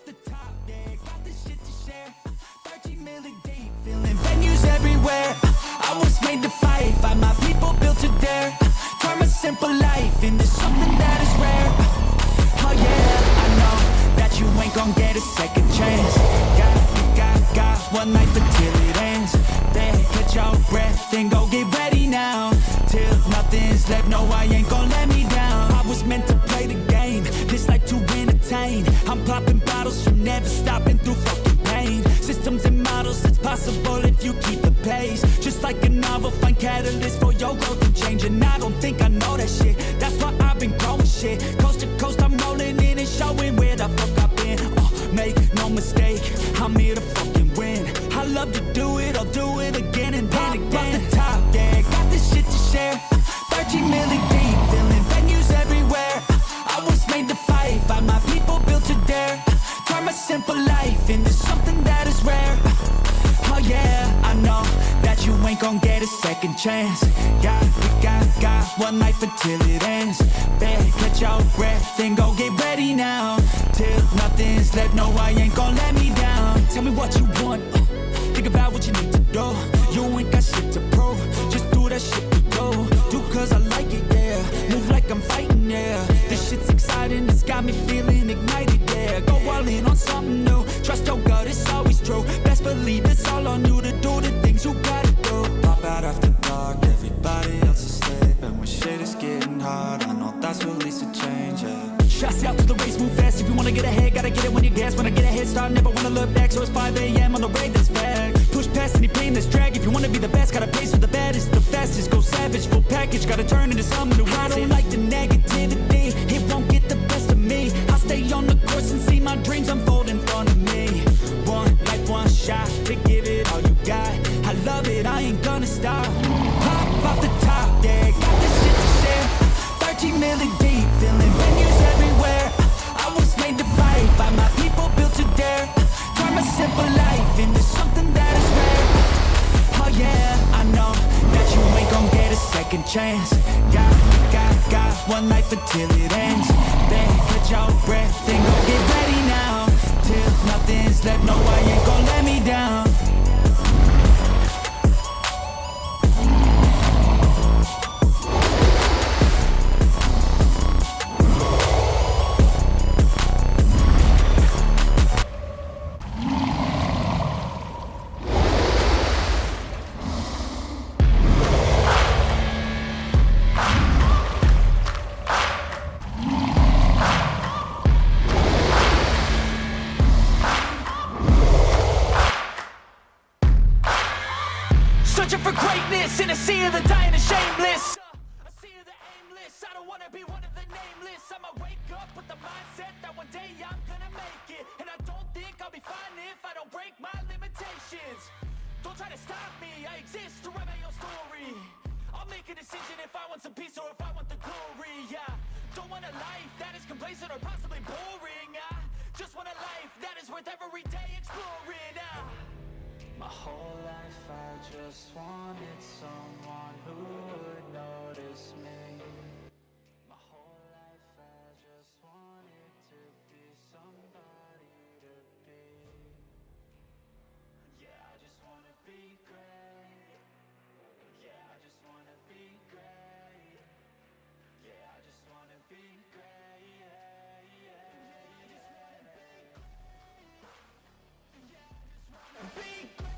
the top, yeah, got this shit to share. 13 million deep, feeling venues everywhere. I was made to fight, find my people built to dare. Turn my simple life into something that is rare. Oh yeah, I know that you ain't gon' get a second chance. Got one life until it ends. Then catch your breath and go get ready now. Till nothing's left, no, I ain't gon' let me down. I was meant to play the game, this life to entertain. I'm popping bottles from never stopping through fucking pain. Systems and models, it's possible if you keep the pace. Just like a novel, find catalyst for your growth and change. And I don't think I know that shit, that's why I've been growing shit. Coast to coast, I'm rolling in and showing where the fuck I've been. Make no mistake, I'm here to fucking win. I love to do it, I'll do it again and then again. Off the top, yeah, got this shit to share. 13 million deep, filling venues everywhere. I was made to fight, find my people built to dare. Turn my simple life into something that is rare. Oh yeah, I know that you ain't gon' get a second chance. Got one life until it ends. Better catch your breath and go get ready now. Till nothing's left, no, I ain't gon' let me down. Tell me what you want, think about what you need to do. You ain't got shit to prove, just do that shit we go. Do cause I like it, yeah, move like I'm fighting, yeah. This shit's exciting, it's got me feeling ignited, yeah. Go all in on something new, trust your gut, it's always true. Best believe it's all on you to do the things you gotta do. Pop out after dark, everybody else is sleeping. When shit is getting hard, I know that's release a change, yeah. Shots out to the race, move fast. If you wanna get ahead, gotta get it when you gas. When I get a head start, never wanna look back. So it's 5 a.m. on the rate that's back. Push past any pain that's drag. If you wanna be the best, gotta pace with the baddest, the fastest. Go savage, full package, gotta turn into something new. I don't like the negativity, it won't get the best of me. I'll stay on the course and see my dreams unfold in front of me. One life, one shot, to give it all you got. I love it, I ain't gonna stop. Pop off the top, yeah, got this shit to share. 13 million deep, feeling venues everywhere. I was made to fight, by my people built to dare. Turn my simple life into something that is rare. Oh yeah, I know that you ain't gon' get a second chance. Got one life until it ends. Then catch your breath and go get ready now. Till nothing's left, no, I ain't gon' let me down. Searching for greatness in a sea of the dying and shameless. A sea of the aimless, I don't wanna be one of the nameless. I'ma wake up with the mindset that one day I'm gonna make it. And I don't think I'll be fine if I don't break my limitations. Don't try to stop me, I exist to write my own story. I'll make a decision if I want some peace or if I want the glory, yeah. Don't want a life that is complacent or possibly boring, I just want a life that is worth every day exploring, My whole life I just wanted someone who would notice me. My whole life I just wanted to be somebody to be. Yeah, I just wanna be great. Yeah, I just wanna be great. Yeah, I just wanna be great. Yeah, yeah. I just wanna be great. Yeah, I just wanna be great.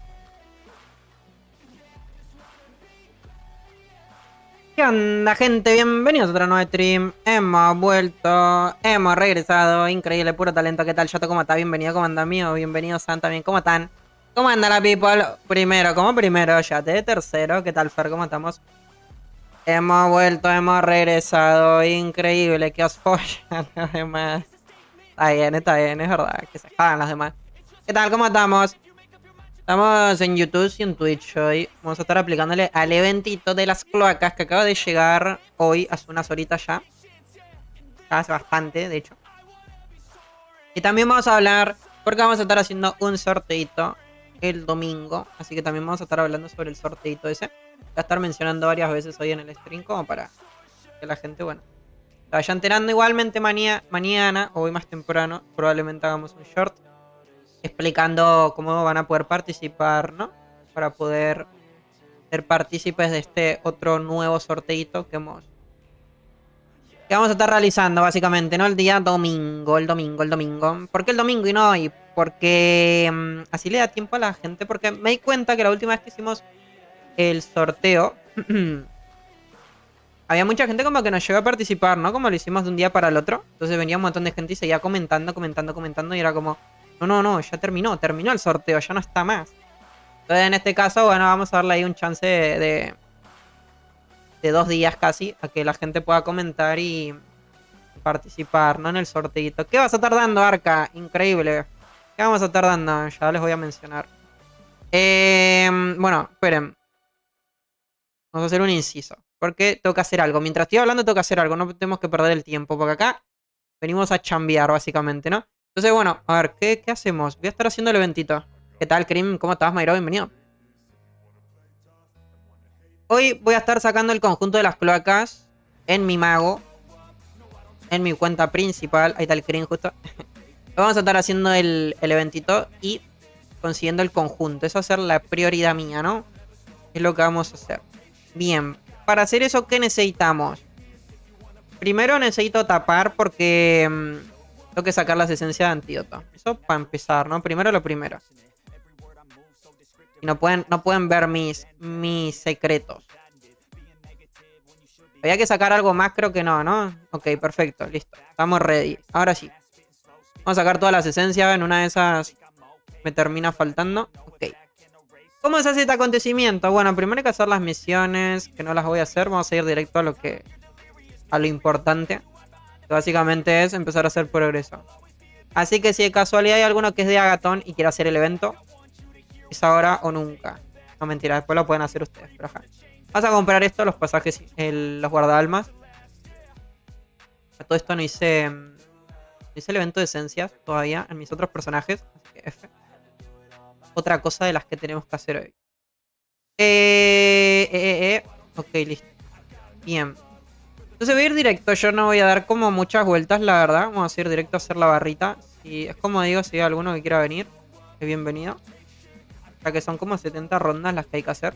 ¿Qué onda, gente? Bienvenidos a otro nuevo stream. Hemos vuelto, hemos regresado. Increíble, puro talento. ¿Qué tal, Chato? ¿Cómo está? Bienvenido, ¿cómo anda, amigo? Bienvenido, San, también. ¿Cómo están? ¿Cómo anda la people? Primero, como primero, Yate. Tercero, ¿qué tal, Fer? ¿Cómo estamos? Hemos vuelto, hemos regresado. Increíble, que os follan los demás. Está bien, es verdad. Que se jodan los demás. ¿Qué tal? ¿Cómo estamos? Estamos en YouTube y en Twitch hoy. Vamos a estar aplicándole al eventito de las cloacas que acaba de llegar hoy, hace unas horitas ya. Hace bastante, de hecho. Y también vamos a hablar, porque vamos a estar haciendo un sorteito el domingo. Así que también vamos a estar hablando sobre el sorteito ese. Voy a estar mencionando varias veces hoy en el stream como para que la gente, bueno, se vaya enterando. Igualmente mañana o hoy más temprano probablemente hagamos un short explicando cómo van a poder participar, ¿no? Para poder ser partícipes de este otro nuevo sorteito que vamos a estar realizando básicamente, ¿no? El día domingo, el domingo. ¿Por qué el domingo y no hoy? Porque así le da tiempo a la gente, porque me di cuenta que la última vez que hicimos el sorteo había mucha gente como que nos llegó a participar, ¿no? Como lo hicimos de un día para el otro. Entonces venía un montón de gente y seguía comentando y era como, no, ya terminó el sorteo, ya no está más. Entonces en este caso, bueno, vamos a darle ahí un chance de 2 días casi a que la gente pueda comentar y participar, ¿no? En el sorteito. ¿Qué vas a estar dando, Arca? Increíble. ¿Qué vamos a estar dando? Ya les voy a mencionar. Bueno, esperen. Vamos a hacer un inciso. Porque tengo que hacer algo. Mientras estoy hablando tengo que hacer algo. No tenemos que perder el tiempo. Porque acá venimos a chambear, básicamente, ¿no? Entonces, bueno, a ver, ¿qué hacemos? Voy a estar haciendo el eventito. ¿Qué tal, Krim? ¿Cómo estás, Mayro? Bienvenido. Hoy voy a estar sacando el conjunto de las cloacas en mi mago. En mi cuenta principal. Ahí está el Krim justo. Vamos a estar haciendo el eventito y consiguiendo el conjunto. Eso va a ser la prioridad mía, ¿no? Es lo que vamos a hacer. Bien, para hacer eso, ¿qué necesitamos? Primero necesito tapar porque tengo que sacar las esencias de antídoto. Eso para empezar, ¿no? Primero lo primero. Y no pueden ver mis secretos. Había que sacar algo más, creo que no, ¿no? Ok, perfecto, listo. Estamos ready. Ahora sí. Vamos a sacar todas las esencias. En una de esas me termina faltando. Ok. ¿Cómo se hace este acontecimiento? Bueno, primero hay que hacer las misiones, que no las voy a hacer. Vamos a ir directo a lo importante. Que básicamente es empezar a hacer progreso. Así que si de casualidad hay alguno que es de Agathon y quiere hacer el evento, es ahora o nunca. No, mentira, después lo pueden hacer ustedes. Pero ajá. Vas a comprar esto, los pasajes, los guardaalmas. A todo esto no hice el evento de esencias todavía en mis otros personajes. Así que F. Otra cosa de las que tenemos que hacer hoy. Ok, listo. Bien. Entonces voy a ir directo. Yo no voy a dar como muchas vueltas, la verdad. Vamos a ir directo a hacer la barrita. Si, es como digo, si hay alguno que quiera venir, es bienvenido. Ya que son como 70 rondas las que hay que hacer.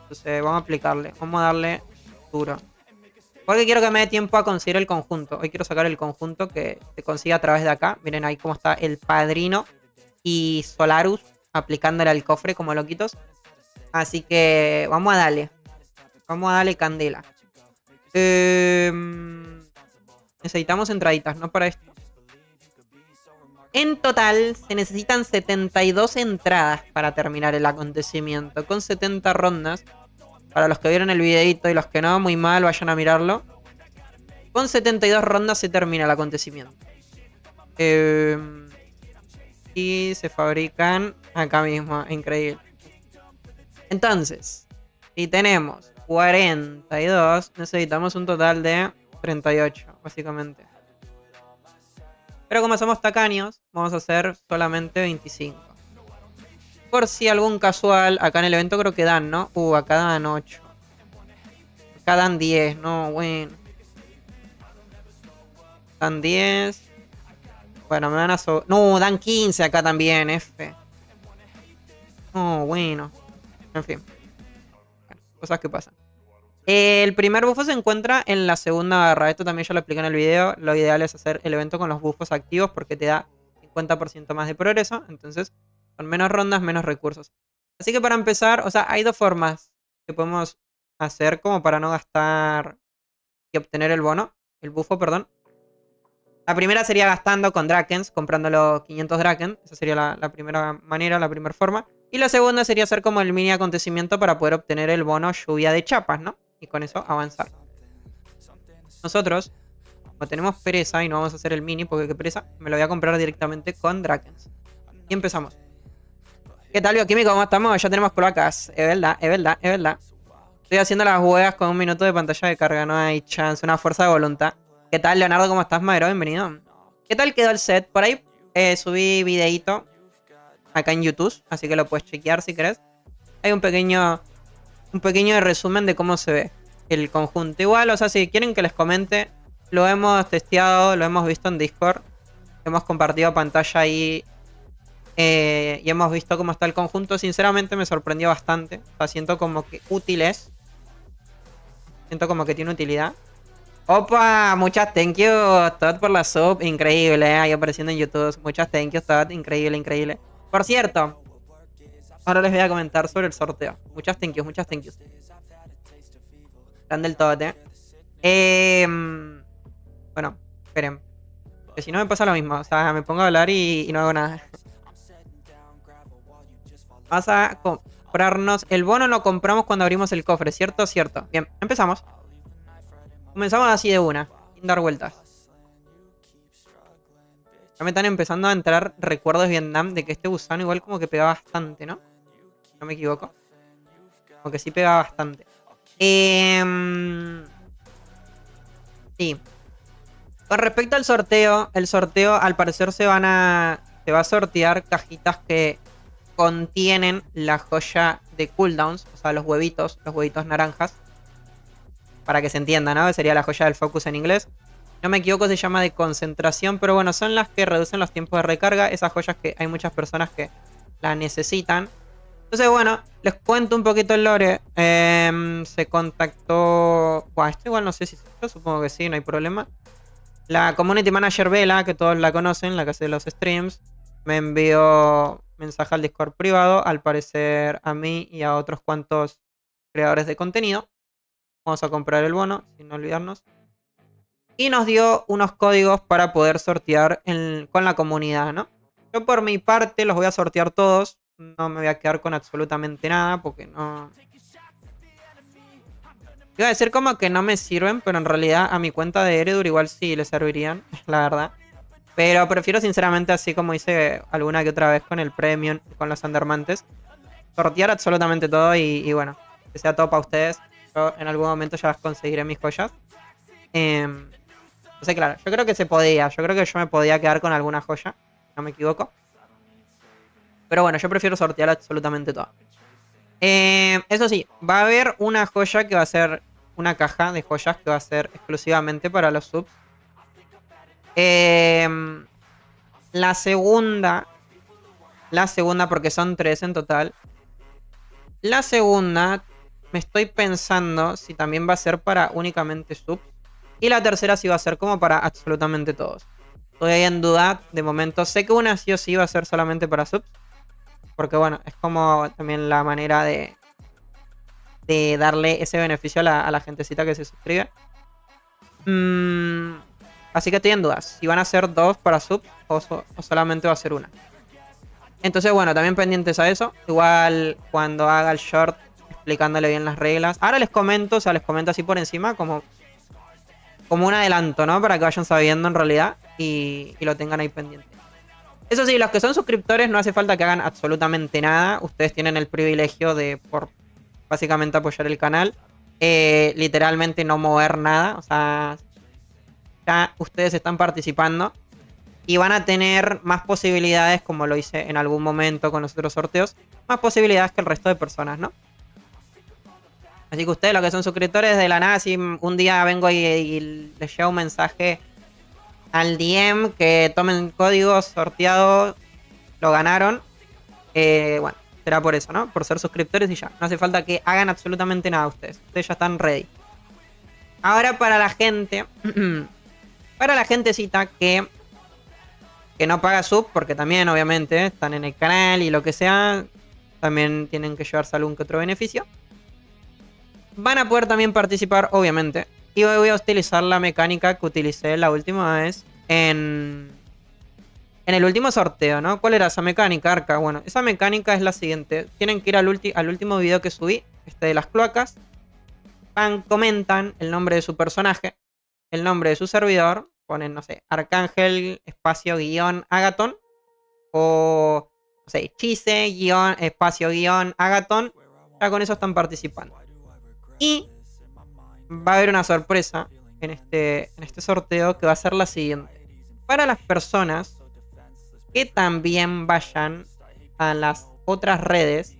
Entonces vamos a aplicarle. Vamos a darle duro. Porque quiero que me dé tiempo a conseguir el conjunto. Hoy quiero sacar el conjunto que se consigue a través de acá. Miren ahí cómo está el padrino y Solarus aplicándole al cofre como loquitos. Así que vamos a darle. Vamos a darle candela. Necesitamos entraditas, ¿no? Para esto. En total se necesitan 72 entradas para terminar el acontecimiento. Con 70 rondas. Para los que vieron el videito y los que no, muy mal, vayan a mirarlo. Con 72 rondas se termina el acontecimiento. Y se fabrican acá mismo. Increíble. Entonces, si tenemos 42, necesitamos un total de 38, básicamente. Pero como somos tacaños, vamos a hacer solamente 25. Por si algún casual, acá en el evento creo que dan, ¿no? Acá dan 8. Acá dan 10, no, bueno. Dan 10. Bueno, me van a no, dan 15 acá también, F. No, bueno. En fin. Bueno, cosas que pasan. El primer bufo se encuentra en la segunda barra. Esto también ya lo expliqué en el video. Lo ideal es hacer el evento con los bufos activos porque te da 50% más de progreso. Entonces, con menos rondas, menos recursos. Así que para empezar, o sea, hay 2 formas que podemos hacer como para no gastar y obtener el bono. El bufo, perdón. La primera sería gastando con Drakens, comprando los 500 Draken. Esa sería la primera manera, la primera forma. Y la segunda sería hacer como el mini acontecimiento para poder obtener el bono lluvia de chapas, ¿no? Y con eso avanzar. Nosotros, como tenemos pereza y no vamos a hacer el mini porque qué pereza, me lo voy a comprar directamente con Drakens. Y empezamos. ¿Qué tal, Bioquímico? ¿Cómo estamos? Ya tenemos cloacas. Es verdad, es verdad, es verdad. Estoy haciendo las huevas con 1 minuto de pantalla de carga. No hay chance, una fuerza de voluntad. ¿Qué tal, Leonardo? ¿Cómo estás, Madero? Bienvenido. ¿Qué tal quedó el set? Por ahí subí videíto acá en YouTube, así que lo puedes chequear si querés. Hay un pequeño resumen de cómo se ve el conjunto. Igual, o sea, si quieren que les comente, lo hemos testeado, lo hemos visto en Discord. Hemos compartido pantalla ahí y hemos visto cómo está el conjunto. Sinceramente me sorprendió bastante. O sea, siento como que útil es. Siento como que tiene utilidad. Opa, muchas thank you, Todd, por la sub. Increíble, ahí apareciendo en YouTube. Muchas thank you, Todd. Increíble, increíble. Por cierto, ahora les voy a comentar sobre el sorteo. Muchas thank yous, muchas thank yous. Están del Todd, bueno, esperen. Que si no me pasa lo mismo. O sea, me pongo a hablar y no hago nada. Vamos a comprarnos. El bono lo compramos cuando abrimos el cofre, ¿cierto? Cierto. Bien, empezamos. Comenzamos así de una, sin dar vueltas. Ya me están empezando a entrar recuerdos de Vietnam de que este gusano igual como que pegaba bastante, ¿no? No me equivoco. Como que sí pegaba bastante. Sí. Con respecto al sorteo, el sorteo al parecer se va a sortear cajitas que contienen la joya de cooldowns, o sea, los huevitos naranjas. Para que se entienda, ¿no? Sería la joya del focus en inglés. No me equivoco, se llama de concentración, pero bueno, son las que reducen los tiempos de recarga. Esas joyas que hay muchas personas que las necesitan. Entonces, bueno, les cuento un poquito el lore. Se contactó... Buah, esto igual no sé si... Yo supongo que sí, no hay problema. La community manager Vela, que todos la conocen, la que hace los streams, me envió mensaje al Discord privado, al parecer a mí y a otros cuantos creadores de contenido. Vamos a comprar el bono, sin olvidarnos. Y nos dio unos códigos para poder sortear con la comunidad, ¿no? Yo por mi parte los voy a sortear todos. No me voy a quedar con absolutamente nada porque no... Iba a decir como que no me sirven, pero en realidad a mi cuenta de Eredur igual sí le servirían, la verdad. Pero prefiero sinceramente, así como hice alguna que otra vez con el Premium, con los Undermantes, sortear absolutamente todo y bueno, que sea todo para ustedes. Yo en algún momento ya conseguiré mis joyas. Entonces, claro, yo creo que se podía. Yo creo que yo me podía quedar con alguna joya. No me equivoco. Pero bueno, yo prefiero sortear absolutamente todo. Eso sí, va a haber una joya que va a ser... Una caja de joyas que va a ser exclusivamente para los subs. La segunda, porque son 3 en total. La segunda, me estoy pensando si también va a ser para únicamente subs. Y la tercera sí va a ser como para absolutamente todos. Estoy ahí en duda de momento. Sé que una sí o sí va a ser solamente para subs. Porque bueno, es como también la manera de darle ese beneficio a la gentecita que se suscribe. Así que estoy en dudas. Si van a ser 2 para subs o solamente va a ser una. Entonces bueno, también pendientes a eso. Igual cuando haga el short explicándole bien las reglas. Ahora les comento, o sea, les comento así por encima como un adelanto, ¿no? Para que vayan sabiendo en realidad y lo tengan ahí pendiente. Eso sí, los que son suscriptores no hace falta que hagan absolutamente nada. Ustedes tienen el privilegio de, por básicamente, apoyar el canal. Literalmente no mover nada. O sea, ya ustedes están participando. Y van a tener más posibilidades, como lo hice en algún momento con los otros sorteos. Más posibilidades que el resto de personas, ¿no? Así que ustedes, los que son suscriptores, de la nada, si un día vengo y les llega un mensaje al DM que tomen código sorteado, lo ganaron. Bueno, será por eso, ¿no? Por ser suscriptores y ya. No hace falta que hagan absolutamente nada ustedes. Ustedes ya están ready. Ahora para la gente... para la gentecita que no paga sub, porque también obviamente están en el canal y lo que sea, también tienen que llevarse algún que otro beneficio. Van a poder también participar, obviamente. Y hoy voy a utilizar la mecánica que utilicé la última vez en el último sorteo, ¿no? ¿Cuál era esa mecánica, Arca? Bueno, esa mecánica es la siguiente. Tienen que ir al último video que subí, de las cloacas. Comentan el nombre de su personaje, el nombre de su servidor. Ponen, no sé, Arcángel, espacio, guión, Agaton. O, no sé, Chise, guión, espacio, guión, Agaton. Ya con eso están participando. Y va a haber una sorpresa en este sorteo que va a ser la siguiente. Para las personas que también vayan a las otras redes,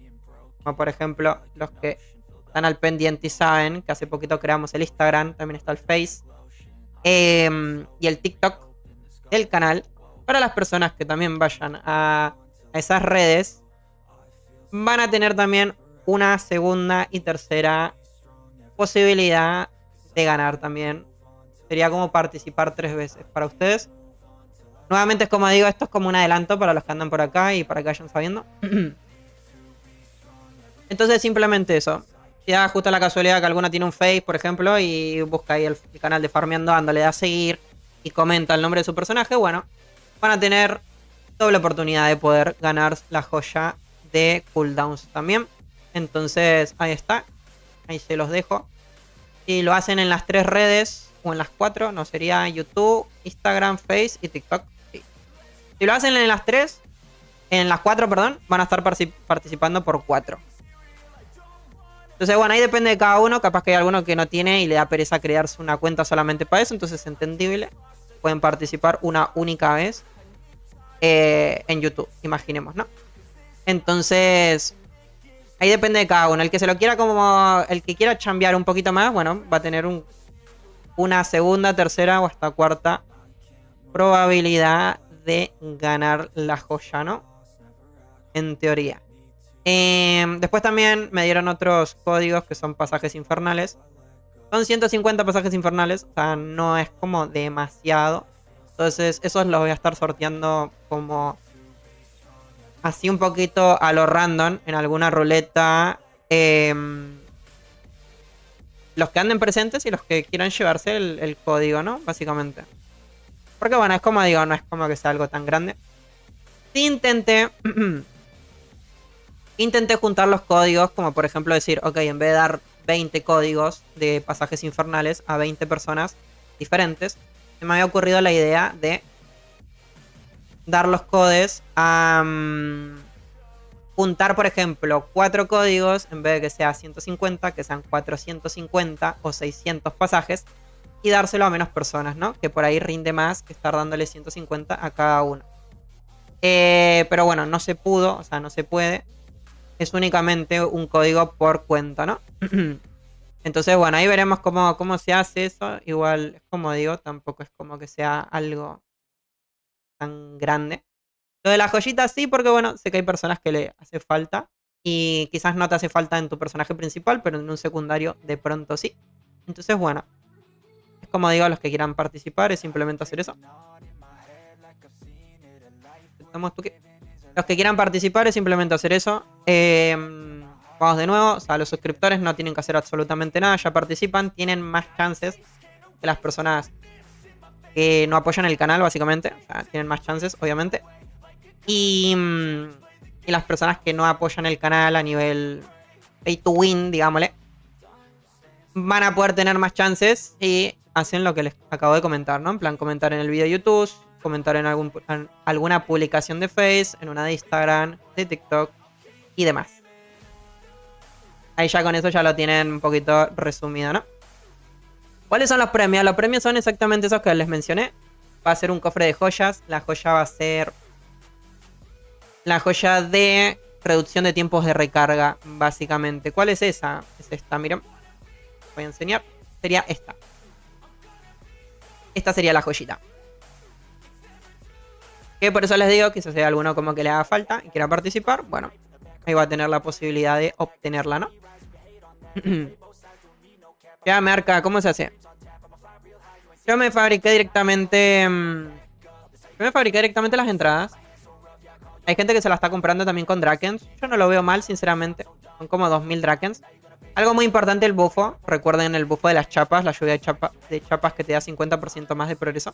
como por ejemplo los que están al pendiente y saben que hace poquito creamos el Instagram, también está el Face. Y el TikTok del canal. Para las personas que también vayan a esas redes, van a tener también una segunda y tercera posibilidad de ganar también. Sería como participar 3 veces para ustedes. Nuevamente, es como digo, esto es como un adelanto para los que andan por acá y para que vayan sabiendo. Entonces, simplemente eso. Si da justo la casualidad que alguno tiene un Face, por ejemplo, y busca ahí el canal de Farmeando Ando, le da a seguir y comenta el nombre de su personaje, bueno, van a tener doble oportunidad de poder ganar la joya de cooldowns también. Entonces, ahí está. Ahí se los dejo. Si lo hacen en las 3 redes o en las 4, no sería YouTube, Instagram, Face y TikTok. Sí. Si lo hacen en las 3, en las 4, perdón, van a estar participando por 4. Entonces, bueno, ahí depende de cada uno. Capaz que hay alguno que no tiene y le da pereza crearse una cuenta solamente para eso. Entonces es entendible. Pueden participar una única vez en YouTube, imaginemos, ¿no? Entonces, ahí depende de cada uno. El que se lo quiera como... El que quiera chambear un poquito más, bueno, va a tener una segunda, tercera o hasta cuarta probabilidad de ganar la joya, ¿no? En teoría. Después también me dieron otros códigos que son pasajes infernales. Son 150 pasajes infernales, o sea, no es como demasiado. Entonces, esos los voy a estar sorteando como así un poquito a lo random en alguna ruleta. Los que anden presentes y los que quieran llevarse el código, ¿no? Básicamente. Porque bueno, es como digo, no es como que sea algo tan grande. Sí intenté juntar los códigos, como por ejemplo decir, ok, en vez de dar 20 códigos de pasajes infernales a 20 personas diferentes, se me había ocurrido la idea de dar los codes a juntar, por ejemplo, 4 códigos, en vez de que sea 150, que sean 450 o 600 pasajes, y dárselo a menos personas, ¿no? Que por ahí rinde más que estar dándole 150 a cada uno. Pero bueno, no se pudo, o sea, no se puede. Es únicamente un código por cuenta, ¿no? Entonces, bueno, ahí veremos cómo se hace eso. Igual, es como digo, tampoco es como que sea algo tan grande. Lo de la joyita sí, porque bueno, sé que hay personas que le hace falta. Y quizás no te hace falta en tu personaje principal, pero en un secundario de pronto sí. Entonces, bueno, es como digo, los que quieran participar es simplemente hacer eso. Los que quieran participar es simplemente hacer eso. Vamos de nuevo. O sea, los suscriptores no tienen que hacer absolutamente nada. Ya participan. Tienen más chances que las personas que no apoyan el canal, básicamente. O sea, tienen más chances, obviamente. Y las personas que no apoyan el canal a nivel pay to win, digámosle, van a poder tener más chances y hacen lo que les acabo de comentar, ¿no? En plan, comentar en el video de YouTube, comentar en alguna publicación de Face, en una de Instagram, de TikTok y demás. Ahí ya con eso ya lo tienen un poquito resumido, ¿no? ¿Cuáles son los premios? Los premios son exactamente esos que les mencioné. Va a ser un cofre de joyas. La joya va a ser la joya de reducción de tiempos de recarga, básicamente. ¿Cuál es esa? Es esta, miren. Voy a enseñar. Sería esta. Esta sería la joyita. Que por eso les digo que si hay alguno como que le haga falta y quiera participar, bueno, ahí va a tener la posibilidad de obtenerla, ¿no? Ya me arca, ¿cómo se hace? Yo me fabriqué directamente las entradas. Hay gente que se la está comprando también con Drakens. Yo no lo veo mal, sinceramente. Son como 2000 Drakens. Algo muy importante, el bufo. Recuerden el bufo de las chapas, la lluvia de chapas que te da 50% más de progreso.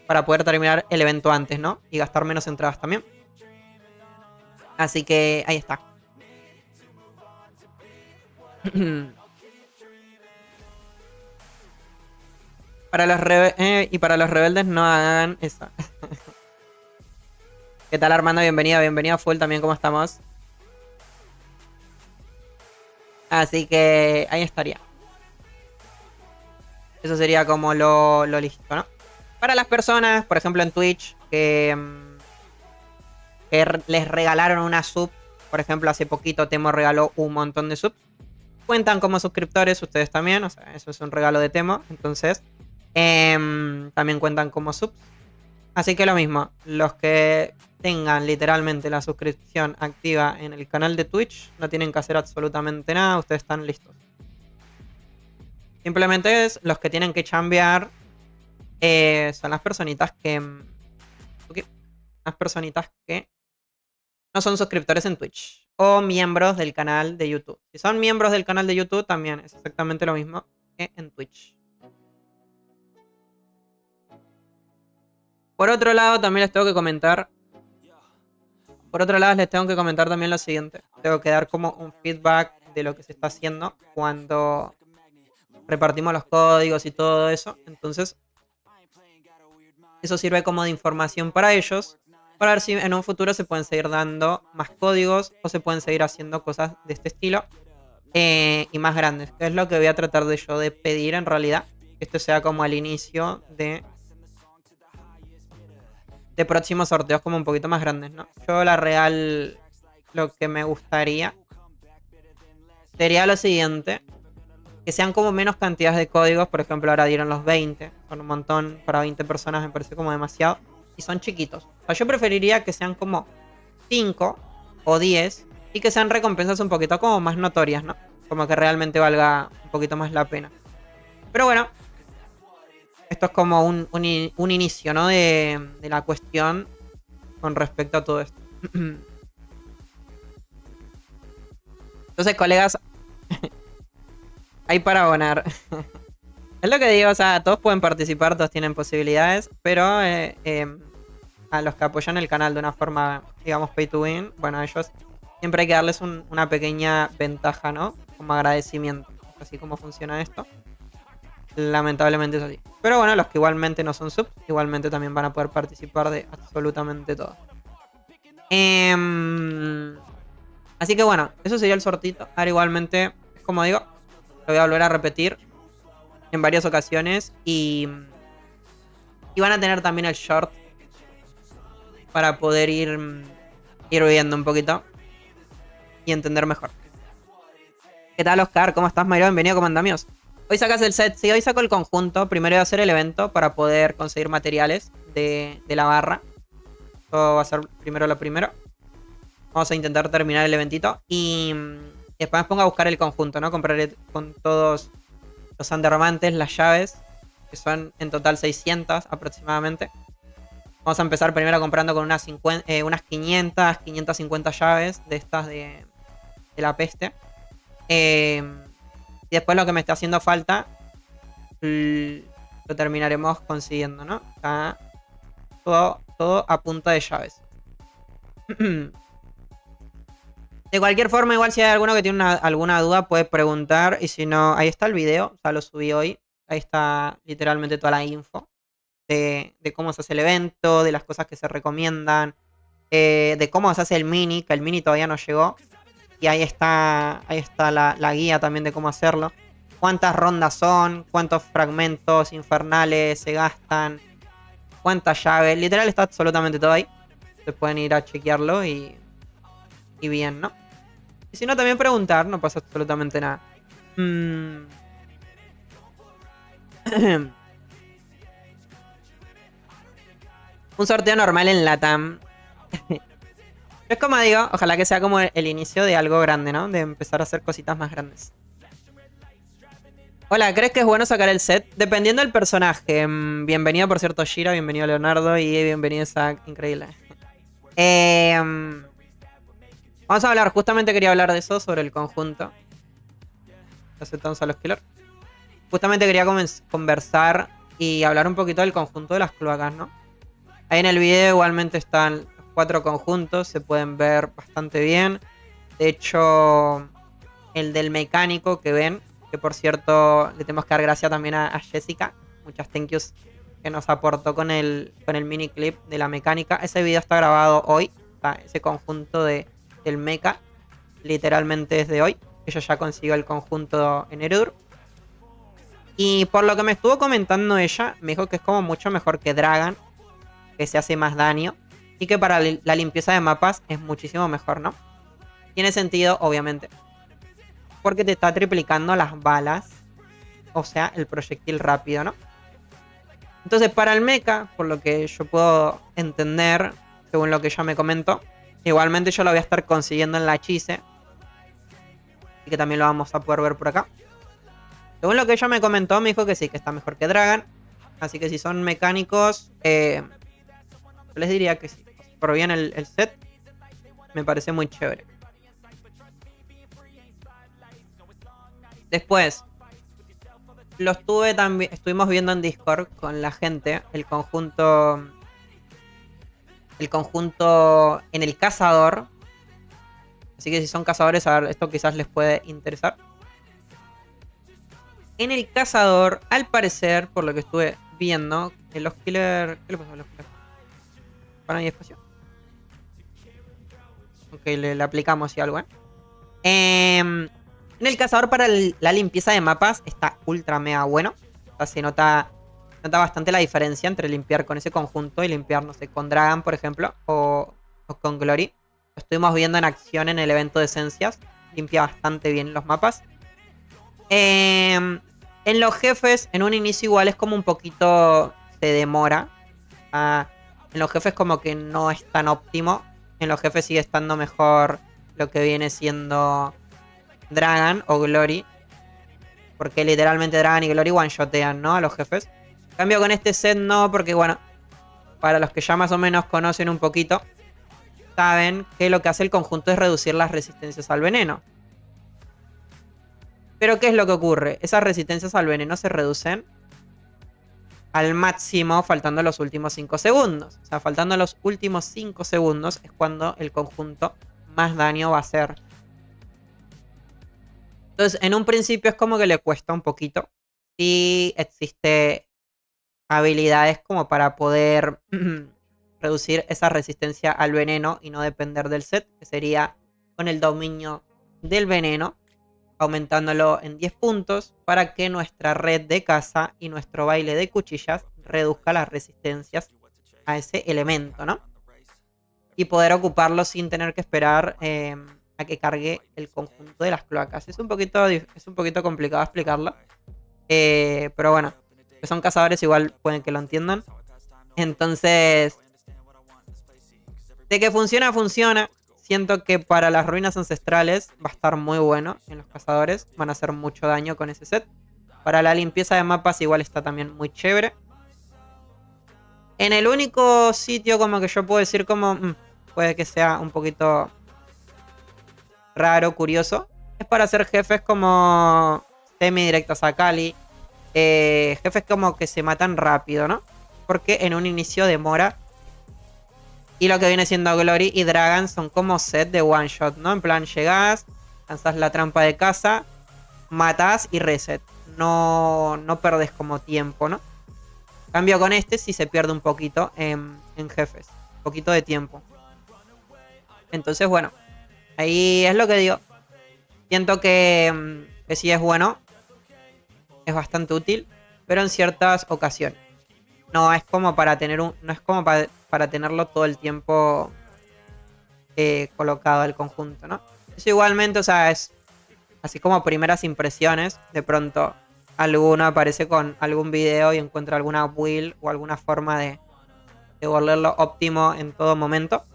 Para poder terminar el evento antes, ¿no? Y gastar menos entradas también. Así que ahí está. Y para los rebeldes no hagan eso. ¿Qué tal, Armando? Bienvenida full también, ¿cómo estamos? Así que ahí estaría. Eso sería como lo listo, ¿no? Para las personas, por ejemplo en Twitch, que les regalaron una sub. Por ejemplo, hace poquito Temo regaló un montón de subs. Cuentan como suscriptores ustedes también, o sea, eso es un regalo de Temo. Entonces, También cuentan como subs. Así que lo mismo, los que tengan literalmente la suscripción activa en el canal de Twitch no tienen que hacer absolutamente nada, ustedes están listos. Simplemente es los que tienen que chambear son las personitas que... las personitas que no son suscriptores en Twitch o miembros del canal de YouTube. Si son miembros del canal de YouTube también es exactamente lo mismo que en Twitch. Por otro lado, también les tengo que comentar. Por otro lado, les tengo que comentar también lo siguiente. Tengo que dar como un feedback de lo que se está haciendo cuando repartimos los códigos y todo eso. Entonces, eso sirve como de información para ellos. Para ver si en un futuro se pueden seguir dando más códigos o se pueden seguir haciendo cosas de este estilo. Y más grandes. Que es lo que voy a tratar de yo de pedir en realidad. Que esto sea como al inicio de próximos sorteos como un poquito más grandes, ¿no? Yo la real, lo que me gustaría sería lo siguiente. Que sean como menos cantidades de códigos. Por ejemplo, ahora dieron los 20. Son un montón. Para 20 personas me parece como demasiado. Y son chiquitos. O sea, yo preferiría que sean como 5 o 10. Y que sean recompensas un poquito como más notorias, ¿no? Como que realmente valga un poquito más la pena. Pero bueno. Esto es como un inicio, ¿no? De la cuestión con respecto a todo esto. Entonces, colegas, hay para abonar. Es lo que digo, o sea, todos pueden participar, todos tienen posibilidades, pero a los que apoyan el canal de una forma, digamos, pay to win, bueno, a ellos siempre hay que darles una pequeña ventaja, ¿no? Como agradecimiento. Así como funciona esto. Lamentablemente es así. Pero bueno, los que igualmente no son subs, igualmente también van a poder participar de absolutamente todo. Así que bueno, eso sería el sortito. Ahora igualmente, como digo, lo voy a volver a repetir en varias ocasiones. Y van a tener también el short para poder ir viendo un poquito y entender mejor. ¿Qué tal, Oscar? ¿Cómo estás, Mayro? Bienvenido, comandamios. Hoy sacas el set, sí, hoy saco el conjunto. Primero voy a hacer el evento para poder conseguir materiales de la barra. Esto va a ser primero lo primero. Vamos a intentar terminar el eventito. Y después me pongo a buscar el conjunto, ¿no? Compraré con todos los undermantes, las llaves, que son en total 600 aproximadamente. Vamos a empezar primero comprando con unas 500, 550 llaves de estas de la peste. Y después lo que me está haciendo falta lo terminaremos consiguiendo, ¿no? Está todo a punta de llaves. De cualquier forma, igual si hay alguno que tiene alguna duda puede preguntar. Y si no, ahí está el video, o sea, lo subí hoy. Ahí está literalmente toda la info de cómo se hace el evento, de las cosas que se recomiendan, de cómo se hace el mini, que el mini todavía no llegó. Y ahí está la guía también de cómo hacerlo. Cuántas rondas son, cuántos fragmentos infernales se gastan, cuántas llaves. Literal está absolutamente todo ahí. Se pueden ir a chequearlo y bien, ¿no? Y si no, también preguntar, no pasa absolutamente nada. Un sorteo normal en LATAM. Es como digo, ojalá que sea como el inicio de algo grande, ¿no? De empezar a hacer cositas más grandes. Hola, ¿crees que es bueno sacar el set? Dependiendo del personaje. Bienvenido, por cierto, Shira. Bienvenido, Leonardo. Y bienvenido, Zack. Increíble. Vamos a hablar. Justamente quería hablar de eso, sobre el conjunto. Aceptamos a los killers. Justamente quería conversar y hablar un poquito del conjunto de las cloacas, ¿no? Ahí en el video igualmente están 4 conjuntos, se pueden ver bastante bien. De hecho, el del mecánico que ven, que por cierto le tenemos que dar gracias también a Jessica. Muchas thank yous que nos aportó con el mini clip de la mecánica. Ese video está grabado hoy, o sea, ese conjunto del mecha literalmente es de hoy. Ella ya consiguió el conjunto en Erudur. Y por lo que me estuvo comentando ella, me dijo que es como mucho mejor que Dragon, que se hace más daño. Y que para la limpieza de mapas es muchísimo mejor, ¿no? Tiene sentido, obviamente. Porque te está triplicando las balas. O sea, el proyectil rápido, ¿no? Entonces para el mecha, por lo que yo puedo entender, según lo que ella me comentó, igualmente yo lo voy a estar consiguiendo en la Chise. Así que también lo vamos a poder ver por acá. Según lo que ella me comentó, me dijo que sí, que está mejor que Dragan. Así que si son mecánicos, yo les diría que sí. Por bien el set, me parece muy chévere. Después, estuvimos viendo en Discord con la gente, el conjunto en el cazador. Así que si son cazadores, a ver, esto quizás les puede interesar. En el cazador, al parecer, por lo que estuve viendo, en los killers... ¿Qué le pasó a los killers? ¿Para mi espacio? Ok, le aplicamos y algo, En el cazador para la limpieza de mapas está ultra mega bueno. O sea, se nota bastante la diferencia entre limpiar con ese conjunto y limpiar, no sé, con Dragan, por ejemplo, o con Glory. Lo estuvimos viendo en acción en el evento de esencias. Limpia bastante bien los mapas. En los jefes, en un inicio igual es como un poquito... se demora. En los jefes como que no es tan óptimo. En los jefes sigue estando mejor lo que viene siendo Dragan o Glory. Porque literalmente Dragan y Glory one-shotean, ¿no? A los jefes. En cambio con este set no, porque bueno, para los que ya más o menos conocen un poquito, saben que lo que hace el conjunto es reducir las resistencias al veneno. Pero ¿qué es lo que ocurre? Esas resistencias al veneno se reducen al máximo faltando los últimos 5 segundos. O sea, faltando los últimos 5 segundos es cuando el conjunto más daño va a hacer. Entonces, en un principio es como que le cuesta un poquito. Sí existe habilidades como para poder reducir esa resistencia al veneno y no depender del set, que sería con el dominio del veneno, aumentándolo en 10 puntos para que nuestra red de caza y nuestro baile de cuchillas reduzca las resistencias a ese elemento, ¿no? Y poder ocuparlo sin tener que esperar a que cargue el conjunto de las cloacas. Es un poquito complicado explicarlo. Pero bueno, que son cazadores igual pueden que lo entiendan. Entonces, de que funciona, funciona. Siento que para las ruinas ancestrales va a estar muy bueno en los cazadores. Van a hacer mucho daño con ese set. Para la limpieza de mapas igual está también muy chévere. En el único sitio como que yo puedo decir como... puede que sea un poquito raro, curioso. Es para hacer jefes como semi-directos a Kali. Jefes como que se matan rápido, ¿no? Porque en un inicio demora. Y lo que viene siendo Glory y Dragan son como set de one shot, ¿no? En plan, llegás, lanzás la trampa de caza, matás y reset. No perdés como tiempo, ¿no? Cambio con este sí se pierde un poquito en jefes. Un poquito de tiempo. Entonces, bueno. Ahí es lo que digo. Siento que sí es bueno. Es bastante útil. Pero en ciertas ocasiones. No es como para tener no es como para tenerlo todo el tiempo colocado al conjunto, ¿no? Eso igualmente, o sea, es así como primeras impresiones. De pronto alguno aparece con algún video y encuentra alguna build o alguna forma de volverlo óptimo en todo momento.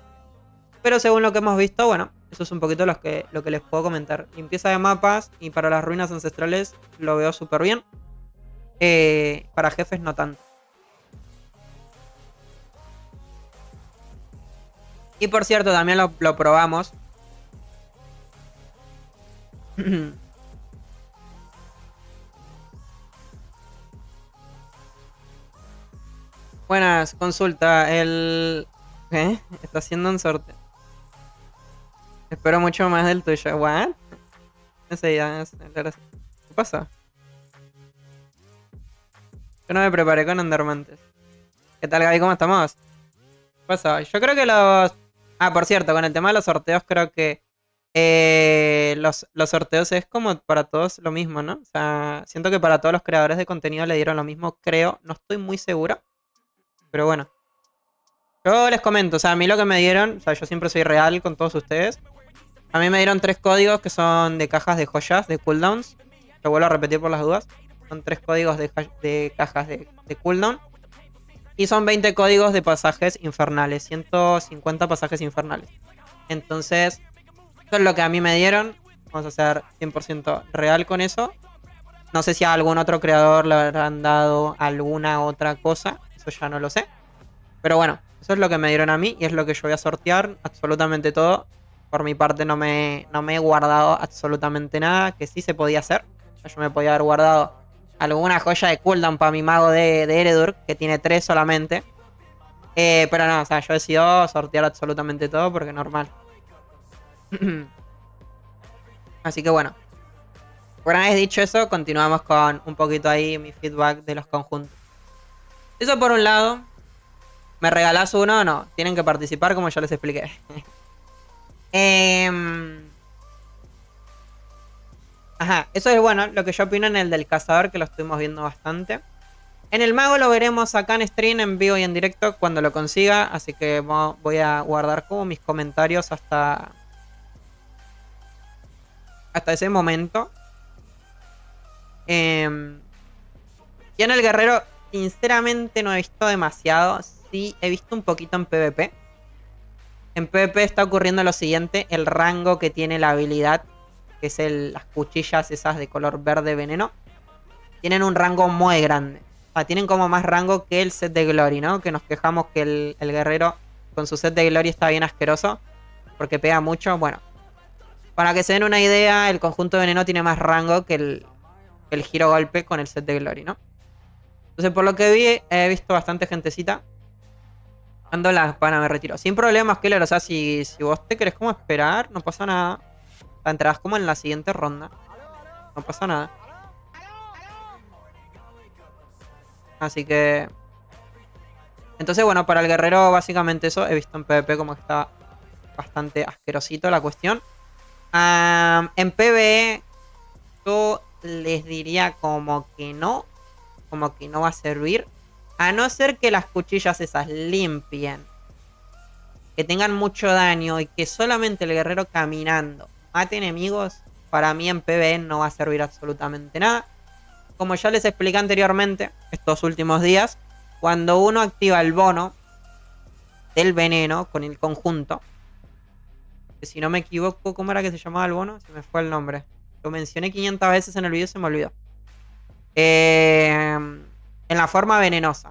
Pero según lo que hemos visto, bueno, eso es un poquito lo que les puedo comentar. Limpieza de mapas y para las ruinas ancestrales lo veo súper bien. Para jefes no tanto. Y por cierto, también lo probamos. Buenas, consulta. ¿Qué? Está haciendo un sorteo. Espero mucho más del tuyo. ¿What? ¿Qué pasa? Yo no me preparé con Endermantes. ¿Qué tal, Gaby? ¿Cómo estamos? ¿Qué pasa? Yo creo que los... Ah, por cierto, con el tema de los sorteos creo que los sorteos es como para todos lo mismo, ¿no? O sea, siento que para todos los creadores de contenido le dieron lo mismo, creo. No estoy muy seguro. Pero bueno. Yo les comento, o sea, a mí lo que me dieron... O sea, yo siempre soy real con todos ustedes. A mí me dieron 3 códigos que son de cajas de joyas, de cooldowns. Lo vuelvo a repetir por las dudas. Son 3 códigos de cajas de cooldown. Y son 20 códigos de pasajes infernales. 150 pasajes infernales. Entonces, eso es lo que a mí me dieron. Vamos a ser 100% real con eso. No sé si a algún otro creador le habrán dado alguna otra cosa. Eso ya no lo sé. Pero bueno, eso es lo que me dieron a mí. Y es lo que yo voy a sortear. Absolutamente todo. Por mi parte no me he guardado absolutamente nada. Que sí se podía hacer. Yo me podía haber guardado alguna joya de cooldown para mi mago de Eredur. Que tiene 3 solamente. Pero no, o sea, yo decido sortear absolutamente todo. Porque normal. Así que bueno. Una vez dicho eso, continuamos con un poquito ahí mi feedback de los conjuntos. Eso por un lado. ¿Me regalás uno o no? Tienen que participar como ya les expliqué. Ajá, eso es bueno, lo que yo opino en el del cazador, que lo estuvimos viendo bastante. En el mago lo veremos acá en stream, en vivo y en directo, cuando lo consiga. Así que voy a guardar como mis comentarios hasta ese momento. Y en el guerrero, sinceramente no he visto demasiado. Sí, he visto un poquito en PvP. En PvP está ocurriendo lo siguiente. El rango que tiene la habilidad, que es las cuchillas esas de color verde veneno, tienen un rango muy grande. O sea, tienen como más rango que el set de Glory, ¿no? Que nos quejamos que el guerrero con su set de Glory está bien asqueroso, porque pega mucho. Bueno, para que se den una idea, el conjunto de veneno tiene más rango que el giro golpe con el set de Glory, ¿no? Entonces, por lo que vi, he visto bastante gentecita. Ando la pana, me retiro. Sin problemas, Keller. O sea, si vos te querés como esperar, no pasa nada. O sea, entrarás como en la siguiente ronda. No pasa nada. Así que... Entonces, bueno, para el guerrero, básicamente eso. He visto en PvP como que está bastante asquerosito la cuestión. En PvE, yo les diría como que no. Como que no va a servir. A no ser que las cuchillas esas limpien, que tengan mucho daño y que solamente el guerrero caminando mate enemigos, para mí en PvE no va a servir absolutamente nada. Como ya les expliqué anteriormente, estos últimos días, cuando uno activa el bono del veneno con el conjunto, que si no me equivoco, ¿cómo era que se llamaba el bono? Se me fue el nombre. Lo mencioné 500 veces en el video y se me olvidó. En la forma venenosa.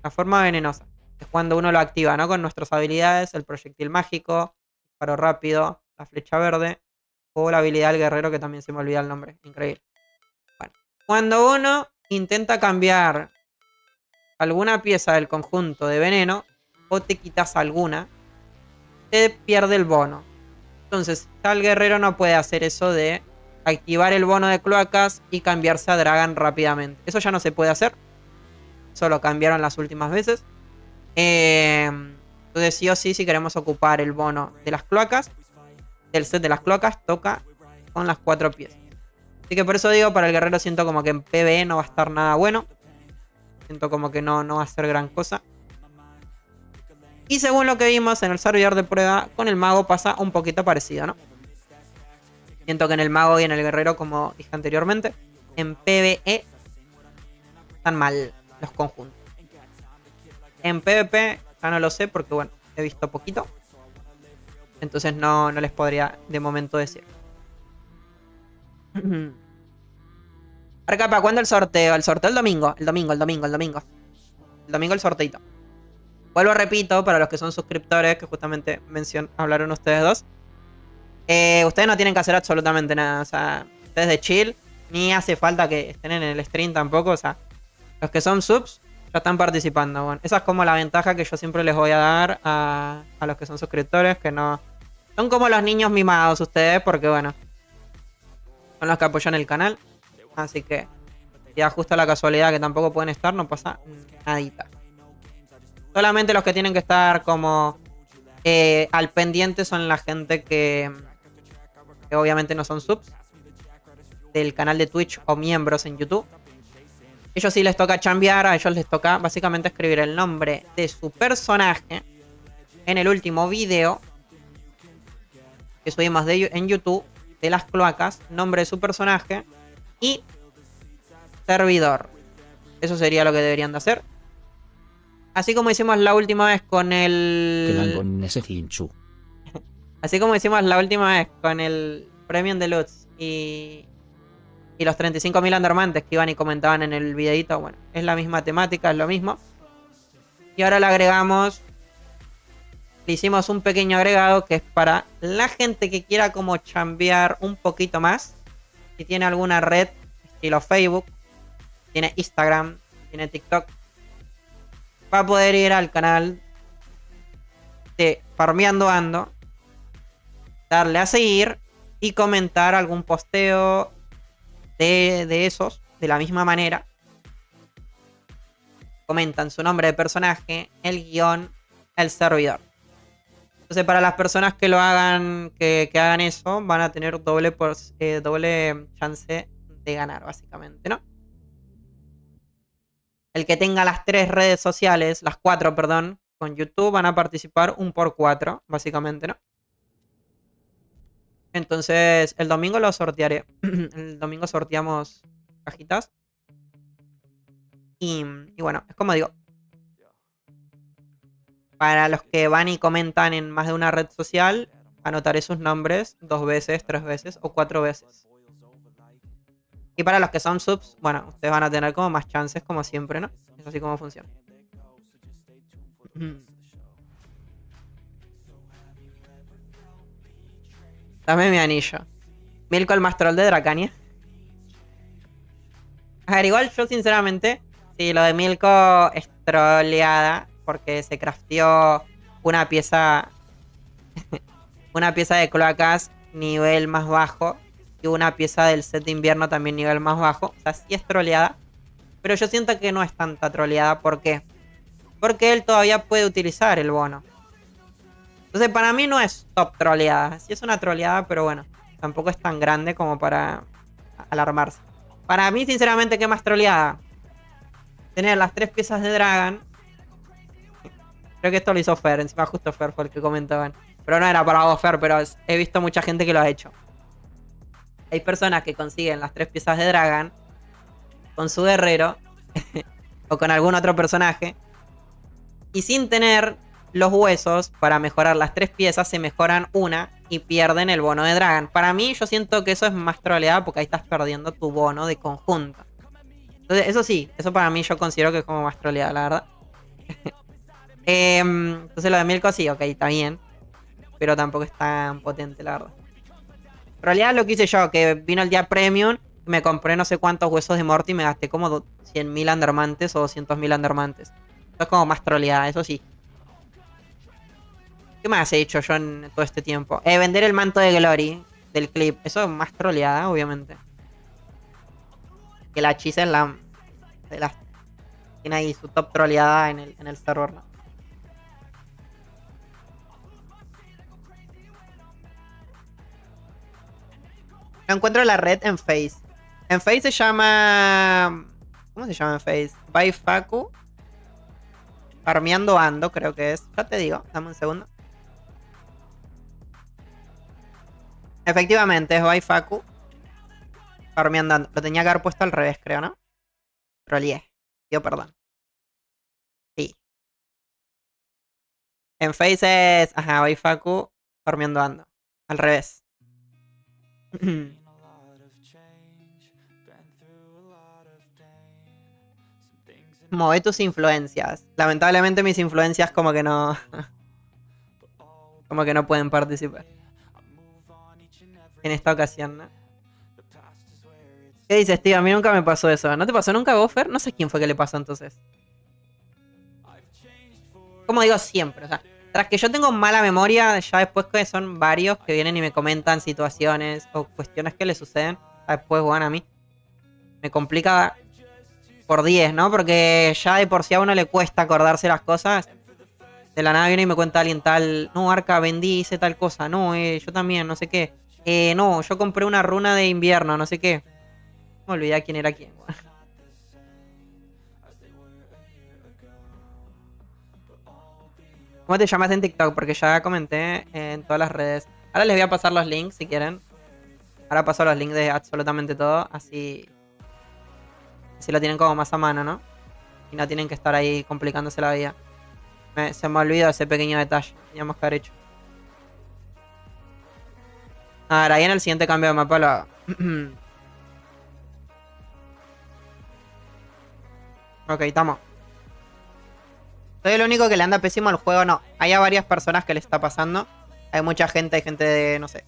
La forma venenosa. Es cuando uno lo activa, ¿no? Con nuestras habilidades, el proyectil mágico, disparo rápido, la flecha verde, o la habilidad del guerrero, que también se me olvida el nombre. Increíble. Bueno. Cuando uno intenta cambiar alguna pieza del conjunto de veneno, o te quitas alguna, te pierde el bono. Entonces, ya el guerrero no puede hacer eso de activar el bono de cloacas y cambiarse a Dragon rápidamente. Eso ya no se puede hacer. Eso lo cambiaron las últimas veces. Entonces sí o sí, si queremos ocupar el bono de las cloacas, el set de las cloacas toca con las 4 piezas. Así que por eso digo, para el guerrero siento como que en PvE no va a estar nada bueno. Siento como que no va a ser gran cosa. Y según lo que vimos en el servidor de prueba, con el mago pasa un poquito parecido, ¿no? Siento que en el mago y en el guerrero, como dije anteriormente, en PvE están mal los conjuntos. En PvP ya no lo sé porque, bueno, he visto poquito. Entonces no les podría de momento decir. Arcapa, ¿cuándo el sorteo? El sorteo el domingo. El domingo. El domingo el sorteito. Vuelvo, repito, para los que son suscriptores, que justamente hablaron ustedes dos. Ustedes no tienen que hacer absolutamente nada. O sea, ustedes de chill. Ni hace falta que estén en el stream tampoco. O sea, los que son subs ya están participando. Bueno, esa es como la ventaja que yo siempre les voy a dar a los que son suscriptores. Que no... Son como los niños mimados ustedes. Porque bueno, son los que apoyan el canal. Así que ya justo la casualidad que tampoco pueden estar, no pasa nadita. Solamente los que tienen que estar como al pendiente son la gente que obviamente no son subs del canal de Twitch o miembros en YouTube. Ellos sí les toca chambear, a ellos les toca básicamente escribir el nombre de su personaje en el último video que subimos en YouTube de las cloacas, nombre de su personaje y servidor. Eso sería lo que deberían de hacer. Así como hicimos la última vez con Quedan el... con ese Finchu. Así como hicimos la última vez con el Premium Deluxe y los 35.000 undermantes que iban y comentaban en el videito. Bueno, es la misma temática, es lo mismo. Y ahora le agregamos... Le hicimos un pequeño agregado que es para la gente que quiera como chambear un poquito más. Si tiene alguna red, estilo Facebook, tiene Instagram, tiene TikTok, va a poder ir al canal de Farmeando Ando, darle a seguir y comentar algún posteo de esos de la misma manera. Comentan su nombre de personaje, el guión, el servidor. Entonces, para las personas que lo hagan, que hagan eso, van a tener doble chance de ganar, básicamente, ¿no? El que tenga las 3 redes sociales, las 4, perdón, con YouTube, van a participar 1x4, básicamente, ¿no? Entonces, el domingo lo sortearé. El domingo sorteamos cajitas. Y bueno, es como digo. Para los que van y comentan en más de una red social, anotaré sus nombres 2 veces, 3 veces o 4 veces. Y para los que son subs, bueno, ustedes van a tener como más chances, como siempre, ¿no? Es así como funciona. Dame mi anillo. Milko el más troll de Dracania. A ver, igual yo sinceramente, sí, lo de Milko es troleada. Porque se crafteó una pieza. Una pieza de cloacas nivel más bajo. Y una pieza del set de invierno también nivel más bajo. O sea, sí es troleada. Pero yo siento que no es tanta troleada. ¿Por qué? Porque él todavía puede utilizar el bono. Entonces para mí no es top troleada. Sí es una troleada, pero bueno. Tampoco es tan grande como para alarmarse. Para mí, sinceramente, ¿qué más troleada? Tener las 3 piezas de Dragon. Creo que esto lo hizo Fer, encima justo Fer fue el que comentaban. Pero no era para vos, Fer, pero he visto mucha gente que lo ha hecho. Hay personas que consiguen las 3 piezas de Dragon con su guerrero o con algún otro personaje. Y sin tener los huesos para mejorar las 3 piezas, se mejoran una y pierden el bono de Dragon. Para mí, yo siento que eso es más troleada porque ahí estás perdiendo tu bono de conjunto. Entonces, eso sí, eso para mí yo considero que es como más troleada, la verdad. Entonces lo de Milko sí, ok, está bien. Pero tampoco es tan potente, la verdad. En realidad lo que hice yo, que vino el día premium, me compré no sé cuántos huesos de Morty y me gasté como 100.000 undermantes o 200.000 undermantes. Eso es como más troleada, eso sí. ¿Qué más he hecho yo en todo este tiempo? Vender el manto de Glory del clip. Eso es más troleada, obviamente. Que la Chisa es la... tiene ahí su top troleada en el server, ¿no? No encuentro la red en Face. En Face se llama... ¿Cómo se llama en Face? By Facu. Farmeando Ando, creo que es. Ya te digo, dame un segundo. Efectivamente, es By Facu. Farmeando Ando. Lo tenía que haber puesto al revés, creo, ¿no? Troleé. Pido perdón. Sí. En Face es... Ajá, By Facu. Farmeando Ando. Al revés. Move tus influencias. Lamentablemente mis influencias como que no... como que no pueden participar. En esta ocasión, ¿no? ¿Qué dices, tío? A mí nunca me pasó eso. ¿No te pasó nunca, Goffer? No sé quién fue que le pasó entonces. Como digo siempre, o sea... Tras que yo tengo mala memoria, ya después que son varios que vienen y me comentan situaciones o cuestiones que le suceden, después, bueno, a mí me complica por 10, ¿no? Porque ya de por sí a uno le cuesta acordarse las cosas. De la nada viene y me cuenta alguien tal, no, Arca, vendí, hice tal cosa, no, yo también, no sé qué. No, yo compré una runa de invierno, no sé qué. Me olvidé quién era quién. ¿Cómo te llamas en TikTok? Porque ya comenté en todas las redes. Ahora les voy a pasar los links si quieren. Ahora paso los links de absolutamente todo. Así lo tienen como más a mano, ¿no? Y no tienen que estar ahí complicándose la vida. Se me olvidó ese pequeño detalle. Teníamos que haber hecho. A ver, ahí en el siguiente cambio de mapa lo hago. Ok, estamos. Soy el único que le anda pésimo al juego, no. Hay a varias personas que le está pasando. Hay mucha gente, hay gente de, no sé,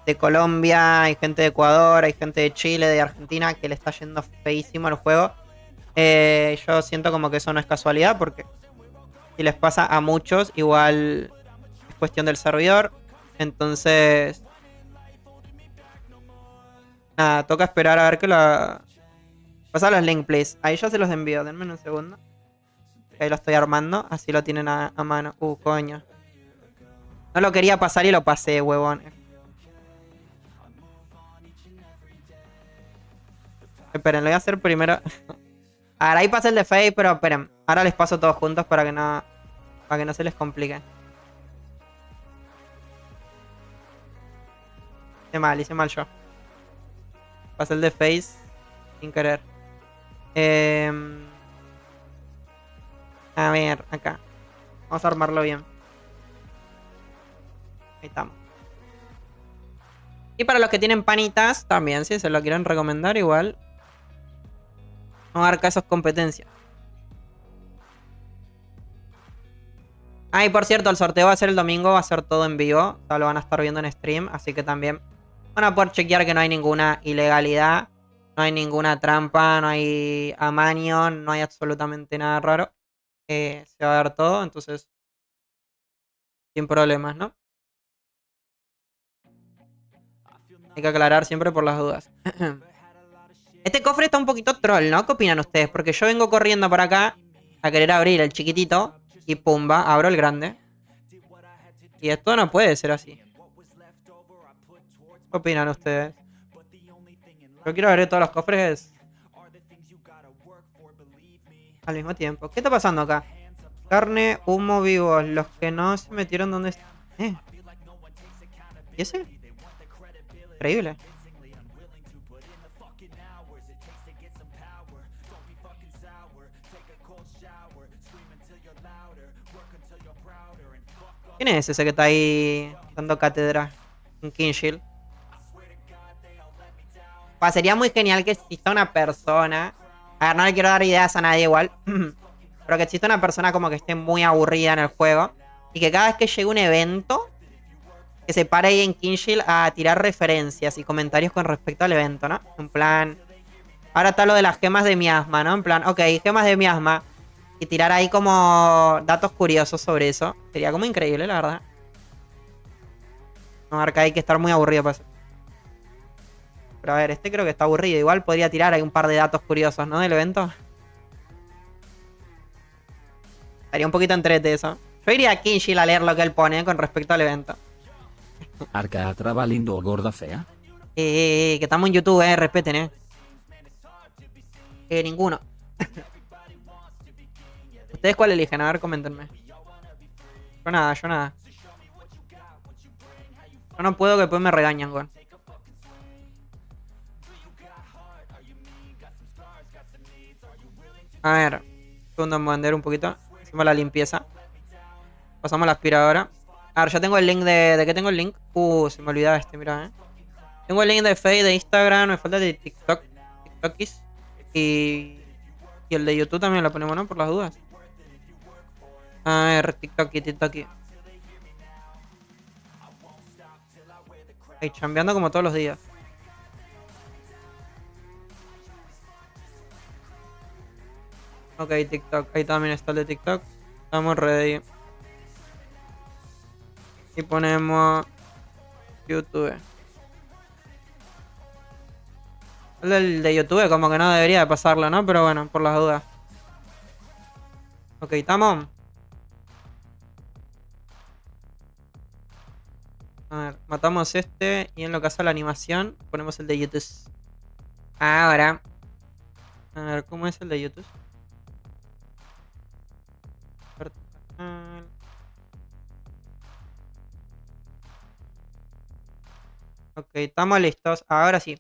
de Colombia, hay gente de Ecuador, hay gente de Chile, de Argentina, que le está yendo feísimo al juego. Yo siento como que eso no es casualidad, porque si les pasa a muchos, igual es cuestión del servidor. Entonces, nada, toca esperar a ver que la... Pasa los link, please. Ahí ya se los envío, denme un segundo. Ahí lo estoy armando, así lo tienen a mano. Coño. No lo quería pasar y lo pasé, huevón. Esperen, lo voy a hacer primero. Ahora ahí pasé el de Faye, pero esperen. Ahora les paso todos juntos para que no se les complique. Hice mal yo. Pasé el de Face sin querer. A ver, acá. Vamos a armarlo bien. Ahí estamos. Y para los que tienen panitas, también, si se lo quieren recomendar, igual. No abarca esas competencias. Ah, y por cierto, el sorteo va a ser el domingo, va a ser todo en vivo. O sea, lo van a estar viendo en stream, así que también van a poder chequear que no hay ninguna ilegalidad, no hay ninguna trampa, no hay amaño, no hay absolutamente nada raro. Se va a ver todo, entonces sin problemas, ¿no? Hay que aclarar siempre por las dudas. Este cofre está un poquito troll, ¿no? ¿Qué opinan ustedes? Porque yo vengo corriendo por acá a querer abrir el chiquitito y pumba, abro el grande. Y esto no puede ser así. ¿Qué opinan ustedes? Yo quiero abrir todos los cofres al mismo tiempo. ¿Qué está pasando acá? Carne, humo, vivos. Los que no se metieron donde... ¿Y ese? Increíble. ¿Quién es ese que está ahí dando cátedra en Kingshield? Sería muy genial que exista una persona... A ver, no le quiero dar ideas a nadie igual. Pero que exista una persona como que esté muy aburrida en el juego. Y que cada vez que llegue un evento, que se pare ahí en Kingshield a tirar referencias y comentarios con respecto al evento, ¿no? En plan... Ahora está lo de las gemas de miasma, ¿no? En plan, ok, gemas de miasma. Y tirar ahí como datos curiosos sobre eso. Sería como increíble, la verdad. No, Arca, hay que estar muy aburrido para eso. Pero a ver, este creo que está aburrido. Igual podría tirar ahí un par de datos curiosos, ¿no? Del evento. Estaría un poquito entrete eso. Yo iría a Kingshield a leer lo que él pone con respecto al evento. Arca traba lindo o gorda fea. Que estamos en YouTube, respeten, ninguno. ¿Ustedes cuál eligen? A ver, coméntenme. Yo nada, yo nada. Yo no puedo que después me regañan, con. A ver. Segundo en vender un poquito. Hacemos la limpieza. Pasamos la aspiradora. A ver, ya tengo el link ¿De qué tengo el link? Se me olvidaba mira, Tengo el link de Face, de Instagram, me falta el de TikTok. TikTokis. Y el de YouTube también lo ponemos, ¿no? Por las dudas. A ver, TikTok. Ahí, chambeando como todos los días. Ok, TikTok. Ahí también está el de TikTok. Estamos ready. Y ponemos YouTube. El de YouTube como que no debería de pasarlo, ¿no? Pero bueno, por las dudas. Ok, ¿estamos? A ver, matamos este y en lo que hace la animación ponemos el de YouTube. Ahora. A ver, ¿cómo es el de YouTube? Ok, estamos listos. Ahora sí.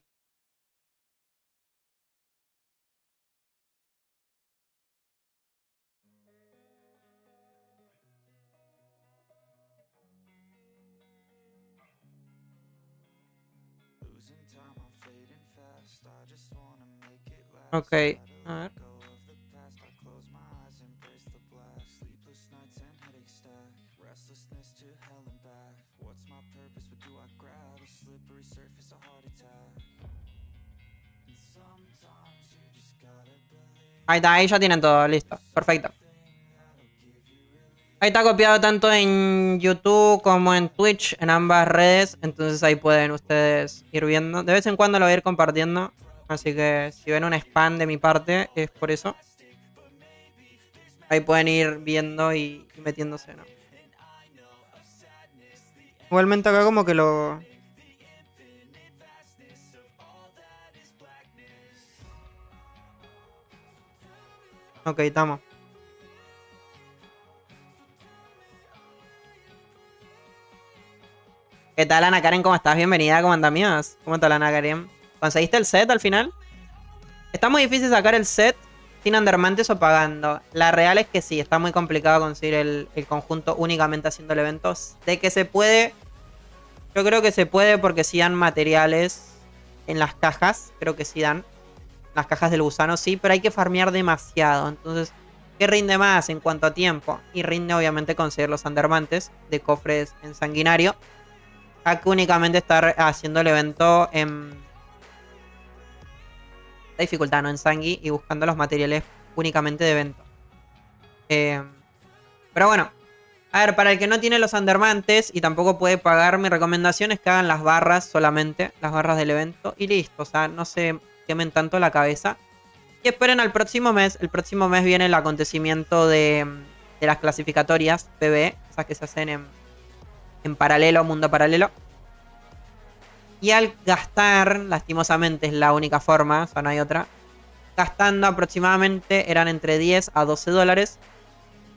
Ok, a ver. Ahí está, ahí ya tienen todo, listo. Perfecto. Ahí está copiado tanto en YouTube como en Twitch, en ambas redes. Entonces ahí pueden ustedes ir viendo. De vez en cuando lo voy a ir compartiendo. Así que si ven un spam de mi parte, es por eso. Ahí pueden ir viendo y metiéndose, ¿no? Igualmente acá como que lo... Ok, estamos. ¿Qué tal, Ana Karen? ¿Cómo estás? Bienvenida, ¿cómo andas, mías? ¿Cómo está la Ana Karen? ¿Conseguiste el set al final? Está muy difícil sacar el set sin Undermantes o pagando. La real es que sí, está muy complicado conseguir el conjunto únicamente haciendo el evento. De que se puede, yo creo que se puede porque sí dan materiales en las cajas. Creo que sí dan. Las cajas del gusano sí, pero hay que farmear demasiado. Entonces, ¿qué rinde más en cuanto a tiempo? Y rinde obviamente conseguir los Undermantes de cofres en sanguinario. A que únicamente estar haciendo el evento en la dificultad, no en Sangui, y buscando los materiales únicamente de evento. Pero bueno, a ver, para el que no tiene los Undermantes y tampoco puede pagar, mi recomendación es que hagan las barras solamente, las barras del evento, y listo. O sea, no se quemen tanto la cabeza. Y esperen al próximo mes. El próximo mes viene el acontecimiento de las clasificatorias PvE, esas que se hacen en paralelo, mundo paralelo. Y al gastar, lastimosamente es la única forma, o sea, no hay otra. Gastando aproximadamente, eran entre 10 a 12 dólares.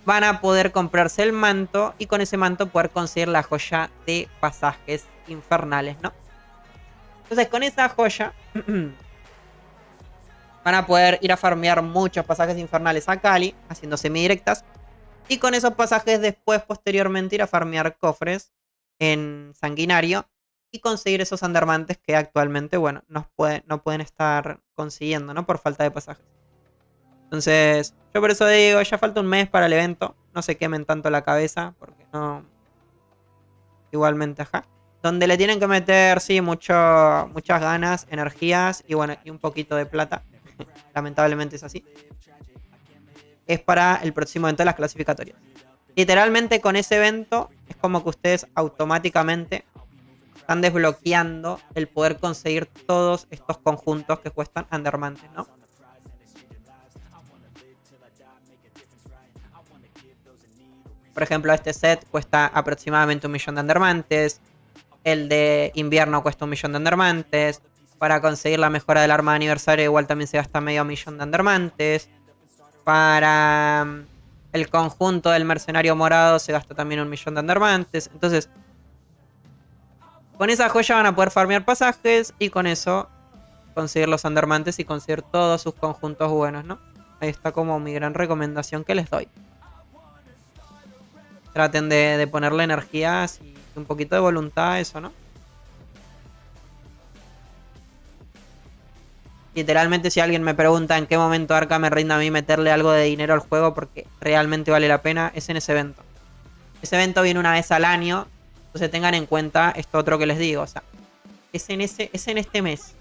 Van a poder comprarse el manto y con ese manto poder conseguir la joya de pasajes infernales, ¿no? Entonces con esa joya van a poder ir a farmear muchos pasajes infernales a Cali, haciendo semidirectas. Y con esos pasajes después, posteriormente, ir a farmear cofres en Sanguinario y conseguir esos Undermantes que actualmente, bueno, no pueden estar consiguiendo, ¿no? Por falta de pasajes. Entonces, yo por eso digo, ya falta un mes para el evento. No se quemen tanto la cabeza, porque no... Igualmente, ajá. Donde le tienen que meter, sí, muchas ganas, energías y bueno, y un poquito de plata. Lamentablemente es así. Es para el próximo evento de las clasificatorias. Literalmente con ese evento es como que ustedes automáticamente están desbloqueando el poder conseguir todos estos conjuntos que cuestan Undermantes, ¿no? Por ejemplo, este set cuesta aproximadamente 1.000.000 de Undermantes. El de invierno cuesta 1.000.000 de Undermantes. Para conseguir la mejora del arma de aniversario igual también se gasta 500.000 de Undermantes. Para el conjunto del mercenario morado se gasta también 1.000.000 de Undermantes. Entonces, con esa joya van a poder farmear pasajes y con eso conseguir los Undermantes y conseguir todos sus conjuntos buenos, ¿no? Ahí está como mi gran recomendación que les doy. Traten de ponerle energías y un poquito de voluntad a eso, ¿no? Literalmente, si alguien me pregunta en qué momento Arca me rinde a mí meterle algo de dinero al juego porque realmente vale la pena, es en ese evento. Ese evento viene una vez al año, entonces tengan en cuenta esto otro que les digo, o sea, es en este mes.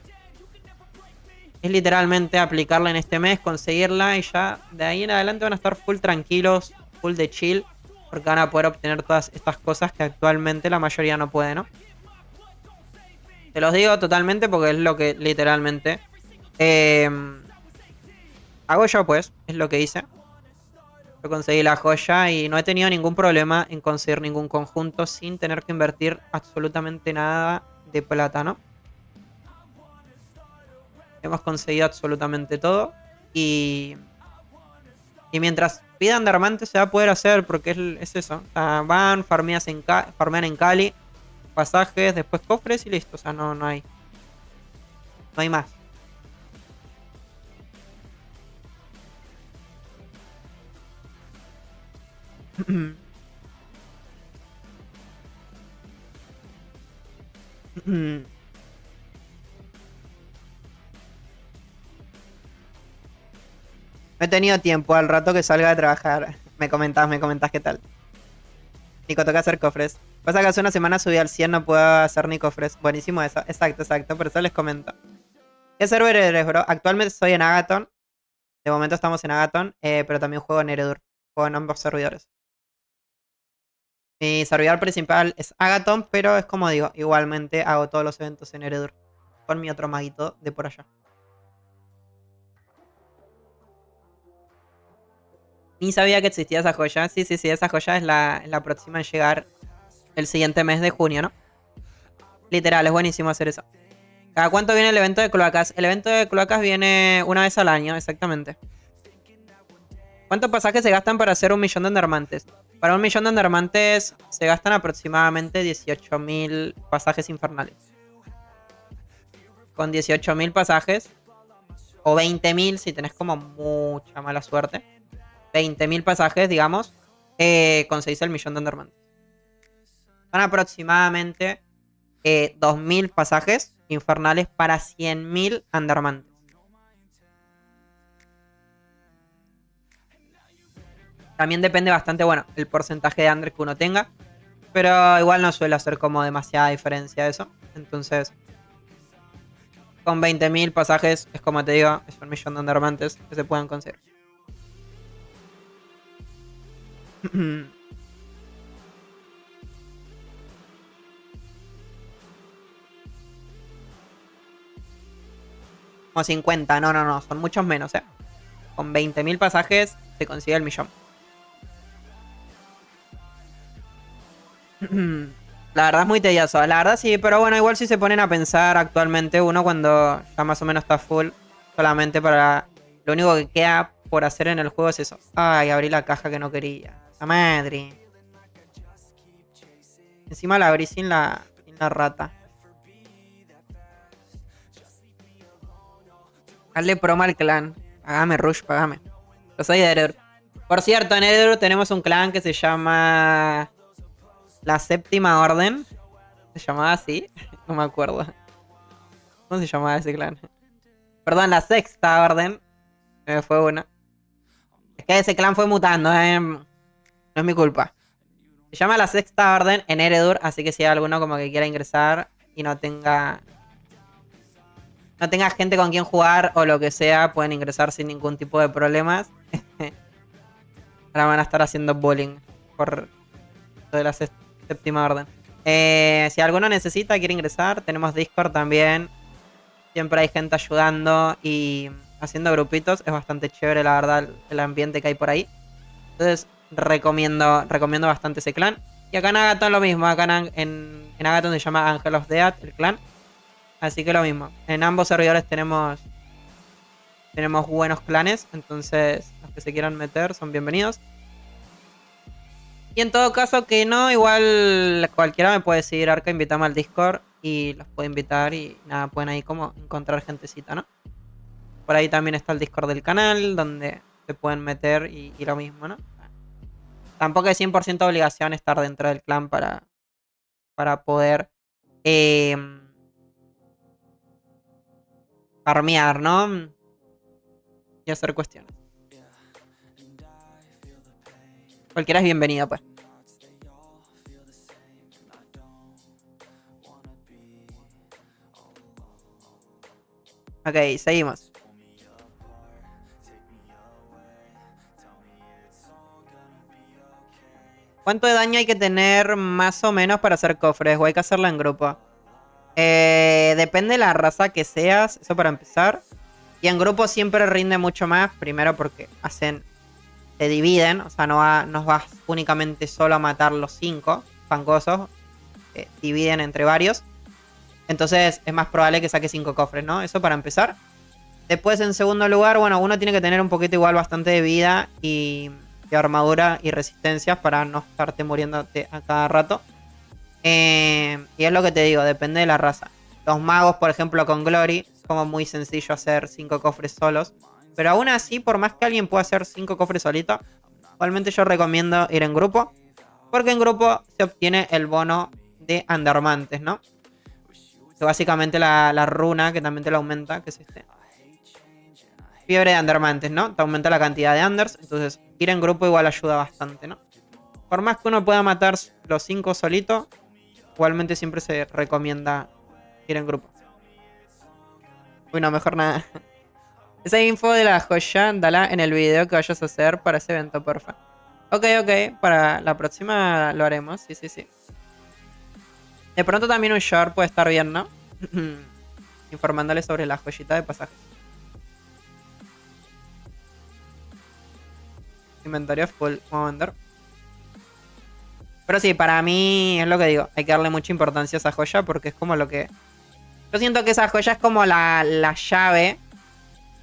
Es literalmente aplicarla en este mes, conseguirla y ya de ahí en adelante van a estar full tranquilos, full de chill, porque van a poder obtener todas estas cosas que actualmente la mayoría no puede, ¿no? Te los digo totalmente porque es lo que literalmente hago yo, pues, es lo que hice. Yo conseguí la joya y no he tenido ningún problema en conseguir ningún conjunto sin tener que invertir absolutamente nada de plata, ¿no? Hemos conseguido absolutamente todo y mientras pidan de armante se va a poder hacer porque es eso. O sea, van, farmean en Cali, pasajes, después cofres y listo. O sea, no hay más. No he tenido tiempo al rato que salga de trabajar. Me comentás qué tal. Nico, toca hacer cofres. Pasa que hace una semana subí al 100, no puedo hacer ni cofres. Buenísimo eso. Exacto. Por eso les comento. ¿Qué server eres, bro? Actualmente estoy en Agathon. De momento estamos en Agathon, pero también juego en Eredur. Juego en ambos servidores. Mi servidor principal es Agathon, pero es como digo, igualmente hago todos los eventos en Eredur. Con mi otro maguito de por allá. Ni sabía que existía esa joya. Sí, esa joya es la próxima en llegar el siguiente mes de junio, ¿no? Literal, es buenísimo hacer eso. ¿Cada cuánto viene el evento de cloacas? El evento de cloacas viene una vez al año, exactamente. ¿Cuántos pasajes se gastan para hacer 1.000.000 de endermantes? Para 1.000.000 de endermantes se gastan aproximadamente 18.000 pasajes infernales. Con 18.000 pasajes, o 20.000 si tenés como mucha mala suerte, 20.000 pasajes, digamos, conseguís el 1.000.000 de endermantes. Son aproximadamente 2.000 pasajes infernales para 100.000 endermantes. También depende bastante, bueno, el porcentaje de under que uno tenga. Pero igual no suele hacer como demasiada diferencia eso. Entonces, con 20.000 pasajes, es como te digo, es 1.000.000 de endermantes que se puedan conseguir. Como 50, no, son muchos menos, Con 20.000 pasajes se consigue el 1.000.000. La verdad es muy tedioso, la verdad sí, pero bueno, igual si se ponen a pensar actualmente uno cuando ya más o menos está full, solamente para... Lo único que queda por hacer en el juego es eso. Ay, abrí la caja que no quería. La madre. Encima la abrí sin la rata. Hazle promo al clan. Pagame, Rush, pagame. Yo soy de Eredur. Por cierto, en Eredur tenemos un clan que se llama... La Séptima Orden. ¿Se llamaba así? No me acuerdo. ¿Cómo se llamaba ese clan? Perdón, la Sexta Orden. Fue una. Es que ese clan fue mutando, No es mi culpa. Se llama la Sexta Orden en Eredur, así que si hay alguno como que quiera ingresar y no tenga gente con quien jugar o lo que sea, pueden ingresar sin ningún tipo de problemas. Ahora van a estar haciendo bullying por lo de la Séptima Orden. Si alguno necesita, quiere ingresar, tenemos Discord también. Siempre hay gente ayudando y haciendo grupitos. Es bastante chévere, la verdad, el ambiente que hay por ahí. Entonces, recomiendo bastante ese clan. Y acá en Agathon lo mismo. Acá en Agathon se llama Angel of Death, el clan. Así que lo mismo. En ambos servidores tenemos buenos clanes. Entonces, los que se quieran meter son bienvenidos. Y en todo caso que no, igual cualquiera me puede seguir Arca, invítame al Discord y los puedo invitar y nada, pueden ahí como encontrar gentecita, ¿no? Por ahí también está el Discord del canal, donde se pueden meter y lo mismo, ¿no? Tampoco es 100% obligación estar dentro del clan para poder farmear, ¿no? Y hacer cuestiones. Cualquiera es bienvenido, pues. Ok, seguimos. ¿Cuánto de daño hay que tener más o menos para hacer cofres? ¿O hay que hacerlo en grupo? Depende de la raza que seas, eso para empezar. Y en grupo siempre rinde mucho más. Primero porque se dividen, o sea, no vas únicamente solo a matar los 5 fangosos. Dividen entre varios. Entonces es más probable que saque 5 cofres, ¿no? Eso para empezar. Después, en segundo lugar, bueno, uno tiene que tener un poquito igual bastante de vida y armadura y resistencias para no estarte muriéndote a cada rato. Y es lo que te digo, depende de la raza. Los magos, por ejemplo, con Glory, es como muy sencillo hacer 5 cofres solos. Pero aún así, por más que alguien pueda hacer 5 cofres solito, igualmente yo recomiendo ir en grupo. Porque en grupo se obtiene el bono de Endermantes, ¿no? Que básicamente la runa que también te la aumenta, que es este. fiebre de undermantes, ¿no? Te aumenta la cantidad de unders. Entonces, ir en grupo igual ayuda bastante, ¿no? Por más que uno pueda matar los 5 solito, igualmente siempre se recomienda ir en grupo. Uy, no, mejor nada. Esa info de la joya, dala en el video que vayas a hacer para ese evento, porfa. Ok, para la próxima lo haremos, sí. De pronto también un short puede estar bien, ¿no? Informándole sobre la joyita de pasajes. Inventario full, vamos a vender. Pero sí, para mí es lo que digo. Hay que darle mucha importancia a esa joya porque es como lo que... Yo siento que esa joya es como la llave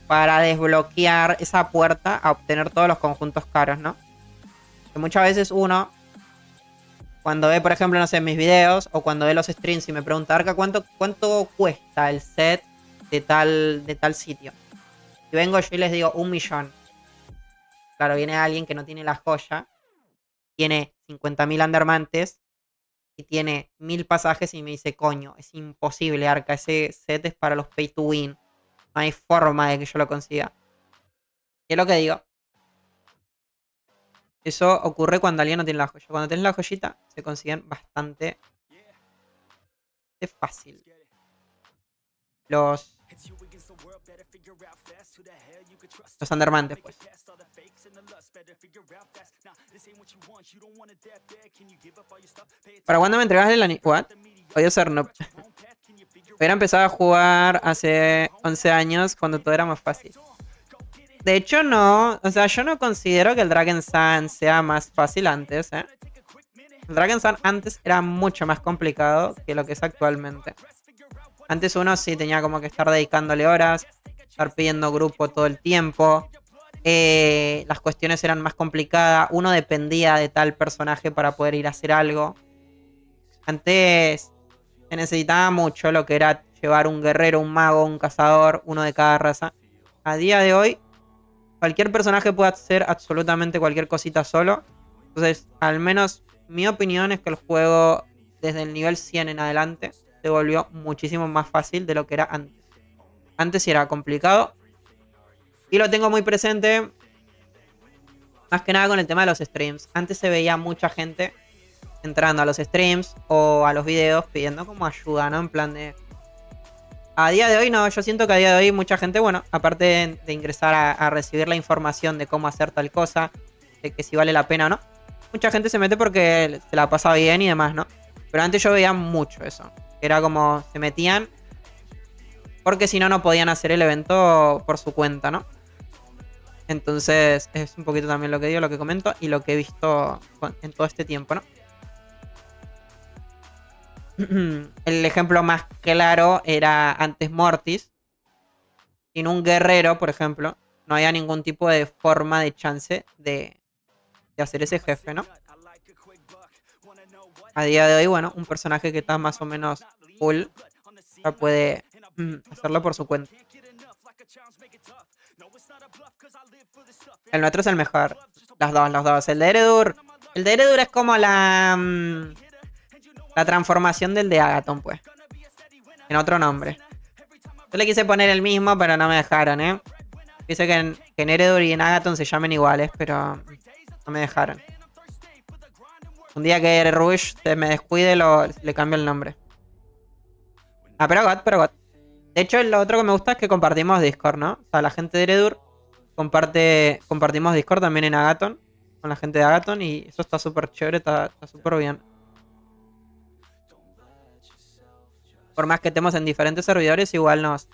para desbloquear esa puerta a obtener todos los conjuntos caros, ¿no? Que muchas veces uno, cuando ve, por ejemplo, no sé, mis videos o cuando ve los streams y me pregunta, Arca, ¿cuánto cuesta el set de tal sitio? Y vengo yo y les digo 1 millón. Claro, viene alguien que no tiene la joya, tiene 50.000 undermantes y tiene 1000 pasajes y me dice, coño, es imposible, Arca, ese set es para los pay to win. No hay forma de que yo lo consiga. Y es lo que digo. Eso ocurre cuando alguien no tiene la joya. Cuando tienes la joyita, se consiguen bastante fácil. Los undermantes, pues. ¿Para cuándo me entregas el anillo? ¿What? Odio ser noob. Hubiera empezado a jugar hace 11 años cuando todo era más fácil. De hecho, no. O sea, yo no considero que el Dragon Sun sea más fácil antes, ¿eh? El Dragon Sun antes era mucho más complicado que lo que es actualmente. Antes uno sí tenía como que estar dedicándole horas, estar pidiendo grupo todo el tiempo. Las cuestiones eran más complicadas. Uno dependía de tal personaje para poder ir a hacer algo. Antes se necesitaba mucho lo que era llevar un guerrero, un mago, un cazador, uno de cada raza. A día de hoy, cualquier personaje puede hacer absolutamente cualquier cosita solo. Entonces, al menos mi opinión es que el juego, desde el nivel 100 en adelante, se volvió muchísimo más fácil de lo que era antes. Antes sí era complicado. Y lo tengo muy presente, más que nada con el tema de los streams. Antes se veía mucha gente entrando a los streams o a los videos pidiendo como ayuda, ¿no? En plan de... A día de hoy no, yo siento que a día de hoy mucha gente, bueno, aparte de ingresar a recibir la información de cómo hacer tal cosa, de que si vale la pena o no, mucha gente se mete porque se la pasa bien y demás, ¿no? Pero antes yo veía mucho eso. Era como se metían porque si no, no podían hacer el evento por su cuenta, ¿no? Entonces es un poquito también lo que digo, lo que comento y lo que he visto en todo este tiempo, ¿no? El ejemplo más claro era antes Mortis. Sin un guerrero, por ejemplo, no había ningún tipo de forma de chance de hacer ese jefe, ¿no? A día de hoy, bueno, un personaje que está más o menos full ya puede hacerlo por su cuenta. El nuestro es el mejor. Los dos. El de Eredur. El de Eredur es como la transformación del de Agaton, pues. En otro nombre. Yo le quise poner el mismo, pero no me dejaron, ¿eh? Quise que en Eredur y en Agaton se llamen iguales, pero no me dejaron. Un día que Rush me descuide, le cambio el nombre. Ah, pero God. De hecho, lo otro que me gusta es que compartimos Discord, ¿no? O sea, la gente de Eredur compartimos Discord también en Agaton. Con la gente de Agaton y eso está súper chévere, está súper bien. Por más que estemos en diferentes servidores, igual nos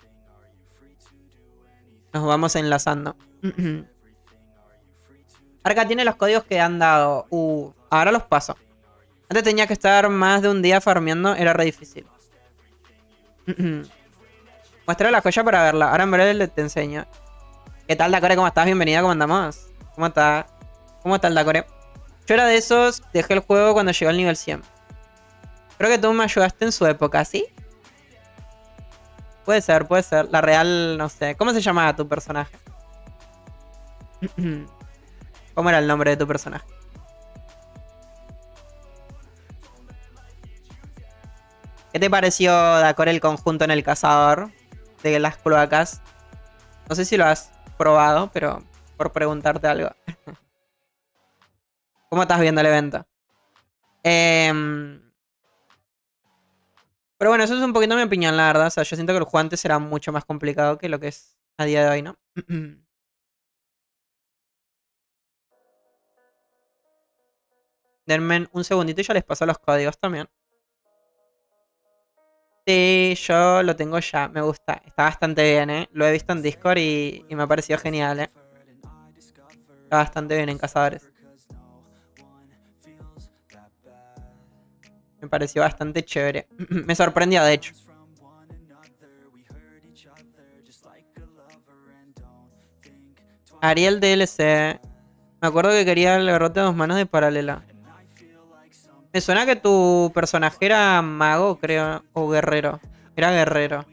vamos enlazando. Arca tiene los códigos que han dado. Ahora los paso. Antes tenía que estar más de un día farmeando, era re difícil. Muestra la joya para verla. Ahora en breve te enseño. ¿Qué tal, Dacore? ¿Cómo estás? Bienvenida, ¿cómo andamos? ¿Cómo está el Dacore? Yo era de esos, dejé el juego cuando llegó al nivel 100. Creo que tú me ayudaste en su época, ¿sí? Puede ser. La real, no sé. ¿Cómo se llamaba tu personaje? ¿Cómo era el nombre de tu personaje? ¿Qué te pareció, Dacore, el conjunto en el cazador de las cloacas? No sé si lo has probado, pero por preguntarte algo. ¿Cómo estás viendo el evento? Pero bueno, eso es un poquito mi opinión, la verdad. O sea, yo siento que el juego antes será mucho más complicado que lo que es a día de hoy, ¿no? Denme un segundito y ya les paso los códigos también. Sí, yo lo tengo ya, me gusta. Está bastante bien, ¿eh? Lo he visto en Discord y me ha parecido genial, ¿eh? Está bastante bien en Cazadores. Me pareció bastante chévere. Me sorprendió, de hecho. Ariel DLC. Me acuerdo que quería el garrote de 2 manos de paralela. Me suena que tu personaje era mago, creo, o guerrero. Era guerrero.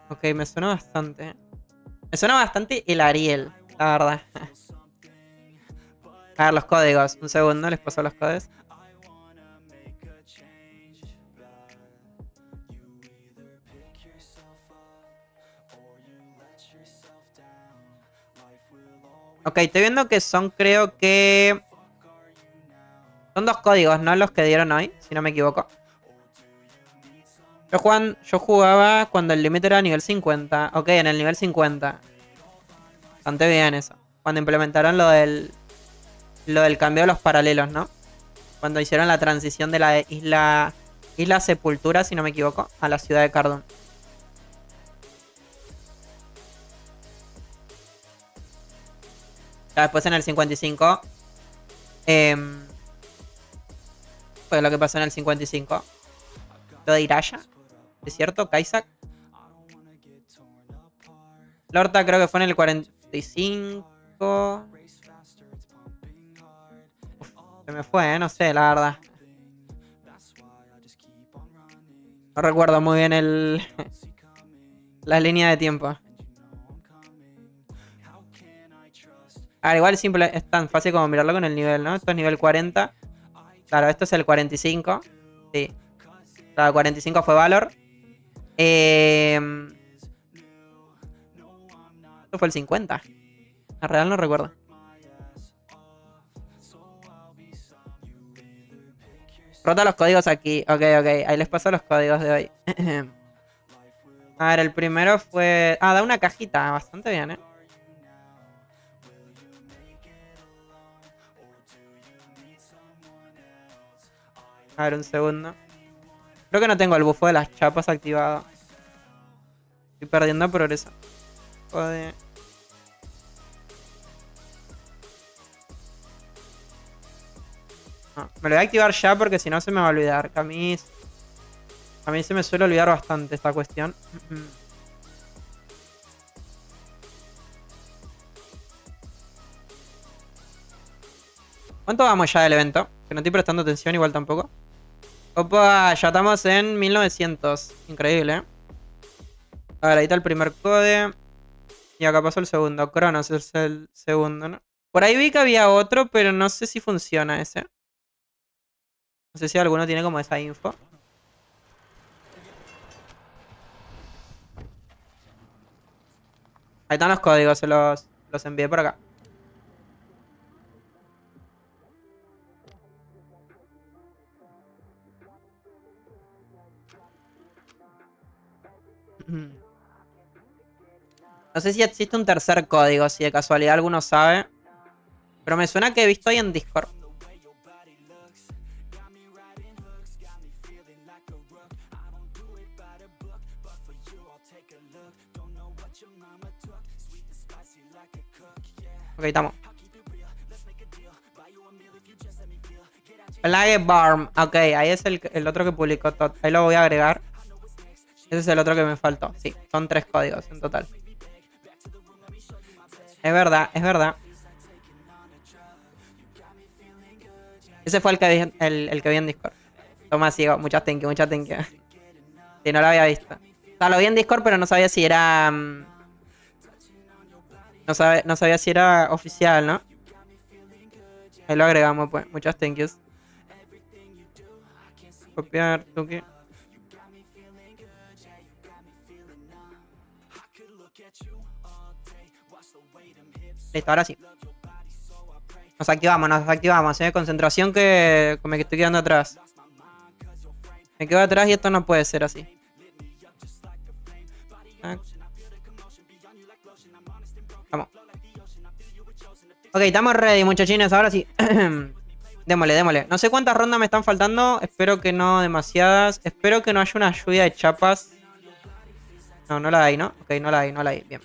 Ok, me suena bastante. Me suena bastante el Ariel, la verdad. A ver, los códigos. Un segundo, les paso los códigos. Ok, estoy viendo que son, creo que... Son 2 códigos, ¿no? Los que dieron hoy, si no me equivoco. Yo jugaba cuando el límite era nivel 50. Ok, en el nivel 50. Bastante bien eso. Cuando implementaron lo del cambio de los paralelos, ¿no? Cuando hicieron la transición de la isla Sepultura, si no me equivoco, a la ciudad de Cardón. Ya después en el 55. Pues lo que pasó en el 55. Lo de Iraya. ¿Es cierto? Kaisak. Lorta creo que fue en el 45. Uf, se me fue, no sé, la verdad. No recuerdo muy bien la línea de tiempo. A ver, igual es tan fácil como mirarlo con el nivel, ¿no? Esto es nivel 40. Claro, esto es el 45. Sí. Claro, 45 fue Valor. Esto fue el 50. En real no recuerdo. Rota los códigos aquí. Ok, ok. Ahí les paso los códigos de hoy. A ver, el primero fue... Ah, da una cajita. Bastante bien, ¿eh? A ver, un segundo. Creo que no tengo el bufo de las chapas activado. Estoy perdiendo progreso. Joder. No, me lo voy a activar ya porque si no se me va a olvidar. Que a mí se me suele olvidar bastante esta cuestión. ¿Cuánto vamos ya del evento? Que no estoy prestando atención igual tampoco. Opa, ya estamos en 1900. Increíble, ¿eh? A ver, ahí está el primer code. Y acá pasó el segundo. Cronos es el segundo, ¿no? Por ahí vi que había otro, pero no sé si funciona ese. No sé si alguno tiene como esa info. Ahí están los códigos, se los envié por acá. No sé si existe un tercer código, si de casualidad alguno sabe. Pero me suena que he visto ahí en Discord. Ok, estamos. Plague Barm. Ok, ahí es el otro que publicó Todd. Ahí lo voy a agregar. Ese es el otro que me faltó. Sí, son 3 códigos en total. Es verdad, es verdad. Ese fue el que vi en Discord. Toma, sigo. Muchas thank you, muchas thank you. Sí, no lo había visto. O sea, lo vi en Discord, pero no sabía si era... no sabía si era oficial, ¿no? Ahí lo agregamos, pues. Muchas thank yous. Copiar, Tuki. Listo, ahora sí. Nos activamos, concentración que me estoy quedando atrás. Me quedo atrás y esto no puede ser así. Vamos. Ok, estamos ready, muchachines, ahora sí. Démosle. No sé cuántas rondas me están faltando. Espero que no demasiadas. Espero que no haya una lluvia de chapas. No la hay, ¿no? Ok, no la hay. Bien.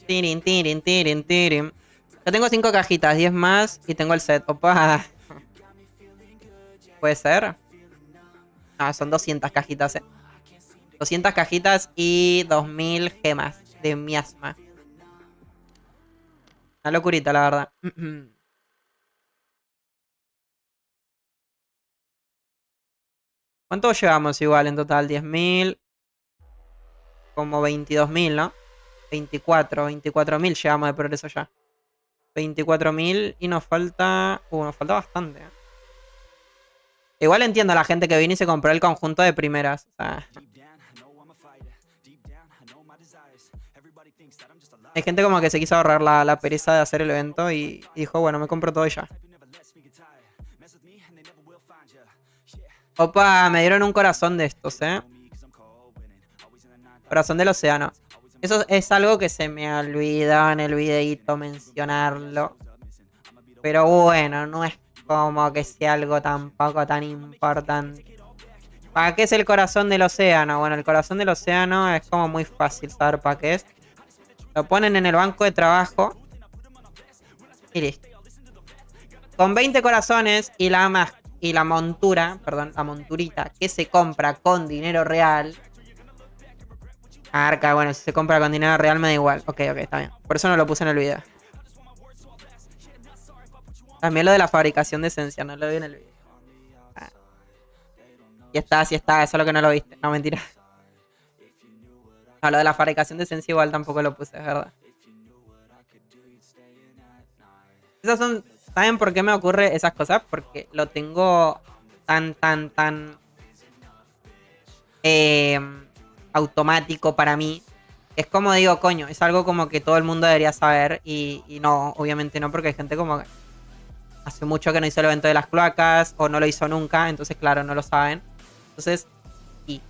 Tirin. Yo tengo 5 cajitas, 10 más y tengo el set. Opa. ¿Puede ser? No, son 200 cajitas, 200 cajitas y 2000 gemas de miasma. Una locurita, la verdad. ¿Cuánto llevamos igual en total? 10.000. Como 22.000, ¿no? 24.000 llevamos de progreso ya. 24.000 y nos falta... nos falta bastante. Igual entiendo a la gente que vino y se compró el conjunto de primeras. O sea, hay gente como que se quiso ahorrar la pereza de hacer el evento y dijo, bueno, me compro todo ya. Opa, me dieron un corazón de estos, Corazón del océano. Eso es algo que se me olvidó en el videito mencionarlo. Pero bueno, no es como que sea algo tampoco tan importante. ¿Para qué es el corazón del océano? Bueno, el corazón del océano es como muy fácil saber para qué es. Lo ponen en el banco de trabajo. Y listo. Con 20 corazones y la montura, perdón, la monturita que se compra con dinero real. Arca, bueno, si se compra con dinero real me da igual. Ok, está bien. Por eso no lo puse en el video. También lo de la fabricación de esencia, no lo vi en el video. Sí está, eso es lo que no lo viste. No, mentira. No, lo de la fabricación de esencia igual tampoco lo puse, es verdad. Esas son... ¿Saben por qué me ocurre esas cosas? Porque lo tengo tan automático para mí. Es como digo, coño, es algo como que todo el mundo debería saber y no, obviamente no, porque hay gente como que hace mucho que no hizo el evento de las cloacas o no lo hizo nunca, entonces claro, no lo saben. Entonces, sí.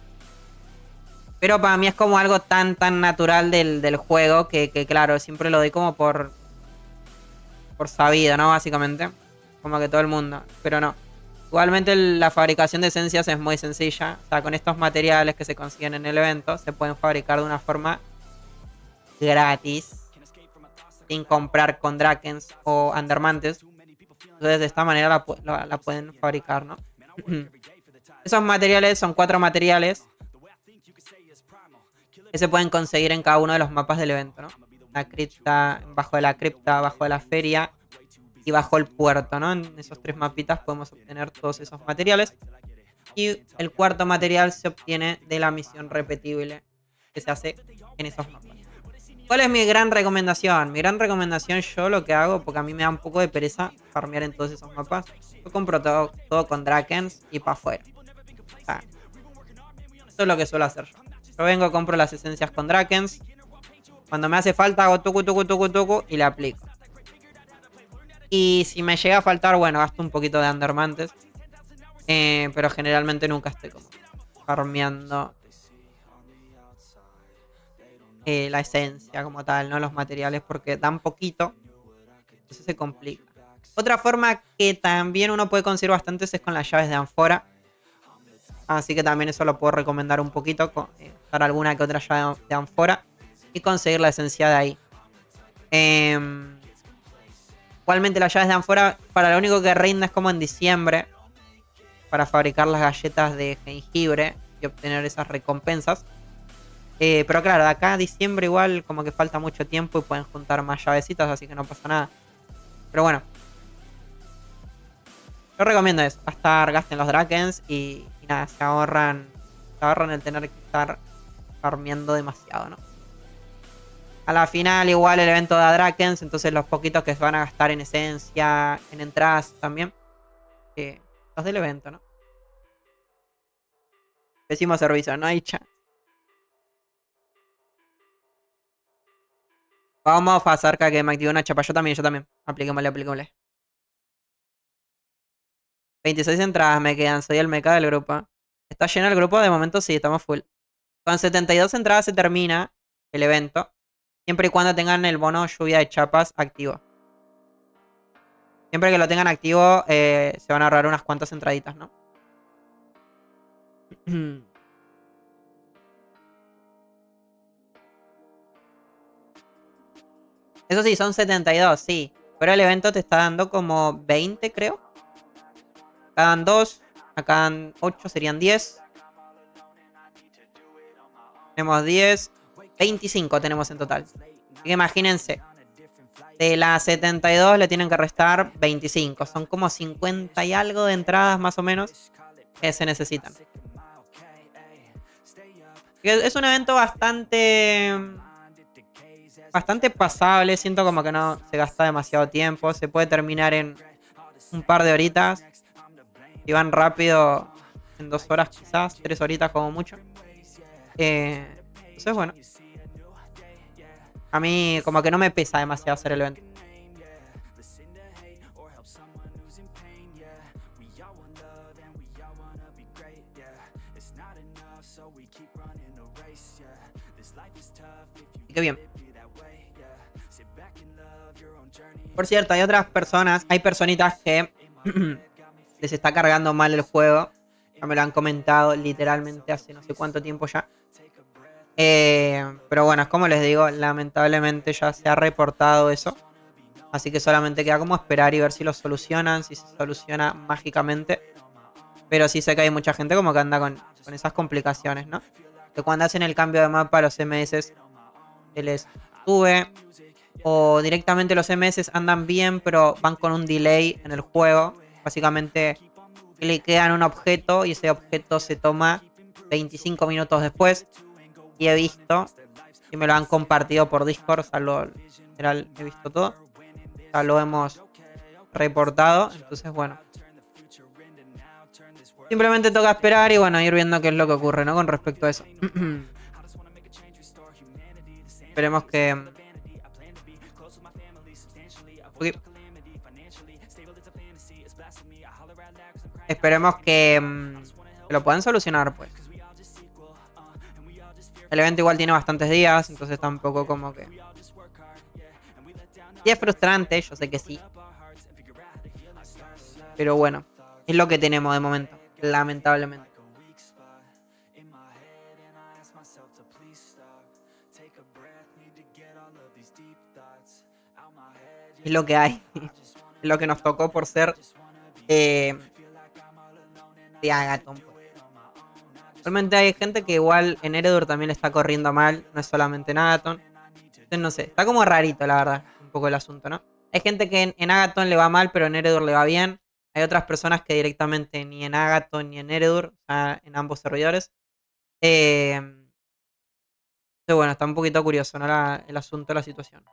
Pero para mí es como algo tan natural del juego que claro, siempre lo doy como por sabido, ¿no? Básicamente. Como que todo el mundo. Pero no. Igualmente la fabricación de esencias es muy sencilla. O sea, con estos materiales que se consiguen en el evento, se pueden fabricar de una forma gratis. Sin comprar con Drakens o Undermantes. Entonces de esta manera la pueden fabricar, ¿no? Esos materiales son 4 materiales que se pueden conseguir en cada uno de los mapas del evento, ¿no? La cripta, bajo de la cripta, bajo de la feria y bajo el puerto, ¿no? En esos 3 mapitas podemos obtener todos esos materiales. Y el cuarto material se obtiene de la misión repetible que se hace en esos mapas. ¿Cuál es mi gran recomendación? Mi gran recomendación, yo lo que hago, porque a mí me da un poco de pereza farmear en todos esos mapas, yo compro todo con Drakens y para afuera. O sea, eso es lo que suelo hacer yo. Yo vengo, compro las esencias con Drakens. Cuando me hace falta hago tucu y le aplico. Y si me llega a faltar, bueno, gasto un poquito de Undermantes. Pero generalmente nunca estoy como farmeando la esencia como tal, ¿no? Los materiales, porque dan poquito. Entonces se complica. Otra forma que también uno puede conseguir bastantes es con las llaves de ánfora. Así que también eso lo puedo recomendar un poquito. Usar alguna que otra llave de ánfora. Y conseguir la esencia de ahí. Igualmente las llaves de ánfora, para lo único que rinda es como en diciembre. Para fabricar las galletas de jengibre y obtener esas recompensas. Pero claro, de acá a diciembre igual como que falta mucho tiempo y pueden juntar más llavecitas, así que no pasa nada. Pero bueno. Yo recomiendo eso. Gasten los Drakens y nada, se ahorran el tener que estar farmeando demasiado, ¿no? A la final igual el evento da Drakens, entonces los poquitos que se van a gastar en esencia, en entradas también, Los del evento, ¿no? Pésimo servicio, no hay chance. Vamos a hacer que me active una chapa. Yo también. Apliquémosle. 26 entradas me quedan. Soy el meca del grupo. ¿Está lleno el grupo? De momento sí, estamos full. Con 72 entradas se termina el evento. Siempre y cuando tengan el bono lluvia de chapas activo. Siempre que lo tengan activo, se van a ahorrar unas cuantas entraditas, ¿no? Eso sí, son 72, sí. Pero el evento te está dando como 20, creo. Acá dan 2. Acá dan 8, serían 10. Tenemos 10. 25 tenemos en total. Así que imagínense. De las 72 le tienen que restar 25. Son como 50 y algo de entradas más o menos que se necesitan. Es un evento bastante pasable. Siento como que no se gasta demasiado tiempo. Se puede terminar en un par de horitas. Si van rápido, en 2 horas quizás. 3 horitas como mucho. Entonces bueno. A mí como que no me pesa demasiado hacer el evento. Y qué bien. Por cierto, hay otras personas, hay personitas que les está cargando mal el juego. Ya me lo han comentado literalmente hace no sé cuánto tiempo ya. Pero bueno, es como les digo, lamentablemente ya se ha reportado eso. Así que solamente queda como esperar y ver si lo solucionan, si se soluciona mágicamente. Pero sí sé que hay mucha gente como que anda con esas complicaciones, ¿no? Que cuando hacen el cambio de mapa los MS se les sube. O directamente los MS andan bien, pero van con un delay en el juego. Básicamente cliquean un objeto y ese objeto se toma 25 minutos después. Y he visto, y me lo han compartido por Discord, o sea, literal, he visto todo. O sea, lo hemos reportado, entonces bueno. Simplemente toca esperar y bueno, ir viendo qué es lo que ocurre, ¿no? Con respecto a eso. Esperemos que... Okay. Esperemos que lo puedan solucionar, pues. El evento igual tiene bastantes días, entonces tampoco como que... Y es frustrante, yo sé que sí. Pero bueno, es lo que tenemos de momento, lamentablemente. Es lo que hay. Es lo que nos tocó por ser de Agathon. Realmente hay gente que igual en Eredur también le está corriendo mal, no es solamente en Agathon. Entonces no sé, está como rarito la verdad, un poco el asunto, ¿no? Hay gente que en Agathon le va mal, pero en Eredur le va bien. Hay otras personas que directamente ni en Agathon ni en Eredur, o sea, en ambos servidores. Entonces bueno, está un poquito curioso, ¿no? El asunto, la situación.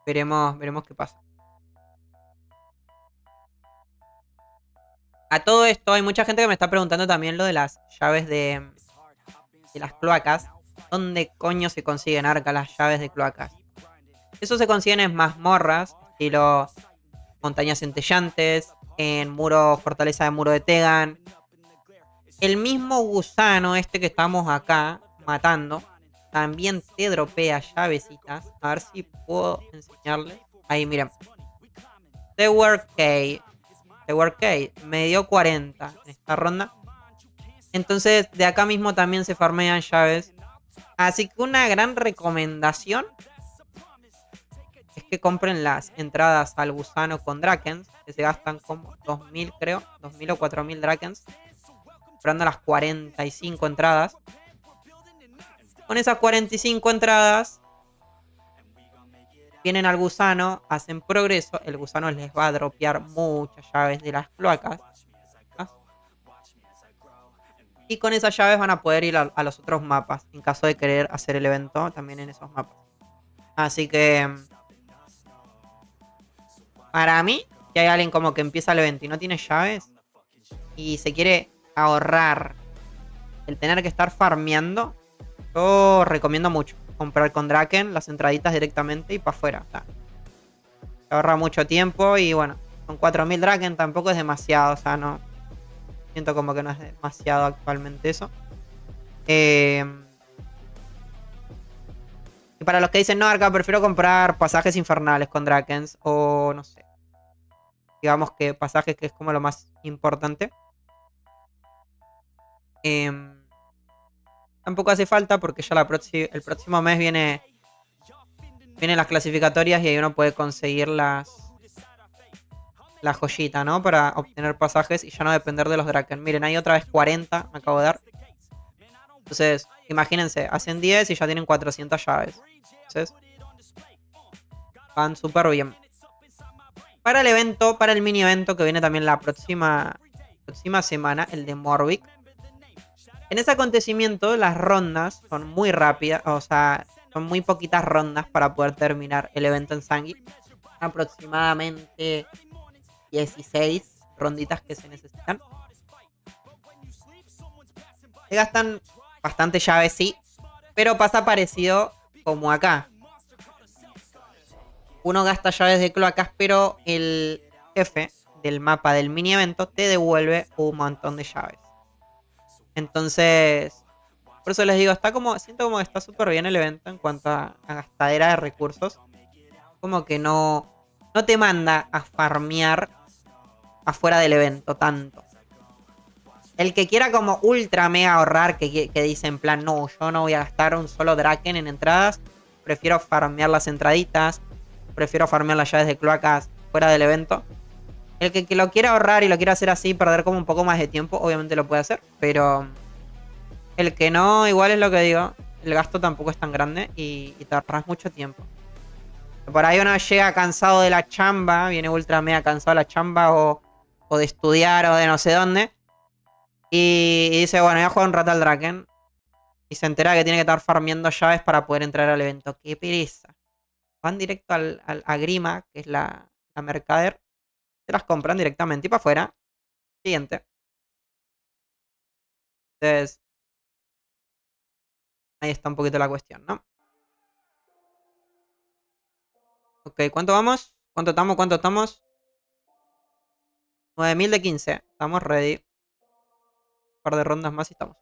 Veremos qué pasa. A todo esto, hay mucha gente que me está preguntando también lo de las llaves de las cloacas. ¿Dónde coño se consiguen, Arca, las llaves de cloacas? Eso se consiguen en mazmorras, estilo montañas centellantes, en fortaleza de muro de Tegan. El mismo gusano este que estamos acá matando, también te dropea llavecitas. A ver si puedo enseñarles. Ahí, miren. Tower K me dio 40 en esta ronda. Entonces de acá mismo también se farmean llaves. Así que una gran recomendación es que compren las entradas al gusano con Drakens, que se gastan como 2000 creo, 2000 o 4000 Drakens, comprando las 45 entradas. Con esas 45 entradas vienen al gusano, hacen progreso, el gusano les va a dropear muchas llaves de las cloacas. Y con esas llaves van a poder ir a los otros mapas, en caso de querer hacer el evento también en esos mapas. Así que... para mí, Si hay alguien como que empieza el evento y no tiene llaves y se quiere ahorrar el tener que estar farmeando, yo recomiendo mucho comprar con Draken las entraditas directamente y para afuera. O sea, se ahorra mucho tiempo y bueno, con 4000 Draken tampoco es demasiado. O sea, no. Siento como que no es demasiado actualmente eso. Y para los que dicen, no, Arca, prefiero comprar pasajes infernales con Drakens o no sé. Digamos que pasajes que es como lo más importante. Tampoco hace falta porque ya el próximo mes vienen las clasificatorias y ahí uno puede conseguir la joyita, ¿no? Para obtener pasajes y ya no depender de los Draken. Miren, hay otra vez 40, me acabo de dar. Entonces, imagínense, hacen 10 y ya tienen 400 llaves. Entonces, van súper bien. Para el evento, para el mini evento que viene también la próxima semana, el de Morvik. En ese acontecimiento, las rondas son muy rápidas, o sea, son muy poquitas rondas para poder terminar el evento en Sangui. Aproximadamente 16 ronditas que se necesitan. Se gastan bastante llaves, sí, pero pasa parecido como acá. Uno gasta llaves de cloacas, pero el jefe del mapa del mini evento te devuelve un montón de llaves. Entonces, por eso les digo, siento como que está súper bien el evento en cuanto a gastadera de recursos. Como que no te manda a farmear afuera del evento tanto. El que quiera como ultra mega ahorrar, que dice en plan, no, yo no voy a gastar un solo Draken en entradas, prefiero farmear las entraditas, prefiero farmear las llaves de cloacas fuera del evento. El que lo quiera ahorrar y lo quiera hacer así, perder como un poco más de tiempo, obviamente lo puede hacer, pero el que no, igual es lo que digo, el gasto tampoco es tan grande y te ahorras mucho tiempo. Por ahí uno llega cansado de la chamba, viene ultra mega cansado de la chamba o de estudiar o de no sé dónde. Y dice, bueno, voy a jugar un rato al Draken. Y se entera que tiene que estar farmeando llaves para poder entrar al evento. ¡Qué pereza! Van directo a Grima, que es la mercader. Se las compran directamente y para afuera. Siguiente. Entonces, ahí está un poquito la cuestión, ¿no? Ok, ¿cuánto vamos? ¿Cuánto estamos? 9000 de 15. Estamos ready. Un par de rondas más y estamos.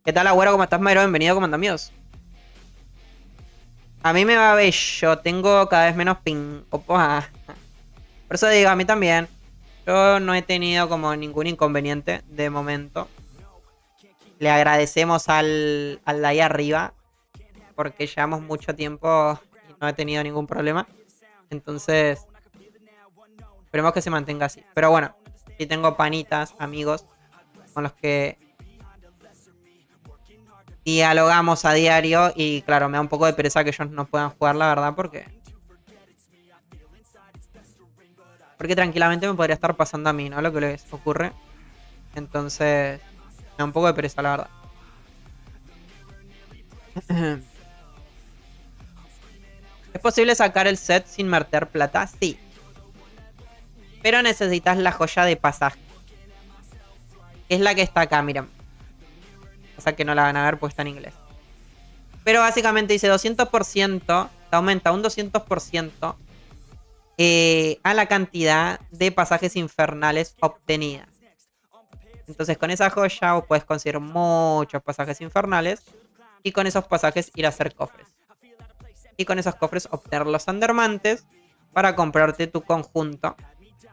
¿Qué tal, agüero? ¿Cómo estás, Mayro? Bienvenido, ¿cómo andan, amigos? A mí me va bello. Tengo cada vez menos ping. Opa. Por eso digo, a mí también. Yo no he tenido como ningún inconveniente de momento. Le agradecemos al de ahí arriba. Porque llevamos mucho tiempo y no he tenido ningún problema. Entonces, esperemos que se mantenga así. Pero bueno, sí tengo panitas, amigos, con los que dialogamos a diario. Y claro, me da un poco de pereza que ellos no puedan jugar, la verdad, porque tranquilamente me podría estar pasando a mí, ¿no? Lo que les ocurre. Entonces, me da un poco de pereza, la verdad. ¿Es posible sacar el set sin meter plata? Sí. Pero necesitas la joya de pasaje. Es la que está acá, miren. O sea que no la van a ver porque está en inglés. Pero básicamente dice 200%. Te aumenta un 200% a la cantidad de pasajes infernales obtenidas. Entonces con esa joya vos puedes conseguir muchos pasajes infernales. Y con esos pasajes ir a hacer cofres. Y con esos cofres obtener los Andermantes para comprarte tu conjunto.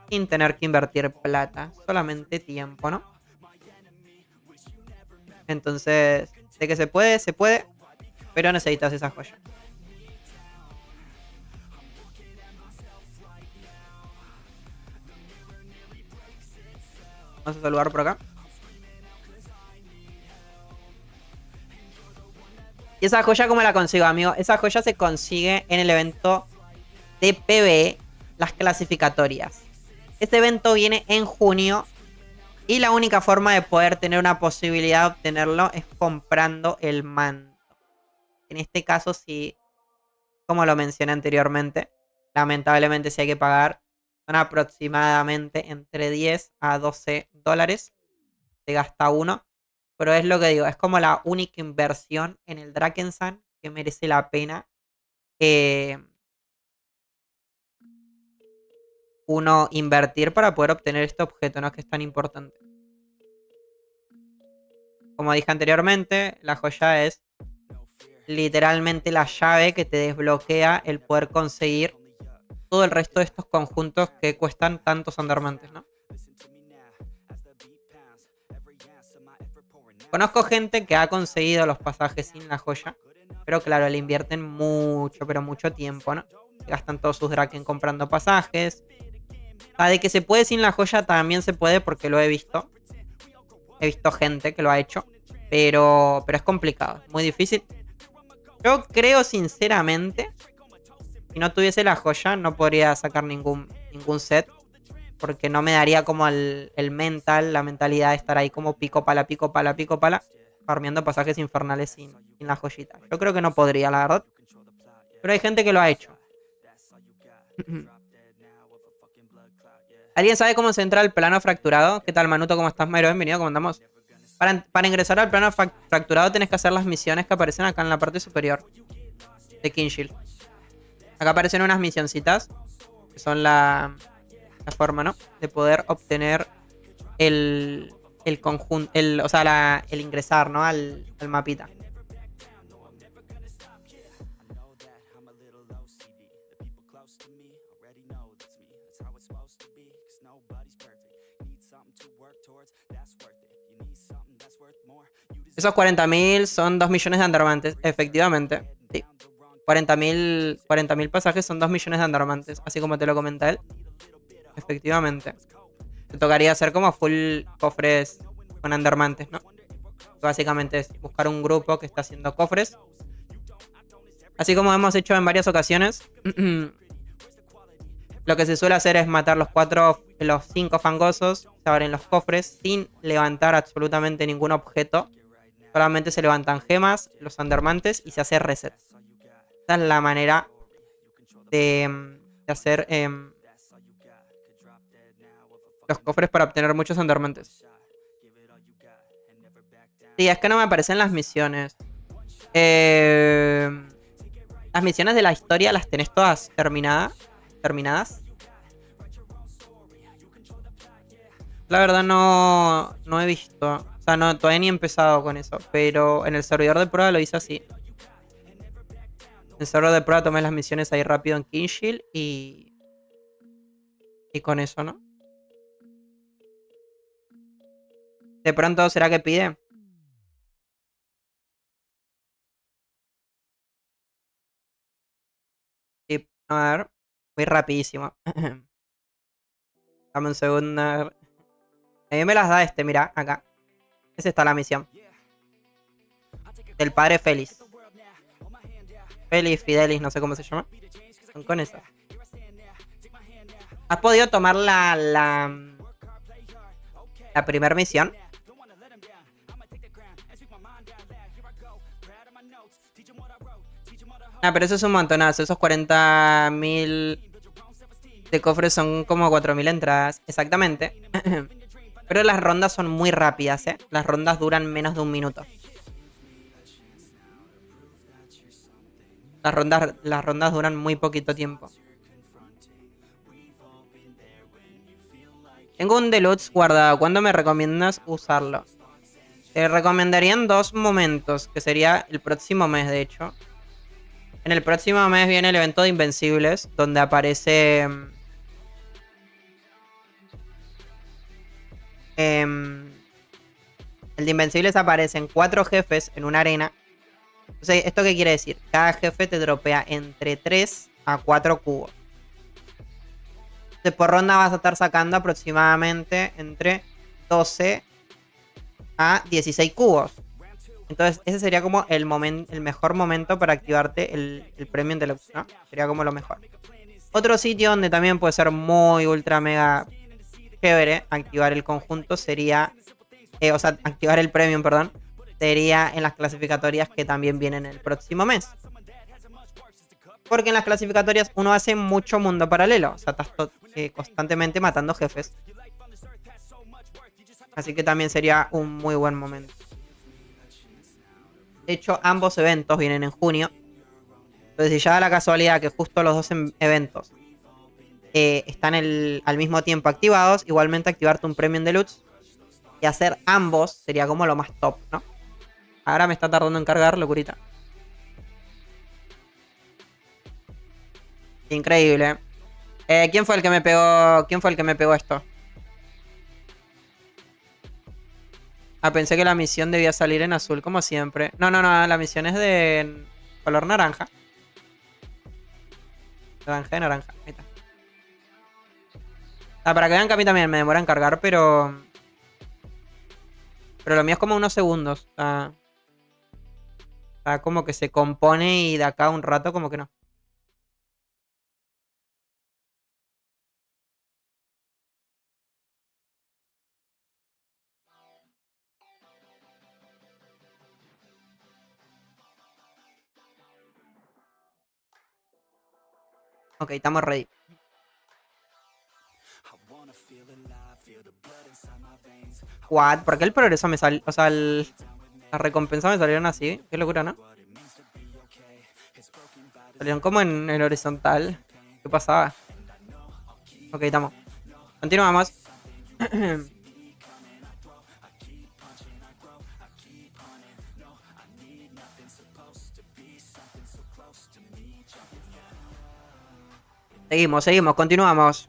Sin tener que invertir plata. Solamente tiempo, ¿no? Entonces, de que se puede. Pero necesitas esa joya. Vamos a saludar por acá. ¿Y esa joya cómo la consigo, amigo? Esa joya se consigue en el evento de PvE, las clasificatorias. Este evento viene en junio. Y la única forma de poder tener una posibilidad de obtenerlo es comprando el manto. En este caso, sí, como lo mencioné anteriormente, lamentablemente sí hay que pagar Son aproximadamente entre 10 a 12 dólares. Se gasta uno. Pero es lo que digo, es como la única inversión en el Drakensand que merece la pena uno invertir para poder obtener este objeto, ¿no? Que es tan importante. Como dije anteriormente, la joya es literalmente la llave que te desbloquea el poder conseguir todo el resto de estos conjuntos que cuestan tantos andarmantes, ¿no? Conozco gente que ha conseguido los pasajes sin la joya, pero claro, le invierten mucho, pero mucho tiempo, ¿no? Gastan todos sus Draken comprando pasajes. De que se puede sin la joya también se puede porque lo he visto. He visto gente que lo ha hecho, pero es complicado, muy difícil. Yo creo sinceramente, si no tuviese la joya no podría sacar ningún set. Porque no me daría como el mental, la mentalidad de estar ahí como pico pala, farmeando pasajes infernales sin la joyita. Yo creo que no podría, la verdad. Pero hay gente que lo ha hecho. ¿Alguien sabe cómo se entra al plano fracturado? ¿Qué tal, Manuto? ¿Cómo estás, Mayro? Bienvenido, ¿cómo andamos? Para ingresar al plano fracturado tienes que hacer las misiones que aparecen acá en la parte superior de Kinshield. Acá aparecen unas misioncitas que son la forma, ¿no? De poder obtener el conjunto, o sea, el ingresar, ¿no? Al mapita. Esos 40.000 son 2 millones de andarmantes, efectivamente. Sí. 40.000 pasajes son 2 millones de andarmantes, así como te lo comenta él. Efectivamente. Te tocaría hacer como full cofres con andarmantes, ¿no? Básicamente es buscar un grupo que está haciendo cofres. Así como hemos hecho en varias ocasiones. Lo que se suele hacer es matar los 5 fangosos. Se abren los cofres sin levantar absolutamente ningún objeto. Solamente se levantan gemas, los andarmantes y se hace reset. Esta es la manera de hacer los cofres para obtener muchos andarmantes. Sí, es que no me aparecen las misiones. Las misiones de la historia las tenés todas terminadas. La verdad no he visto. O sea, no, todavía ni he empezado con eso. Pero en el servidor de prueba lo hice así. En el servidor de prueba tomé las misiones ahí rápido en Kinshield y con eso, ¿no? De pronto, ¿será que pide? Sí, a ver. Voy rapidísimo. Dame un segundo. A mí me las da mira, acá. Esa está la misión. Del padre Félix. Félix, Fidelis, no sé cómo se llama. Son con esas. ¿Has podido tomar la primera misión? Pero eso es un montonazo. Esos 40.000 de cofres son como 4.000 entradas. Exactamente. Pero las rondas son muy rápidas, ¿eh? Las rondas duran menos de un minuto. Las rondas duran muy poquito tiempo. Tengo un Deluxe guardado. ¿Cuándo me recomiendas usarlo? Te recomendaría en 2 momentos, que sería el próximo mes, de hecho. En el próximo mes viene el evento de Invencibles, donde aparece el de Invencibles aparecen 4 jefes en una arena. O sea, ¿esto qué quiere decir? Cada jefe te dropea entre 3 a 4 cubos. Entonces, por ronda vas a estar sacando aproximadamente entre 12 a 16 cubos. Entonces, ese sería como el mejor momento para activarte el Premium Deluxe, ¿no? Sería como lo mejor. Otro sitio donde también puede ser muy ultra mega chévere activar el conjunto sería... o sea, activar el Premium, perdón. Sería en las clasificatorias que también vienen el próximo mes. Porque en las clasificatorias uno hace mucho mundo paralelo. O sea, estás constantemente matando jefes. Así que también sería un muy buen momento. De hecho, ambos eventos vienen en junio. Entonces, si ya da la casualidad que justo los dos eventos están al mismo tiempo activados, igualmente activarte un Premium Deluxe y hacer ambos sería como lo más top, ¿no? Ahora me está tardando en cargar, locurita. Increíble. ¿Quién fue el que me pegó? ¿Quién fue el que me pegó esto? Ah, pensé que la misión debía salir en azul, como siempre. No, la misión es de color naranja. Naranja de naranja. Ahí está. Ah, para que vean que a mí también me demora en cargar, pero... Pero lo mío es como unos segundos. Está como que se compone y de acá a un rato como que no. Ok, estamos ready. What? ¿Por qué el progreso me salió? O sea, la recompensa me salieron así. Qué locura, ¿no? Salieron como en el horizontal. ¿Qué pasaba? Ok, estamos. Continuamos. Seguimos, continuamos.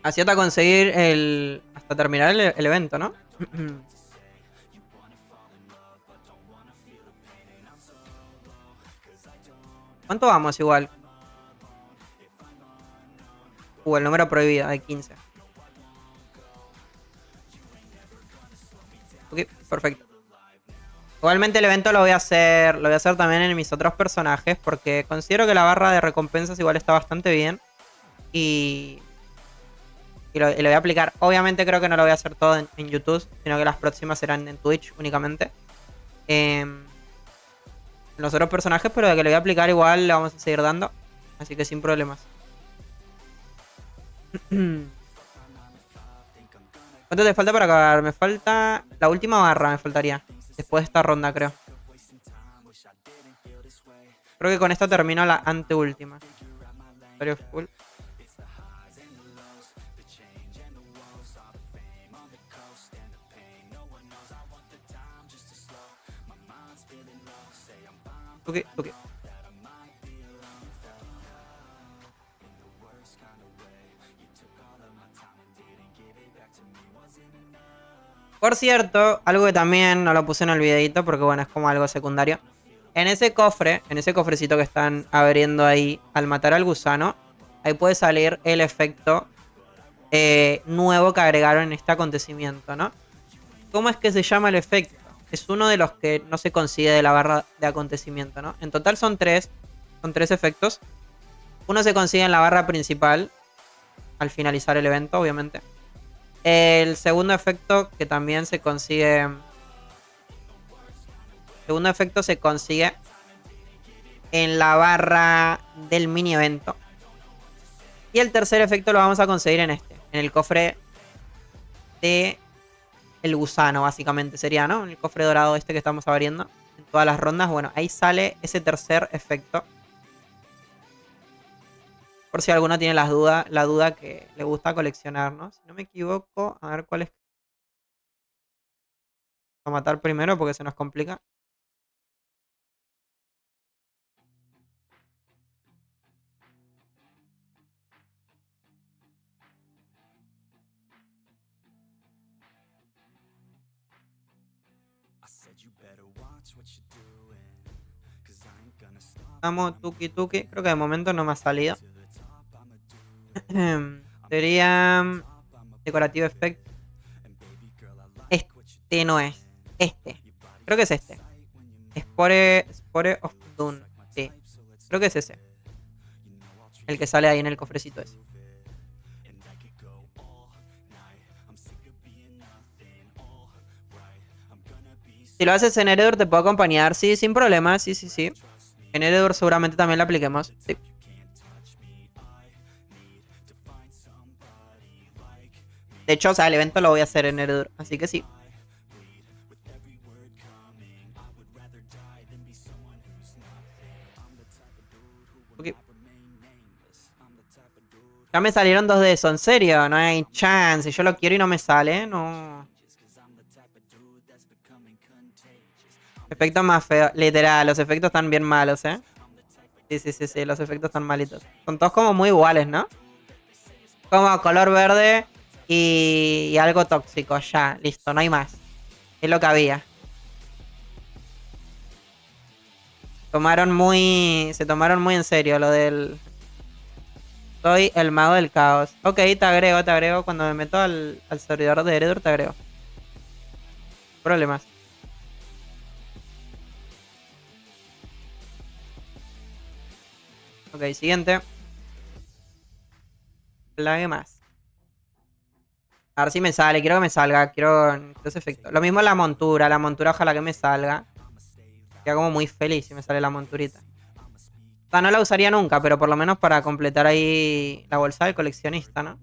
Así hasta conseguir hasta terminar el evento, ¿no? ¿Cuánto vamos igual? El número prohibido, de 15. Ok, perfecto. Igualmente el evento lo voy a hacer también en mis otros personajes porque considero que la barra de recompensas igual está bastante bien. Y lo voy a aplicar. Obviamente creo que no lo voy a hacer todo en YouTube, sino que las próximas serán en Twitch únicamente. En los otros personajes, pero de que lo voy a aplicar igual le vamos a seguir dando. Así que sin problemas. ¿Cuánto te falta para acabar? Me falta... La última barra me faltaría. Después de esta ronda, creo. Creo que con esta termino la anteúltima. Estaría full. Ok. Por cierto, algo que también no lo puse en el videito porque bueno, es como algo secundario. En ese cofrecito que están abriendo ahí, al matar al gusano, ahí puede salir el efecto nuevo que agregaron en este acontecimiento, ¿no? ¿Cómo es que se llama el efecto? Es uno de los que no se consigue de la barra de acontecimiento, ¿no? En total son tres efectos. Uno se consigue en la barra principal, al finalizar el evento, obviamente. El segundo efecto que también se consigue... Segundo efecto se consigue en la barra del mini evento. Y el tercer efecto lo vamos a conseguir en en el cofre de el gusano, básicamente sería, ¿no? En el cofre dorado que estamos abriendo en todas las rondas. Bueno, ahí sale ese tercer efecto. Por si alguno tiene la duda que le gusta coleccionar, ¿no? Si no me equivoco, a ver cuál es. A matar primero porque se nos complica. Vamos, tuki. Creo que de momento no me ha salido. Sería Decorative Effect. Este no es. Creo que es este. Spore of Doom. Sí. Creo que es ese. El que sale ahí en el cofrecito ese. Si lo haces en Heredor te puedo acompañar. Sí, sin problema. Sí. En Eredur seguramente también la apliquemos. Sí. De hecho, o sea, el evento lo voy a hacer en Eredur, así que sí. Okay. Ya me salieron 2 de eso, en serio, no hay chance. Yo lo quiero y no me sale, no. Efecto más feo, literal, los efectos están bien malos, Sí, los efectos están malitos. Son todos como muy iguales, ¿no? Como color verde y algo tóxico, ya, listo, no hay más. Es lo que había. Se tomaron muy en serio lo del... Soy el mago del caos. Ok, te agrego. Cuando me meto al servidor de Eredur, te agrego. Problemas. Ok, siguiente. Plague más. A ver si me sale. Quiero que me salga. Quiero ese efecto. Lo mismo la montura. La montura ojalá que me salga. Queda como muy feliz si me sale la monturita. O sea, no la usaría nunca, pero por lo menos para completar ahí la bolsa del coleccionista, ¿no?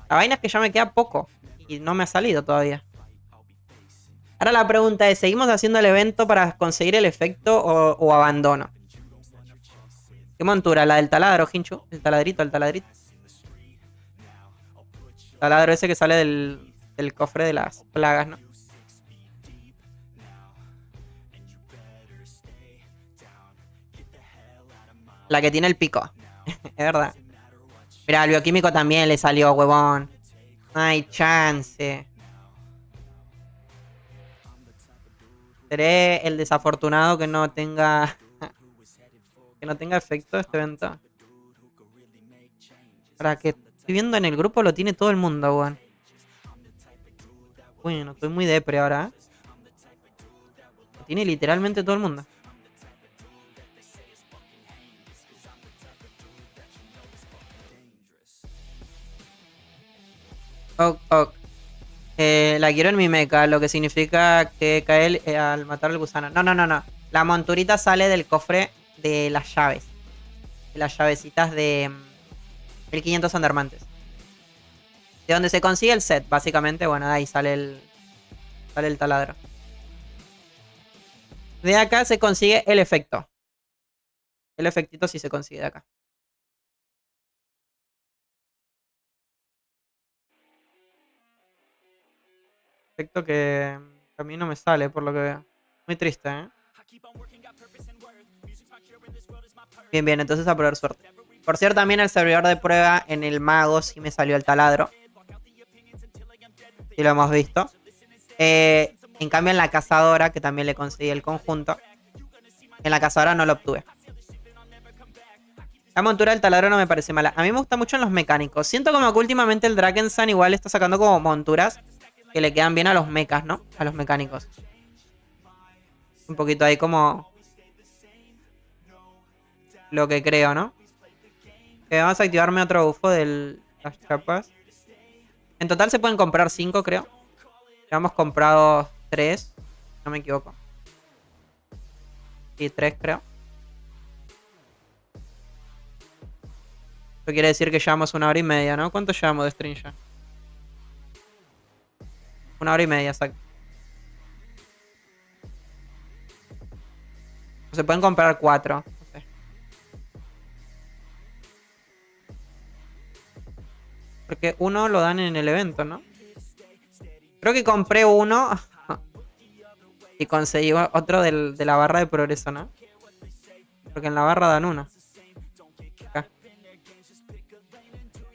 La vaina es que ya me queda poco. Y no me ha salido todavía. Ahora la pregunta es, ¿seguimos haciendo el evento para conseguir el efecto o abandono? ¿Qué montura? La del taladro, Hinchu. El taladrito. Taladro ese que sale del cofre de las plagas, ¿no? La que tiene el pico. Es verdad. Mira, al bioquímico también le salió, huevón. No hay chance. Seré el desafortunado que no tenga... que no tenga efecto este evento. Para que estoy viendo en el grupo lo tiene todo el mundo, weón. Bueno, estoy muy depre ahora, Lo tiene literalmente todo el mundo. Ok. La quiero en mi mecha, lo que significa que cae al matar al gusano. No. La monturita sale del cofre de las llaves. De las llavecitas de 1500 Andermantes. De donde se consigue el set, básicamente. Bueno, de ahí sale el taladro. De acá se consigue el efecto. El efectito sí se consigue de acá. Efecto que a mí no me sale, por lo que veo. Muy triste, Bien, entonces a probar suerte. Por cierto, también el servidor de prueba en el mago sí me salió el taladro. Sí lo hemos visto. En cambio en la cazadora, que también le conseguí el conjunto, en la cazadora no lo obtuve. La montura del taladro no me parece mala. A mí me gusta mucho en los mecánicos. Siento como que últimamente el Drakensang igual está sacando como monturas que le quedan bien a los mechas, ¿no? A los mecánicos. Un poquito ahí como... lo que creo, ¿no? Vamos a activarme otro bufo de las chapas. En total se pueden comprar 5, creo. Ya hemos comprado 3. No me equivoco. Sí, 3 creo. Eso quiere decir que llevamos 1 hora y media, ¿no? ¿Cuánto llevamos de stream ya? 1 hora y media, exacto. Se pueden comprar 4. No sé. Porque uno lo dan en el evento, ¿no? Creo que compré uno y conseguí otro de la barra de progreso, ¿no? Porque en la barra dan uno. Acá.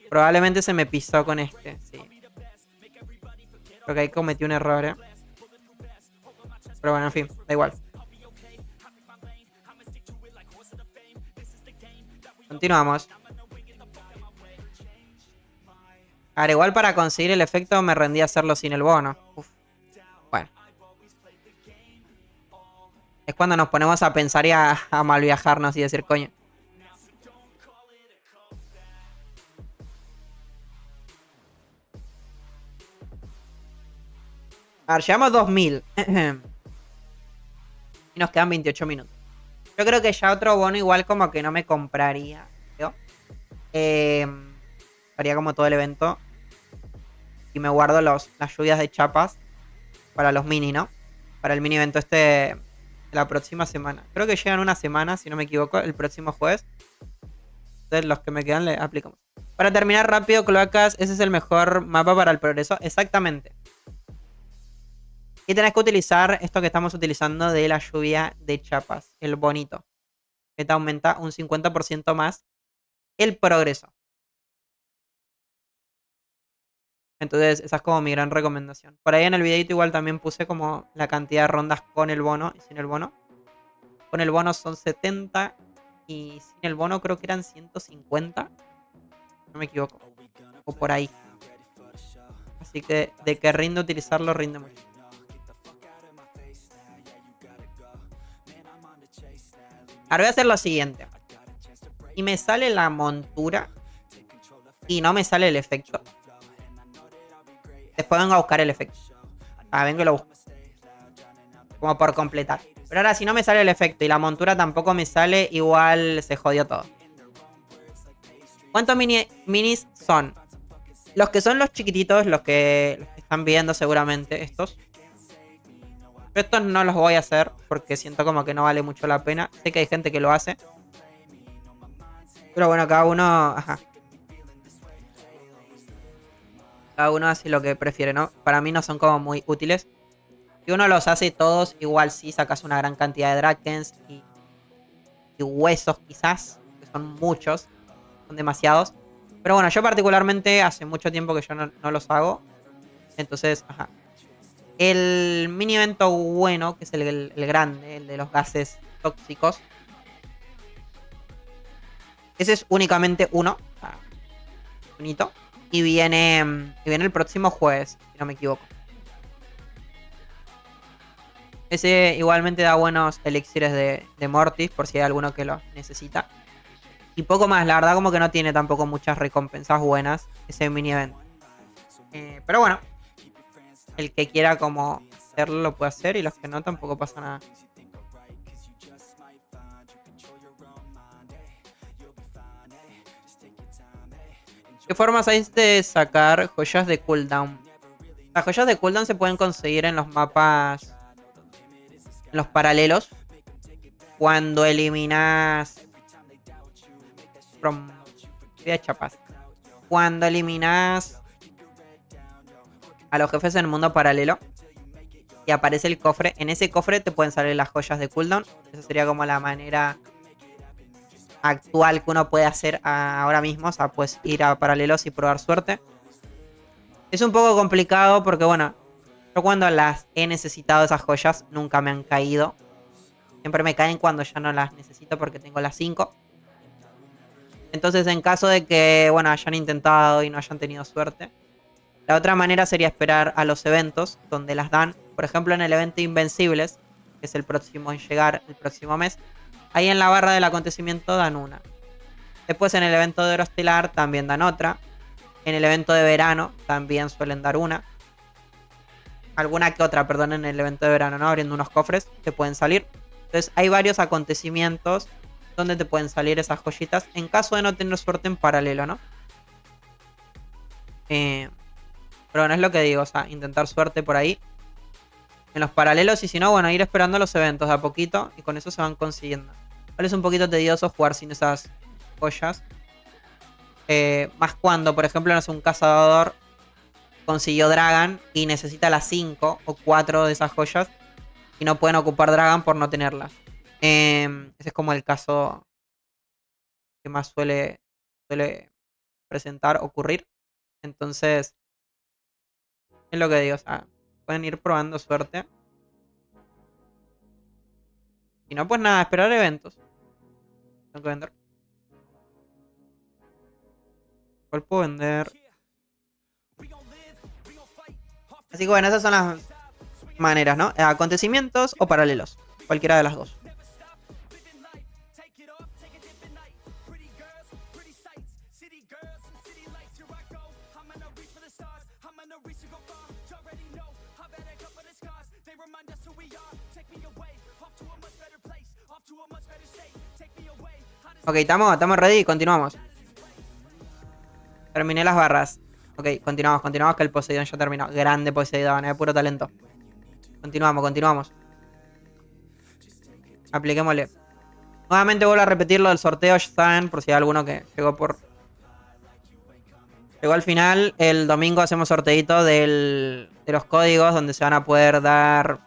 Probablemente se me pisó con este, sí. Creo que ahí cometí un error, Pero bueno, en fin, da igual. Continuamos. Ahora, igual para conseguir el efecto me rendí a hacerlo sin el bono. Uf. Bueno. Es cuando nos ponemos a pensar y a malviajarnos y decir, coño. A ver, llevamos 2000. Y nos quedan 28 minutos. Yo creo que ya otro bono igual como que no me compraría. ¿No? Haría como todo el evento. Y me guardo las lluvias de chapas para los mini, ¿no? Para el mini evento de la próxima semana. Creo que llegan una semana, si no me equivoco, el próximo jueves. Entonces los que me quedan le aplicamos. Para terminar rápido, cloacas, ese es el mejor mapa para el progreso. Exactamente. Y tenés que utilizar esto que estamos utilizando de la lluvia de chapas. El bonito. Que te aumenta un 50% más el progreso. Entonces esa es como mi gran recomendación. Por ahí en el videito igual también puse como la cantidad de rondas con el bono y sin el bono. Con el bono son 70 y sin el bono creo que eran 150. No me equivoco. O por ahí. Así que de que rinde utilizarlo, rinde mucho. Ahora voy a hacer lo siguiente. Y me sale la montura y no me sale el efecto. Después vengo a buscar el efecto. Vengo y lo busco. Como por completar. Pero ahora si no me sale el efecto y la montura tampoco me sale, igual se jodió todo. ¿Cuántos minis son? Los que son los chiquititos, los que están viendo seguramente, estos. Pero estos no los voy a hacer porque siento como que no vale mucho la pena. Sé que hay gente que lo hace. Pero bueno, cada uno... Ajá. Cada uno hace lo que prefiere, ¿no? Para mí no son como muy útiles. Si uno los hace todos, igual sí sacas una gran cantidad de Drakens y huesos quizás, que son muchos, son demasiados. Pero bueno, yo particularmente hace mucho tiempo que yo no los hago. Entonces, ajá. El mini evento bueno, que es el grande, el de los gases tóxicos. Ese es únicamente uno. Bonito. Y viene el próximo jueves, si no me equivoco. Ese igualmente da buenos elixires de Mortis, por si hay alguno que lo necesita. Y poco más, la verdad como que no tiene tampoco muchas recompensas buenas ese mini evento. Pero bueno, el que quiera como hacerlo lo puede hacer y los que no tampoco pasa nada. ¿Qué formas hay de sacar joyas de cooldown? Las joyas de cooldown se pueden conseguir en los mapas, en los paralelos, cuando eliminas chapas. Cuando eliminas a los jefes en el mundo paralelo y aparece el cofre, en ese cofre te pueden salir las joyas de cooldown. Esa sería como la manera actual que uno puede hacer ahora mismo. O sea, puedes ir a paralelos y probar suerte. Es un poco complicado porque, bueno, yo cuando las he necesitado esas joyas nunca me han caído. Siempre me caen cuando ya no las necesito porque tengo las 5. Entonces, en caso de que, bueno, hayan intentado y no hayan tenido suerte, la otra manera sería esperar a los eventos donde las dan. Por ejemplo, en el evento Invencibles, que es el próximo en llegar el próximo mes, ahí en la barra del acontecimiento dan una. Después en el evento de Oro Estelar también dan otra. En el evento de verano también suelen dar una. Alguna que otra, perdón, en el evento de verano, ¿no? Abriendo unos cofres te pueden salir. Entonces hay varios acontecimientos donde te pueden salir esas joyitas en caso de no tener suerte en paralelo, ¿no? Pero no es lo que digo, o sea, intentar suerte por ahí en los paralelos y si no, bueno, ir esperando los eventos de a poquito y con eso se van consiguiendo. Vale, es un poquito tedioso jugar sin esas joyas. Más cuando, por ejemplo, no sé, un cazador consiguió Dragon y necesita las 5 o 4 de esas joyas y no pueden ocupar Dragon por no tenerlas. Ese es como el caso que más suele presentar, ocurrir. Entonces, es lo que digo, o sea, pueden ir probando suerte. Si no, pues nada, esperar eventos. Tengo que vender. ¿Cuál puedo vender? Así que bueno, esas son las maneras, ¿no? Acontecimientos o paralelos. Cualquiera de las dos. remind us who we are. Take me away, off to a much Ok, estamos ready, continuamos. Terminé las barras. Ok, continuamos que el Poseidón ya terminó. Grande Poseidón, puro talento. Continuamos. Apliquémosle. Nuevamente vuelvo a repetir lo del sorteo, ya saben, por si hay alguno que llegó al final. El domingo hacemos sorteito de los códigos donde se van a poder dar.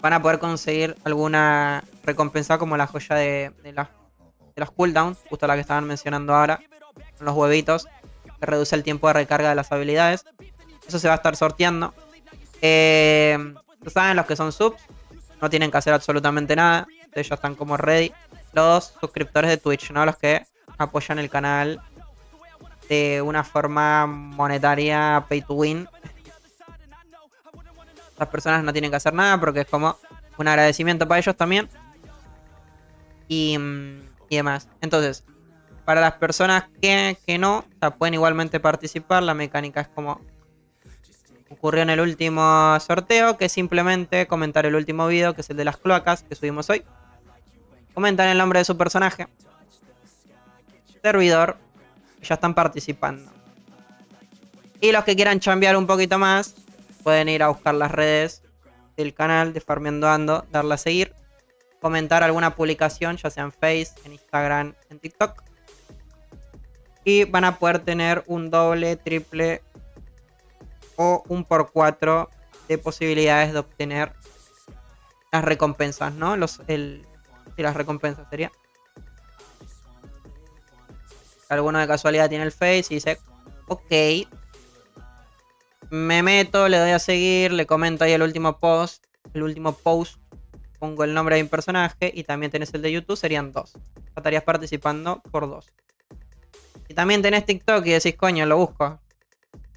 Van a poder conseguir alguna recompensa como la joya de los cooldowns, justo la que estaban mencionando ahora, con los huevitos, que reduce el tiempo de recarga de las habilidades. Eso se va a estar sorteando. Saben, los que son subs no tienen que hacer absolutamente nada. Ustedes ya están como ready. Los suscriptores de Twitch, ¿no? Los que apoyan el canal de una forma monetaria pay to win. Las personas no tienen que hacer nada porque es como un agradecimiento para ellos también. Y demás. Entonces, para las personas que no, o sea, pueden igualmente participar. La mecánica es como ocurrió en el último sorteo, que es simplemente comentar el último video, que es el de las cloacas, que subimos hoy. Comentan el nombre de su personaje, servidor, y ya están participando. Y los que quieran chambear un poquito más, pueden ir a buscar las redes del canal de Farmeando Ando, darle a seguir, comentar alguna publicación, ya sea en Face, en Instagram, en TikTok. Y van a poder tener un doble, triple o un por 4 de posibilidades de obtener las recompensas, ¿no? Las recompensas sería. Alguno de casualidad tiene el Face y dice, ok, me meto, le doy a seguir, le comento ahí el último post, pongo el nombre de mi personaje y también tenés el de YouTube, serían 2. Estarías participando por 2. Si también tenés TikTok y decís, coño, lo busco,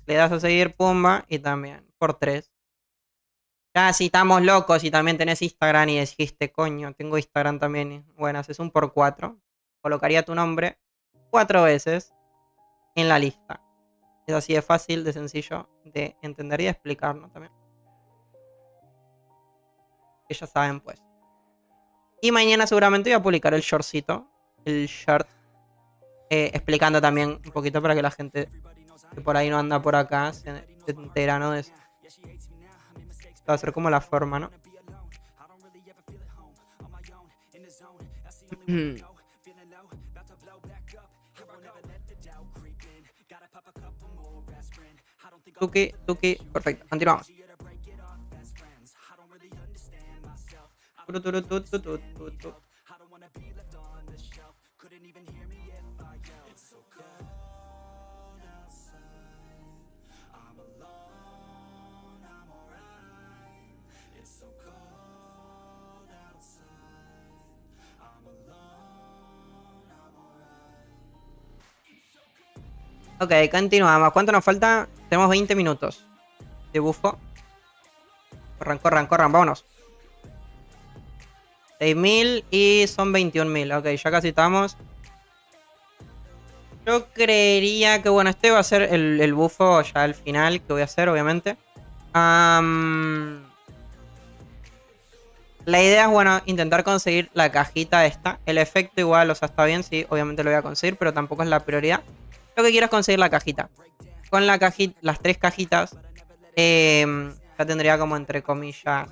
le das a seguir, pumba, y también por 3. Ya si estamos locos y también tenés Instagram y dijiste, coño, tengo Instagram también. Bueno, haces un por 4. Colocaría tu nombre 4 veces en la lista. Es así de fácil, de sencillo de entender y de explicarnos también. Que ya saben, pues. Y mañana seguramente voy a publicar el shortcito. El short. Explicando también un poquito para que la gente que por ahí no anda por acá se entera, ¿no? De eso. Va a ser como la forma, ¿no? Tuki, perfecto, continuamos. Ok, continuamos. ¿Cuánto nos falta? Tenemos 20 minutos de bufo. Corran, vámonos. 6.000 y son 21.000. Ok, ya casi estamos. Yo creería que, bueno, este va a ser el bufo ya al final que voy a hacer, obviamente. La idea es, bueno, intentar conseguir la cajita esta. El efecto igual, o sea, está bien, sí, obviamente lo voy a conseguir, pero tampoco es la prioridad. Lo que quiero es conseguir la cajita. Con la cajita, las 3 cajitas, ya tendría como entre comillas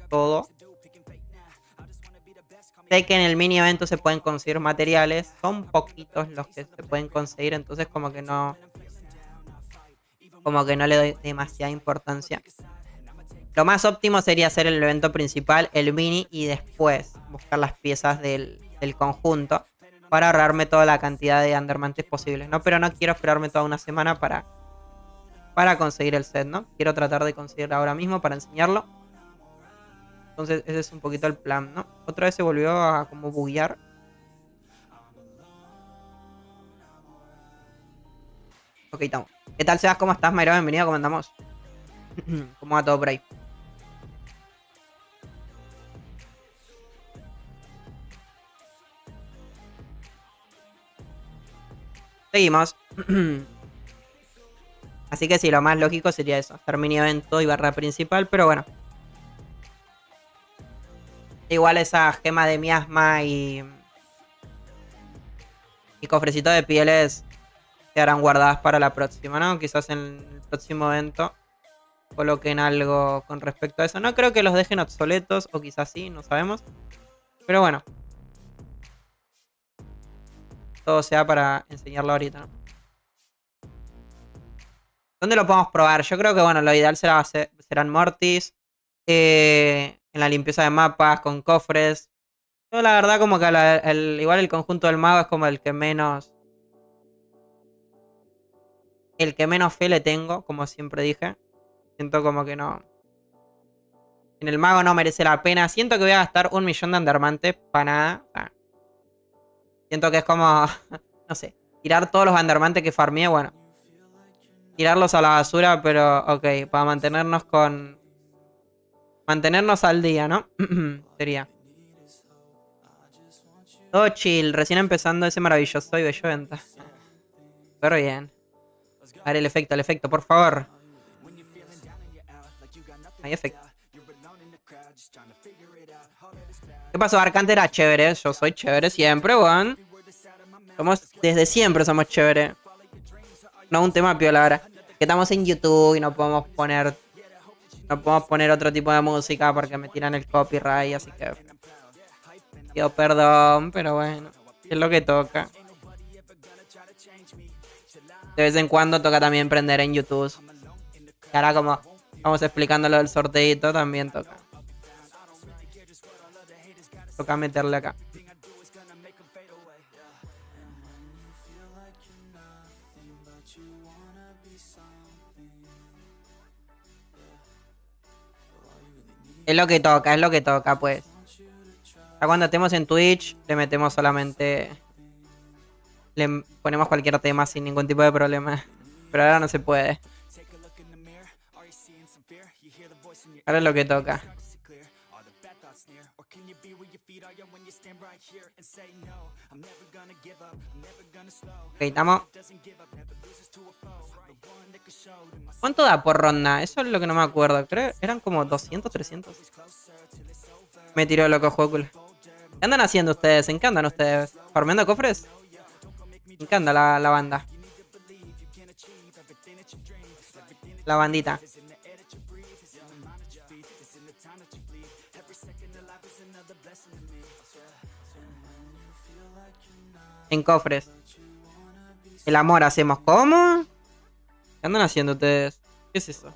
todo. Sé que en el mini evento se pueden conseguir materiales. Son poquitos los que se pueden conseguir, entonces como que no le doy demasiada importancia. Lo más óptimo sería hacer el evento principal, el mini, y después buscar las piezas del conjunto para ahorrarme toda la cantidad de undermantes posibles, ¿no? Pero no quiero esperarme toda una semana para conseguir el set, ¿no? Quiero tratar de conseguirlo ahora mismo para enseñarlo. Entonces ese es un poquito el plan, ¿no? Otra vez se volvió a como buguear. Ok, estamos. ¿Qué tal, Sebas? ¿Cómo estás, Mayra? Bienvenido, ¿cómo andamos? ¿Cómo va todo por ahí? Seguimos. Así que sí, lo más lógico sería eso. Hacer mini evento y barra principal, pero bueno. Igual esa gema de miasma y Y cofrecitos de pieles quedarán guardadas para la próxima, ¿no? Quizás en el próximo evento coloquen algo con respecto a eso. No creo que los dejen obsoletos, o quizás sí, no sabemos. Pero bueno. Todo sea para enseñarlo ahorita, ¿no? ¿Dónde lo podemos probar? Yo creo que, bueno, lo ideal serán Mortis. En la limpieza de mapas, con cofres. Yo la verdad como que igual el conjunto del mago es como el que menos... El que menos fe le tengo, como siempre dije. Siento como que no... En el mago no merece la pena. Siento que voy a gastar 1 millón de Andermantes para nada. O sea, siento que es como... no sé. Tirar todos los Andermantes que farmeé, bueno. Tirarlos a la basura, pero ok. Para mantenernos con... Mantenernos al día, ¿no? Sería. Todo chill. Recién empezando ese maravilloso y bello venta. Pero bien. A ver el efecto, por favor. Hay efecto. ¿Qué pasó? Arcante era chévere. Yo soy chévere siempre, weón. Desde siempre somos chévere. No un tema piola ahora. Que estamos en YouTube y no podemos poner... No podemos poner otro tipo de música porque me tiran el copyright, así que... Pido perdón, pero bueno. Es lo que toca. De vez en cuando toca también prender en YouTube. Y ahora como vamos explicando lo del sorteito, también toca. Toca meterle acá. Es lo que toca, pues. Ya cuando estemos en Twitch, le metemos solamente... Le ponemos cualquier tema sin ningún tipo de problema. Pero ahora no se puede. Ahora es lo que toca. Ok, estamos. ¿Cuánto da por ronda? Eso es lo que no me acuerdo. Creo que eran como 200, 300. Me tiró loco Juegul. ¿Qué andan haciendo ustedes? ¿En qué andan ustedes? ¿Farmeando cofres? ¿En qué anda la banda? La bandita. En cofres. El amor hacemos. ¿Cómo? ¿Qué andan haciendo ustedes? ¿Qué es eso?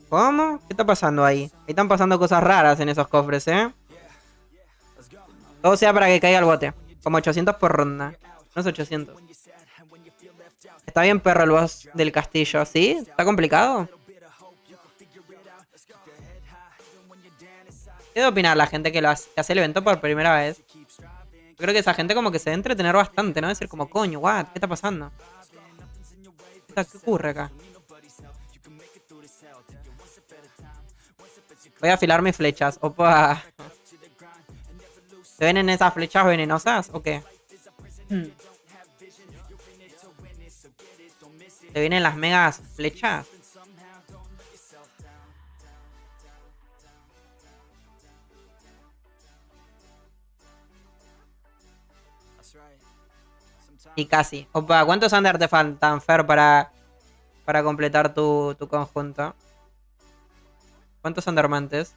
¿Cómo? ¿Qué está pasando ahí? Ahí están pasando cosas raras en esos cofres, ¿eh? Todo sea para que caiga el bote. Como 800 por ronda. No es 800. Está bien perro el boss del castillo, ¿sí? ¿Está complicado? ¿Qué debe opinar la gente que hace el evento por primera vez? Yo creo que esa gente como que se debe entretener bastante, ¿no? Decir como, coño, what, ¿qué está pasando? ¿Qué ocurre acá? Voy a afilar mis flechas. Opa. ¿Se ven en esas flechas venenosas o qué? ¿Se vienen las megas flechas? Y casi. Opa, ¿cuántos under te faltan, Fer, para completar tu conjunto? ¿Cuántos undermantes?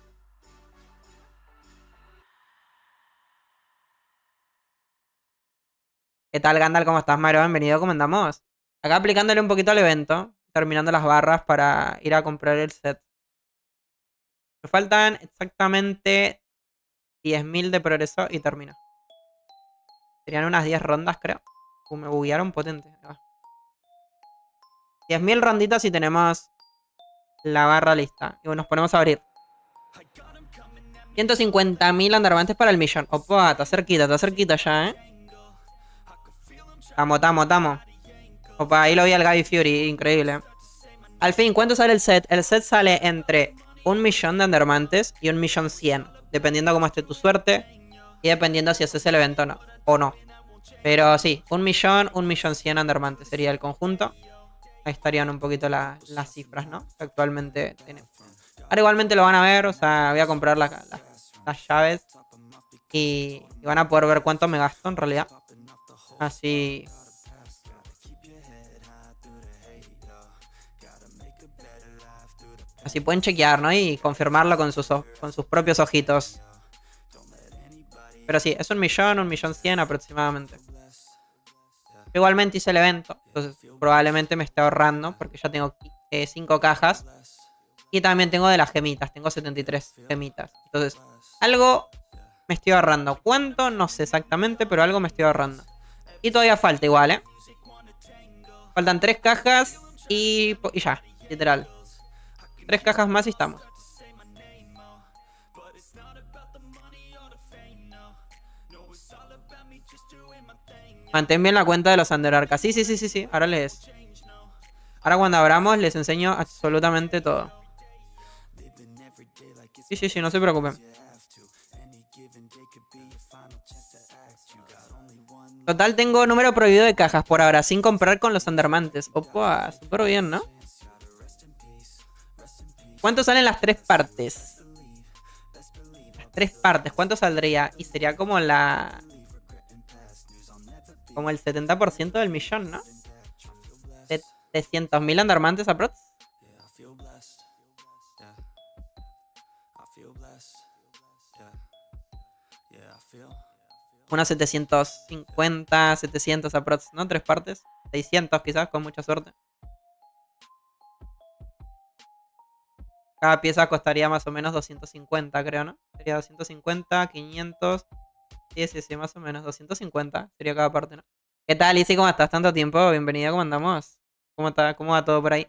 ¿Qué tal, Gandalf? ¿Cómo estás, Mario? Bienvenido, ¿cómo andamos? Acá aplicándole un poquito al evento. Terminando las barras para ir a comprar el set. Me faltan exactamente 10.000 de progreso y termino. Serían unas 10 rondas, creo. Me buguearon potente. 10.000 ronditas y tenemos la barra lista. Y bueno, nos ponemos a abrir. 150.000 andarvantes para el millón. Opa, está cerquita ya, ¿eh? Tamo. Opa, ahí lo vi al Gaby Fury, increíble. Al fin, ¿cuánto sale el set? El set sale entre 1 millón de andarmantes y 1.100.000. Dependiendo cómo esté tu suerte. Y dependiendo si haces el evento o no. Pero sí, 1 millón, 1.100.000 andarmantes sería el conjunto. Ahí estarían un poquito las cifras, ¿no? Que actualmente tenemos. Ahora igualmente lo van a ver, o sea, voy a comprar las llaves. Y Y van a poder ver cuánto me gasto en realidad. Así. Así pueden chequear, ¿no? Y confirmarlo con sus propios ojitos. Pero sí, es 1.100.000 aproximadamente. Igualmente hice el evento, entonces probablemente me esté ahorrando porque ya tengo 5 cajas. Y también tengo de las gemitas, tengo 73 gemitas. Entonces, algo me estoy ahorrando. ¿Cuánto? No sé exactamente, pero algo me estoy ahorrando. Y todavía falta igual, ¿eh? Faltan 3 cajas y ya, literal. 3 cajas más y estamos. Mantén bien la cuenta de los Underarcas. Sí. Ahora cuando abramos les enseño absolutamente todo. Sí, no se preocupen. Total, tengo número prohibido de cajas por ahora, sin comprar con los Undermantes. Opa, súper bien, ¿no? ¿Cuánto salen las 3 partes? Las 3 partes, ¿cuánto saldría? Y sería como como el 70% del millón, ¿no? 700.000 Undermantes aprox. Unos 750, 700 aprox, ¿no? 3 partes. 600 quizás, con mucha suerte. Cada pieza costaría más o menos 250, creo, ¿no? Sería 250, 500. Sí, más o menos. 250 sería cada parte, ¿no? ¿Qué tal, Izzy? ¿Cómo estás? ¿Tanto tiempo? Bienvenido, ¿cómo andamos? ¿Cómo va todo por ahí?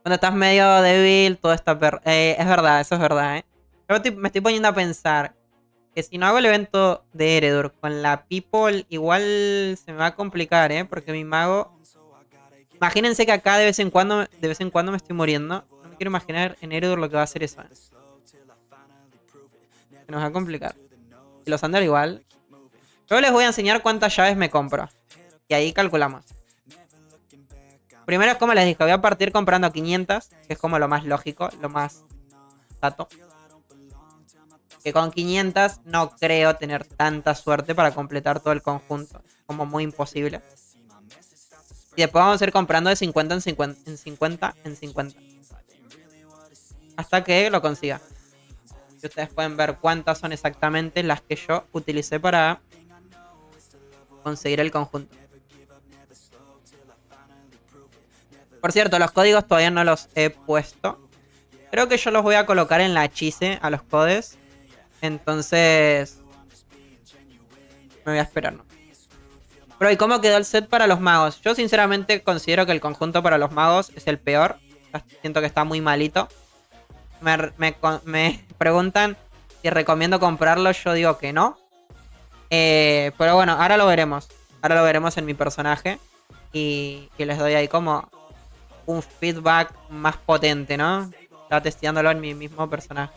Cuando estás medio débil, todo está es verdad, eso es verdad, ¿eh? Yo me estoy poniendo a pensar que si no hago el evento de Eredur con la People, igual se me va a complicar, ¿eh? Porque mi mago... Imagínense que acá de vez en cuando me estoy muriendo. No me quiero imaginar en Eredur lo que va a hacer eso, ¿eh? Se nos va a complicar. Y los Under igual. Yo les voy a enseñar cuántas llaves me compro. Y ahí calculamos. Primero es como les dije, voy a partir comprando 500, que es como lo más lógico, lo más tato. Que con 500 no creo tener tanta suerte para completar todo el conjunto. Es como muy imposible. Y después vamos a ir comprando de 50 en 50, en 50 en 50. Hasta que lo consiga. Y ustedes pueden ver cuántas son exactamente las que yo utilicé para conseguir el conjunto. Por cierto, los códigos todavía no los he puesto. Creo que yo los voy a colocar en la hechice a los codes. Entonces... me voy a esperar, ¿no? Pero ¿y cómo quedó el set para los magos? Yo sinceramente considero que el conjunto para los magos es el peor. Siento que está muy malito. Me preguntan si recomiendo comprarlo. Yo digo que no. Pero bueno, ahora lo veremos. Ahora lo veremos en mi personaje. Y les doy ahí como un feedback más potente, ¿no? Estaba testeándolo en mi mismo personaje.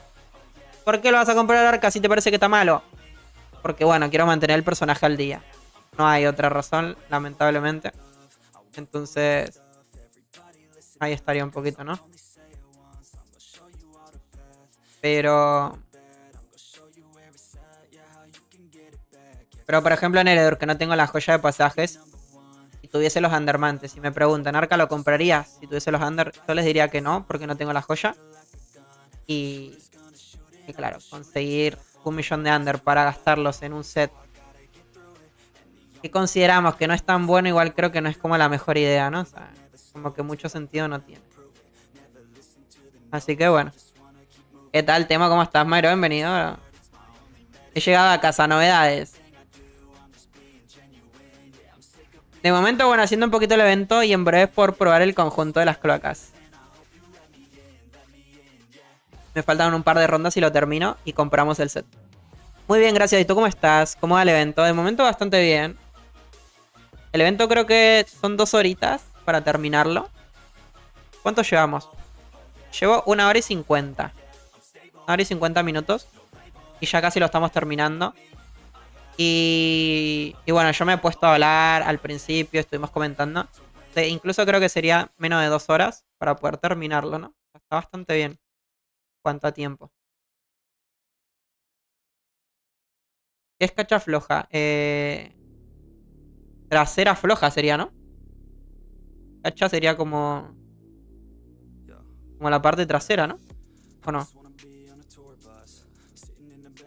¿Por qué lo vas a comprar, Arca, si te parece que está malo? Porque bueno, quiero mantener el personaje al día. No hay otra razón, lamentablemente. Entonces... ahí estaría un poquito, ¿no? Pero por ejemplo en Eredur, que no tengo la joya de pasajes, si tuviese los Undermantes, si me preguntan, ¿Arca lo comprarías si tuviese los Under? Yo les diría que no, porque no tengo la joya. Y claro, conseguir 1.000.000 de Under para gastarlos en un set que consideramos que no es tan bueno, igual creo que no es como la mejor idea, ¿no? O sea, como que mucho sentido no tiene. Así que bueno. ¿Qué tal, Tema? ¿Cómo estás, Mayro? Bienvenido. He llegado a casa, novedades. De momento, bueno, haciendo un poquito el evento y en breve por probar el conjunto de las cloacas. Me faltan un par de rondas y lo termino y compramos el set. Muy bien, gracias. ¿Y tú cómo estás? ¿Cómo va el evento? De momento bastante bien. El evento creo que son 2 horitas para terminarlo. ¿Cuánto llevamos? Llevo 1 hora y 50. 1 hora y 50 minutos. Y ya casi lo estamos terminando. Y bueno, yo me he puesto a hablar al principio, estuvimos comentando. Incluso creo que sería menos de 2 horas para poder terminarlo, ¿no? Está bastante bien. ¿Cuánto tiempo? ¿Qué es cacha floja? Trasera floja sería, ¿no? Cacha sería como la parte trasera, ¿no? ¿O no?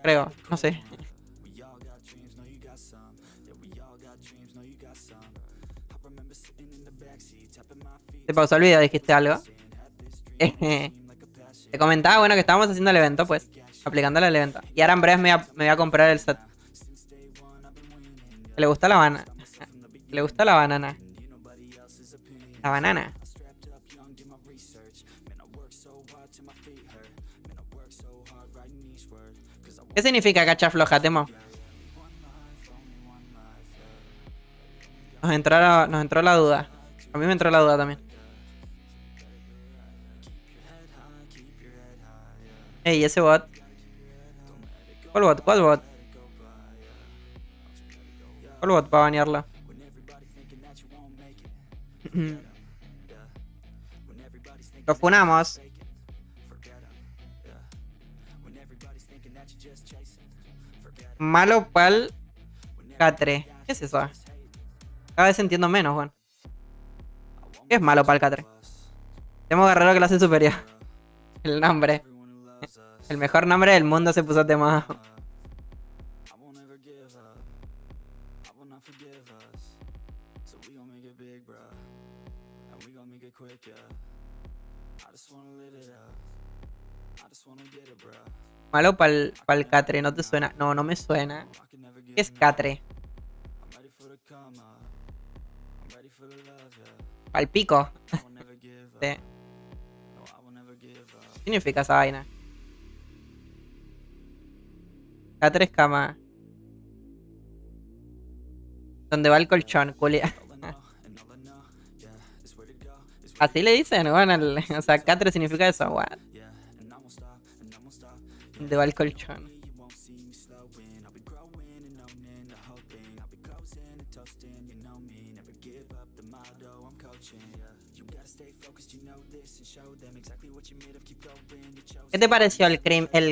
Creo, no sé. Te pausó el video, dijiste algo. Te comentaba, bueno, que estábamos haciendo el evento, pues. Aplicándole el evento. Y ahora en breve me voy a comprar el set. ¿Le gusta la banana? ¿Le gusta la banana? La banana. ¿Qué significa cacha floja, Temo? Nos entró la duda. A mí me entró la duda también. Ey, ese bot. ¿Cuál bot? ¿Cuál bot? ¿Cuál bot para banearlo? Lo funamos. Malo pal Catre. ¿Qué es eso? Cada vez entiendo menos, Juan. ¿Qué es malo pal Catre? Temo Guerrero clase superior. El nombre. El mejor nombre del mundo se puso Temo. Malo pal Catre, ¿no te suena? No, no me suena. ¿Qué es Catre? Pal pico. Sí. ¿Qué significa esa vaina? Catre es cama. ¿Dónde va el colchón, culia? Así le dicen, bueno, o sea, Catre significa eso, what? ¿Dónde va el colchón? ¿Qué te pareció el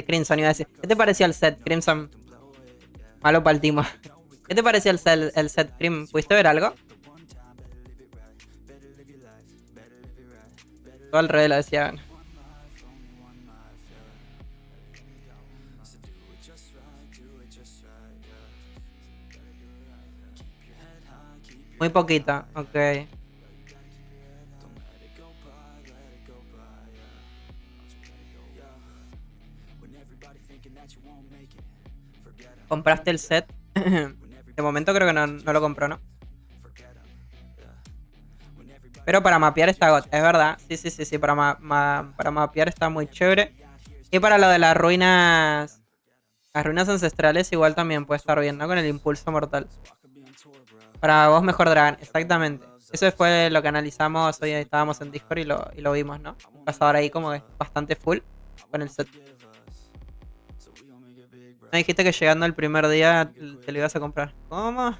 Crimson? Iba a decir. ¿Qué te pareció el set, Crimson? Malo para el timo. ¿Qué te pareció el set, Crim? ¿Pudiste ver algo? Todo al revés lo decían. Muy poquito, ok. ¿Compraste el set? De momento creo que no lo compró, ¿no? Pero para mapear está God, es verdad. Sí. Para mapear está muy chévere. Y para lo de las ruinas ancestrales igual también puede estar bien, ¿no? Con el impulso mortal. Para vos mejor Dragon, exactamente. Eso fue lo que analizamos hoy. Estábamos en Discord y lo vimos, ¿no? Un cazador ahí como que bastante full con el set. Me dijiste que llegando el primer día te lo ibas a comprar. ¿Cómo?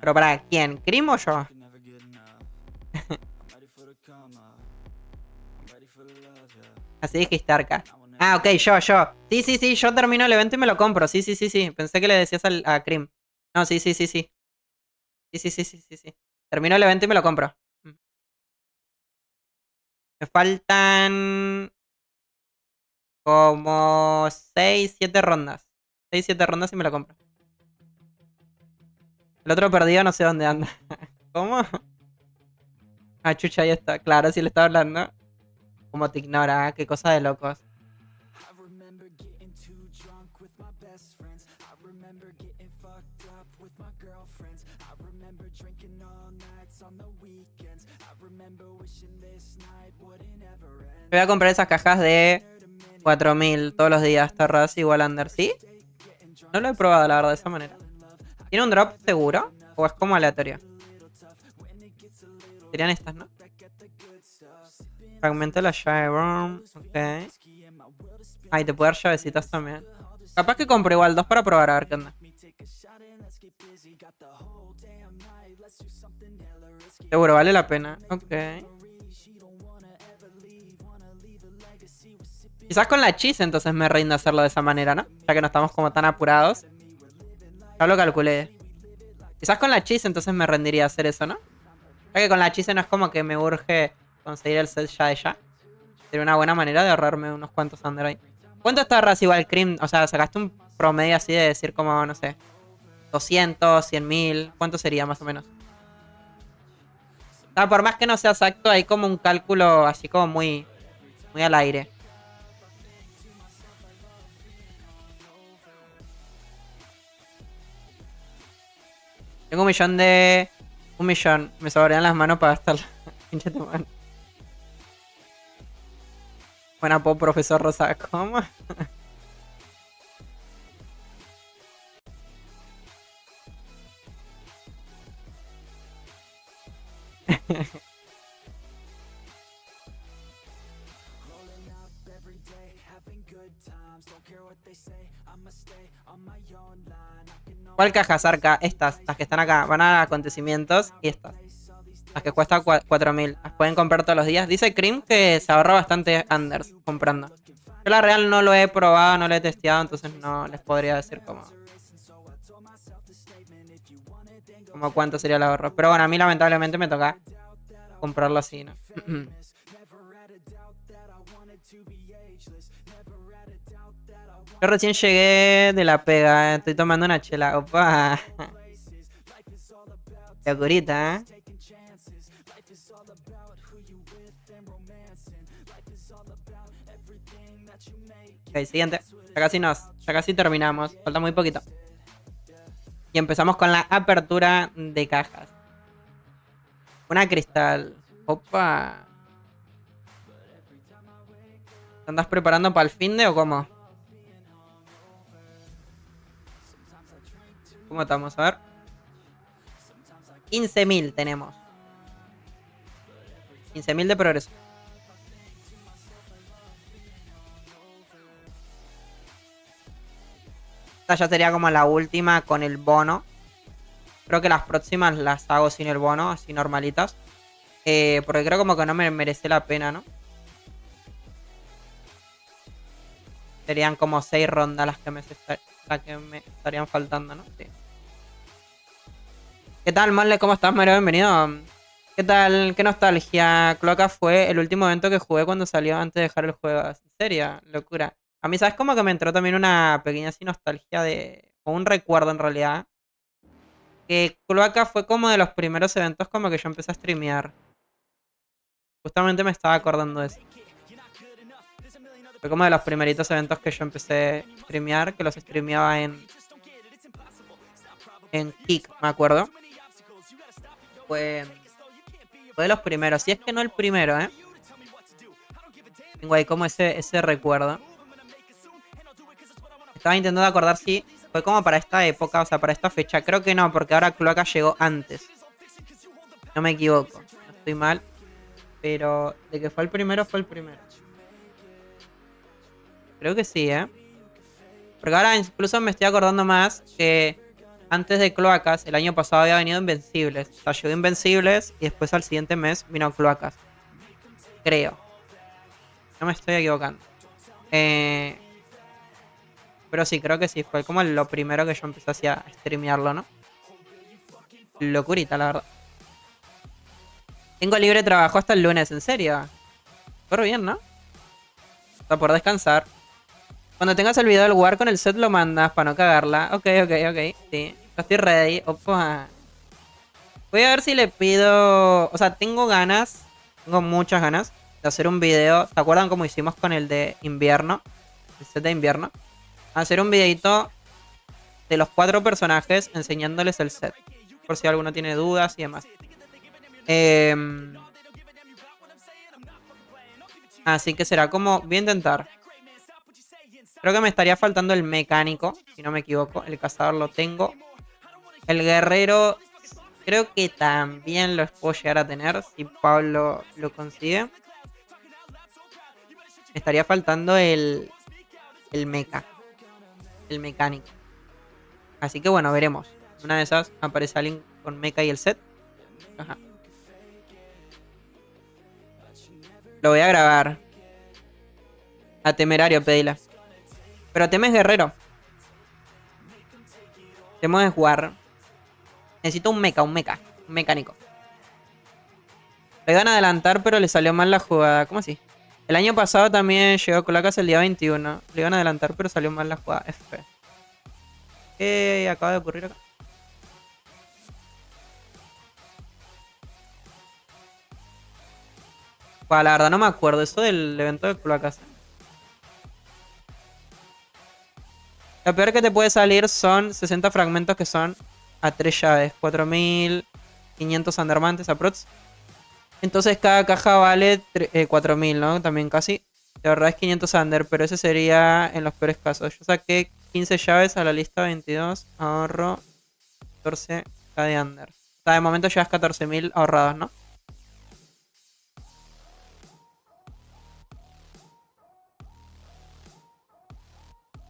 ¿Pero para quién? ¿Crim o yo? Así dijiste, Arca. Ah, ok, yo. Sí, yo termino el evento y me lo compro. Sí. Pensé que le decías a Crim. No, sí. Sí. Termino el evento y me lo compro. Me faltan como 6, 7 rondas. 6, 7 rondas y me lo compro. El otro perdido no sé dónde anda. ¿Cómo? Ah, chucha, ahí está. Claro, sí le estaba hablando. Como te ignora, qué cosa de locos. Voy a comprar esas cajas de 4000 todos los días, Terras igual under, ¿sí? No lo he probado, la verdad, de esa manera. ¿Tiene un drop seguro? ¿O es como aleatorio? Serían estas, ¿no? Fragmento de la llave, ok. Ay, te puedo dar llavecitas también. Capaz que compro igual 2 para probar a ver qué onda. Seguro, vale la pena. Ok. Quizás con la chis entonces me rindo hacerlo de esa manera, ¿no? Ya que no estamos como tan apurados. Ya lo calculé. Quizás con la chis entonces me rendiría a hacer eso, ¿no? Ya que con la chis no es como que me urge conseguir el set ya de ya. Sería una buena manera de ahorrarme unos cuantos under ahí. ¿Cuánto está igual Cream? O sea, sacaste un promedio así de decir como, no sé, 200, 100.000. ¿Cuánto sería más o menos? O sea, por más que no sea exacto, hay como un cálculo así como muy, muy al aire. Tengo un millón de... Un millón. Me sobrarían las manos para gastar la pinche tu mano. Buena po, profesor Rosa. ¿Cómo? ¿Cuál caja, Zarca? Estas, las que están acá. Van a acontecimientos y estas. Las que cuestan 4.000. Las pueden comprar todos los días. Dice Cream que se ahorra bastante unders comprando. Yo la real no lo he probado, no lo he testeado, entonces no les podría decir como cuánto sería el ahorro. Pero bueno, a mí lamentablemente me toca comprarlo así, ¿no? Yo recién llegué de la pega, estoy tomando una chela. Opa. Locurita, ¿eh? Ok, siguiente. Ya casi terminamos. Falta muy poquito. Y empezamos con la apertura de cajas. Una cristal. Opa. ¿Te andas preparando para el finde o cómo? ¿Cómo estamos? A ver. 15.000 tenemos. 15.000 de progreso. Esta ya sería como la última con el bono. Creo que las próximas las hago sin el bono, así normalitas. Porque creo como que no me merece la pena, ¿no? Serían como 6 rondas las que me estarían faltando, ¿no? Sí. ¿Qué tal, Manle? ¿Cómo estás, Mario? Bienvenido. ¿Qué tal? ¿Qué nostalgia? Cloaca fue el último evento que jugué cuando salió antes de dejar el juego. ¿En serio? Locura. A mí, ¿sabes? Como que me entró también una pequeña así nostalgia de... O un recuerdo, en realidad. Que Cloaca fue como de los primeros eventos como que yo empecé a streamear. Justamente me estaba acordando de eso. Fue como de los primeritos eventos que yo empecé a streamear, que los streameaba en Kick, me acuerdo. Fue de los primeros, si es que no el primero, ¿eh? Tengo ahí como ese recuerdo. Estaba intentando acordar si fue como para esta época, o sea, para esta fecha. Creo que no, porque ahora Cloaca llegó antes. No me equivoco, no estoy mal. Pero de que fue el primero, fue el primero. Creo que sí, ¿eh? Porque ahora incluso me estoy acordando más que antes de Cloacas, el año pasado había venido Invencibles. O sea, llegó Invencibles y después al siguiente mes vino Cloacas. Creo. No me estoy equivocando. Pero sí, creo que sí. Fue como lo primero que yo empecé así a streamearlo, ¿no? Locurita, la verdad. Tengo libre trabajo hasta el lunes, ¿en serio? Súper bien, ¿no? Hasta por descansar. Cuando tengas el video del War con el set lo mandas para no cagarla. Ok. Sí. Ya estoy ready. Opa. Voy a ver si le pido... O sea, tengo ganas. Tengo muchas ganas de hacer un video. ¿Se acuerdan cómo hicimos con el de invierno? El set de invierno. Hacer un videito de los 4 personajes enseñándoles el set. Por si alguno tiene dudas y demás. Así que será como... Voy a intentar. Creo que me estaría faltando el mecánico, si no me equivoco. El cazador lo tengo. El guerrero creo que también lo puedo llegar a tener si Pablo lo consigue. Me estaría faltando el mecha. El mecánico. Así que bueno, veremos. Una de esas aparece alguien con mecha y el set. Ajá. Lo voy a grabar. A Temerario pedila. Pero Teme es guerrero. Temo es jugar. Necesito un mecha. Un mecánico. Le iban a adelantar, pero le salió mal la jugada. ¿Cómo así? El año pasado también llegó Cloacas el día 21. Le iban a adelantar, pero salió mal la jugada. F. ¿Qué acaba de ocurrir acá? Pues la verdad no me acuerdo. Eso del evento de Cloacas. Lo peor que te puede salir son 60 fragmentos que son a 3 llaves. 4500 Andermantes aprox. Entonces cada caja vale 4000, ¿no? También casi. Te ahorras 500 Under, pero ese sería en los peores casos. Yo saqué 15 llaves a la lista 22. Ahorro 14k de Under. O sea, de momento llevas 14.000 ahorrados, ¿no?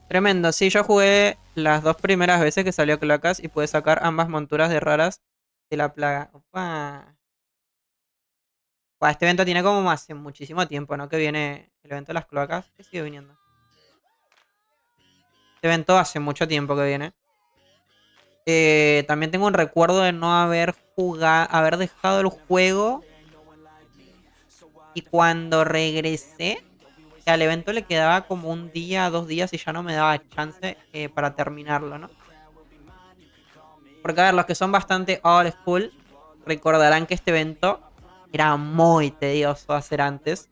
Tremendo, sí, yo jugué las 2 primeras veces que salió Cloacas y pude sacar ambas monturas de raras de la plaga. Opa. Buah, este evento tiene como hace muchísimo tiempo, ¿no? Que viene el evento de las cloacas. ¿Qué sigue viniendo? Este evento hace mucho tiempo que viene. También tengo un recuerdo de no haber jugado, haber dejado el juego. Y cuando regresé, al evento le quedaba como un día, 2 días y ya no me daba chance para terminarlo, ¿no? Porque a ver, los que son bastante old school recordarán que este evento era muy tedioso hacer antes.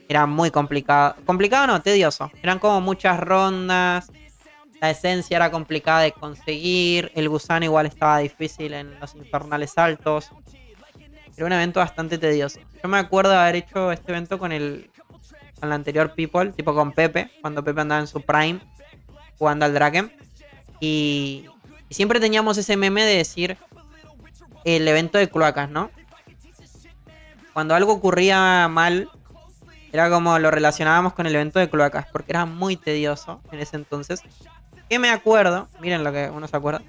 Era muy complicado. Complicado no, tedioso. Eran como muchas rondas. La esencia era complicada de conseguir. El gusano igual estaba difícil en los infernales altos. Era un evento bastante tedioso. Yo me acuerdo de haber hecho este evento con el anterior People, tipo con Pepe, cuando Pepe andaba en su prime, jugando al Draken. Y siempre teníamos ese meme de decir el evento de cloacas, ¿no? Cuando algo ocurría mal, era como lo relacionábamos con el evento de cloacas, porque era muy tedioso en ese entonces. Que me acuerdo, miren lo que uno se acuerda.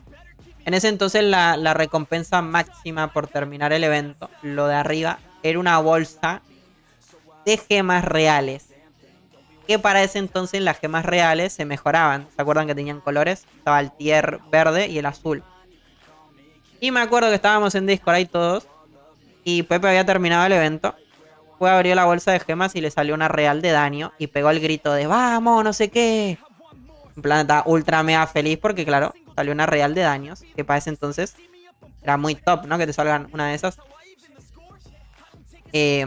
En ese entonces la recompensa máxima por terminar el evento, lo de arriba, era una bolsa de gemas reales. Que para ese entonces las gemas reales se mejoraban. ¿Se acuerdan que tenían colores? Estaba el tier verde y el azul. Y me acuerdo que estábamos en Discord ahí todos. Y Pepe había terminado el evento. Fue, abrió la bolsa de gemas y le salió una real de daño. Y pegó el grito de ¡vamos! No sé qué. En plan, estaba ultra mega feliz porque, claro, salió una real de daños. Que para ese entonces era muy top, ¿no? Que te salgan una de esas. Que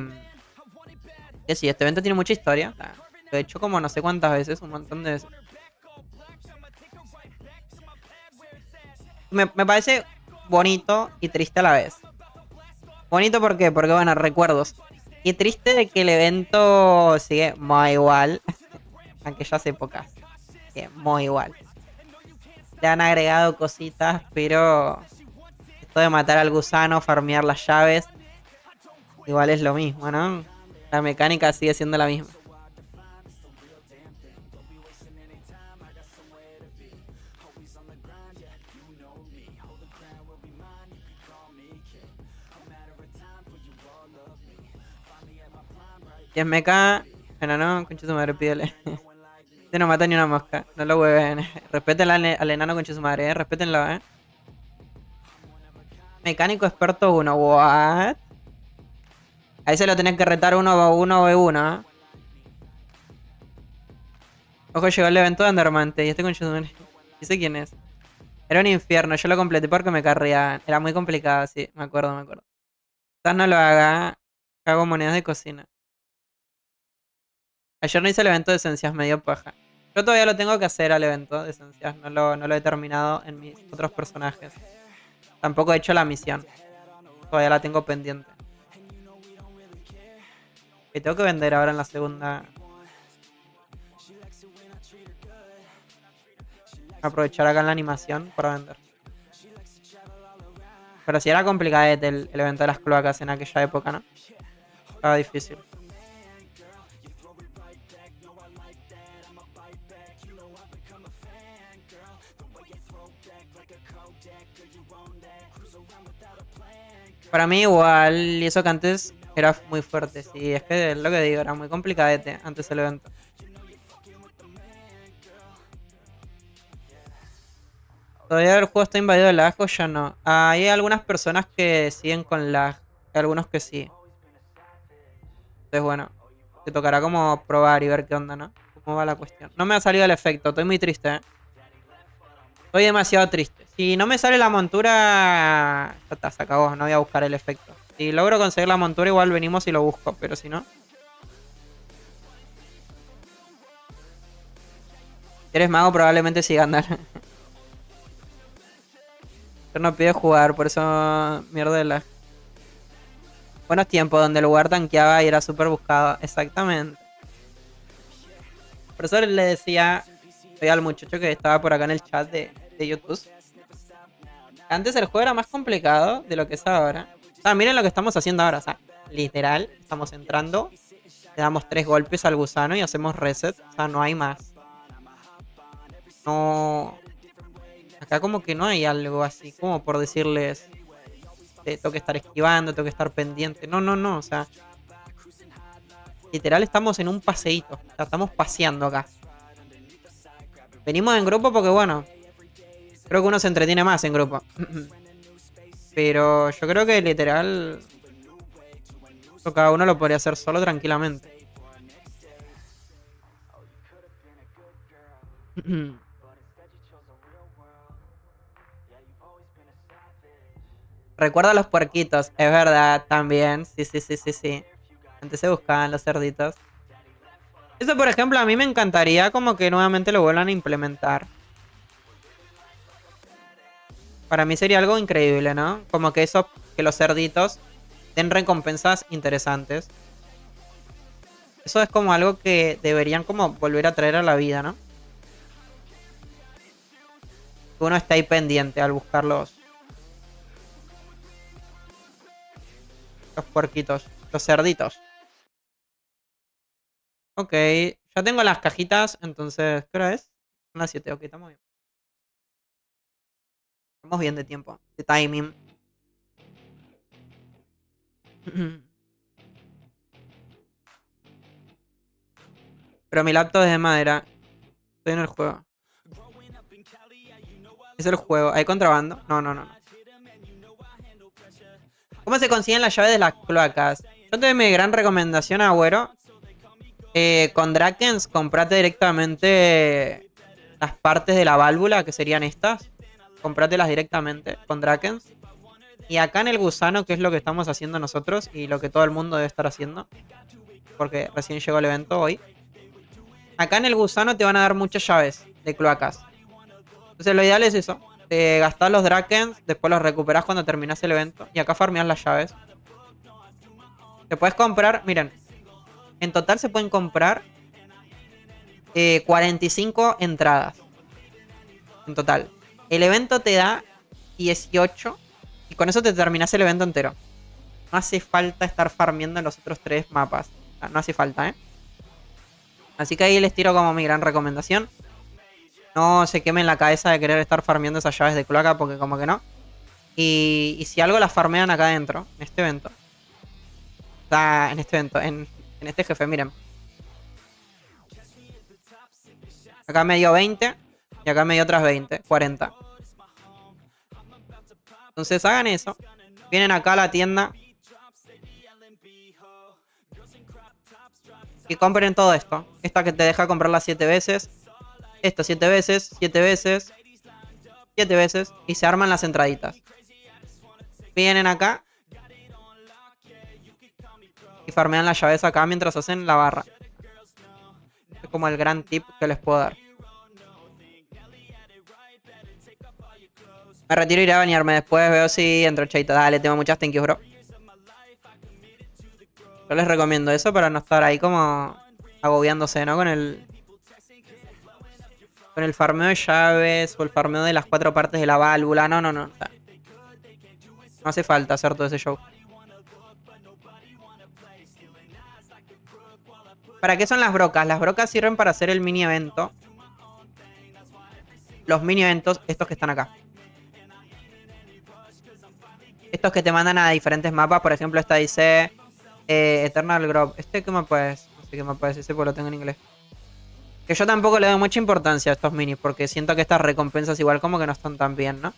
sí, este evento tiene mucha historia. Lo he hecho como no sé cuántas veces, un montón de veces. Me parece bonito y triste a la vez. Bonito ¿por qué? Porque bueno, recuerdos. Y triste de que el evento sigue muy igual a aquellas épocas. Sigue muy igual. Le han agregado cositas, pero esto de matar al gusano, farmear las llaves, igual es lo mismo, ¿no? La mecánica sigue siendo la misma. Si es mecha, enano, concha su madre, pídele. Este no mata ni una mosca, no lo hueven. Respeten al enano, concha su madre, respétenlo, Mecánico experto 1, what? Ahí se lo tenés que retar 1v1, Ojo, llegó el evento de Andermante y este concha su madre. ¿Y sé quién es? Era un infierno, yo lo completé porque me carrían. Era muy complicado, sí, me acuerdo. Quizás no lo haga, hago monedas de cocina. Ayer no hice el evento de esencias, me dio paja. Yo todavía lo tengo que hacer al evento de esencias. No lo he terminado en mis otros personajes. Tampoco he hecho la misión. Todavía la tengo pendiente. Que tengo que vender ahora en la segunda. Aprovechar acá en la animación para vender. Pero si era complicado el evento de las cloacas en aquella época, ¿no? Estaba difícil. Para mí igual, y eso que antes Era muy fuerte, sí. Es que es lo que digo, era muy complicadete antes del evento. Todavía el juego está invadido de lag o ya no. Hay algunas personas que siguen con lag. Hay algunos que sí. Entonces bueno, te tocará como probar y ver qué onda, ¿no? Cómo va la cuestión. No me ha salido el efecto, estoy muy triste, ¿eh? Estoy demasiado triste. Si no me sale la montura, ya está, se acabó. No voy a buscar el efecto. Si logro conseguir la montura, igual venimos y lo busco. Pero si no... Si eres mago, probablemente sí ganar. Yo no pido jugar, por eso mierda de lag. Buenos tiempos donde el lugar tanqueaba y era súper buscado. Exactamente. Por eso le decía al muchacho que estaba por acá en el chat de YouTube. Antes el juego era más complicado de lo que es ahora. O sea, miren lo que estamos haciendo ahora. O sea, literal, estamos entrando, le damos 3 golpes al gusano y hacemos reset. O sea, no hay más. No... Acá como que no hay algo así como por decirles... tengo que estar esquivando, tengo que estar pendiente. No, no, no. O sea, literal estamos en un paseíto. O sea, estamos paseando acá. Venimos en grupo porque, bueno, creo que uno se entretiene más en grupo. Pero yo creo que literal cada uno lo podría hacer solo tranquilamente. Recuerda los puerquitos, es verdad, también. Sí, sí, sí, sí, sí. Antes se buscaban los cerditos. Eso, por ejemplo, a mí me encantaría como que nuevamente lo vuelvan a implementar. Para mí sería algo increíble, ¿no? Como que eso, que los cerditos den recompensas interesantes. Eso es como algo que deberían como volver a traer a la vida, ¿no? Que uno está ahí pendiente al buscar los puerquitos, los cerditos. Ok, ya tengo las cajitas, entonces, ¿qué hora es? Son las 7, ok, estamos bien. Estamos bien de tiempo, de timing. Pero mi laptop es de madera. Estoy en el juego. Es el juego. ¿Hay contrabando? No, no, no, no. ¿Cómo se consiguen las llaves de las cloacas? Yo te doy mi gran recomendación, Agüero. Con Drakens, comprate directamente las partes de la válvula, que serían estas. Comprátelas directamente con Drakens. Y acá en el gusano, que es lo que estamos haciendo nosotros y lo que todo el mundo debe estar haciendo, porque recién llegó el evento hoy. Acá en el gusano te van a dar muchas llaves de cloacas. Entonces lo ideal es eso. Gastás los Drakens, después los recuperás cuando terminás el evento. Y acá farmeás las llaves. Te puedes comprar, miren. En total se pueden comprar 45 entradas. En total. El evento te da 18. Y con eso te terminás el evento entero. No hace falta estar farmeando en los otros 3 mapas. No hace falta, ¿eh? Así que ahí les tiro como mi gran recomendación. No se quemen la cabeza de querer estar farmeando esas llaves de cloaca, porque como que no. Y si algo las farmean acá adentro, en este evento. O sea, en este evento, en este jefe, miren. Acá me dio 20 y acá me dio otras 20, 40. Entonces hagan eso. Vienen acá a la tienda. Y compren todo esto. Esta que te deja comprarla 7 veces. Esta 7 veces, 7 veces, 7 veces. Y se arman las entraditas. Vienen acá. Y farmean las llaves acá mientras hacen la barra. Es como el gran tip que les puedo dar. Me retiro y iré a bañarme. Después veo si entro, chaito. Dale, tengo muchas thank you, bro. Yo les recomiendo eso para no estar ahí como agobiándose, ¿no? Con el farmeo de llaves o el farmeo de las 4 partes de la válvula. No, no, no. O sea, no hace falta hacer todo ese show. ¿Para qué son las brocas? Las brocas sirven para hacer el mini evento. Los mini eventos, estos que están acá. Estos que te mandan a diferentes mapas. Por ejemplo, esta dice Eternal Grove. ¿Este qué mapa es? No sé qué mapa es ese porque lo tengo en inglés. Que yo tampoco le doy mucha importancia a estos minis porque siento que estas recompensas igual como que no están tan bien, ¿no?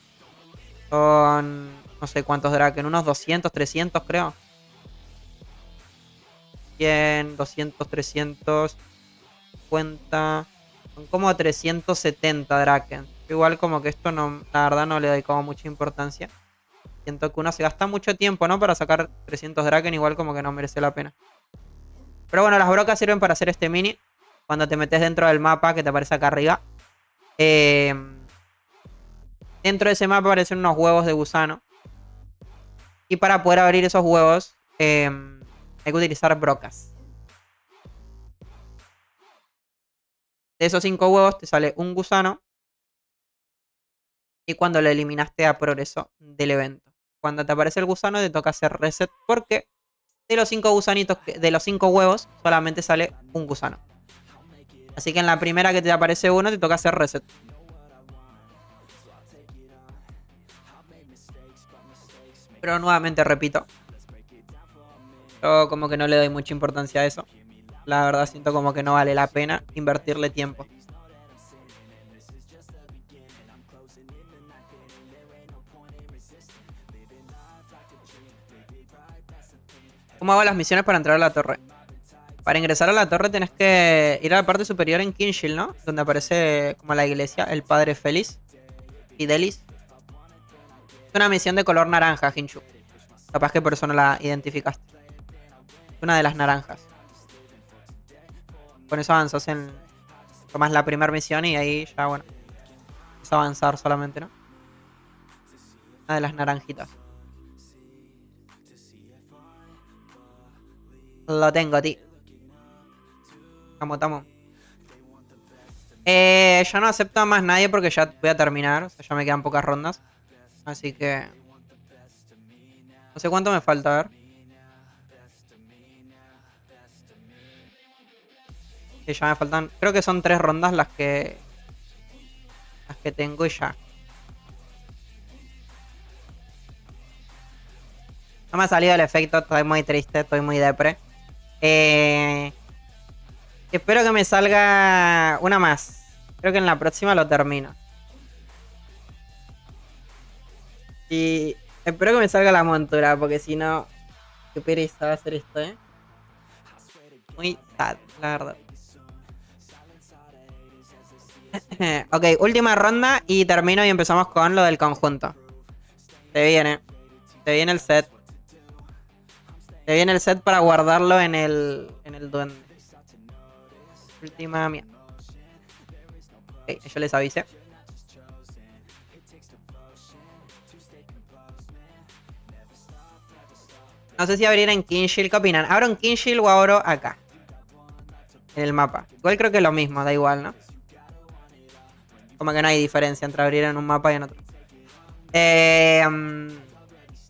Son... no sé cuántos Draken, unos 200, 300 creo. 100, 200, 300, 50... Son como 370 Draken. Igual como que esto no, la verdad no le doy como mucha importancia. Siento que uno se gasta mucho tiempo, ¿no? Para sacar 300 Draken, igual como que no merece la pena. Pero bueno, las brocas sirven para hacer este mini. Cuando te metes dentro del mapa que te aparece acá arriba. Dentro de ese mapa aparecen unos huevos de gusano. Y para poder abrir esos huevos hay que utilizar brocas. De esos 5 huevos te sale un gusano. Y cuando lo eliminaste a progreso del evento. Cuando te aparece el gusano te toca hacer reset. Porque de los 5 gusanitos, de los 5 huevos, solamente sale un gusano. Así que en la primera que te aparece uno te toca hacer reset. Pero nuevamente repito. Yo como que no le doy mucha importancia a eso. La verdad siento como que no vale la pena invertirle tiempo. ¿Cómo hago las misiones para entrar a la torre? Para ingresar a la torre tenés que ir a la parte superior en Kinshield, ¿no? Donde aparece como la iglesia, el padre Félix. Fidelis. Es una misión de color naranja, Hinchu. Capaz que por eso no la identificaste. Es una de las naranjas. Con eso avanzas en... Tomas la primera misión y ahí ya, bueno. Es avanzar solamente, ¿no? Una de las naranjitas. Lo tengo, tío. Estamos. Ya no acepto a más nadie porque ya voy a terminar. O sea, ya me quedan pocas rondas. Así que... No sé cuánto me falta, a ver. Sí, ya me faltan... Creo que son 3 rondas las que... Las que tengo y ya. No me ha salido el efecto, estoy muy triste, estoy muy depre. Espero que me salga una más. Creo que en la próxima lo termino. Y espero que me salga la montura, porque si no... Qué pereza va a hacer esto, ¿eh? Muy sad, la verdad. Ok, última ronda y termino y empezamos con lo del conjunto. Se viene. Se viene el set. Se viene el set para guardarlo en el duende. Última mía. Ok, yo les avisé. No sé si abrir en Kinshield. ¿Qué opinan? ¿Abro en Kinshield o abro acá? En el mapa. Igual creo que es lo mismo, da igual, ¿no? Como que no hay diferencia entre abrir en un mapa y en otro.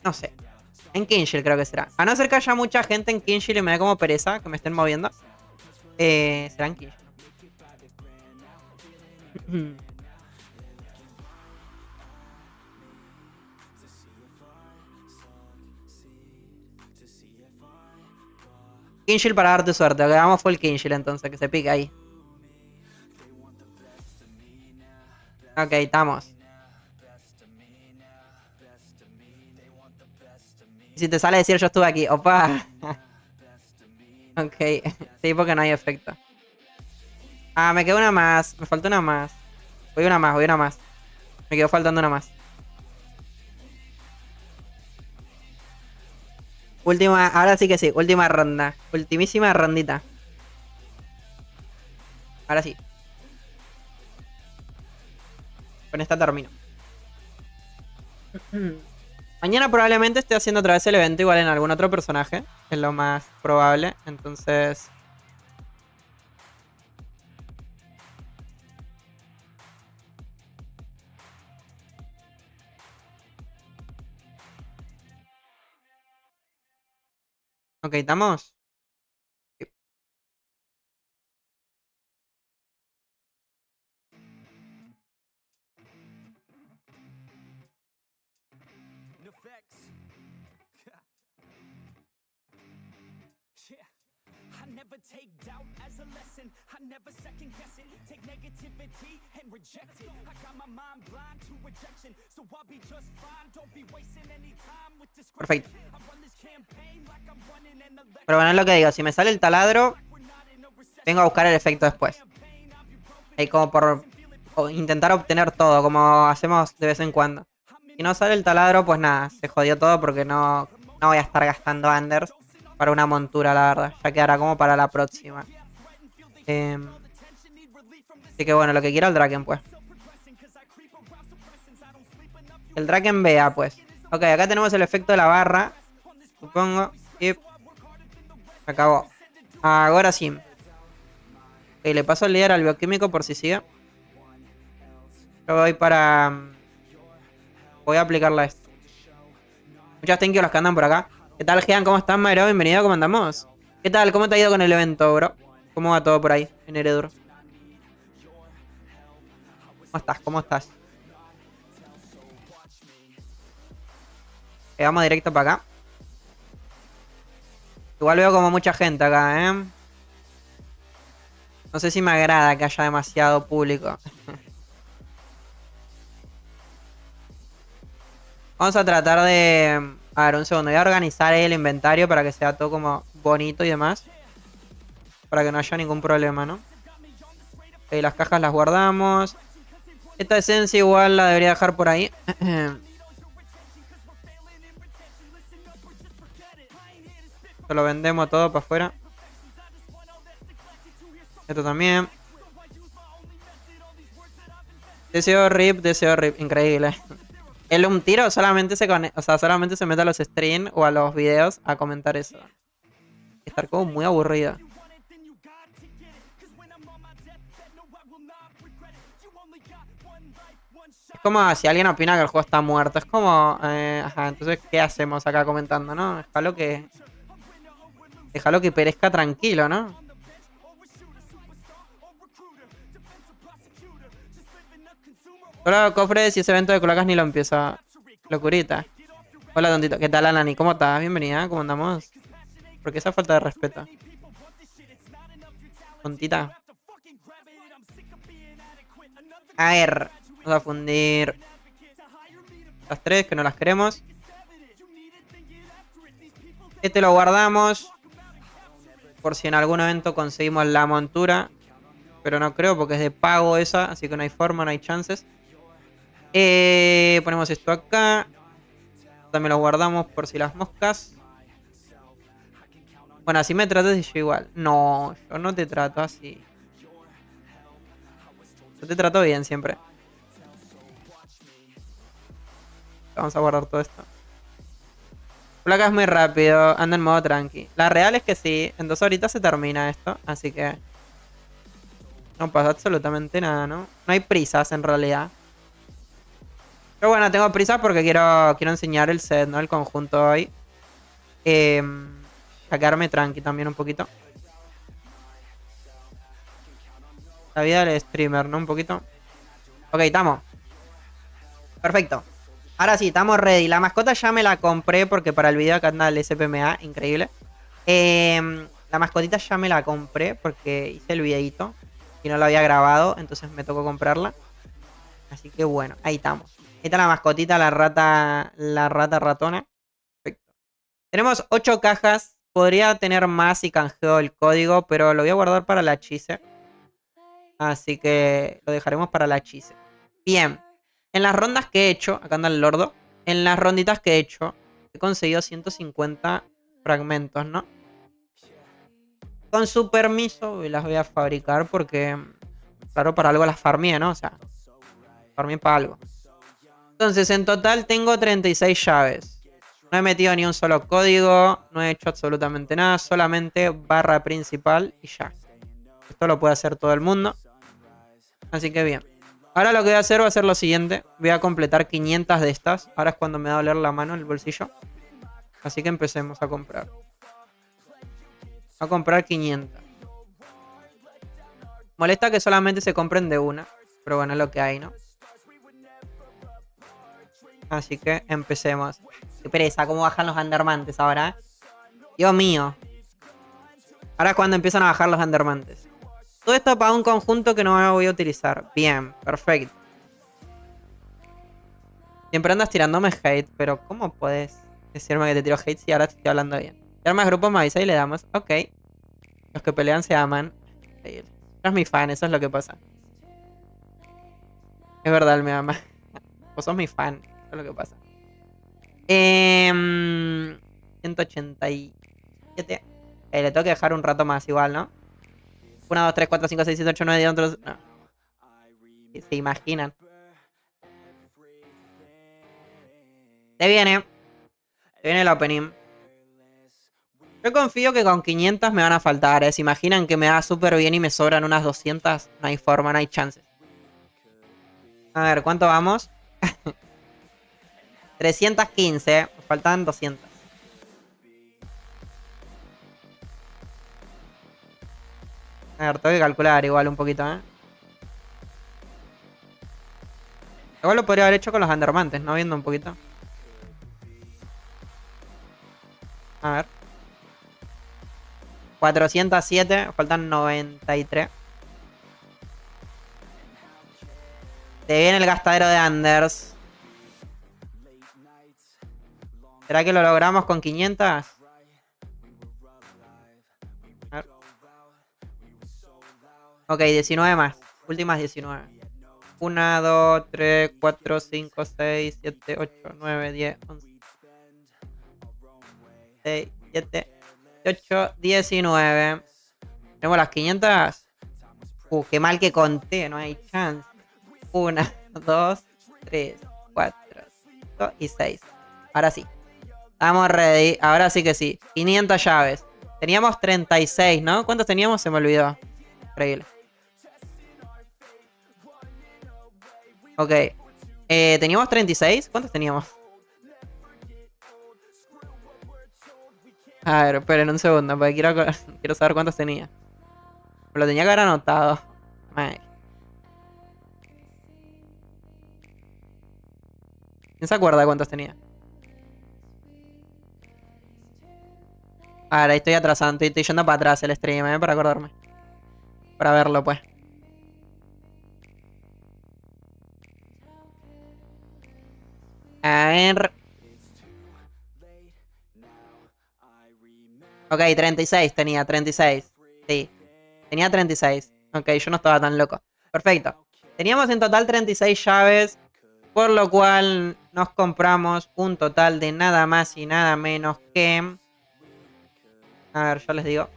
No sé. En Kinshield creo que será. A no ser que haya mucha gente en Kinshield y me dé como pereza que me estén moviendo. Será en Kinshield. Kinshield para darte suerte. Ok, vamos full Kinshield entonces, que se pique ahí. Ok, estamos. Si te sale decir yo estuve aquí. Opa. Ok. Sí, porque no hay efecto. Ah, me quedó una más. Me falta una más. Voy una más. Me quedó faltando una más. Última, ahora sí que sí, última ronda. Ultimísima rondita. Ahora sí. Con esta termino. Mañana probablemente esté haciendo otra vez el evento igual en algún otro personaje. Es lo más probable. Entonces... Ok, ¿estamos? Sí. Perfecto. Pero bueno, es lo que digo. Si me sale el taladro, vengo a buscar el efecto después. Ahí como por intentar obtener todo, como hacemos de vez en cuando. Si no sale el taladro, pues nada, se jodió todo porque no voy a estar gastando Anders para una montura, la verdad. Ya quedará como para la próxima. Así que bueno, lo que quiera el Draken, pues. El Draken vea, pues. Ok, acá tenemos el efecto de la barra. Supongo. Y se acabó. Ahora sí. Ok, le paso el líder al bioquímico por si sigue. Yo voy para... Voy a aplicarle a esto. Muchas thank you a los que andan por acá. ¿Qué tal, Jean? ¿Cómo estás, Maero? Bienvenido, ¿cómo andamos? ¿Qué tal? ¿Cómo te ha ido con el evento, bro? ¿Cómo va todo por ahí, en Eredur? ¿Cómo estás? ¿Cómo estás? Vamos directo para acá. Igual veo como mucha gente acá, ¿eh? No sé si me agrada que haya demasiado público. Vamos a tratar de... A ver, un segundo. Voy a organizar el inventario para que sea todo como bonito y demás. Para que no haya ningún problema, ¿no? Ok, las cajas las guardamos. Esta esencia igual la debería dejar por ahí. Esto lo vendemos todo para afuera. Esto también. Deseo rip. Increíble. ¿El un tiro solamente solamente se mete a los streams o a los videos a comentar eso? Estar como muy aburrido. Es como si alguien opina que el juego está muerto. Es como... ajá, entonces, ¿qué hacemos acá comentando, no? Déjalo que perezca tranquilo, ¿no? Solo cofres y ese evento de cloacas ni lo empieza. Locurita. Hola, tontito. ¿Qué tal, Anani? ¿Cómo estás? Bienvenida. ¿Cómo andamos? ¿Por qué esa falta de respeto? Tontita. A ver. Vamos a fundir las tres que no las queremos. Este lo guardamos por si en algún evento conseguimos la montura. Pero no creo porque es de pago esa. Así que no hay forma, no hay chances. Ponemos esto acá. También lo guardamos por si las moscas. Bueno, así me tratas y yo igual. No, yo no te trato así. Yo te trato bien siempre. Vamos a guardar todo esto. Placa es muy rápido, anda en modo tranqui. La real es que sí, en 2 horitas se termina esto, así que no pasa absolutamente nada, ¿no? No hay prisas en realidad. Pero bueno, tengo prisas porque quiero enseñar el set, ¿no? El conjunto hoy. Sacarme tranqui también un poquito. La vida del streamer, ¿no? Un poquito. Ok, estamos. Perfecto. Ahora sí, estamos ready. La mascota ya me la compré porque para el video acá anda el SPMA, increíble. La mascotita ya me la compré porque hice el videito y no lo había grabado, entonces me tocó comprarla. Así que bueno, ahí estamos. Ahí está la mascotita, la rata ratona. Perfecto. Tenemos 8 cajas. Podría tener más si canjeo el código, pero lo voy a guardar para la chise. Así que lo dejaremos para la chise. Bien. En las rondas que he hecho, acá anda el lordo. En las ronditas que he hecho, he conseguido 150 fragmentos, ¿no? Con su permiso las voy a fabricar porque, claro, para algo las farmeé, ¿no? O sea, farmeé para algo. Entonces, en total tengo 36 llaves. No he metido ni un solo código, no he hecho absolutamente nada, solamente barra principal y ya. Esto lo puede hacer todo el mundo. Así que bien. Ahora lo que voy a hacer va a ser lo siguiente. Voy a completar 500 de estas. Ahora es cuando me va a doler la mano en el bolsillo. Así que empecemos a comprar. A comprar 500. Molesta que solamente se compren de una. Pero bueno, es lo que hay, ¿no? Así que empecemos. Qué pereza, cómo bajan los undermantes ahora, ¿eh? Dios mío. Ahora es cuando empiezan a bajar los Undermantes. Todo esto para un conjunto que no voy a utilizar. Bien, perfecto. Siempre andas tirándome hate, pero ¿cómo puedes decirme que te tiro hate si ahora te estoy hablando bien? Si más grupos me avisa y le damos. Ok. Los que pelean se aman. No es mi fan, eso es lo que pasa. Es verdad, él me ama. Vos sos mi fan, eso es lo que pasa. 187. Le tengo que dejar un rato más igual, ¿no? 1, 2, 3, 4, 5, 6, 7, 8, 9, 10, 11, no. Se imaginan. Se viene el opening. Yo confío que con 500 me van a faltar, ¿eh? Se imaginan que me da súper bien y me sobran unas 200. No hay forma, no hay chances. A ver, ¿cuánto vamos? 315, me faltan 200. A ver, tengo que calcular igual un poquito, ¿eh? Igual lo podría haber hecho con los Undermantes, ¿no? Viendo un poquito. A ver. 407, faltan 93. Se viene el gastadero de Anders. ¿Será que lo logramos con 500? A ver. Ok, 19 más. Últimas 19. 1, 2, 3, 4, 5, 6, 7, 8, 9, 10, 11. 6, 7, 8, 19. ¿Tenemos las 500? Qué mal que conté, no hay chance. 1, 2, 3, 4, 5 y 6. Ahora sí. Estamos ready. Ahora sí que sí. 500 llaves. Teníamos 36, ¿no? ¿Cuántos teníamos? Se me olvidó. Increíble. Ok. ¿Teníamos 36? ¿Cuántos teníamos? A ver, esperen un segundo, porque quiero saber cuántos tenía. Me lo tenía que haber anotado. Madre. ¿Quién se acuerda de cuántos tenía? Ahora estoy atrasando, estoy yendo para atrás el stream, para acordarme. Para verlo, pues. A ver. Ok, 36 tenía, 36. Sí. Tenía 36. Ok, yo no estaba tan loco. Perfecto. Teníamos en total 36 llaves. Por lo cual nos compramos un total de nada más y nada menos que... A ver, yo les digo.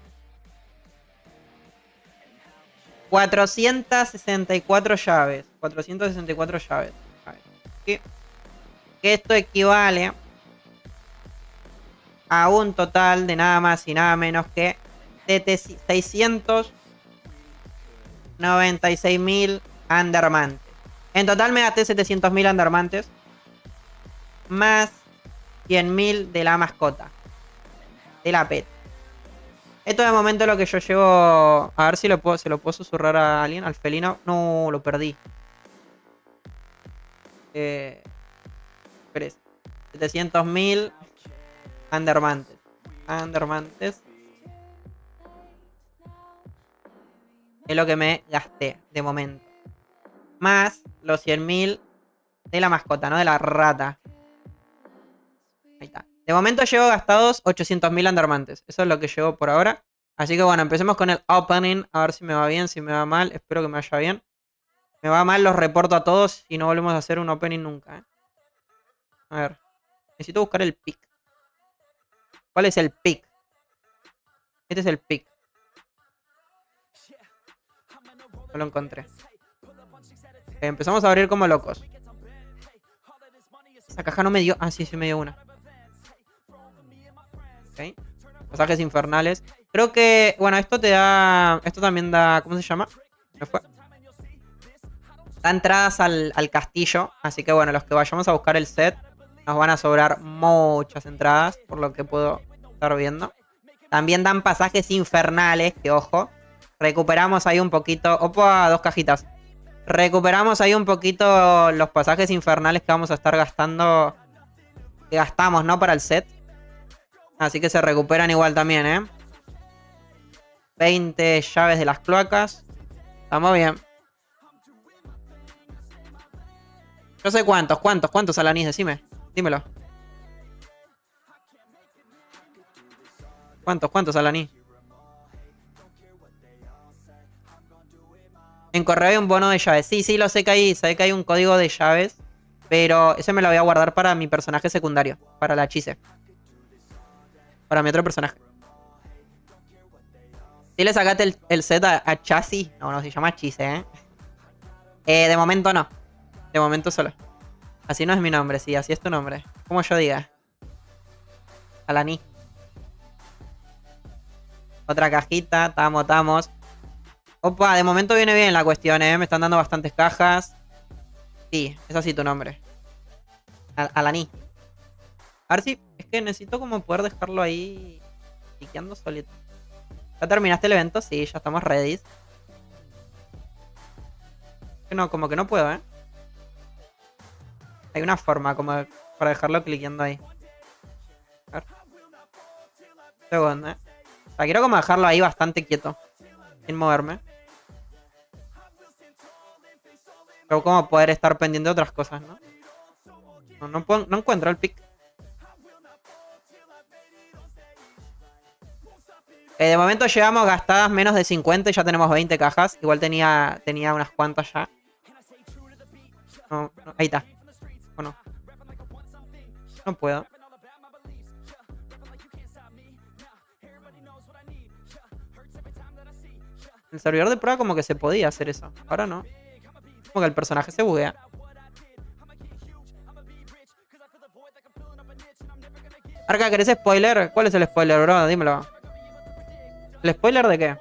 464 llaves. 464 llaves. A ver. Que esto equivale a un total de nada más y nada menos que 696.000 Undermantes. En total me gasté 700.000 Undermantes. Más 100.000 de la mascota. De la pet. Esto de momento es lo que yo llevo. A ver si se lo puedo susurrar a alguien. Al felino. No, lo perdí. 700.000 Undermantes. Undermantes. Es lo que me gasté de momento. Más los 100.000 de la mascota, ¿no? De la rata. Ahí está. De momento llevo gastados 800.000 Undermantes. Eso es lo que llevo por ahora. Así que bueno, empecemos con el opening. A ver si me va bien, si me va mal. Espero que me vaya bien. Me va mal, los reporto a todos y no volvemos a hacer un opening nunca, ¿eh? A ver. Necesito buscar el pick. ¿Cuál es el pick? Este es el pick. No lo encontré. Empezamos a abrir como locos. Esa caja no me dio... Ah, sí, sí me dio una. Ok. Pasajes infernales. Creo que... Bueno, esto te da... Esto también da... ¿Cómo se llama? ¿Me fue? Da entradas al castillo. Así que bueno, los que vayamos a buscar el set, nos van a sobrar muchas entradas, por lo que puedo estar viendo. También dan pasajes infernales, que ojo. Recuperamos ahí un poquito... Opa, 2 cajitas. Recuperamos ahí un poquito los pasajes infernales que vamos a estar gastando. Que gastamos, ¿no? Para el set. Así que se recuperan igual también, ¿eh? 20 llaves de las cloacas. Estamos bien. Yo sé cuántos Alanis, decime. Dímelo. ¿Cuántos Alanis? En correo hay un bono de llaves. Sí, lo sé que hay un código de llaves. Pero ese me lo voy a guardar para mi personaje secundario. Para la Chise. Para mi otro personaje. Si le sacaste el set a Chassis. No, se llama Chise, de momento no. De momento solo. Así no es mi nombre, sí, así es tu nombre. Como yo diga. Alaní. Otra cajita, estamos. Opa, de momento viene bien la cuestión, Me están dando bastantes cajas. Sí, es así tu nombre. Alaní. A ver si... Es que necesito como poder dejarlo ahí... Piqueando solito. ¿Ya terminaste el evento? Sí, ya estamos ready. No, como que no puedo, Hay una forma como para dejarlo cliqueando ahí. A ver. Segundo, O sea, quiero como dejarlo ahí bastante quieto. Sin moverme. Pero como poder estar pendiente de otras cosas, ¿no? No encuentro el pick. De momento llevamos gastadas menos de 50 y ya tenemos 20 cajas. Igual tenía unas cuantas ya. No, ahí está. ¿O no? No puedo. El servidor de prueba como que se podía hacer eso. Ahora no. Como que el personaje se buguea. Arca, ¿querés spoiler? ¿Cuál es el spoiler, bro? Dímelo. ¿El spoiler de qué?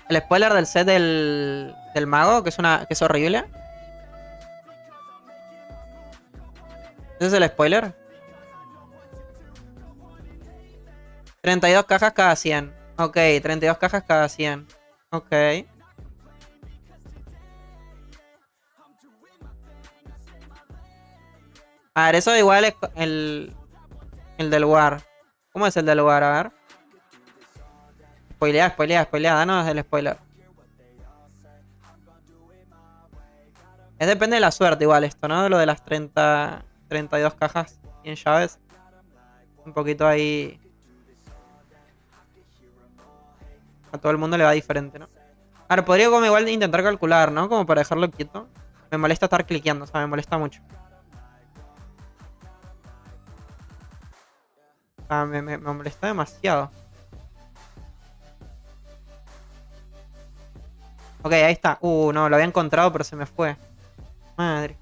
¿El spoiler del set del mago? Que es horrible. ¿Ese es el spoiler? 32 cajas cada 100. Ok, 32 cajas cada 100. Ok. A ver, eso igual es el del War. ¿Cómo es el del War? A ver. Spoilea. Danos el spoiler. Depende de la suerte igual esto, ¿no? De lo de las 32 cajas y en llaves. Un poquito ahí... A todo el mundo le va diferente, ¿no? A ver, podría como igual intentar calcular, ¿no? Como para dejarlo quieto. Me molesta estar cliqueando, o sea, me molesta mucho. Me molesta demasiado. Ok, ahí está. No, lo había encontrado, pero se me fue. Madre.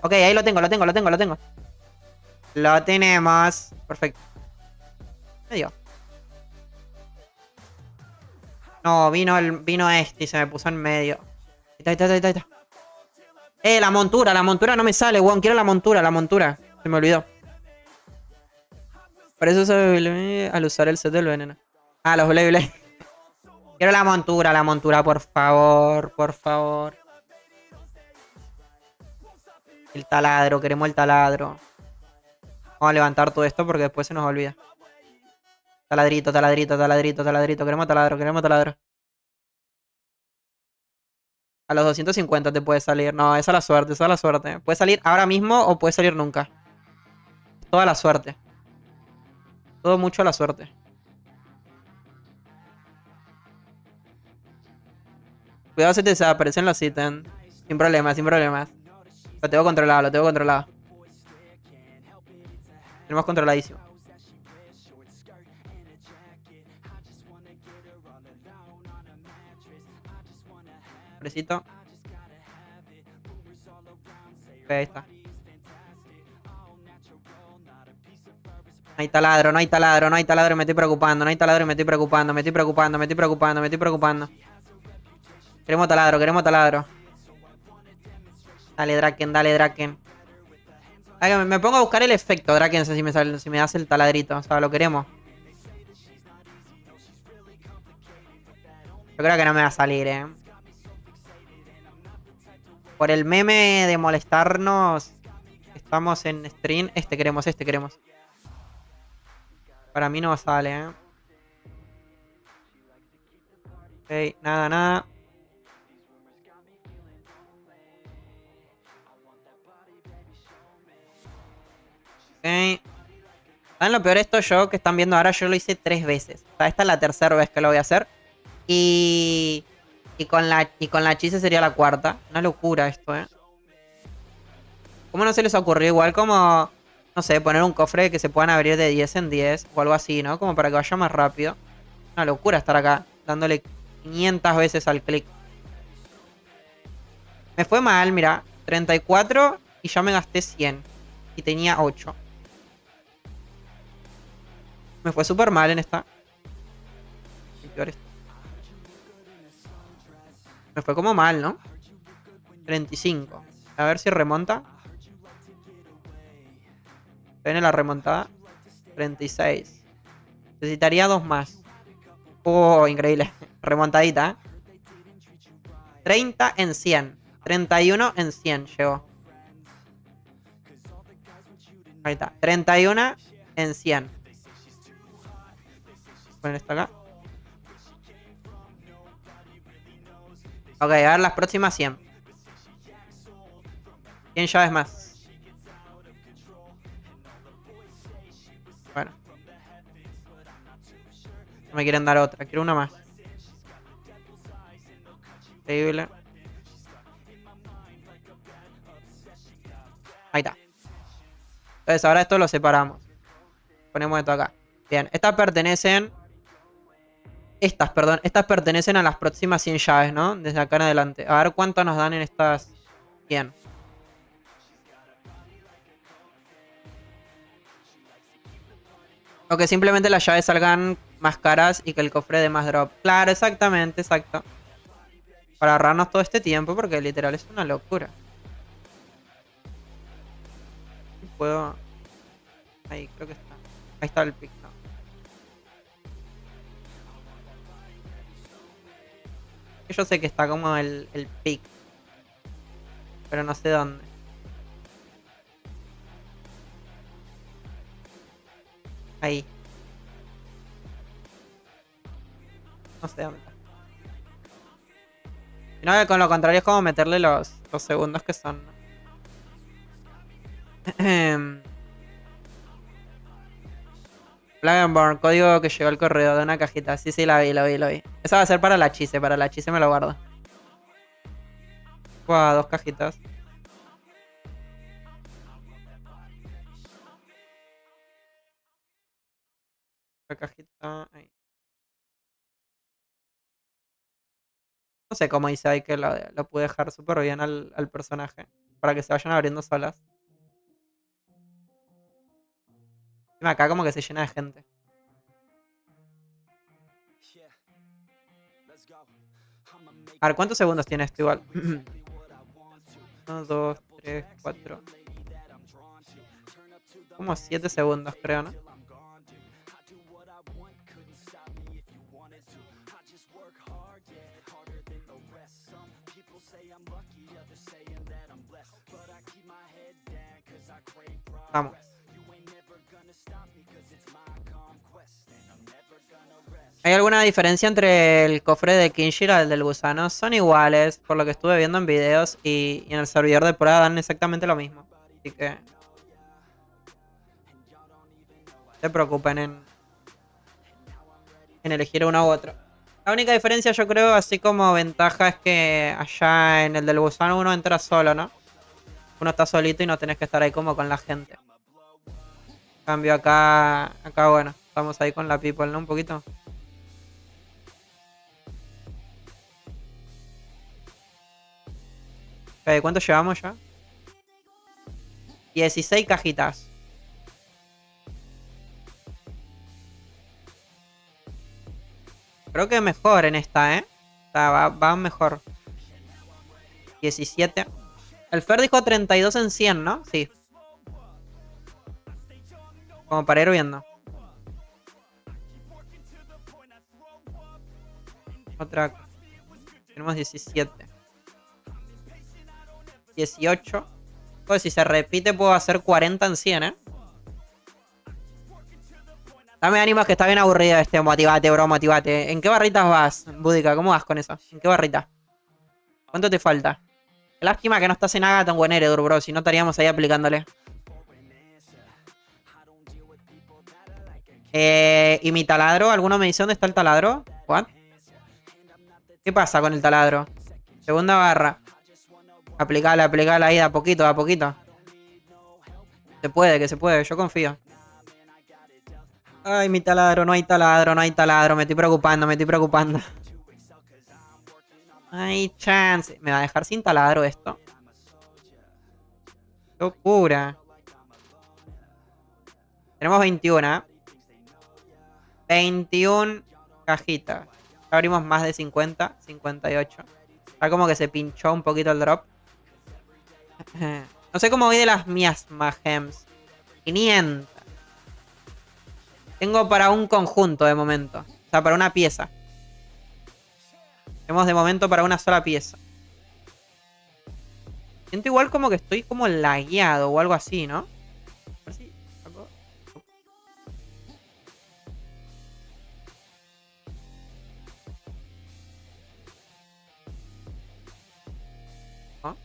Ok, ahí lo tengo. Lo tenemos. Perfecto. Medio. No, vino este y se me puso en medio. Ahí está. La montura no me sale, weón. Quiero la montura. Se me olvidó. Por eso se al usar el set del veneno. Ah, los Blade. Quiero la montura, por favor. El taladro, queremos el taladro. Vamos a levantar todo esto porque después se nos olvida. Taladrito. Queremos taladro. A los 250 te puede salir. No, esa es la suerte. Puede salir ahora mismo o puede salir nunca. Toda la suerte. Todo mucho a la suerte. Cuidado si te desaparecen los ítems. Sin problemas. Lo tengo controlado. Tenemos controladísimo. Pobrecito. Ok, ahí está. No hay taladro, me estoy preocupando. Me estoy preocupando. Queremos taladro. Dale, Draken. Ay, me pongo a buscar el efecto, Draken, si me das el taladrito. O sea, lo queremos. Yo creo que no me va a salir, por el meme de molestarnos, estamos en stream. Este queremos. Para mí no sale, ¿eh? Ok, nada. Ok. ¿Saben lo peor de esto? Yo que están viendo ahora, yo lo hice 3 veces. O sea, esta es la tercera vez que lo voy a hacer. Y con la chise sería la cuarta. Una locura esto, ¿eh? ¿Cómo no se les ocurrió igual como, no sé, poner un cofre que se puedan abrir de 10 en 10 o algo así, ¿no? Como para que vaya más rápido. Una locura estar acá, dándole 500 veces al clic. Me fue mal, mira. 34 y ya me gasté 100. Y tenía 8. Me fue súper mal en esta. Y peor esto. Me fue como mal, ¿no? 35. A ver si remonta. Viene la remontada. 36. Necesitaría 2 más. Oh, increíble. Remontadita, ¿eh? 30 en 100. 31 en 100 llegó. Ahí está. 31 en 100. Poner esto acá. Ok, a ver las próximas 100. 100 llaves más. Bueno. No me quieren dar otra. Quiero una más. Increíble. Ahí está. Entonces ahora esto lo separamos. Ponemos esto acá. Bien, estas pertenecen... Estas pertenecen a las próximas 100 llaves, ¿no? Desde acá en adelante. A ver cuánto nos dan en estas 100. O que simplemente las llaves salgan más caras y que el cofre dé más drop. Claro, exactamente, exacto. Para ahorrarnos todo este tiempo, porque literal es una locura. Puedo... Ahí, creo que está. Ahí está el pick, ¿no? Yo sé que está como el pick. Pero no sé dónde. Ahí. No sé dónde está. Sino que con lo contrario es como meterle los segundos que son, ¿no? Plagenborn, código que llegó al correo de una cajita. Sí, la vi. Esa va a ser para la chise me lo guardo. Wow, 2 cajitas. La cajita, ahí. No sé cómo hice ahí que lo pude dejar súper bien al personaje. Para que se vayan abriendo solas. Y acá como que se llena de gente. A ver, ¿cuántos segundos tiene esto igual? 1, 2, 3, 4. Como 7 segundos, creo, ¿no? Vamos. ¿Hay alguna diferencia entre el cofre de Kinshi y el del gusano? Son iguales, por lo que estuve viendo en videos y en el servidor de prueba dan exactamente lo mismo. Así que... no se preocupen en elegir uno u otro. La única diferencia yo creo, así como ventaja, es que allá en el del gusano uno entra solo, ¿no? Uno está solito y no tenés que estar ahí como con la gente. En cambio acá bueno, estamos ahí con la people, ¿no? Un poquito. Ok, ¿cuánto llevamos ya? 16 cajitas. Creo que mejor en esta, ¿eh? O sea, va mejor. 17. El Fer dijo 32 en 100, ¿no? Sí. Como para ir viendo. Otra. Tenemos 17. 18. Pues si se repite puedo hacer 40 en 100, ¿eh? Dame ánimos que está bien aburrido este. Motivate, bro, motivate. ¿En qué barritas vas, Búdica? ¿Cómo vas con eso? ¿En qué barrita? ¿Cuánto te falta? Qué lástima que no estás en Agaton o en Eredur, bro. Si no estaríamos ahí aplicándole. ¿Y mi taladro? ¿Alguno me dice dónde está el taladro? ¿What? ¿Qué pasa con el taladro? Segunda barra. Aplicala, aplicala ahí de a poquito, de a poquito. Se puede, que se puede. Yo confío. Ay, mi taladro, no hay taladro, no hay taladro. Me estoy preocupando, me estoy preocupando. Hay chance. ¿Me va a dejar sin taladro esto? ¡Qué locura! Tenemos 21, ¿eh? 21 cajitas. Ya abrimos más de 50. 58. Está como que se pinchó un poquito el drop. No sé cómo voy de las mías gems. 500. Tengo para un conjunto de momento. O sea, para una pieza. Tenemos de momento para una sola pieza. Siento igual como que estoy como lagueado o algo así, ¿no? A ver si saco. ¿No?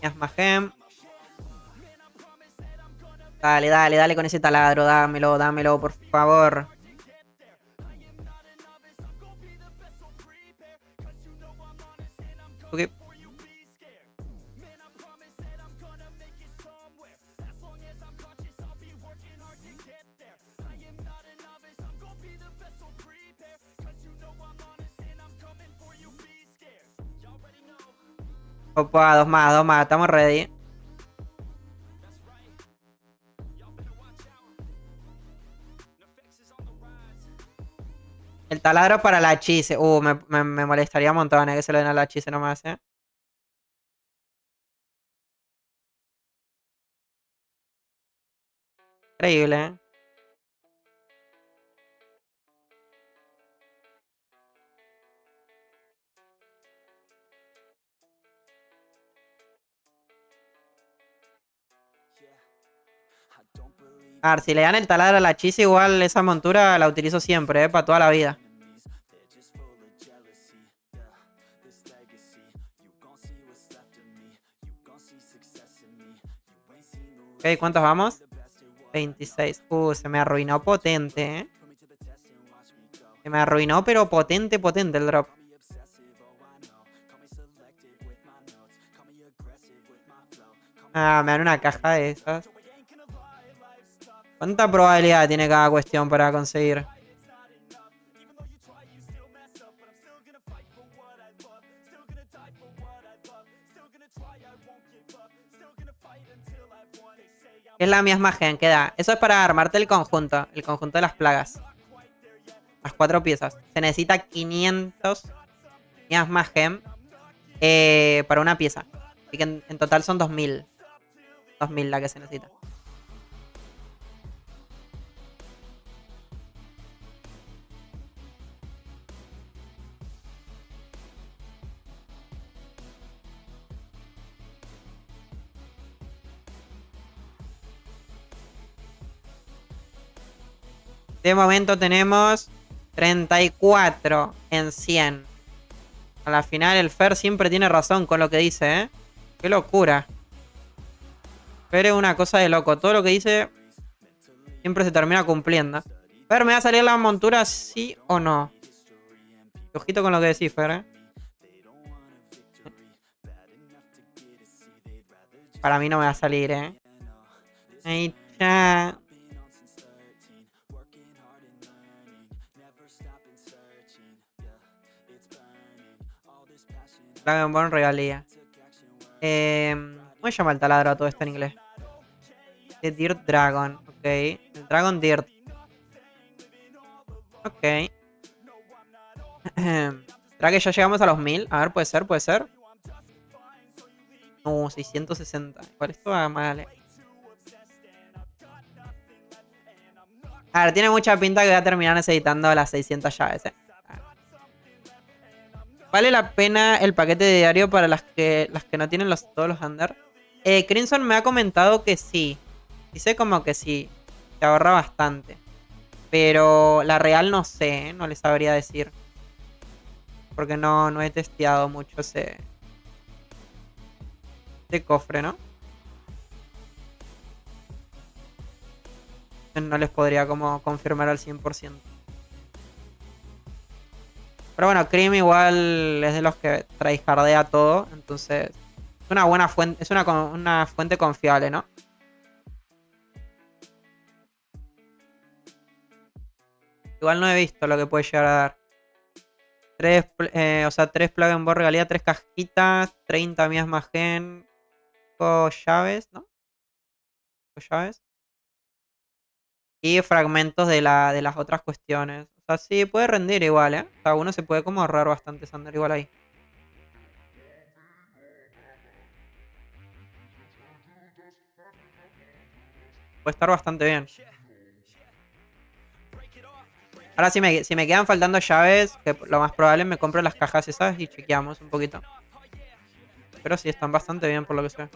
Miasma gem. Dale, dale, dale con ese taladro. Dámelo, dámelo, por favor. Ok. Opa, dos más, dos más. Estamos ready. El taladro para la chise. Me molestaría un montón, que se lo den a la chise nomás, ¿eh? Increíble, ¿eh? A ver, si le dan el taladro a la chise, igual esa montura la utilizo siempre, para toda la vida. Ok, ¿cuántos vamos? 26. Se me arruinó potente, ¿eh? Se me arruinó, pero potente, potente el drop. Ah, me dan una caja de esas. ¿Cuánta probabilidad tiene cada cuestión para conseguir? ¿Qué es la misma gen? ¿Qué da? Eso es para armarte el conjunto de las plagas. Las 4 piezas. Se necesita 500 miasma gem para una pieza. Así que en total son 2000. 2000 la que se necesita. De momento tenemos 34 en 100. A la final el Fer siempre tiene razón con lo que dice, ¿eh? Qué locura. Fer es una cosa de loco. Todo lo que dice siempre se termina cumpliendo. Fer, ¿me va a salir la montura sí o no? Ojito con lo que decís, Fer, ¿eh? Para mí no me va a salir, ¿eh? Ahí ya. Dragon Ball regalía. ¿Cómo se llama el taladro a todo esto en inglés? The Dirt Dragon. Ok. El Dragon Dirt. Ok. ¿Será que ya llegamos a los 1000? A ver, puede ser, puede ser. No, 660. Igual esto va mal. A ver, tiene mucha pinta que voy a terminar necesitando las 600 llaves, ¿Vale la pena el paquete de diario para las que no tienen todos los under? Crimson me ha comentado que sí. Dice como que sí. Te ahorra bastante. Pero la real no sé, no les sabría decir. Porque no he testeado mucho ese cofre, ¿no? No les podría como confirmar al 100%. Pero bueno, Cream igual es de los que tryhardea todo. Entonces es una buena fuente, es una fuente confiable, ¿no? Igual no he visto lo que puede llegar a dar. 3 plug and board regalía, 3 cajitas, 30 mías más gen, llaves, ¿no? Llaves. Y fragmentos de las otras cuestiones. O sea, sí, puede rendir igual, ¿eh? O sea, uno se puede como ahorrar bastante Sander igual ahí. Puede estar bastante bien. Ahora si me quedan faltando llaves, que lo más probable me compro las cajas esas y chequeamos un poquito. Pero sí, están bastante bien por lo que sé.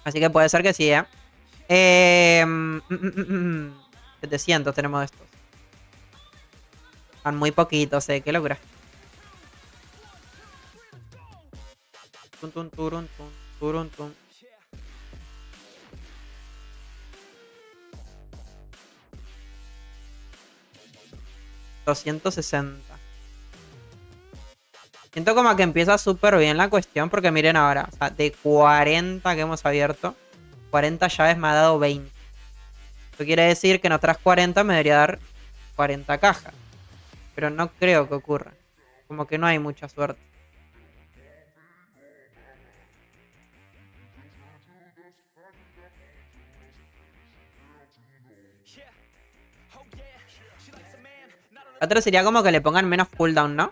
Así que puede ser que sí, ¿eh? 700 tenemos de estos. Son muy poquitos, qué locura. Tun, tun, turun, tun, turun, tun. $260. Siento como que empieza súper bien la cuestión porque miren ahora, o sea, de 40 que hemos abierto, 40 llaves me ha dado 20. Eso quiere decir que en otras 40 me debería dar 40 cajas. Pero no creo que ocurra. Como que no hay mucha suerte. Otro sería como que le pongan menos cooldown, ¿no?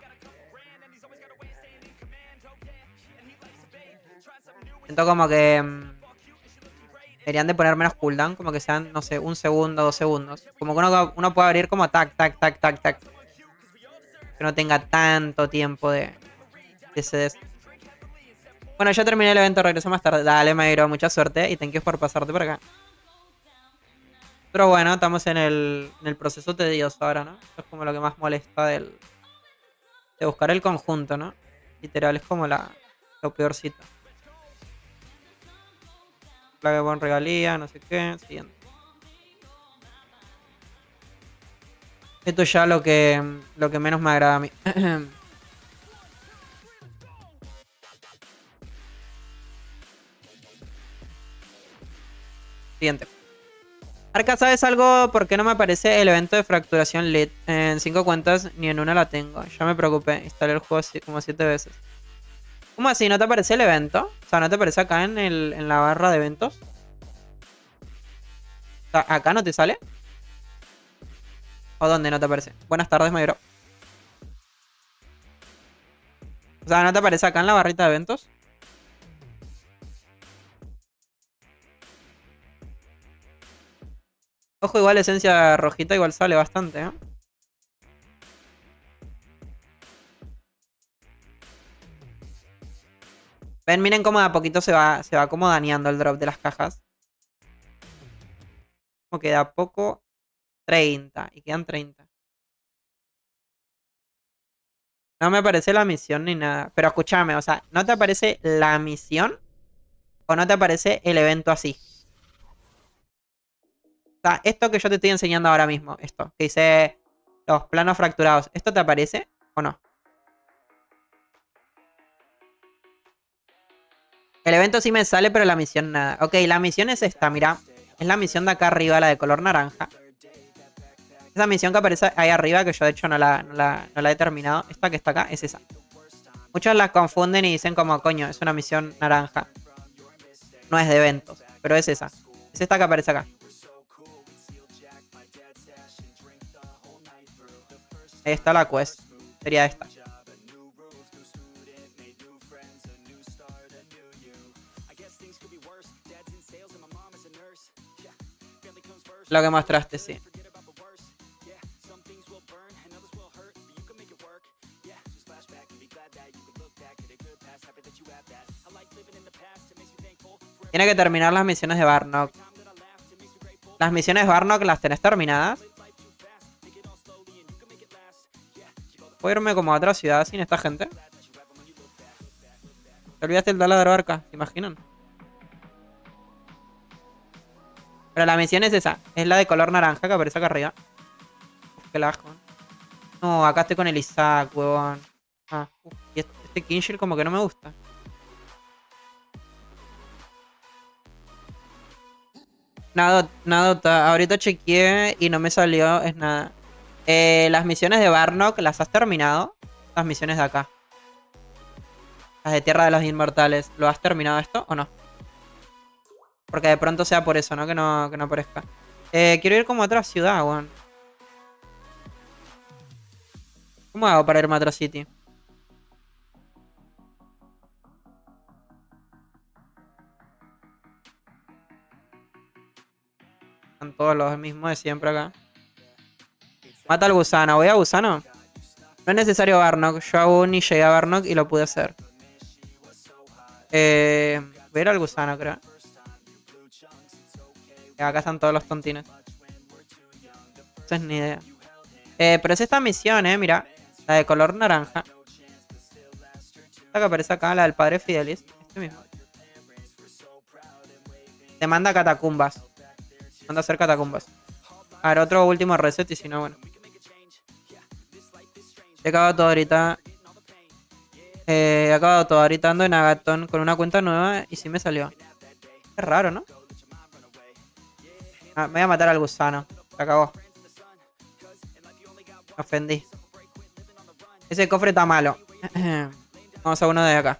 Siento como que deberían de poner menos cooldown, como que sean, no sé, 1 segundo, 2 segundos. Como que uno puede abrir como tac, tac, tac, tac, tac. Que no tenga tanto tiempo de CD. Bueno, ya terminé el evento, regreso más tarde. Dale, Mayro, mucha suerte y thank you por pasarte por acá. Pero bueno, estamos en el proceso tedioso ahora, ¿no? Esto es como lo que más molesta de buscar el conjunto, ¿no? Literal, es como lo peorcito. Clave con regalía, no sé qué. Siguiente. Esto ya lo que menos me agrada a mí. Siguiente. Arca, ¿sabes algo? ¿Por qué no me aparece el evento de fracturación lit? En 5 cuentas ni en una la tengo. Ya me preocupé. Instalé el juego como 7 veces. ¿Cómo así? ¿No te aparece el evento? O sea, ¿no te aparece acá en la barra de eventos? O sea, ¿acá no te sale? ¿O dónde no te aparece? Buenas tardes, Mayro. O sea, ¿no te aparece acá en la barrita de eventos? Ojo, igual esencia rojita igual sale bastante, ¿eh? Ven, miren cómo de a poquito se va como dañando el drop de las cajas. Como que de a poco 30. Y quedan 30. No me aparece la misión ni nada. Pero escúchame, o sea, ¿no te aparece la misión? ¿O no te aparece el evento así? O sea, esto que yo te estoy enseñando ahora mismo, esto, que dice los planos fracturados, ¿esto te aparece o no? El evento sí me sale, pero la misión nada. Ok, la misión es esta, mira. Es la misión de acá arriba, la de color naranja. Esa misión que aparece ahí arriba, que yo de hecho no la he terminado. Esta que está acá, es esa. Muchos las confunden y dicen como, coño, es una misión naranja. No es de eventos, pero es esa. Es esta que aparece acá. Ahí está la quest. Sería esta. Lo que mostraste, sí. Tiene que terminar las misiones de Barnock. Las misiones de Barnock las tenés terminadas. ¿Puedo irme como a otra ciudad sin esta gente? ¿Te olvidaste el taladro, Arca? ¿Se imaginan? Pero la misión es esa. Es la de color naranja que aparece acá arriba. Uf, qué lajo. No, acá estoy con el Isaac, huevón. Ah, uf, y este Kinshil como que no me gusta. Nada, ahorita chequeé y no me salió, es nada. Las misiones de Barnock, ¿las has terminado? Las misiones de acá. Las de Tierra de los Inmortales. ¿Lo has terminado esto o no? Porque de pronto sea por eso, ¿no? Que no aparezca. Quiero ir como a otra ciudad, weón. ¿Cómo hago para irme a otra city? Están todos los mismos de siempre acá. Mata al gusano. ¿Voy a gusano? No es necesario Barnock. Yo aún ni llegué a Barnock y lo pude hacer. Voy a ir al gusano, creo. Acá están todos los tontines. No es ni idea. Pero es esta misión, mira. La de color naranja. Esta que aparece acá, la del padre Fidelis. Este mismo. Te manda a catacumbas. Manda a hacer catacumbas. A ver, otro último reset y si no, bueno. He acabado todo ahorita. Ando en Agaton con una cuenta nueva y sí me salió. Es raro, ¿no? Ah, me voy a matar al gusano. Se acabó. Me ofendí. Ese cofre está malo. Vamos a uno de acá.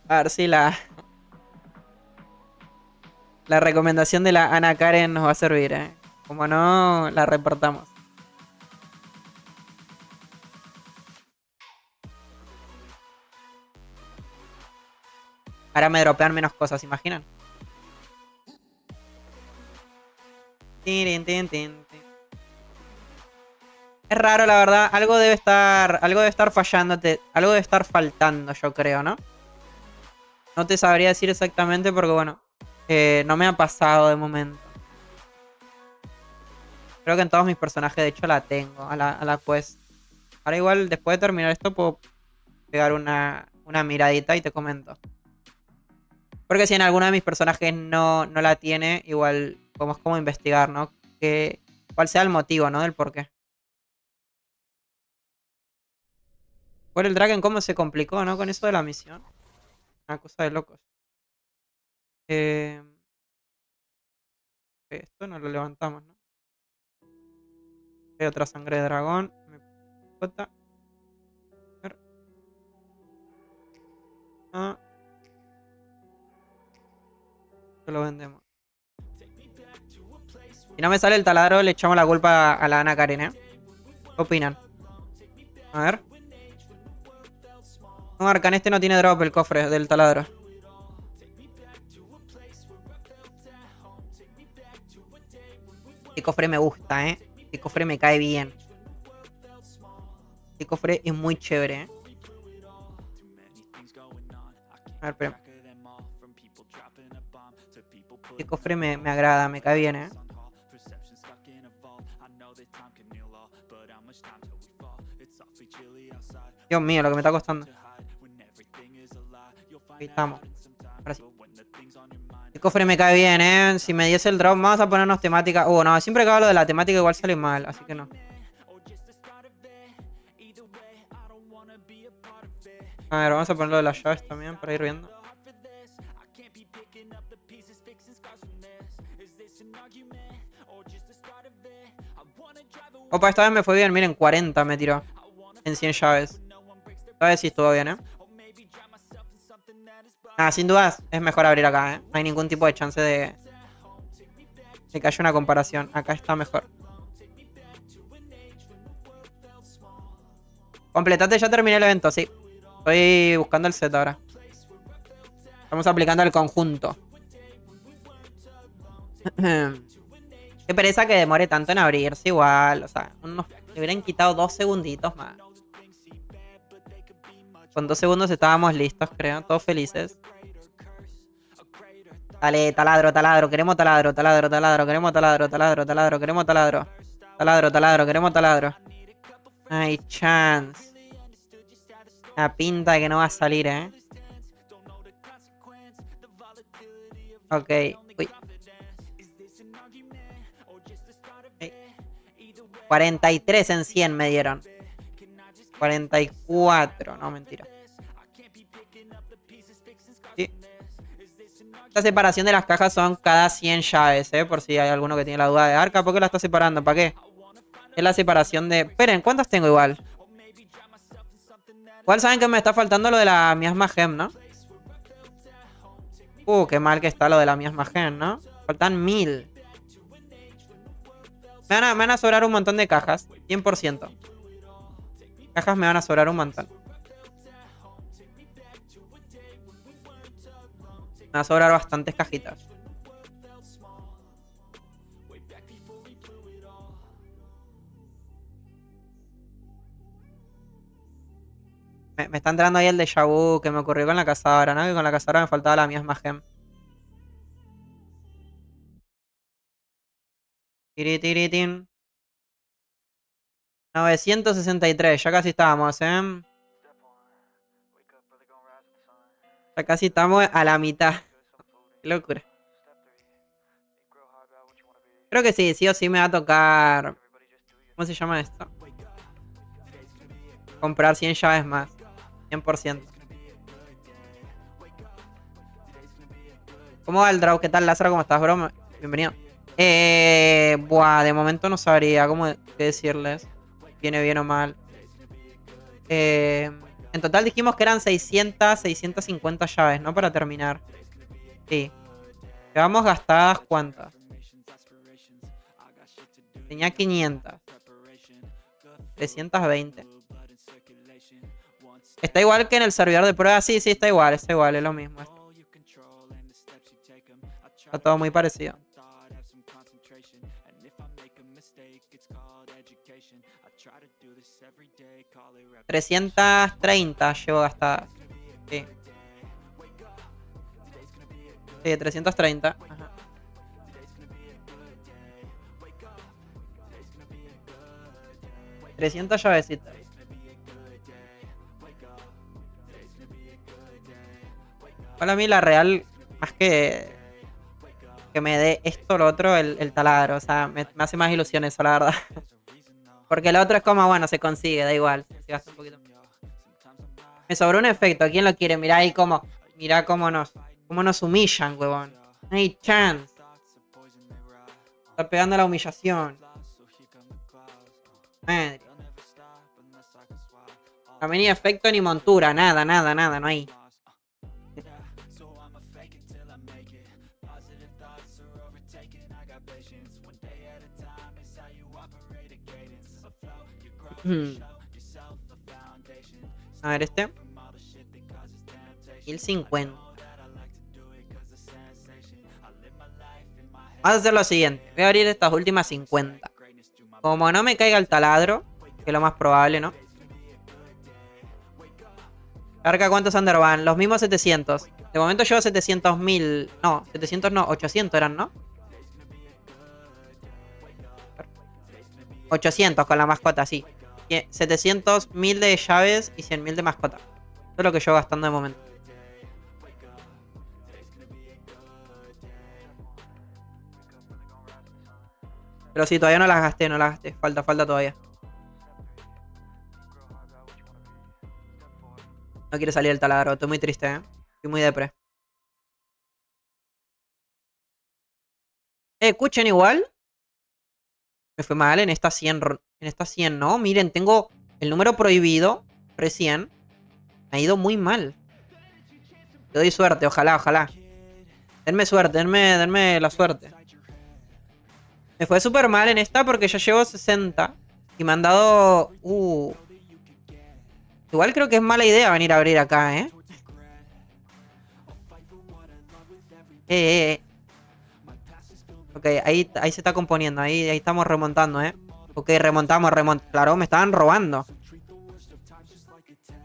A ver si la recomendación de la Ana Karen nos va a servir, Como no, la reportamos. Ahora me dropean menos cosas, ¿imaginan? Es raro, la verdad. Algo debe estar fallándote. Algo debe estar faltando, yo creo, ¿no? No te sabría decir exactamente porque, bueno, no me ha pasado de momento. Creo que en todos mis personajes, de hecho, la tengo. A la quest. Ahora igual, después de terminar esto, puedo pegar una miradita y te comento. Porque si en alguno de mis personajes no la tiene, igual es como investigar, ¿no? Cuál sea el motivo, ¿no? Del por qué. Por el Draken, cómo se complicó, ¿no? Con eso de la misión. Una cosa de locos. Esto no lo levantamos, ¿no? Hay otra sangre de dragón. Ah. Lo vendemos. Si no me sale el taladro, le echamos la culpa a la Ana Karen, ¿Qué opinan? A ver. No, Arcan, este no tiene drop el cofre del taladro. Este cofre me gusta, Este cofre me cae bien. Este cofre es muy chévere, A ver, espera. Este cofre me agrada, me cae bien, Dios mío, lo que me está costando. Ahí estamos. Ahora sí. El cofre me cae bien, Si me diese el drop, vamos a ponernos temática. No, siempre que hablo de la temática igual sale mal, así que no. A ver, vamos a ponerlo de las llaves también para ir viendo. Opa, esta vez me fue bien. Miren, 40 me tiró. En 100 llaves. Esta vez sí estuvo bien, sin dudas es mejor abrir acá, No hay ningún tipo de chance de que haya una comparación. Acá está mejor. Completate, ya terminé el evento, sí. Estoy buscando el set ahora. Estamos aplicando el conjunto. Qué pereza que demore tanto en abrirse igual. O sea, le hubieran quitado 2 segunditos más. Con 2 segundos estábamos listos, creo. Todos felices. Dale, taladro, taladro. Queremos taladro, taladro, taladro. Queremos taladro, taladro, taladro. Queremos taladro. Taladro, taladro. Queremos taladro. Hay chance. La pinta de que no va a salir, Ok. Uy. 43 en 100 me dieron. 44. No, mentira. Sí. Esta separación de las cajas son cada 100 llaves, por si hay alguno que tiene la duda de Arca. ¿Por qué la está separando? ¿Para qué? Es la separación de... Esperen, ¿cuántas tengo igual? Igual saben que me está faltando lo de la miasma gem, ¿no? Qué mal que está lo de la miasma gem, ¿no? Faltan 1000. Me van a sobrar un montón de cajas. 100%. Cajas me van a sobrar un montón. Me va a sobrar bastantes cajitas. Me está entrando ahí el déjà vu que me ocurrió con la cazadora, ¿no? Que con la cazadora me faltaba la miasma gem. Tiritiritín. 963, ya casi estábamos, Ya casi estamos a la mitad. Qué locura. Creo que sí o sí me va a tocar... ¿Cómo se llama esto? Comprar 100 llaves más. 100%. ¿Cómo va el draw? ¿Qué tal, Lázaro? ¿Cómo estás, bro? Bienvenido. De momento no sabría qué decirles. Viene bien o mal. En total dijimos que eran 650 llaves, ¿no? Para terminar. Sí. Llevamos gastadas, ¿cuántas? Tenía 500. 320. Está igual que en el servidor de prueba. Sí, está igual, es lo mismo. Está todo muy parecido. 330 llevo gastadas. Sí. Sí, 330. Ajá. $300 llavecitas. Para mí la real, más que me dé esto o lo otro, el taladro. O sea, me hace más ilusión eso, la verdad. Porque el otro es como, bueno, se consigue, da igual. Se gasta un poquito. Me sobró un efecto. ¿Quién lo quiere? Mirá ahí cómo. Mirá cómo nos humillan, huevón. No hay chance. Está pegando la humillación. Madre. No venía efecto ni montura. Nada, no hay. A ver, 1050. Vamos a hacer lo siguiente. Voy a abrir estas últimas 50. Como no me caiga el taladro, que es lo más probable, ¿no? Arca, ¿cuántos under van? Los mismos 700. De momento llevo 700.000. No, 700 no, 800 eran, ¿no? 800 con la mascota, sí. 700.000 de llaves y 100.000 de mascota. Eso es lo que yo gastando de momento. Pero sí, todavía no las gasté. Falta todavía. No quiere salir el taladro. Estoy muy triste, Estoy muy depre. Escuchen igual. Me fue mal en esta 100, en esta 100, ¿no? Miren, tengo el número prohibido, recién. Me ha ido muy mal. Te doy suerte, ojalá, ojalá. Denme suerte, denme la suerte. Me fue súper mal en esta porque ya llevo 60. Y me han dado... Igual creo que es mala idea venir a abrir acá, ¿eh? Ok, ahí se está componiendo. Ahí estamos remontando, ¿eh? Ok, remontamos. Claro, me estaban robando.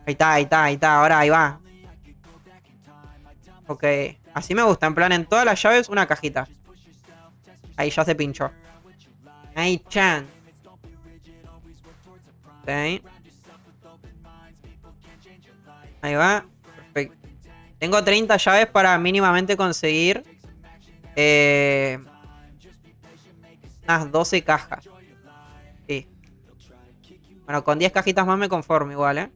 Ahí está. Ahora ahí va. Ok, así me gusta. En plan, en todas las llaves, una cajita. Ahí ya se pinchó. Hay chance. Ok. Ahí va. Perfecto. Tengo 30 llaves para mínimamente conseguir unas 12 cajas. Sí. Bueno, con 10 cajitas más me conformo igual, ¿eh?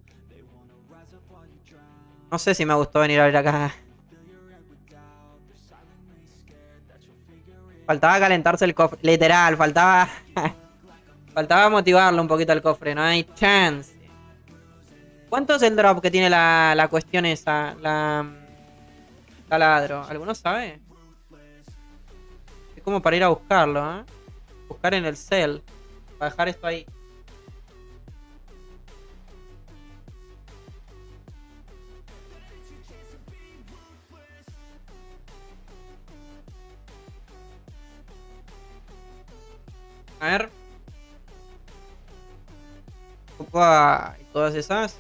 No sé si me gustó venir a abrir acá. Faltaba calentarse el cofre. Literal, faltaba... faltaba motivarlo un poquito al cofre. No hay chance. ¿Cuánto es el drop que tiene la cuestión esa? La taladro. ¿Alguno sabe? Es como para ir a buscarlo, ¿eh? Buscar en el cel. Para dejar esto ahí. A ver. Opa, y todas esas.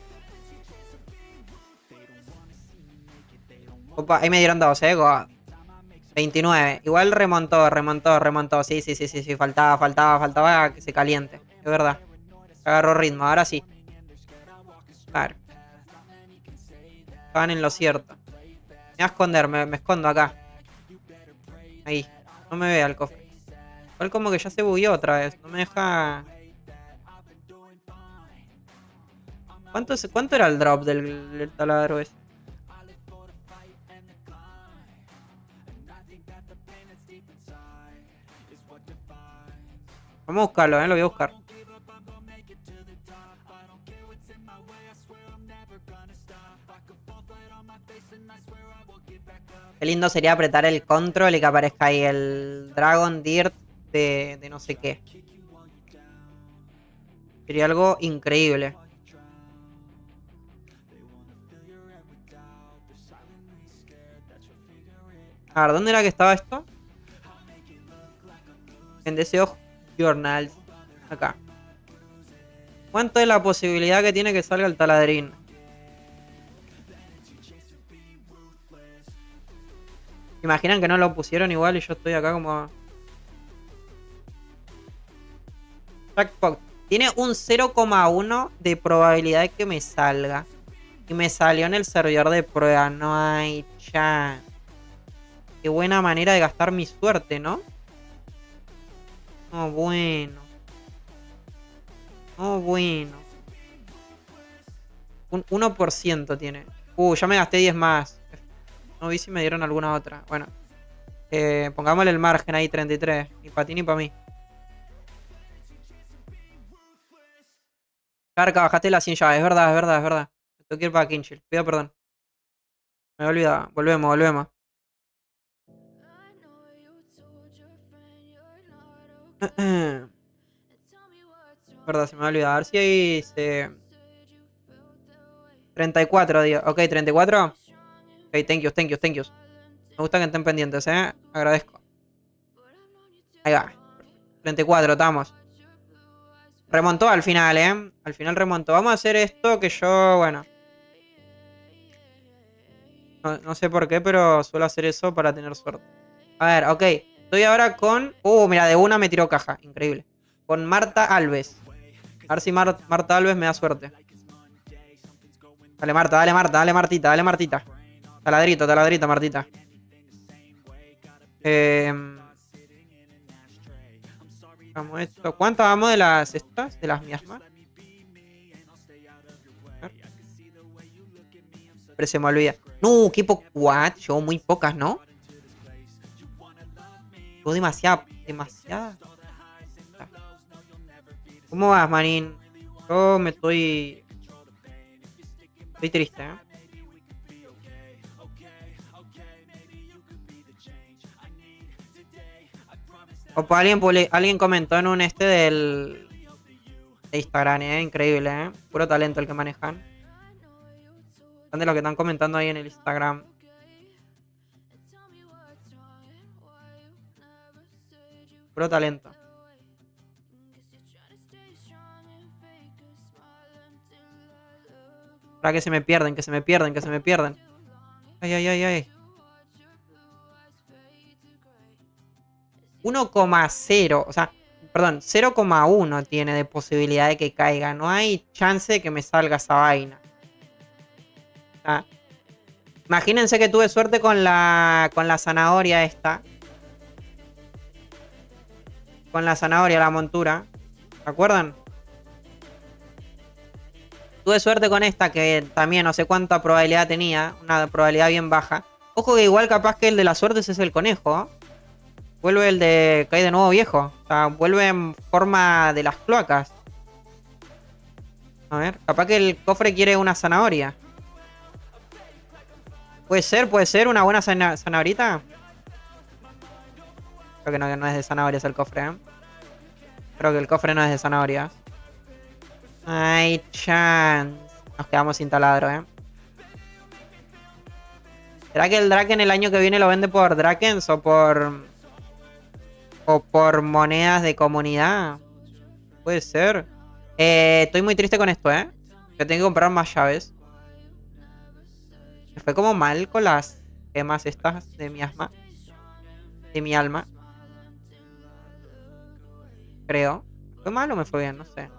Opa, ahí me dieron dos, God. 29. Igual remontó. Sí. Faltaba que se caliente. Es verdad. Agarró ritmo, ahora sí. Claro. Estaban en lo cierto. Me voy a esconder, me escondo acá. Ahí. No me vea el cofre. Igual como que ya se bugueó otra vez. No me deja... ¿Cuánto era el drop del taladro ese? Vamos a buscarlo, lo voy a buscar. Qué lindo sería apretar el control y que aparezca ahí el Dragon Dirt de no sé qué. Sería algo increíble. A ver, ¿dónde era que estaba esto? En Deseo Journals. Acá. ¿Cuánto es la posibilidad que tiene que salga el taladrín? ¿Imaginan que no lo pusieron igual y yo estoy acá como... Jackpot. Tiene un 0,1 de probabilidad de que me salga. Y me salió en el servidor de prueba. No hay chance. Qué buena manera de gastar mi suerte, ¿no? No, bueno. No, bueno. Un 1% tiene. Ya me gasté 10 más. No vi si me dieron alguna otra. Bueno. Pongámosle el margen ahí, 33. Ni para ti ni para mí. Carca, bajaste la 100 llaves. Es verdad. Me tengo que ir para Kinchill. Pido perdón. Me he olvidado. Volvemos. Verdad, se me ha olvidado. A ver si ahí se... 34, digo. Ok, 34. Ok, thank you. Me gusta que estén pendientes, agradezco. Ahí va. 34, estamos. Remontó al final, Al final remontó. Vamos a hacer esto que yo, bueno. No sé por qué, pero suelo hacer eso para tener suerte. A ver, ok. Estoy ahora con... mira, de una me tiró caja. Increíble. Con Marta Alves. A ver si Marta Alves me da suerte. Dale, Martita. Taladrito, Martita. Vamos esto. ¿Cuántas vamos de las estas? De las miasmas. Pero se me olvida. No, qué poco. What? Llevo muy pocas, ¿no? Llevo demasiada. ¿Cómo vas, Marín? Yo me estoy... Estoy triste, ¿eh? Opa, alguien comentó en un de Instagram, increíble, puro talento el que manejan. Son de los que están comentando ahí en el Instagram. Puro talento. Para que se me pierden, que se me pierden, que se me pierden. Ay, ay, ay, ay. 1,0, o sea, perdón, 0,1 tiene de posibilidad de que caiga. No hay chance de que me salga esa vaina. O sea, imagínense que tuve suerte con la zanahoria esta. Con la zanahoria, la montura. ¿Se acuerdan? Tuve suerte con esta que también no sé cuánta probabilidad tenía. Una probabilidad bien baja. Ojo que igual capaz que el de la suerte ese es el conejo. Vuelve el de... cae de nuevo viejo. O sea, vuelve en forma de las cloacas. A ver, capaz que el cofre quiere una zanahoria. Puede ser una buena zanahorita. Creo que no es de zanahorias el cofre, ¿eh? Creo que el cofre no es de zanahorias. Ay, chance. Nos quedamos sin taladro, ¿eh? ¿Será que el Draken el año que viene lo vende por Drakens o por monedas de comunidad? Puede ser. Estoy muy triste con esto, ¿eh? Que tengo que comprar más llaves. Me fue como mal con las gemas estas de mi asma. De mi alma. Creo. ¿Me fue mal o me fue bien? No sé.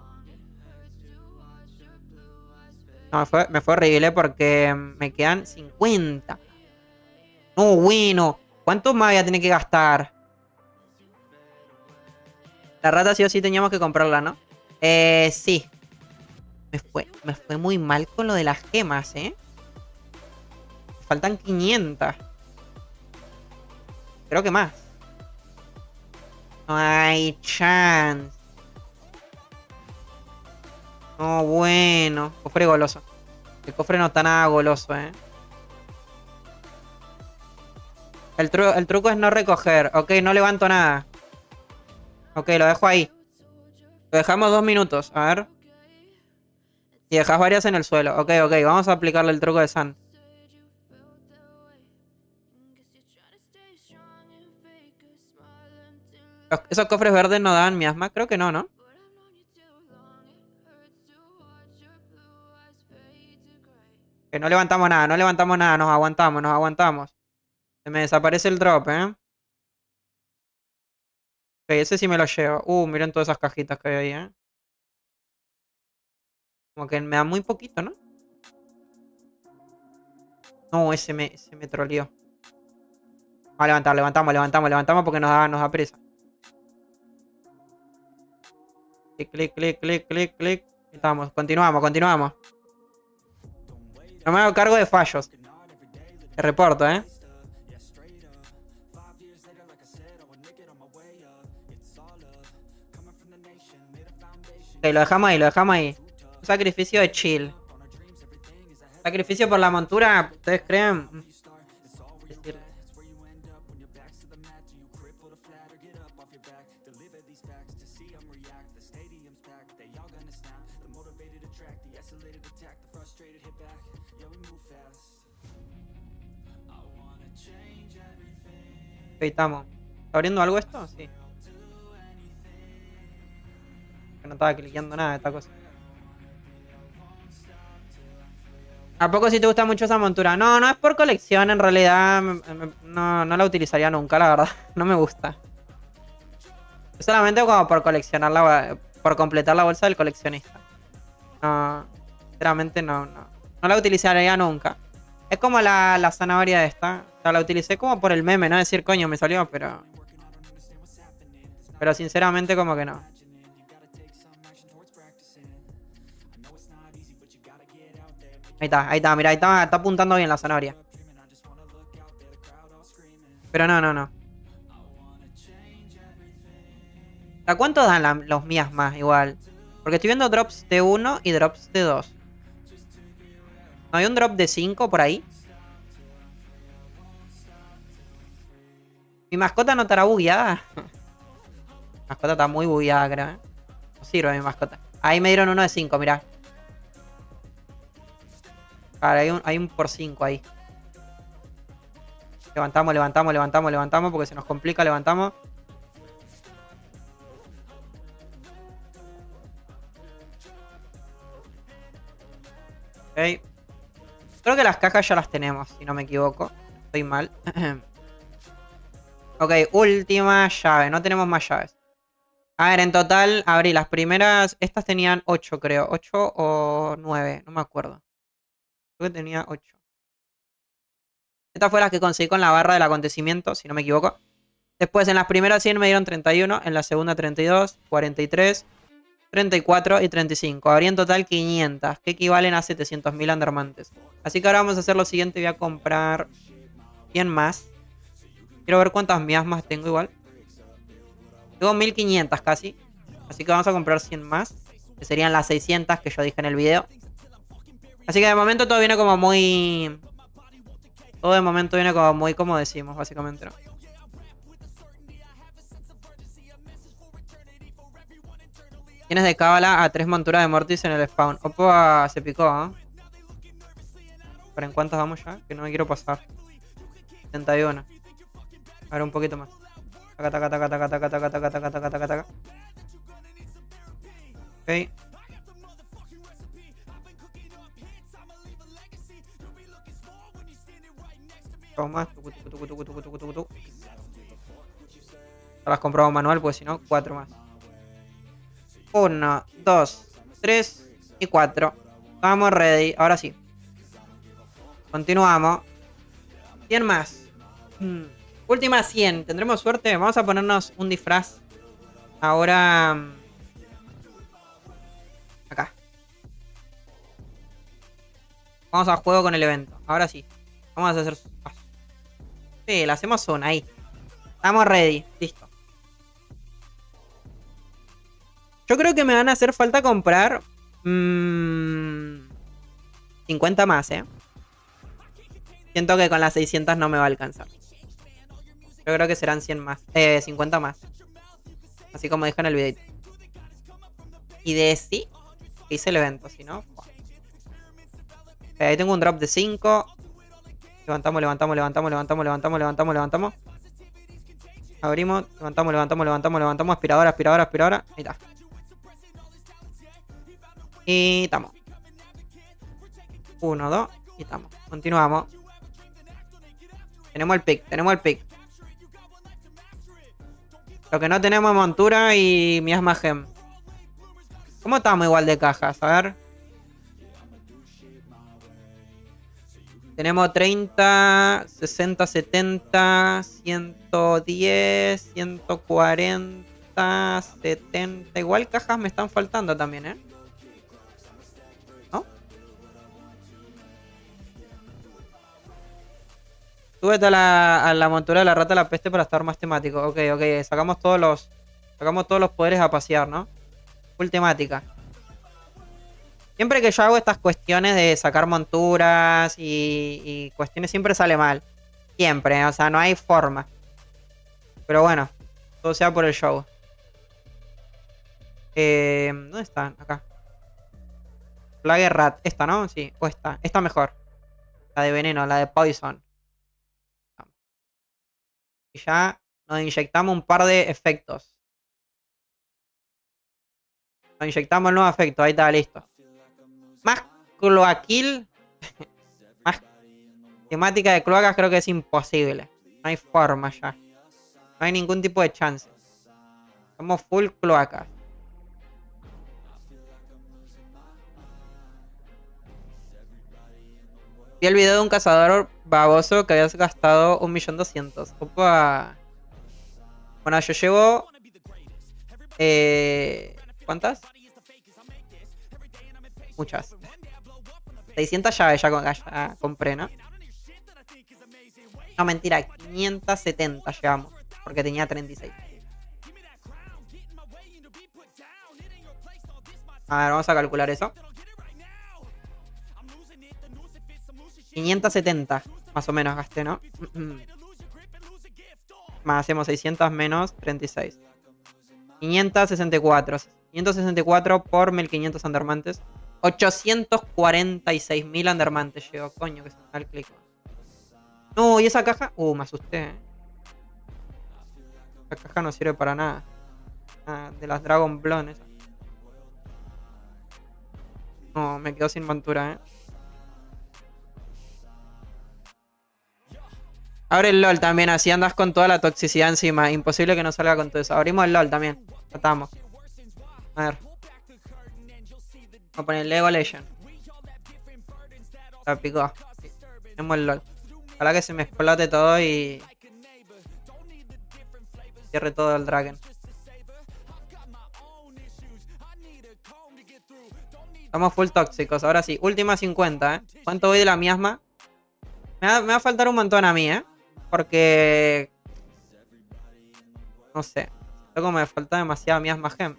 No, me fue horrible porque me quedan 50. No, bueno. ¿Cuánto más voy a tener que gastar? La rata sí o sí teníamos que comprarla, ¿no? Sí. Me fue muy mal con lo de las gemas, ¿eh? Me faltan 500. Creo que más. No hay chance. No, bueno. Cofre goloso. El cofre no está nada goloso, ¿eh? El truco es no recoger. Ok, no levanto nada. Ok, lo dejo ahí. Lo dejamos 2 minutos. A ver. Y dejas varias en el suelo. Ok, ok. Vamos a aplicarle el truco de Sand. ¿Esos cofres verdes no dan miasma? Creo que no, ¿no? Que no levantamos nada, no levantamos nada. Nos aguantamos, nos aguantamos. Se me desaparece el drop, ¿eh? Ok, ese sí me lo llevo. Miren todas esas cajitas que hay ahí, ¿eh? Como que me da muy poquito, ¿no? No, ese me troleó. Vamos a levantar, levantamos porque nos da presa. Clic, clic, clic, clic, clic. Estamos, continuamos. No me hago cargo de fallos. Te reporto, ¿eh? Ok, lo dejamos ahí. Un sacrificio de chill. Sacrificio por la montura, ¿ustedes creen? Ok, estamos. ¿Está abriendo algo esto? Sí. Que no estaba cliqueando nada de esta cosa. ¿A poco si te gusta mucho esa montura? No, no es por colección, en realidad no la utilizaría nunca, la verdad. No me gusta. Es solamente como por coleccionarla, por completar la bolsa del coleccionista. No, sinceramente no la utilizaría nunca. Es como la zanahoria esta. O sea, la utilicé como por el meme, no decir coño me salió, pero sinceramente como que no. Ahí está, mira, está apuntando bien la zanahoria. Pero no. ¿A cuánto dan los miasmas igual? Porque estoy viendo drops de 1 y drops de 2. ¿No hay un drop de 5 por ahí? Mi mascota no estará bugueada. Mi mascota está muy bugueada, creo, ¿eh? No sirve mi mascota. Ahí me dieron uno de 5, mirá. Claro, hay un por 5 ahí. Levantamos, levantamos, levantamos, levantamos, porque se nos complica, levantamos. Ok. Creo que las cajas ya las tenemos, si no me equivoco. Estoy mal. Ok, última llave. No tenemos más llaves. A ver, en total, abrí las primeras. Estas tenían 8, creo. 8 o 9, no me acuerdo. Creo que tenía 8. Estas fueron las que conseguí con la barra del acontecimiento, si no me equivoco. Después, en las primeras 100 me dieron 31. En la segunda 32, 43, 34 y 35. Habría en total 500, que equivalen a 700.000 Undermantes. Así que ahora vamos a hacer lo siguiente. Voy a comprar 100 más. Quiero ver cuántas miasmas tengo igual. Tengo 1500 casi. Así que vamos a comprar 100 más. Que serían las 600 que yo dije en el video. Así que de momento todo viene como muy... Todo de momento viene como muy como decimos, básicamente, ¿no? Tienes de cábala a 3 monturas de Mortis en el spawn. Opa, se picó, ¿eh? ¿Pero en cuántas vamos ya? Que no me quiero pasar. 71. A ver, un poquito más. Taca, taca, taca, taca, taca, taca, taca, taca, taca, taca, taca. Ok. Vamos más. Las compramos manual, pues si no, 4 más. 1, 2, 3 y 4. Vamos ready. Ahora sí. Continuamos. 100 más. Última 100. ¿Tendremos suerte? Vamos a ponernos un disfraz. Ahora... Acá. Vamos a juego con el evento. Ahora sí. Vamos a hacer... Sí, le hacemos una ahí. Estamos ready. Listo. Yo creo que me van a hacer falta comprar... 50 más, ¿eh? Siento que con las 600 no me va a alcanzar. Yo creo que serán 100 más. 50 más. Así como dije en el video. Y de sí, hice el evento, si no... ahí tengo un drop de 5. Levantamos, levantamos, levantamos, levantamos, levantamos, levantamos, levantamos. Abrimos, levantamos, levantamos, levantamos, levantamos. Aspiradora, aspiradora, aspiradora. Ahí está. Y estamos. 1, 2. Y estamos. Continuamos. Tenemos el pick, tenemos el pick. Lo que no tenemos es montura y miasma gem. ¿Cómo estamos igual de cajas? A ver. Tenemos 30, 60, 70, 110, 140, 70. Igual cajas me están faltando también, ¿eh? ¿No? Súbete a la montura de la rata de la peste para estar más temático. Ok, ok. Sacamos todos los poderes a pasear, ¿no? Full temática. Siempre que yo hago estas cuestiones de sacar monturas y cuestiones, siempre sale mal. Siempre, o sea, no hay forma. Pero bueno, todo sea por el show. ¿Dónde están? Acá. Plague Rat. Esta, ¿no? Sí, o esta. Esta mejor. La de veneno, la de Poison. Y ya nos inyectamos un par de efectos. Nos inyectamos el nuevo efecto. Ahí está, listo. Más cloaquil. Más temática de cloacas creo que es imposible. No hay forma ya. No hay ningún tipo de chance. Somos full cloacas. Vi el video de un cazador baboso que habías gastado 1.200.000. Opa. Bueno, yo llevo... ¿cuántas? Muchas. 600 llaves ya compré, ¿no? No, mentira. 570 llevamos. Porque tenía 36. A ver, vamos a calcular eso. 570, más o menos gasté, ¿no? Más hacemos 600 menos 36. 564. 564 por 1500 undermantes. 846.000 undermantes llegó. Coño, que se me da el clic. No, ¿y esa caja? Me asusté, ¿eh? Esa caja no sirve para nada. De las Dragon Blon esas. No, me quedo sin montura, ¿eh? Abre el LOL también, así andas con toda la toxicidad encima. Imposible que no salga con todo eso. Abrimos el LOL también. Tratamos. A ver. Vamos a poner Lego Legend. La picó. Tenemos el LOL. Ojalá que se me explote todo y cierre todo el Dragon. Estamos full tóxicos. Ahora sí, última 50, ¿eh? ¿Cuánto voy de la miasma? Me va a faltar un montón a mí, ¿eh? Porque... no sé. Creo que me falta demasiada miasma gem.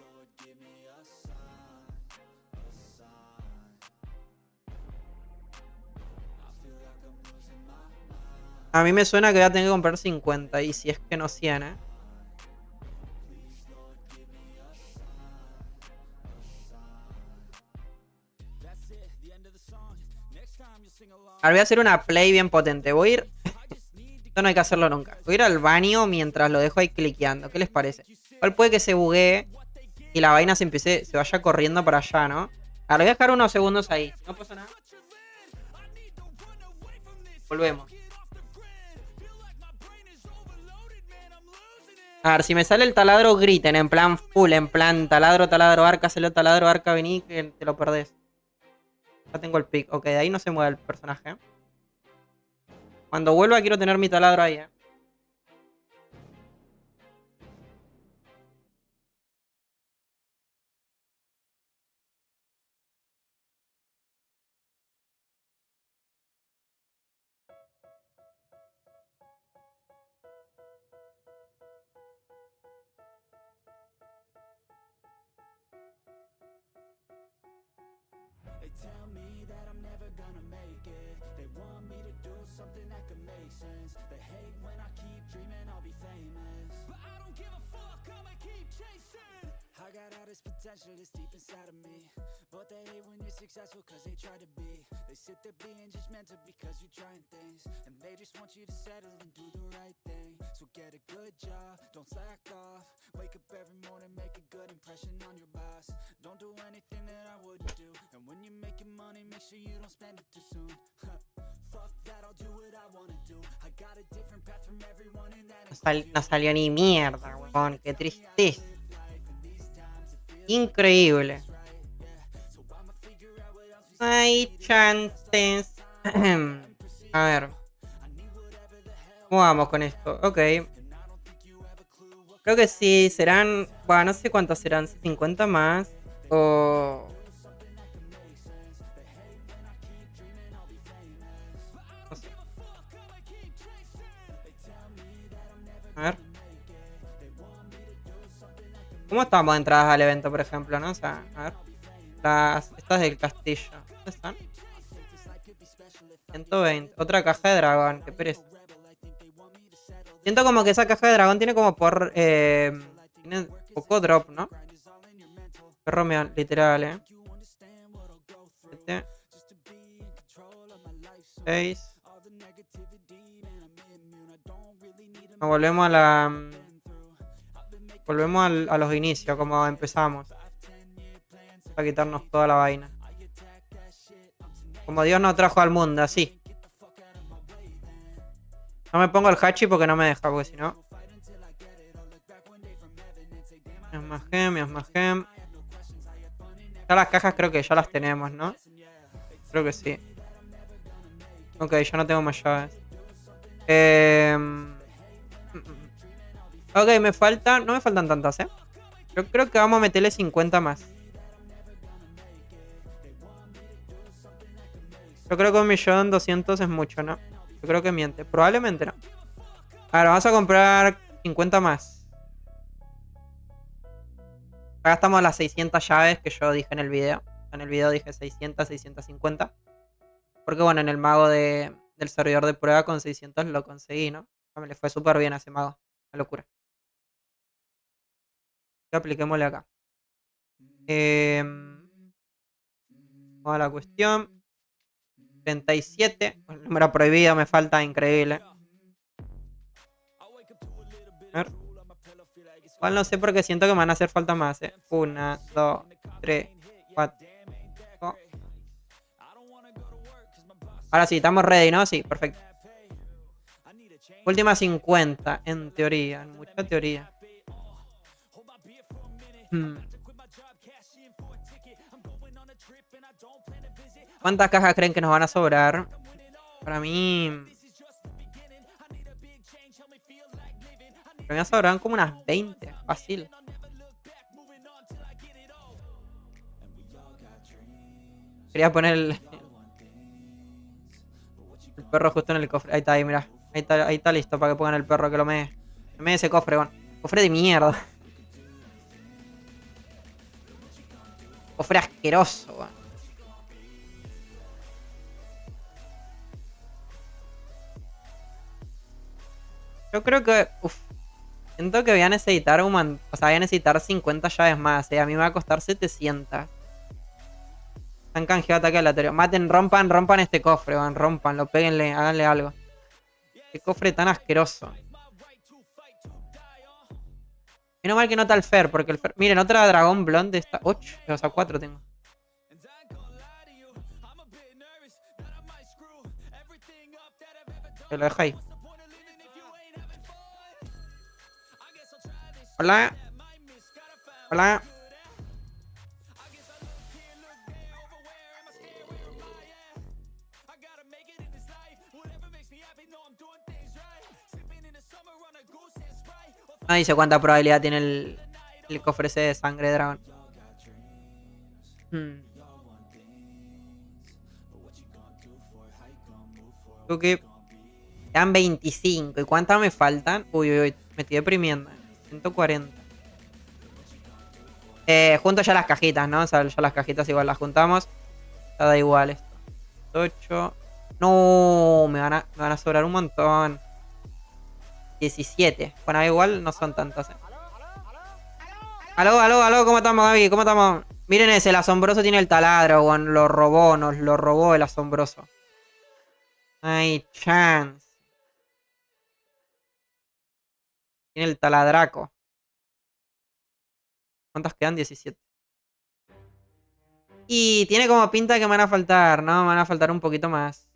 A mí me suena que voy a tener que comprar 50. Y si es que no 100, ¿eh? Ahora voy a hacer una play bien potente. Voy a ir... Esto no hay que hacerlo nunca. Voy a ir al baño mientras lo dejo ahí cliqueando. ¿Qué les parece? Igual puede que se buguee y la vaina se vaya corriendo para allá, ¿no? Ahora voy a dejar unos segundos ahí. No pasa nada. Volvemos. A ver, si me sale el taladro, griten. En plan full, en plan taladro, taladro, arca, salió taladro, arca, vení, que te lo perdés. Ya tengo el pick. Ok, de ahí no se mueve el personaje. Cuando vuelva quiero tener mi taladro ahí, ¿eh? They tell me that I'm never gonna make it. They want me to do something that could make sense. They hate when I keep dreaming I'll be famous, but I don't give a fuck, I'ma keep chasing. I got all this potential that's deep inside of me, but they hate when you're successful cause they try to be. They sit there being judgmental because you're trying things, and they just want you to settle and do the right thing. So get a good job, don't slack off. Wake up every morning, make a good impression on your boss. Don't do anything that I wouldn't do, and when you're making money, make sure you don't spend it too soon. Fuck that, I'll do what I wanna do. I got a different path from everyone in that. No salió ni mierda, weón. Qué tristeza. Increíble. Hay chances. A ver. ¿Cómo vamos con esto? Ok. Creo que sí, serán... Bueno, no sé cuántos serán. 50 más. O... no sé. A ver. ¿Cómo estamos de entradas al evento, por ejemplo, no? O sea, a ver. Estas del castillo. ¿Dónde están? 120. Otra caja de dragón. Qué pereza. Siento como que esa caja de dragón tiene como por... tiene poco drop, ¿no? Perro literal, 7. 6. Nos volvemos a la... volvemos a los inicios, como empezamos. Para quitarnos toda la vaina. Como Dios nos trajo al mundo, así. No me pongo el hachi porque no me deja, porque si no... Es más gem, es más gem. Ya las cajas creo que ya las tenemos, ¿no? Creo que sí. Ok, ya no tengo más llaves. Ok, me faltan... No me faltan tantas, ¿eh? Yo creo que vamos a meterle 50 más. Yo creo que 1.200.000 es mucho, ¿no? Yo creo que miente. Probablemente no. Ahora vamos a comprar 50 más. Ya gastamos las 600 llaves que yo dije en el video. En el video dije 600, 650. Porque bueno, en el mago del servidor de prueba con 600 lo conseguí, ¿no? Me le fue súper bien a ese mago. Una locura. Y apliquémosle acá. Vamos a la cuestión. 37. El número prohibido me falta, increíble. A ver. Igual no sé porque siento que me van a hacer falta más, 1, 2, 3, 4. Ahora sí, estamos ready, ¿no? Sí, perfecto. Última 50, en teoría. En mucha teoría. ¿Cuántas cajas creen que nos van a sobrar? Para mí... me sobrarán como unas 20. Fácil. Quería poner el perro justo en el cofre. Ahí está, ahí, mira. Ahí está listo para que pongan el perro que lo mee. Que mee ese cofre, bueno. Cofre de mierda. Cofre asqueroso, bueno. Yo creo que... siento que voy a necesitar o sea, voy a necesitar 50 llaves más. A mí me va a costar 700. Han canjeado ataque aleatorio. Maten, rompan este cofre, van, rompanlo, péguenle, háganle algo. Qué cofre tan asqueroso. Menos mal que no está el Fer, porque el Fer... Miren, otra dragón blonde está... 8, o sea, 4 tengo. Te lo dejo ahí. Hola. Hola. No dice cuánta probabilidad tiene el cofre ese de sangre de dragón. Creo que quedan 25. ¿Y cuántas me faltan? Uy, me estoy deprimiendo. 140. Junto ya las cajitas, ¿no? O sea, ya las cajitas igual las juntamos. Ya da igual esto. 8. No, me van a sobrar un montón. 17. Bueno, igual no son tantas. Aló, ¿cómo estamos, Gaby? ¿Cómo estamos? Miren ese, el asombroso tiene el taladro, weón. Nos lo robó el asombroso. Ay, chance. Tiene el taladraco. ¿Cuántas quedan? 17. Y tiene como pinta que me van a faltar, ¿no? Me van a faltar un poquito más.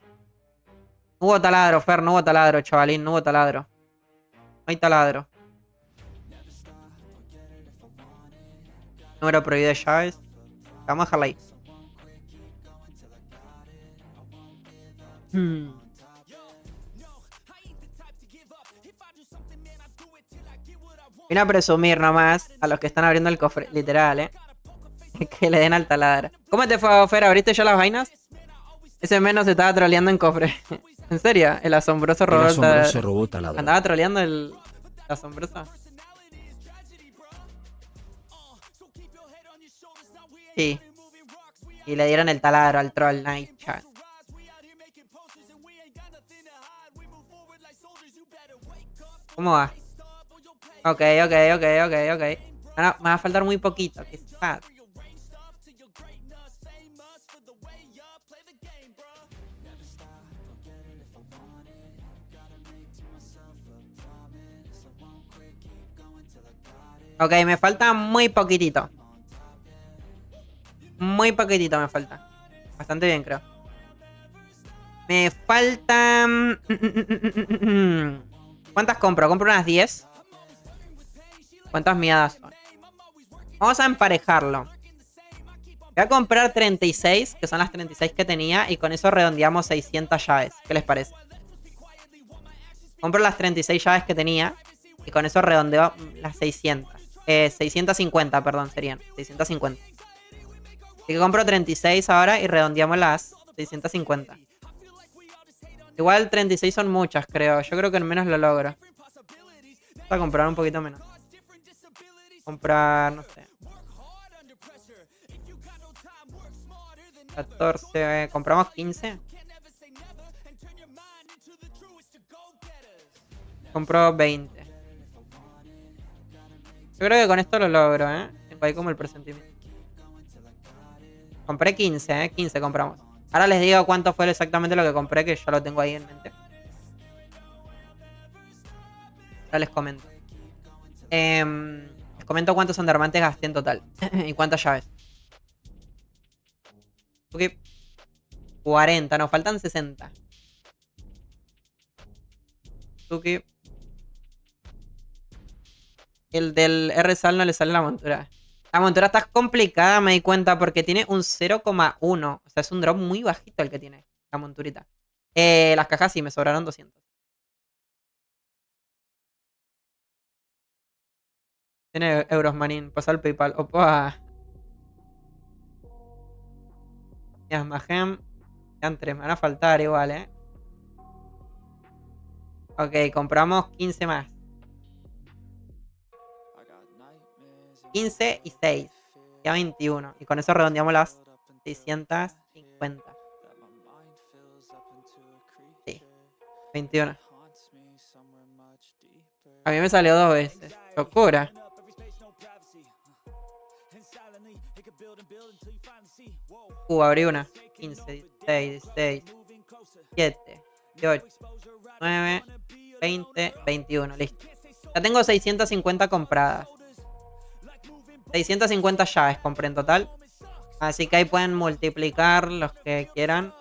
No hubo taladro, Fer, no hubo taladro, chavalín, no hubo taladro. No hay taladro. Número prohibido de llaves. Vamos a dejarla ahí. Vine a presumir nomás a los que están abriendo el cofre, literal, que le den al taladro. ¿Cómo te fue, Fer? ¿Abriste ya las vainas? Ese menos se estaba troleando en cofre. ¿En serio? El asombroso robó el taladro. ¿Andaba troleando el asombroso? Sí. Y le dieron el taladro al troll Night Chat. ¿Cómo va? Ok. Ahora me va a faltar muy poquito. Qué sad. Ok, me falta muy poquitito. Muy poquitito me falta. Bastante bien, creo. Me faltan... ¿Cuántas compro? ¿Compro unas 10? ¿Cuántas miadas son? Vamos a emparejarlo. Voy a comprar 36, que son las 36 que tenía, y con eso redondeamos 600 llaves. ¿Qué les parece? Compro las 36 llaves que tenía, y con eso redondeo las 600. 650, perdón, serían. 650. Así que compro 36 ahora y redondeamos las 650. Igual 36 son muchas, creo. Yo creo que al menos lo logro. Voy a comprar un poquito menos. Comprar, no sé. 14. ¿Compramos 15? Compró 20. Yo creo que con esto lo logro, ¿eh? Tengo ahí como el presentimiento. Compré 15, ¿eh? 15 compramos. Ahora les digo cuánto fue exactamente lo que compré, que ya lo tengo ahí en mente. Ahora les comento. Les comento cuántos Undermantes gasté en total. Y cuántas llaves. Ok. 40, nos faltan 60. Tuki. El del R-Sal no le sale la montura. La montura está complicada, me di cuenta, porque tiene un 0,1. O sea, es un drop muy bajito el que tiene la monturita. Las cajas sí, me sobraron 200. Tiene euros, manín. Pasa al PayPal. Opa. Ya, Mahem. Quedan 3. Me van a faltar igual, ¿eh? Ok, compramos 15 más. 15 y 6. Ya 21. Y con eso redondeamos las 650. Sí. 21. A mí me salió 2 veces. Locura. Abrí una. 15, 16, 16, 17, 18, 9, 20, 21. Listo. Ya tengo 650 compradas. 650 llaves compré en total. Así que ahí pueden multiplicar los que quieran.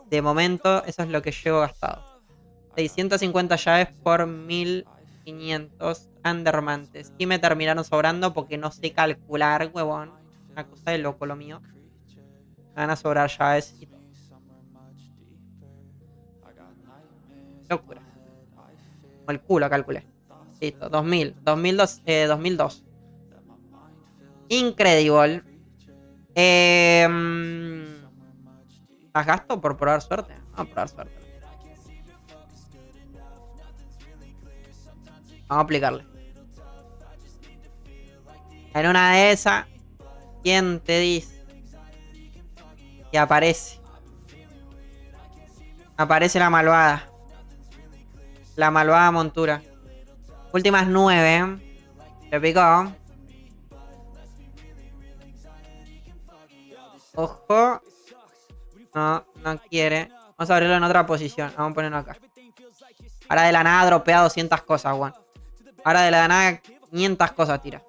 De momento, eso es lo que llevo gastado. 650 llaves por 1500 Undermantes. Y me terminaron sobrando porque no sé calcular, huevón. Una cosa de loco lo mío. Me van a sobrar llaves y todo. Locura. Como el culo calculé. Listo, 2000. 2002. Incredible. ¿Las gasto por probar suerte? Vamos a probar suerte. Vamos a aplicarle. En una de esas, ¿quién te dice? Y aparece. Aparece la malvada. La malvada montura. Últimas 9. Le picó. Ojo. No, no quiere. Vamos a abrirlo en otra posición. Vamos a ponerlo acá. Ahora de la nada dropea 200 cosas, weón. Ahora de la nada 500 cosas tira.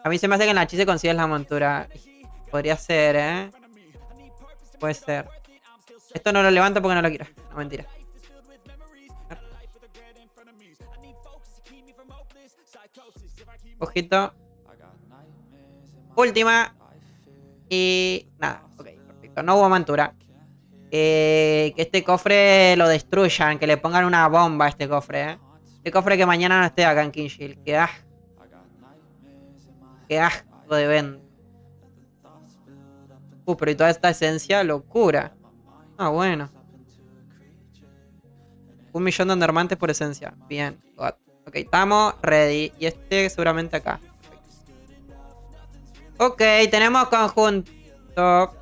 A mí se me hace que en la chise consigues la montura. Podría ser, ¿eh? Puede ser. Esto no lo levanto porque no lo quiero. No, mentira. Ojito. Última. Y nada, ok, perfecto. No hubo montura. Que este cofre lo destruyan. Que le pongan una bomba a este cofre, ¿eh? Este cofre que mañana no esté acá en Kingshield. Qué asco. Qué asco de venta. Pero y toda esta esencia, locura. Ah, bueno. 1 millón de Undermantes por esencia. Bien. God. Ok, estamos ready. Y este seguramente acá. Ok, tenemos conjunto.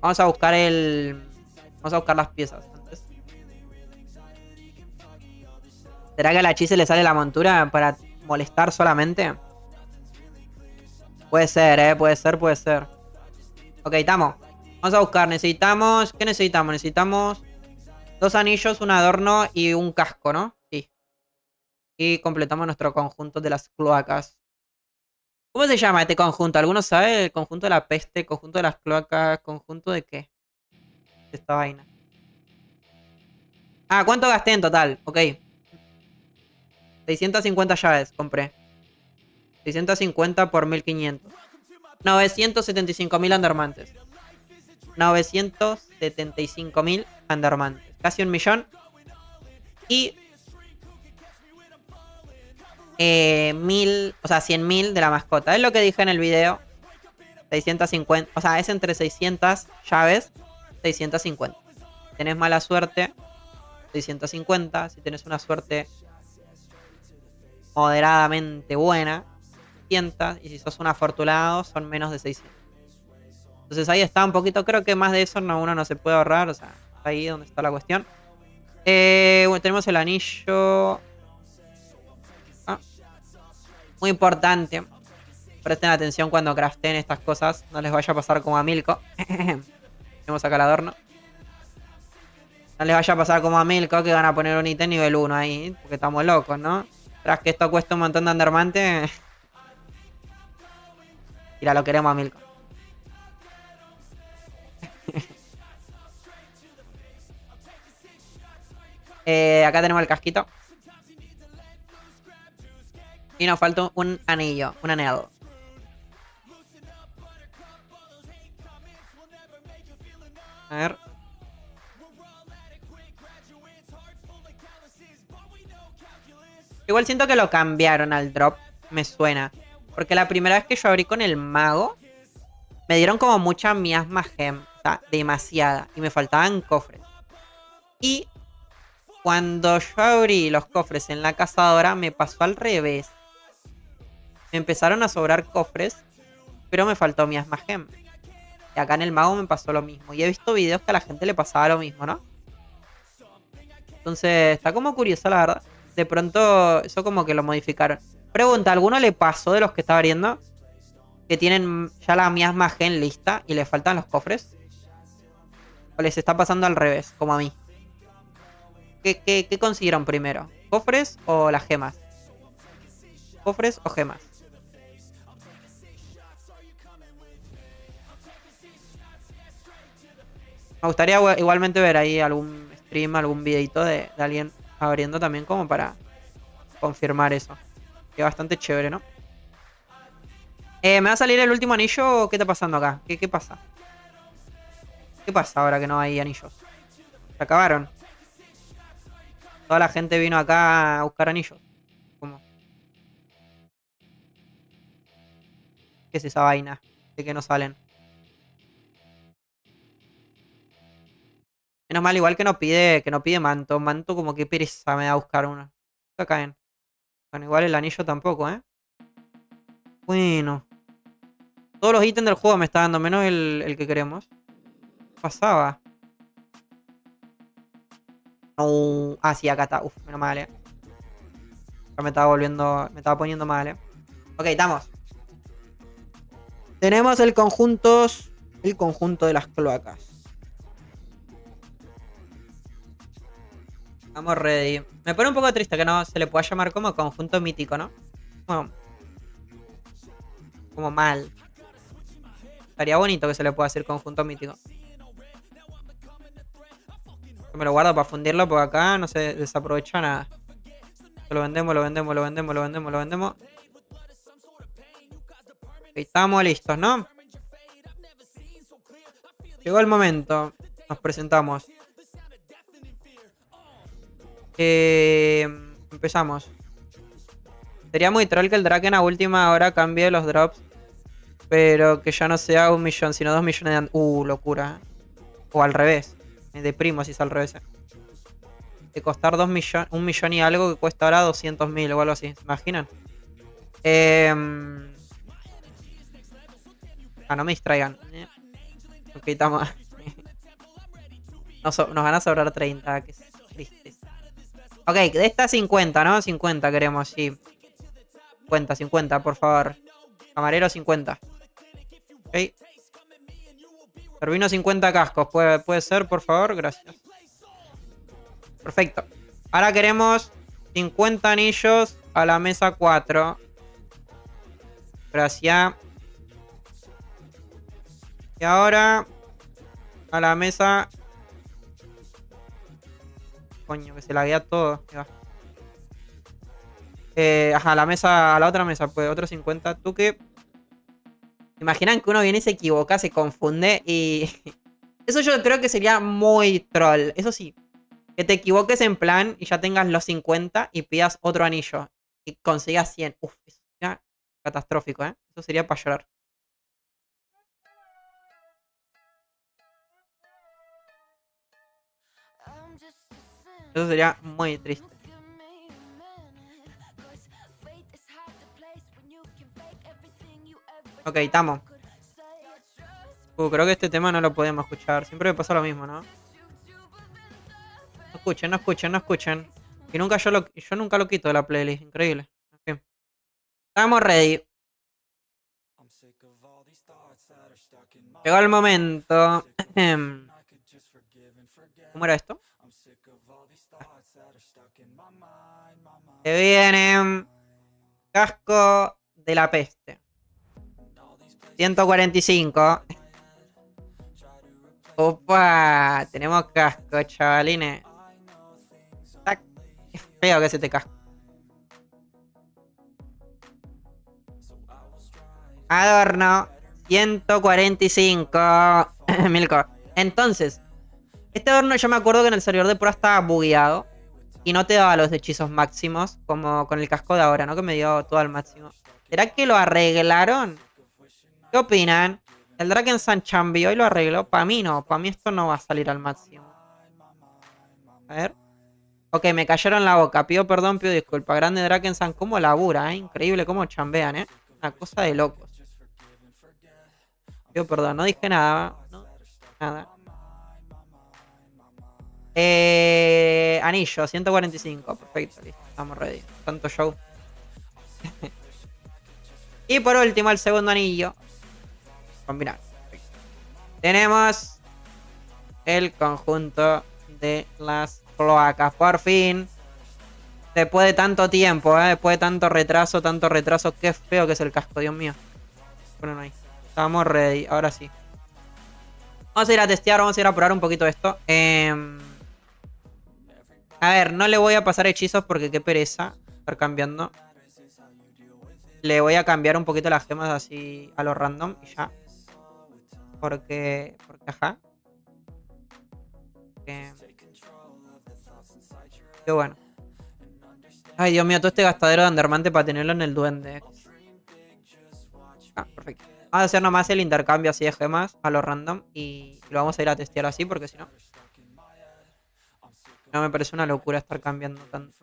Vamos a buscar Vamos a buscar las piezas antes. ¿Será que a la Chise le sale la montura para molestar solamente? Puede ser, puede ser, puede ser. Ok, estamos. Vamos a buscar. Necesitamos... ¿Qué necesitamos? Necesitamos 2 anillos, un adorno y un casco, ¿no? Sí. Y completamos nuestro conjunto de las cloacas. ¿Cómo se llama este conjunto? ¿Alguno sabe? ¿El conjunto de la peste? ¿Conjunto de las cloacas? ¿Conjunto de qué? De esta vaina. Ah, ¿cuánto gasté en total? Ok. 650 llaves compré. 650 por 1500. 975.000 Undermantes. 975.000 Undermantes. Casi 1 millón. Y 1000, o sea, 100.000 de la mascota. Es lo que dije en el video. 650, o sea, es entre 600 llaves, 650. Si tenés mala suerte, 650. Si tenés una suerte moderadamente buena, 600 y si sos un afortunado son menos de 600. Entonces ahí está un poquito, creo que más de eso uno no se puede ahorrar, o sea, ahí donde está la cuestión. Bueno, tenemos el anillo. Ah, muy importante. Presten atención cuando craften estas cosas. No les vaya a pasar como a Milko. Tenemos acá el adorno. No les vaya a pasar como a Milko que van a poner un ítem nivel 1 ahí. Porque estamos locos, ¿no? Tras que esto cuesta un montón de Undermante. Mira, lo queremos a Milko. Acá tenemos el casquito. Y nos falta un anillo. Un anillo. A ver. Igual siento que lo cambiaron al drop. Me suena. Porque la primera vez que yo abrí con el mago, me dieron como mucha miasma gem. O sea, demasiada. Y me faltaban cofres. Y cuando yo abrí los cofres en la cazadora, me pasó al revés. Me empezaron a sobrar cofres, pero me faltó miasma gem. Y acá en el mago me pasó lo mismo. Y he visto videos que a la gente le pasaba lo mismo, ¿no? Entonces, está como curioso, la verdad. De pronto, eso como que lo modificaron. Pregunta, ¿alguno le pasó de los que está abriendo? Que tienen ya la miasma gen lista y le faltan los cofres. ¿O les está pasando al revés, como a mí? ¿Qué consiguieron primero? ¿Cofres o las gemas? ¿Cofres o gemas? Me gustaría igualmente ver ahí algún stream, algún videito de alguien abriendo también como para confirmar eso. Que bastante chévere, ¿no? ¿Me va a salir el último anillo o qué está pasando acá? ¿Qué pasa? ¿Qué pasa ahora que no hay anillos? Se acabaron. Toda la gente vino acá a buscar anillos. ¿Cómo? ¿Qué es esa vaina? De que no salen. Menos mal, igual que no pide manto. Manto como que pereza me da a buscar uno. Acá caen. Bueno, igual el anillo tampoco, ¿eh? Bueno. Todos los ítems del juego me está dando, menos el que queremos. ¿Qué pasaba? No. Ah, sí, acá está. Uf, menos mal, Ya me estaba volviendo. Me estaba poniendo mal, Ok, estamos. Tenemos el conjunto. El conjunto de las cloacas. Estamos ready. Me pone un poco triste que no se le pueda llamar como conjunto mítico, ¿no? Como mal. Estaría bonito que se le pueda decir conjunto mítico. Me lo guardo para fundirlo porque acá no se desaprovecha nada. Lo vendemos, lo vendemos, lo vendemos, lo vendemos, lo vendemos. Ok, estamos listos, ¿no? Llegó el momento. Nos presentamos. Empezamos. Sería muy troll que el Draken a última hora cambie los drops. Pero que ya no sea 1 millón, sino 2 millones de... locura. O al revés. Me deprimo si es al revés. De costar 2 millones, 1 millón y algo que cuesta ahora 200.000 o algo así. ¿Se imaginan? No me distraigan. Ok, estamos. Nos van a sobrar 30. Que triste. Ok, de esta 50, ¿no? 50 queremos, sí. 50, 50, por favor. Camarero 50. Ok. Servino 50 cascos. ¿Puede ser, por favor? Gracias. Perfecto. Ahora queremos 50 anillos a la mesa 4. Gracias. Y ahora a la mesa... Coño, que se laguea todo. Ajá, a la otra mesa, pues, otro 50. ¿Tú qué? Imaginan que uno viene y se equivoca, se confunde y... Eso yo creo que sería muy troll. Eso sí, que te equivoques en plan y ya tengas los 50 y pidas otro anillo. Y consigas 100. Uf, eso sería catastrófico, ¿eh? Eso sería para llorar. Eso sería muy triste. Ok, estamos. Creo que este tema no lo podemos escuchar. Siempre me pasa lo mismo, ¿no? No escuchen, no escuchen, no escuchen. Y nunca yo nunca lo quito de la playlist. Increíble. Ok. Estamos ready. Llegó el momento. ¿Cómo era esto? Se viene casco de la peste. 145. Opa, tenemos casco, chavalines. Tac. Es feo que se te casco. Adorno. 145. Milko. Entonces, este adorno yo me acuerdo que en el servidor de prueba estaba bugueado. Y no te daba los hechizos máximos. Como con el casco de ahora, ¿no? Que me dio todo al máximo. ¿Será que lo arreglaron? ¿Qué opinan? El Drakensand cambió y lo arregló. Para mí no. Para mí esto no va a salir al máximo. A ver. Ok, me cayeron la boca. Pido perdón, pido disculpa. Grande Drakensand. Cómo labura, ¿eh? Increíble cómo chambean, ¿eh? Una cosa de locos. Pido perdón. No dije nada. No, nada. Anillo, 145. Perfecto, listo. Estamos ready. Tanto show. Y por último, el segundo anillo. Combinar. Perfecto. Tenemos el conjunto de las cloacas. Por fin. Después de tanto tiempo, después de tanto retraso. Qué feo que es el casco, Dios mío. Bueno, ahí. Estamos ready. Ahora sí. Vamos a ir a testear, vamos a ir a probar un poquito esto. A ver, no le voy a pasar hechizos porque qué pereza estar cambiando. Le voy a cambiar un poquito las gemas así a lo random y ya. Porque ajá. Qué bueno. Ay, Dios mío, todo este gastadero de Andermante para tenerlo en el duende. Ah, perfecto. Vamos a hacer nomás el intercambio así de gemas a lo random y lo vamos a ir a testear así porque si no... No me parece una locura estar cambiando tanto.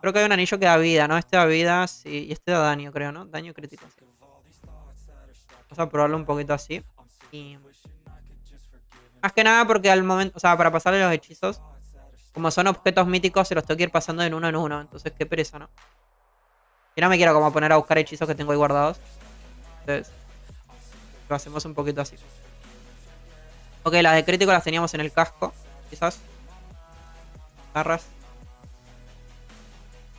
Creo que hay un anillo que da vida, ¿no? Este da vida, sí. Y este da daño, creo, ¿no? Daño crítico, sí. Vamos a probarlo un poquito así. Y... más que nada porque al momento... O sea, para pasarle los hechizos... Como son objetos míticos, se los tengo que ir pasando de uno en uno. Entonces, qué pereza, ¿no? Y no me quiero como poner a buscar hechizos que tengo ahí guardados. Entonces... lo hacemos un poquito así. Ok, las de crítico las teníamos en el casco. Quizás. Garras.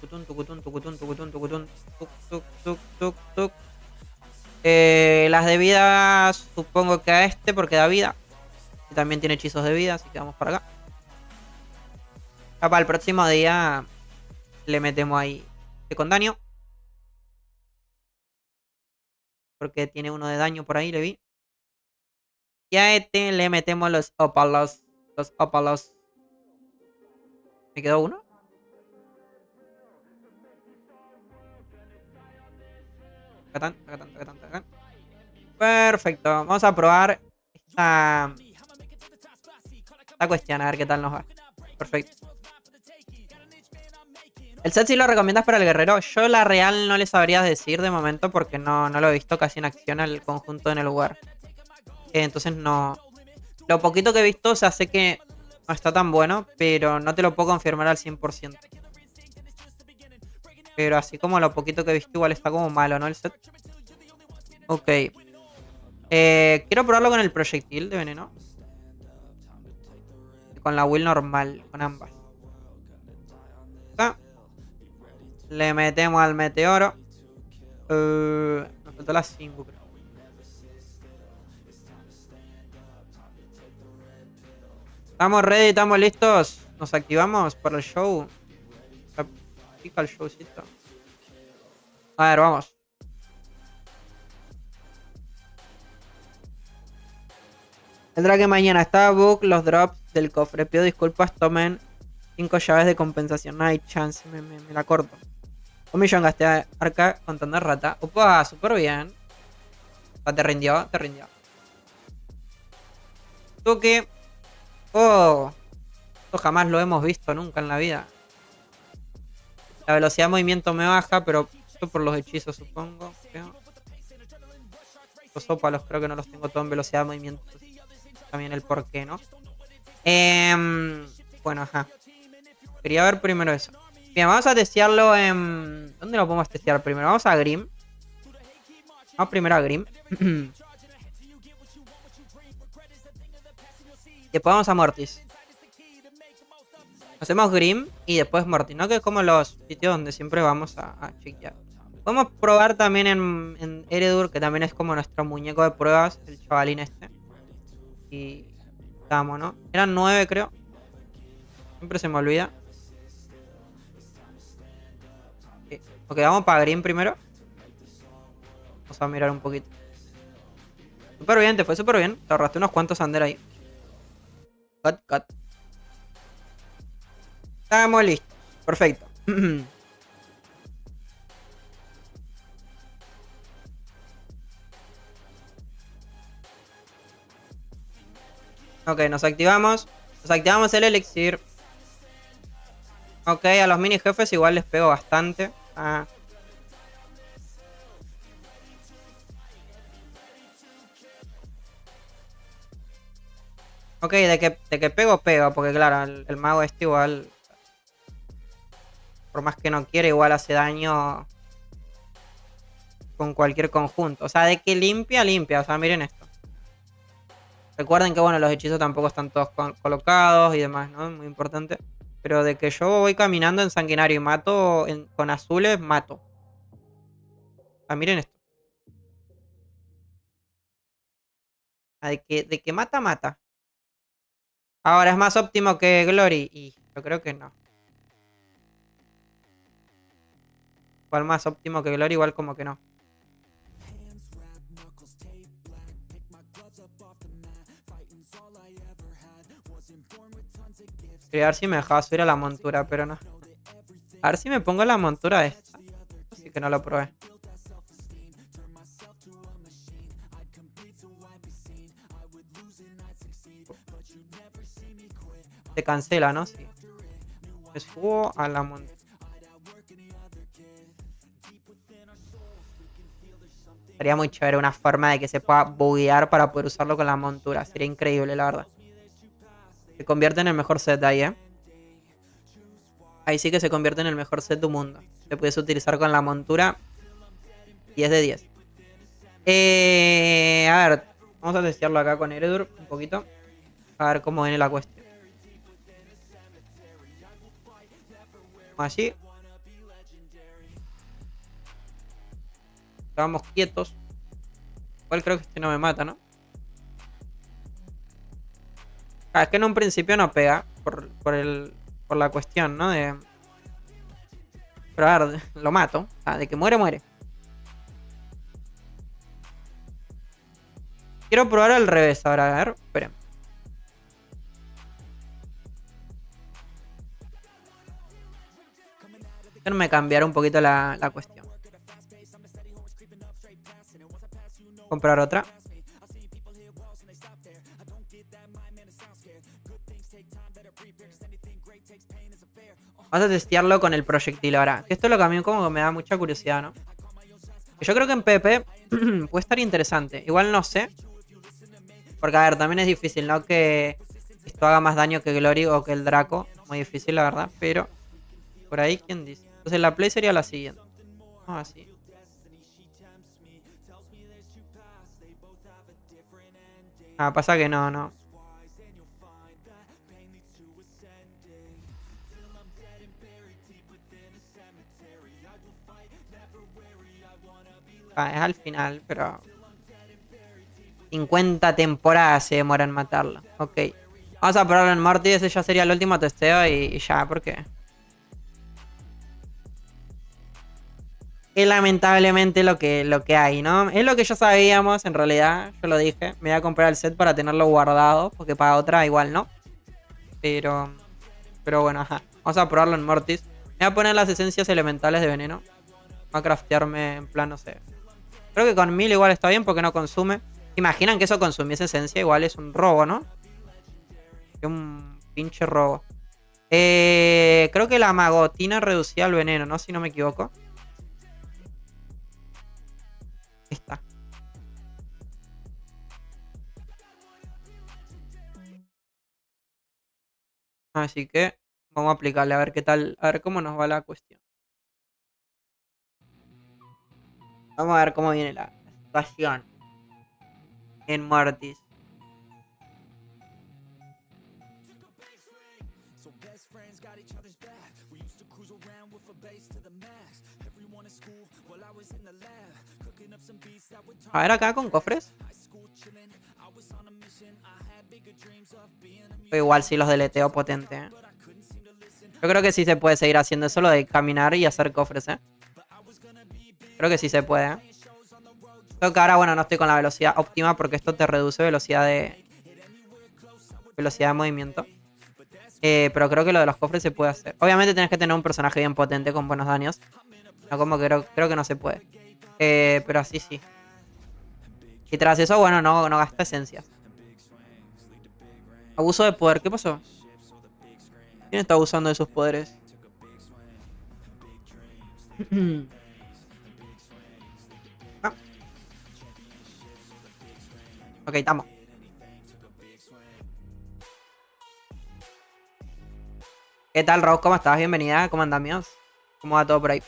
Tucutun, tucutun, tucutun, tucutun, tucutun. Tuc, tuc, tuc, tuc, tuc. Las de vida supongo que a este porque da vida. Y también tiene hechizos de vida, así que vamos para acá. Ya para el próximo día le metemos ahí con daño. Porque tiene uno de daño por ahí, le vi. Y a este le metemos los ópalos. Los ópalos. ¿Me quedó uno? Tacatán, tacatán, tacatán, tacatán. Perfecto. Vamos a probar esta cuestión. A ver qué tal nos va. Perfecto. ¿El set sí lo recomiendas para el guerrero? Yo la real no le sabría decir de momento porque no lo he visto casi en acción al conjunto en el lugar. Entonces no... Lo poquito que he visto, o sea, sé que no está tan bueno, pero no te lo puedo confirmar al 100%. Pero así como lo poquito que he visto igual está como malo, ¿no? El set. Ok. Quiero probarlo con el proyectil de veneno. Y con la will normal, con ambas. Acá. Le metemos al meteoro. Me faltó las 5, creo. Estamos ready, estamos listos. Nos activamos para el show. Pica el showcito. A ver, vamos. El drag mañana está bug los drops del cofre. Pido disculpas, tomen 5 llaves de compensación. No hay chance, me la corto. 1.000.000 gasté arca contando rata. Opa, súper bien. Te rindió, te rindió. Toque. Oh. Esto jamás lo hemos visto nunca en la vida. La velocidad de movimiento me baja, pero esto por los hechizos, supongo. Creo. Los ópalos creo que no los tengo todo en velocidad de movimiento. También el porqué, ¿no? Bueno, ajá. Quería ver primero eso. Bien, vamos a testearlo en... ¿Dónde lo podemos testear primero? Vamos a Grim. Vamos primero a Grim. Después vamos a Mortis. Hacemos Grim y después Mortis, ¿no? Que es como los sitios donde siempre vamos a chequear. Podemos probar también en Eredur, que también es como nuestro muñeco de pruebas, el chavalín este. Y estamos, ¿no? Eran 9, creo. Siempre se me olvida. Ok, vamos para Green primero. Vamos a mirar un poquito. Súper bien, te fue súper bien. Te ahorraste unos cuantos Under ahí. Cut. Estamos listos. Perfecto. Ok, nos activamos. Nos activamos el elixir. Ok, a los mini jefes igual les pego bastante. Ok, de que pego, porque claro, el mago este igual, por más que no quiera, igual hace daño con cualquier conjunto. O sea, de que limpia. O sea, miren esto. Recuerden que, bueno, los hechizos tampoco están todos colocados y demás, ¿no? Muy importante. Pero de que yo voy caminando en sanguinario y mato con azules, mato. O sea, miren esto. O sea, de que mata. Ahora, ¿es más óptimo que Glory? Y yo creo que no. Igual más óptimo que Glory, igual como que no. Quería ver si me dejaba subir a la montura, pero no. A ver si me pongo la montura esta. Así que no lo probé. Se cancela, ¿no? Sí. Me subo a la montura. Sería muy chévere una forma de que se pueda buguear para poder usarlo con la montura. Sería increíble, la verdad. Se convierte en el mejor set ahí, ¿eh? Ahí sí que se convierte en el mejor set del mundo. Se puedes utilizar con la montura. 10 de 10. A ver, vamos a testearlo acá con Eredur un poquito. A ver cómo viene la cuestión. Allí. Estábamos quietos. Igual creo que este no me mata, ¿no? Es que en un principio no pega. Por la cuestión, ¿no? Pero a ver, lo mato. De que muere. Quiero probar al revés ahora. A ver, esperen. Déjenme cambiar un poquito la cuestión. Comprar otra. Vamos a testearlo con el proyectil ahora. Que esto es lo que a mí como que me da mucha curiosidad, ¿no? Que yo creo que en PvP puede estar interesante. Igual no sé. Porque, a ver, también es difícil, ¿no? Que esto haga más daño que Glory o que el Draco. Muy difícil, la verdad. Pero, por ahí, ¿quién dice? Entonces la play sería la siguiente. Vamos así. Pasa que no. Es al final, pero 50 temporadas se demora en matarlo. Ok. Vamos a probarlo en Mortis. Ese ya sería el último testeo y ya, porque es lamentablemente lo que hay, ¿no? Es lo que ya sabíamos, en realidad. Yo lo dije. Me voy a comprar el set para tenerlo guardado, porque para otra igual no. Pero bueno, ajá. Vamos a probarlo en Mortis. Me voy a poner las esencias elementales de veneno. Voy a craftearme en plan, no sé. Creo que con 1000 igual está bien porque no consume. Imaginan que eso consumiese esencia, igual es un robo, ¿no? Es un pinche robo. Creo que la magotina reducía el veneno, ¿no? Si no me equivoco. Ahí está. Así que vamos a aplicarle a ver qué tal, a ver cómo nos va la cuestión. Vamos a ver cómo viene la situación en Mortis. A ver acá con cofres. O igual si los deleteo potente, ¿eh? Yo creo que sí se puede seguir haciendo eso, lo de caminar y hacer cofres, ¿eh? Creo que sí se puede, ¿eh? Creo que ahora, bueno, no estoy con la velocidad óptima porque esto te reduce velocidad de movimiento. Pero creo que lo de los cofres se puede hacer. Obviamente tienes que tener un personaje bien potente con buenos daños. No, como que creo que no se puede. Pero así sí. Y tras eso, bueno, no gasta esencias. Abuso de poder. ¿Qué pasó? ¿Quién está abusando de sus poderes? Ah. Ok, estamos. ¿Qué tal, Rose? ¿Cómo estás? Bienvenida. ¿Cómo andan, míos? ¿Cómo va todo por ahí?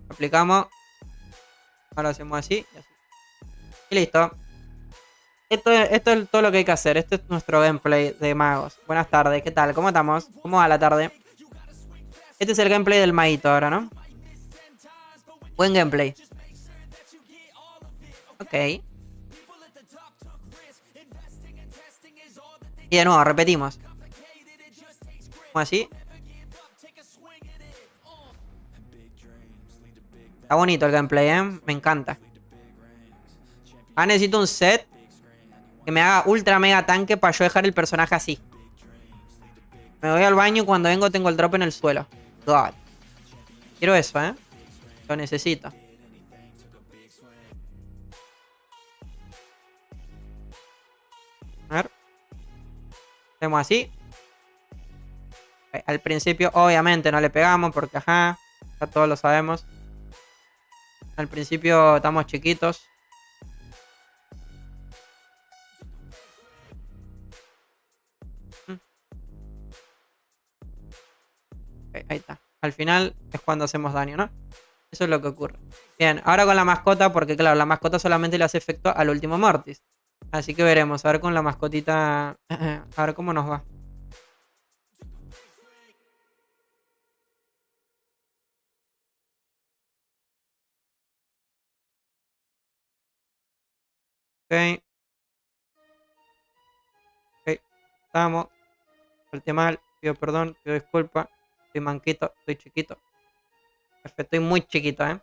Aplicamos. Ahora hacemos así y así. Y listo. Esto es todo lo que hay que hacer. Este es nuestro gameplay de magos. Buenas tardes. ¿Qué tal? ¿Cómo estamos? ¿Cómo va la tarde? Este es el gameplay del maguito ahora, ¿no? Buen gameplay. Ok. Y de nuevo, repetimos. Como así. Está bonito el gameplay, ¿eh? Me encanta. Ah, necesito un set que me haga ultra mega tanque para yo dejar el personaje así. Me voy al baño y cuando vengo tengo el drop en el suelo. God. Quiero eso, ¿eh? Lo necesito. A ver. Hacemos así. Al principio obviamente no le pegamos porque ajá. Ya todos lo sabemos. Al principio estamos chiquitos. Okay, ahí está. Al final es cuando hacemos daño, ¿no? Eso es lo que ocurre. Bien, ahora con la mascota, porque claro, la mascota solamente le hace efecto al último Mortis. Así que veremos, a ver con la mascotita, a ver cómo nos va. Ok. Ok, estamos. Falté mal, pido perdón, pido disculpa. Estoy manquito, estoy chiquito. Perfecto, estoy muy chiquito, ¿eh?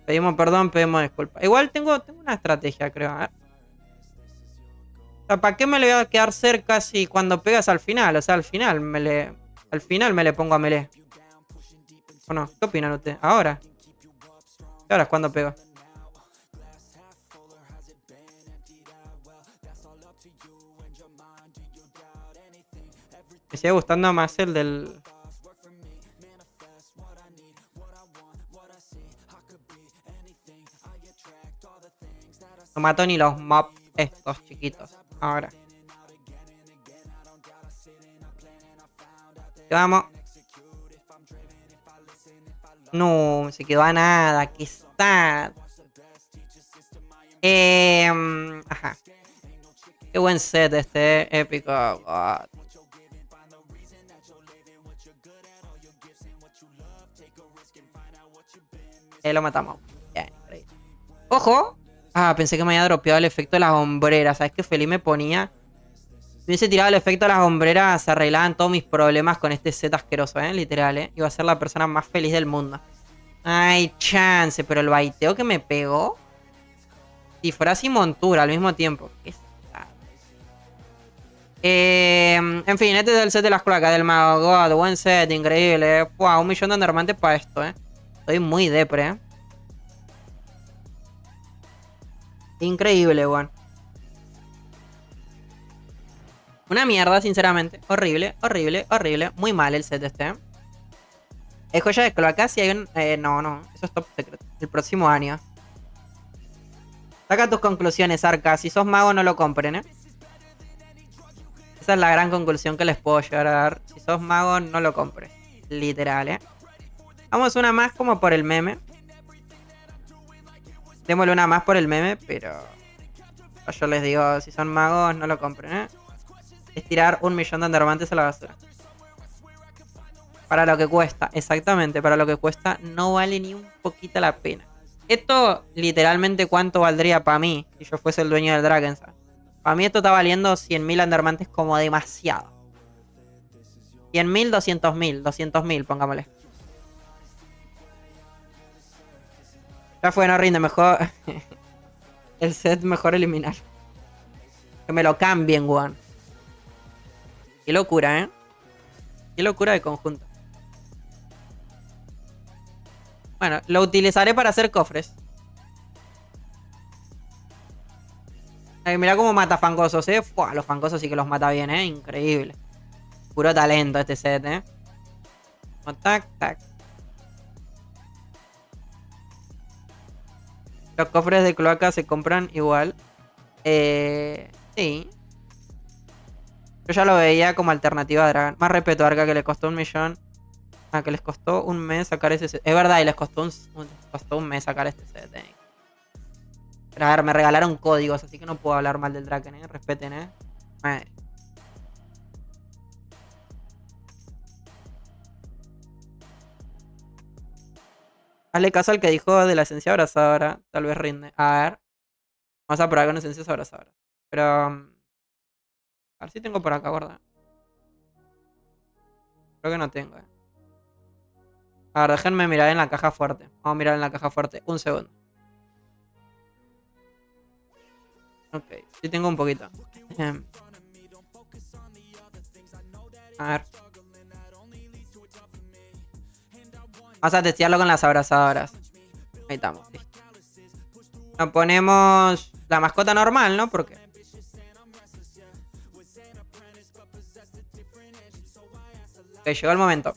Pedimos perdón, pedimos disculpas. Igual tengo una estrategia, creo. A ver. O sea, ¿para qué me le voy a quedar cerca si cuando pegas al final? O sea, al final me le pongo a melee. ¿O no? ¿Qué opinan ustedes? Ahora. ¿Qué ahora es cuando pego? Me sigue gustando más el del... No mato ni los mobs estos chiquitos. Ahora. Vamos. No, se quedó a nada. Qué sad. Ajá. Qué buen set este, épico. God. Lo matamos. Bien, ¡ojo! Ah, pensé que me había dropeado el efecto de las hombreras. ¿Sabes qué feliz me ponía? Si hubiese tirado el efecto de las hombreras, se arreglaban todos mis problemas con este set asqueroso, literal, Iba a ser la persona más feliz del mundo. Ay, chance, pero el baiteo que me pegó. Si fuera sin montura al mismo tiempo. Qué sad. En fin, este es el set de las cloacas del mago. God, buen set, increíble. Wow, 1.000.000 de anormantes para esto, Estoy muy depre, Increíble, weón. Una mierda, sinceramente. Horrible, horrible, horrible. Muy mal el set este. Es joya de cloaca si hay un... no. Eso es top secret. El próximo año. Saca tus conclusiones, Arca. Si sos mago, no lo compren, Esa es la gran conclusión que les puedo llegar a dar. Si sos mago, no lo compres. Literal, Vamos una más como por el meme. Démosle una más por el meme, pero... Yo les digo, si son magos, no lo compren, Es tirar 1 millón de endermantes a la basura. Para lo que cuesta, exactamente, para lo que cuesta no vale ni un poquito la pena. Esto, literalmente, ¿cuánto valdría para mí si yo fuese el dueño del Drakensang? Para mí esto está valiendo 100.000 endermantes como demasiado. 100.000, 200.000, 200.000, pongámosle. Ya fue, no rinde, mejor... el set mejor eliminar. Que me lo cambien, weón. Qué locura, Qué locura de conjunto. Bueno, lo utilizaré para hacer cofres. Mira cómo mata fangosos, Fua, los fangosos sí que los mata bien, Increíble. Puro talento este set, Tac, tac. Los cofres de cloaca se compran igual. Sí. Yo ya lo veía como alternativa a Dragon. Más respeto a Arca, que le costó 1 millón. Ah, que les costó un mes sacar ese set. Es verdad, y les costó un mes sacar este set, Pero a ver, me regalaron códigos, así que no puedo hablar mal del Draken, Respeten, Madre. Hazle caso al que dijo de la esencia abrazadora. Tal vez rinde. A ver. Vamos a probar con esencias abrazadoras. Pero... a ver si tengo por acá, guarda. Creo que no tengo, A ver, déjenme mirar en la caja fuerte. Vamos a mirar en la caja fuerte. Un segundo. Ok, sí tengo un poquito. A ver. Vamos a testearlo con las abrazadoras. Ahí estamos, listo. Nos ponemos la mascota normal, ¿no? Porque... ok, llegó el momento.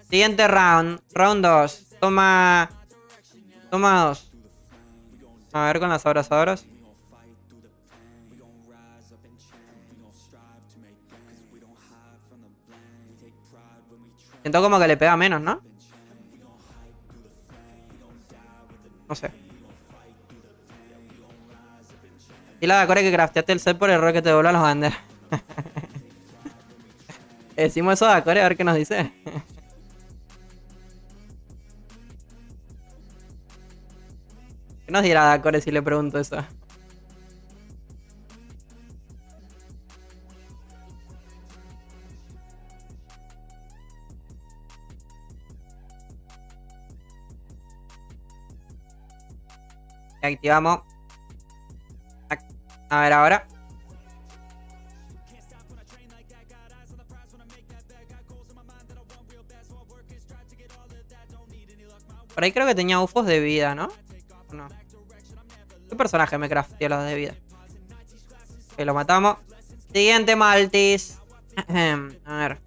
Siguiente round. Round 2. Toma 2. A ver con las abrazadoras. Siento como que le pega menos, ¿no? No sé. Y la Dakore que crafteaste el set por error que te devuelva los banders. Decimos eso a Dakore a ver qué nos dice. ¿Qué nos dirá Dakore si le pregunto eso? Y activamos. A ver ahora. Por ahí creo que tenía ufos de vida, ¿no? No. ¿Qué personaje me crafteó los de vida? Ok, lo matamos. Siguiente Maltis. A ver.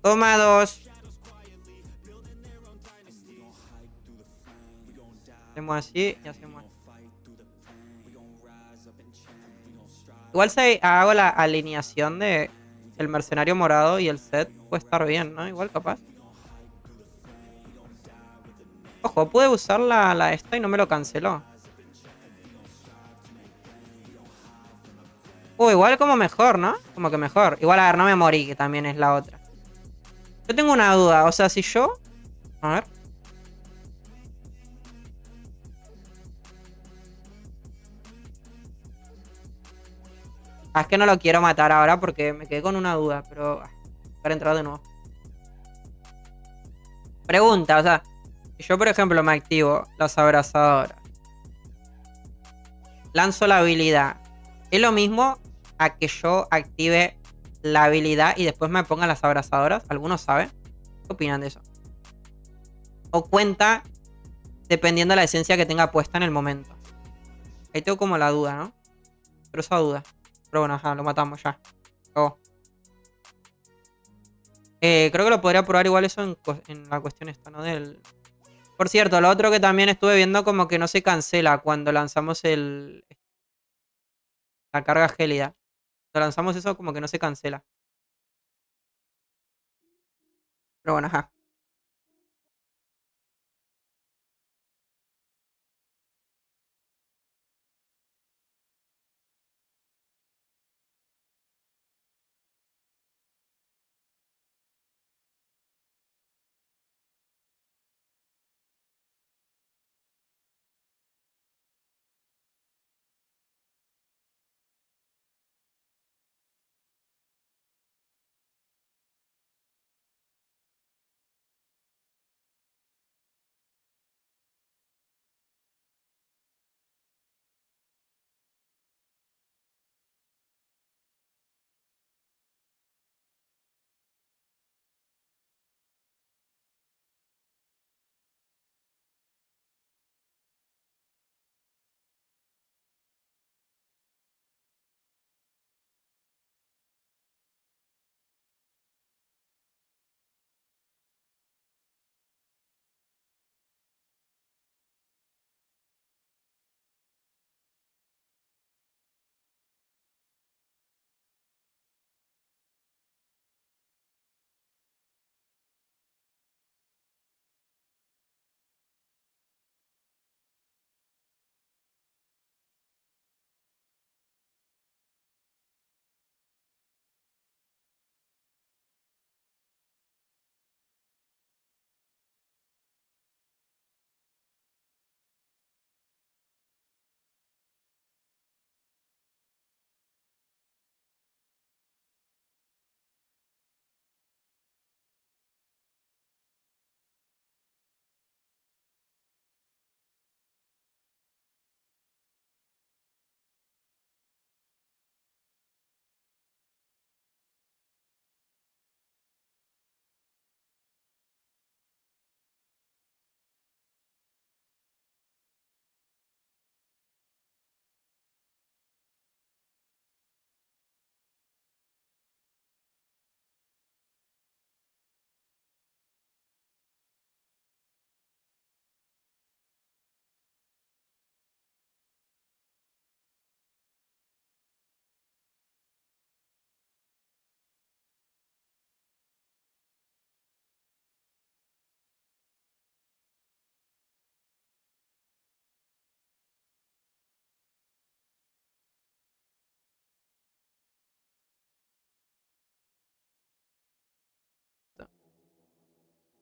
Toma 2. Hacemos así y hacemos así. Igual si hago la alineación de el mercenario morado y el set, puede estar bien, ¿no? Igual capaz. Ojo, pude usar la esta y no me lo canceló. Igual como mejor, ¿no? Como que mejor. Igual, a ver, no me morí, que también es la otra. Yo tengo una duda, o sea, si yo... A ver. Es que no lo quiero matar ahora porque me quedé con una duda, pero... para entrar de nuevo. Pregunta, o sea... si yo, por ejemplo, me activo las abrazadoras. Lanzo la habilidad. ¿Es lo mismo a que yo active la habilidad y después me pongan las abrazadoras? ¿Alguno sabe? ¿Qué opinan de eso? ¿O cuenta dependiendo de la esencia que tenga puesta en el momento. Ahí tengo como la duda, ¿no? Pero esa duda. Pero bueno, ajá, lo matamos ya. Oh. Creo que lo podría probar igual eso en la cuestión esta, ¿no? Por cierto, lo otro que también estuve viendo como que no se cancela cuando lanzamos la carga gélida. Cuando lanzamos eso como que no se cancela. Pero bueno, ajá.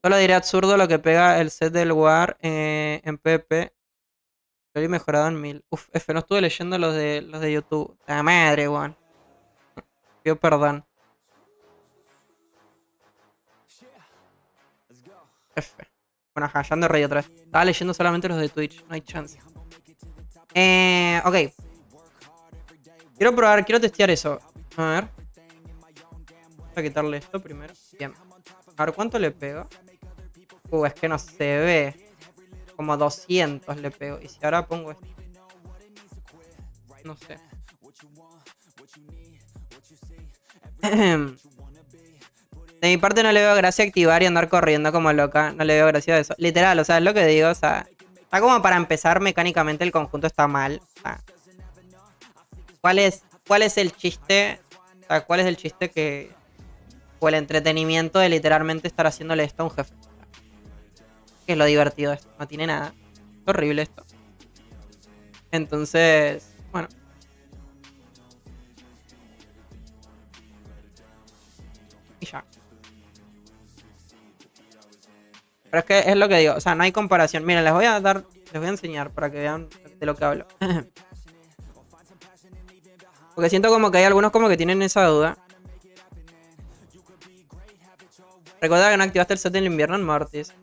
Solo diré absurdo lo que pega el set del War en PP. Lo he mejorado en 1000. Uf, F, no estuve leyendo los de YouTube. La madre, weón. Pido perdón. F. Bueno, ajá, ya ando rey otra vez. Estaba leyendo solamente los de Twitch, no hay chance. Ok. Quiero probar, quiero testear eso. A ver. Voy a quitarle esto primero. Bien. A ver cuánto le pego. Es que no se ve. Como 200 le pego. Y si ahora pongo esto. No sé. De mi parte no le veo gracia activar y andar corriendo como loca. No le veo gracia a eso. Literal, o sea, es lo que digo. O sea, está como para empezar mecánicamente el conjunto está mal. O sea, ¿cuál es el chiste? O sea, ¿cuál es el chiste que... o el entretenimiento de literalmente estar haciéndole esto a un jefe? ¿Qué es lo divertido de esto? No tiene nada. Es horrible esto. Entonces, bueno. Y ya. Pero es que es lo que digo. O sea, no hay comparación. Miren, les voy a enseñar para que vean de lo que hablo. Porque siento como que hay algunos como que tienen esa duda. Recuerda que no activaste el set del invierno en Mortis.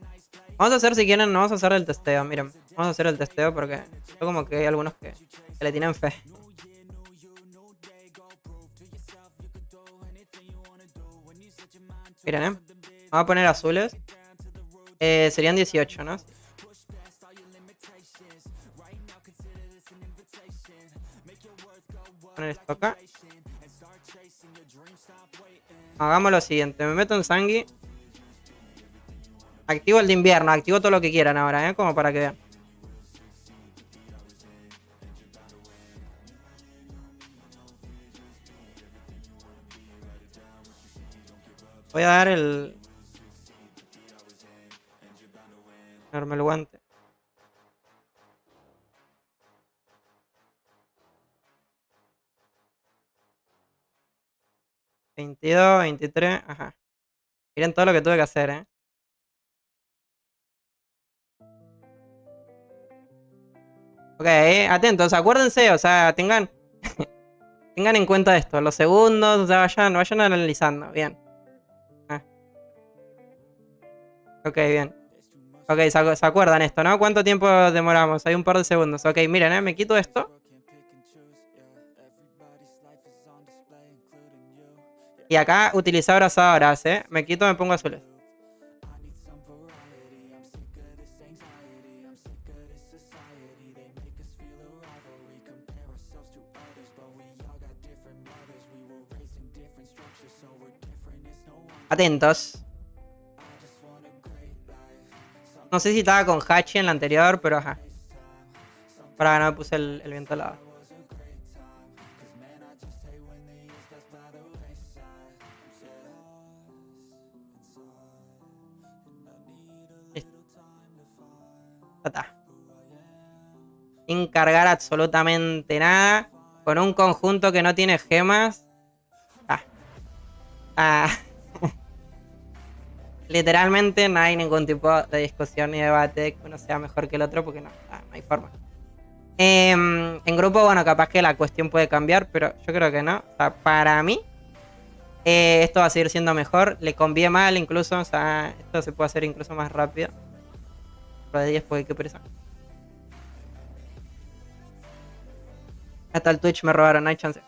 Vamos a hacer, si quieren, no vamos a hacer el testeo. Miren, vamos a hacer el testeo porque siento como que hay algunos que le tienen fe. Miren, vamos a poner azules. Serían 18, ¿no? esto acá. Hagamos lo siguiente. Me meto en Sangui. Activo el de invierno. Activo todo lo que quieran ahora, como para que vean. Voy a dar el... Ponerme el guante. $22, 23, ajá. Miren todo lo que tuve que hacer, Ok, atentos, acuérdense, o sea, tengan tengan en cuenta esto, los segundos, o sea, vayan analizando, bien. Ok, bien. Ok, se acuerdan esto, ¿no? ¿Cuánto tiempo demoramos? Hay un par de segundos. Ok, miren, me quito esto. Y acá utilizar abrazadoras, me quito, me pongo azules. Atentos. No sé si estaba con Hachi en la anterior, pero ajá. Para no me puse el viento al lado. Ya está. Sin cargar absolutamente nada. Con un conjunto que no tiene gemas. Literalmente no hay ningún tipo de discusión ni debate de que uno sea mejor que el otro, porque no hay forma. En grupo, bueno, capaz que la cuestión puede cambiar, pero yo creo que no. O sea, para mí, esto va a seguir siendo mejor. Le conviene mal incluso, o sea, esto se puede hacer incluso más rápido. Lo de 10 porque qué pereza. Hasta el Twitch me robaron, no hay chance.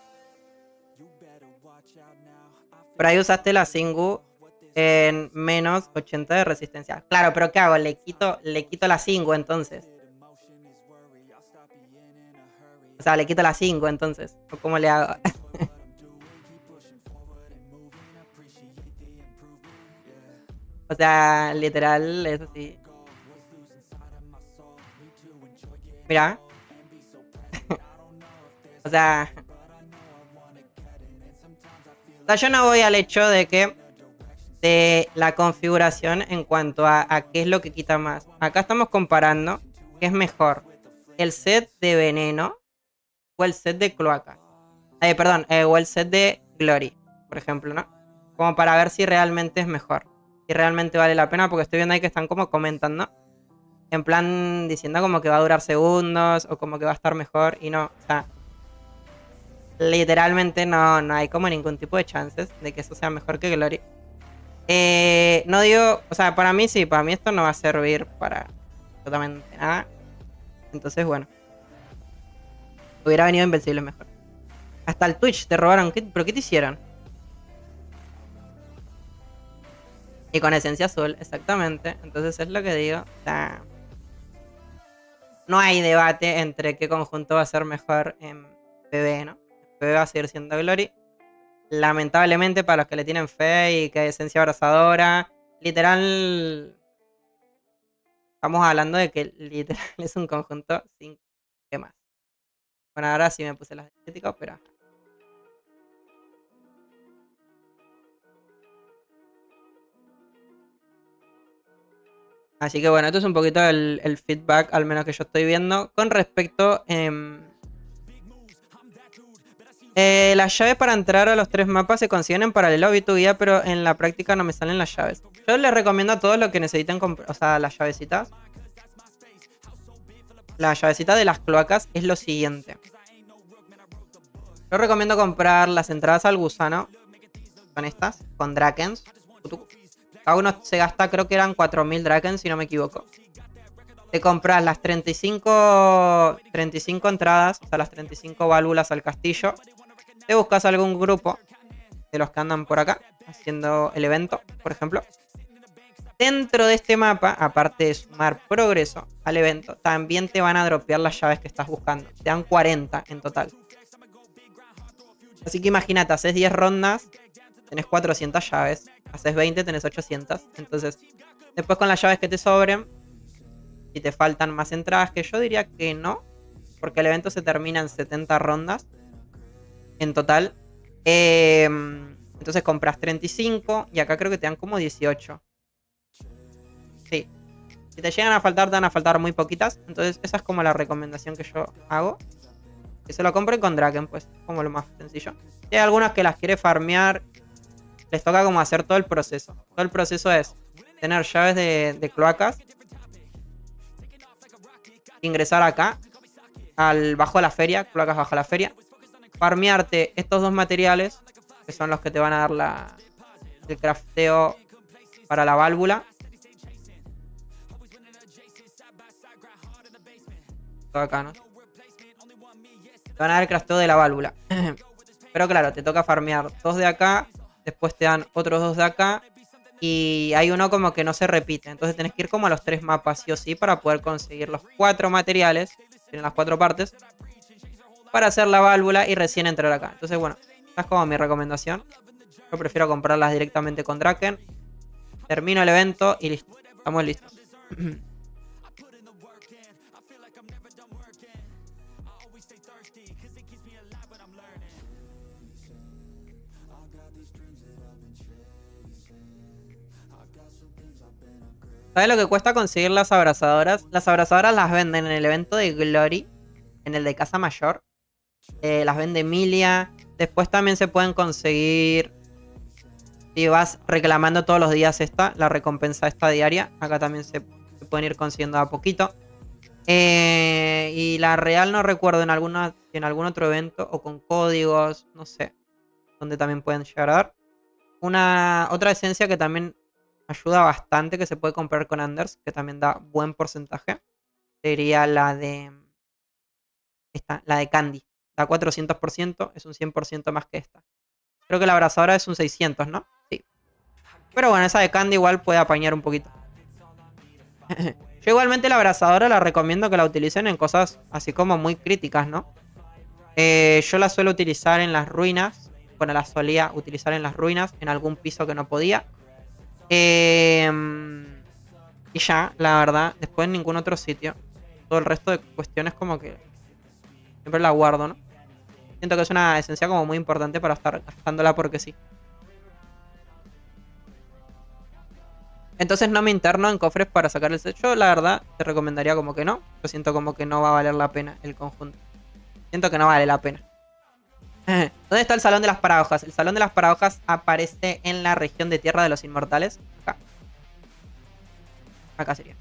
Por ahí usaste la Singu en menos 80 de resistencia. Claro, pero ¿qué hago? Le quito la 5 entonces. O sea, le quito la 5 entonces. ¿O cómo le hago? O sea, literal, es así. Mira. O sea, yo no voy al hecho de que de la configuración en cuanto a qué es lo que quita más. Acá estamos comparando qué es mejor, el set de veneno o el set de cloaca. O el set de glory, por ejemplo, ¿no? Como para ver si realmente es mejor, si realmente vale la pena, porque estoy viendo ahí que están como comentando, en plan diciendo como que va a durar segundos o como que va a estar mejor y no, o sea, literalmente no hay como ningún tipo de chances de que eso sea mejor que glory. No digo, o sea, para mí sí, para mí esto no va a servir para absolutamente nada. Entonces, bueno, hubiera venido Invencible mejor. Hasta el Twitch te robaron, ¿pero qué te hicieron? Y con esencia azul, exactamente. Entonces es lo que digo, o sea, no hay debate entre qué conjunto va a ser mejor en PvE, ¿no? PvE va a seguir siendo Glory. Lamentablemente, para los que le tienen fe y que esencia abrazadora, literal, estamos hablando de que literal es un conjunto sin gemas. Bueno, ahora sí me puse las estéticas, pero... Así que bueno, esto es un poquito el feedback, al menos que yo estoy viendo, con respecto... las llaves para entrar a los 3 mapas se consiguen en paralelo a B2Guía, pero en la práctica no me salen las llaves. Yo les recomiendo a todos los que necesiten comprar, o sea, las llavecitas. La llavecita de las cloacas es lo siguiente. Yo recomiendo comprar las entradas al gusano. Son estas, con Drakens. Cada uno se gasta, creo que eran 4000 Drakens, si no me equivoco. Te compras las 35 entradas, o sea, las 35 válvulas al castillo. Te buscas algún grupo de los que andan por acá, haciendo el evento, por ejemplo. Dentro de este mapa, aparte de sumar progreso al evento, también te van a dropear las llaves que estás buscando. Te dan 40 en total. Así que imagínate, haces 10 rondas, tenés 400 llaves. Haces 20, tenés 800. Entonces, después con las llaves que te sobren, si te faltan más entradas, que yo diría que no, porque el evento se termina en 70 rondas en total. Entonces compras 35 y acá creo que te dan como 18. Sí. Si te llegan a faltar, te van a faltar muy poquitas. Entonces esa es como la recomendación que yo hago. Que se lo compren con Draken, pues, como lo más sencillo. Si hay algunas que las quiere farmear, les toca como hacer todo el proceso. Todo el proceso es tener llaves de cloacas, ingresar acá, al bajo de la feria, cloacas bajo la feria, farmearte estos dos materiales, que son los que te van a dar el crafteo para la válvula. Todo acá, ¿no? Te van a dar el crafteo de la válvula. Pero claro, te toca farmear dos de acá, después te dan otros dos de acá, y hay uno como que no se repite. Entonces tenés que ir como a los 3 mapas sí o sí para poder conseguir los 4 materiales, tienen las 4 partes, para hacer la válvula y recién entrar acá. Entonces bueno, esa es como mi recomendación. Yo prefiero comprarlas directamente con Draken. Termino el evento y listo. Estamos listos. ¿Sabes lo que cuesta conseguir las abrazadoras? Las abrazadoras las venden en el evento de Glory, en el de Casa Mayor. Las vende Emilia. Después también se pueden conseguir si vas reclamando todos los días la recompensa esta diaria. Acá también se pueden ir consiguiendo a poquito. Y la real no recuerdo en algún otro evento o con códigos, no sé, donde también pueden llegar a dar. Otra esencia que también ayuda bastante, que se puede comprar con Anders, que también da buen porcentaje, sería la de Candy. Da 400%, es un 100% más que esta. Creo que la abrazadora es un 600, ¿no? Sí. Pero bueno, esa de Candy igual puede apañar un poquito. Yo igualmente la abrazadora la recomiendo que la utilicen en cosas así como muy críticas, ¿no? Yo la suelo utilizar en las ruinas. Bueno, la solía utilizar en las ruinas, en algún piso que no podía. Y ya, la verdad, después en ningún otro sitio. Todo el resto de cuestiones como que siempre la guardo, ¿no? Siento que es una esencia como muy importante para estar gastándola porque sí. Entonces no me interno en cofres para sacar el set. Yo la verdad te recomendaría como que no. Yo siento como que no va a valer la pena el conjunto. Siento que no vale la pena. ¿Dónde está el Salón de las Paradojas? El Salón de las Paradojas aparece en la región de Tierra de los Inmortales. Acá. Acá sería.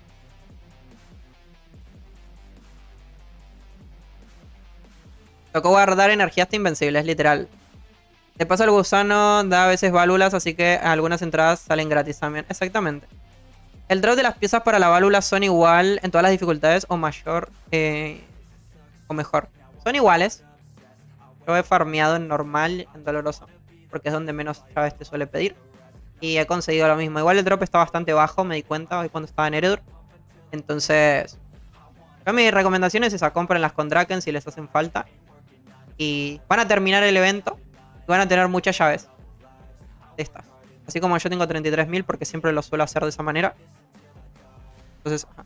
Tocó guardar energía hasta invencible, es literal. De paso el gusano da a veces válvulas, así que algunas entradas salen gratis también. Exactamente. El drop de las piezas para la válvula son igual en todas las dificultades o mayor o mejor. Son iguales. Yo he farmeado en normal, en doloroso, porque es donde menos llaves te suele pedir. Y he conseguido lo mismo. Igual el drop está bastante bajo, me di cuenta hoy cuando estaba en Eredur. Entonces, yo mi recomendación es esa, cómprenlas con Draken si les hacen falta. Y van a terminar el evento y van a tener muchas llaves de estas. Así como yo tengo 33.000 porque siempre lo suelo hacer de esa manera. Entonces, ajá.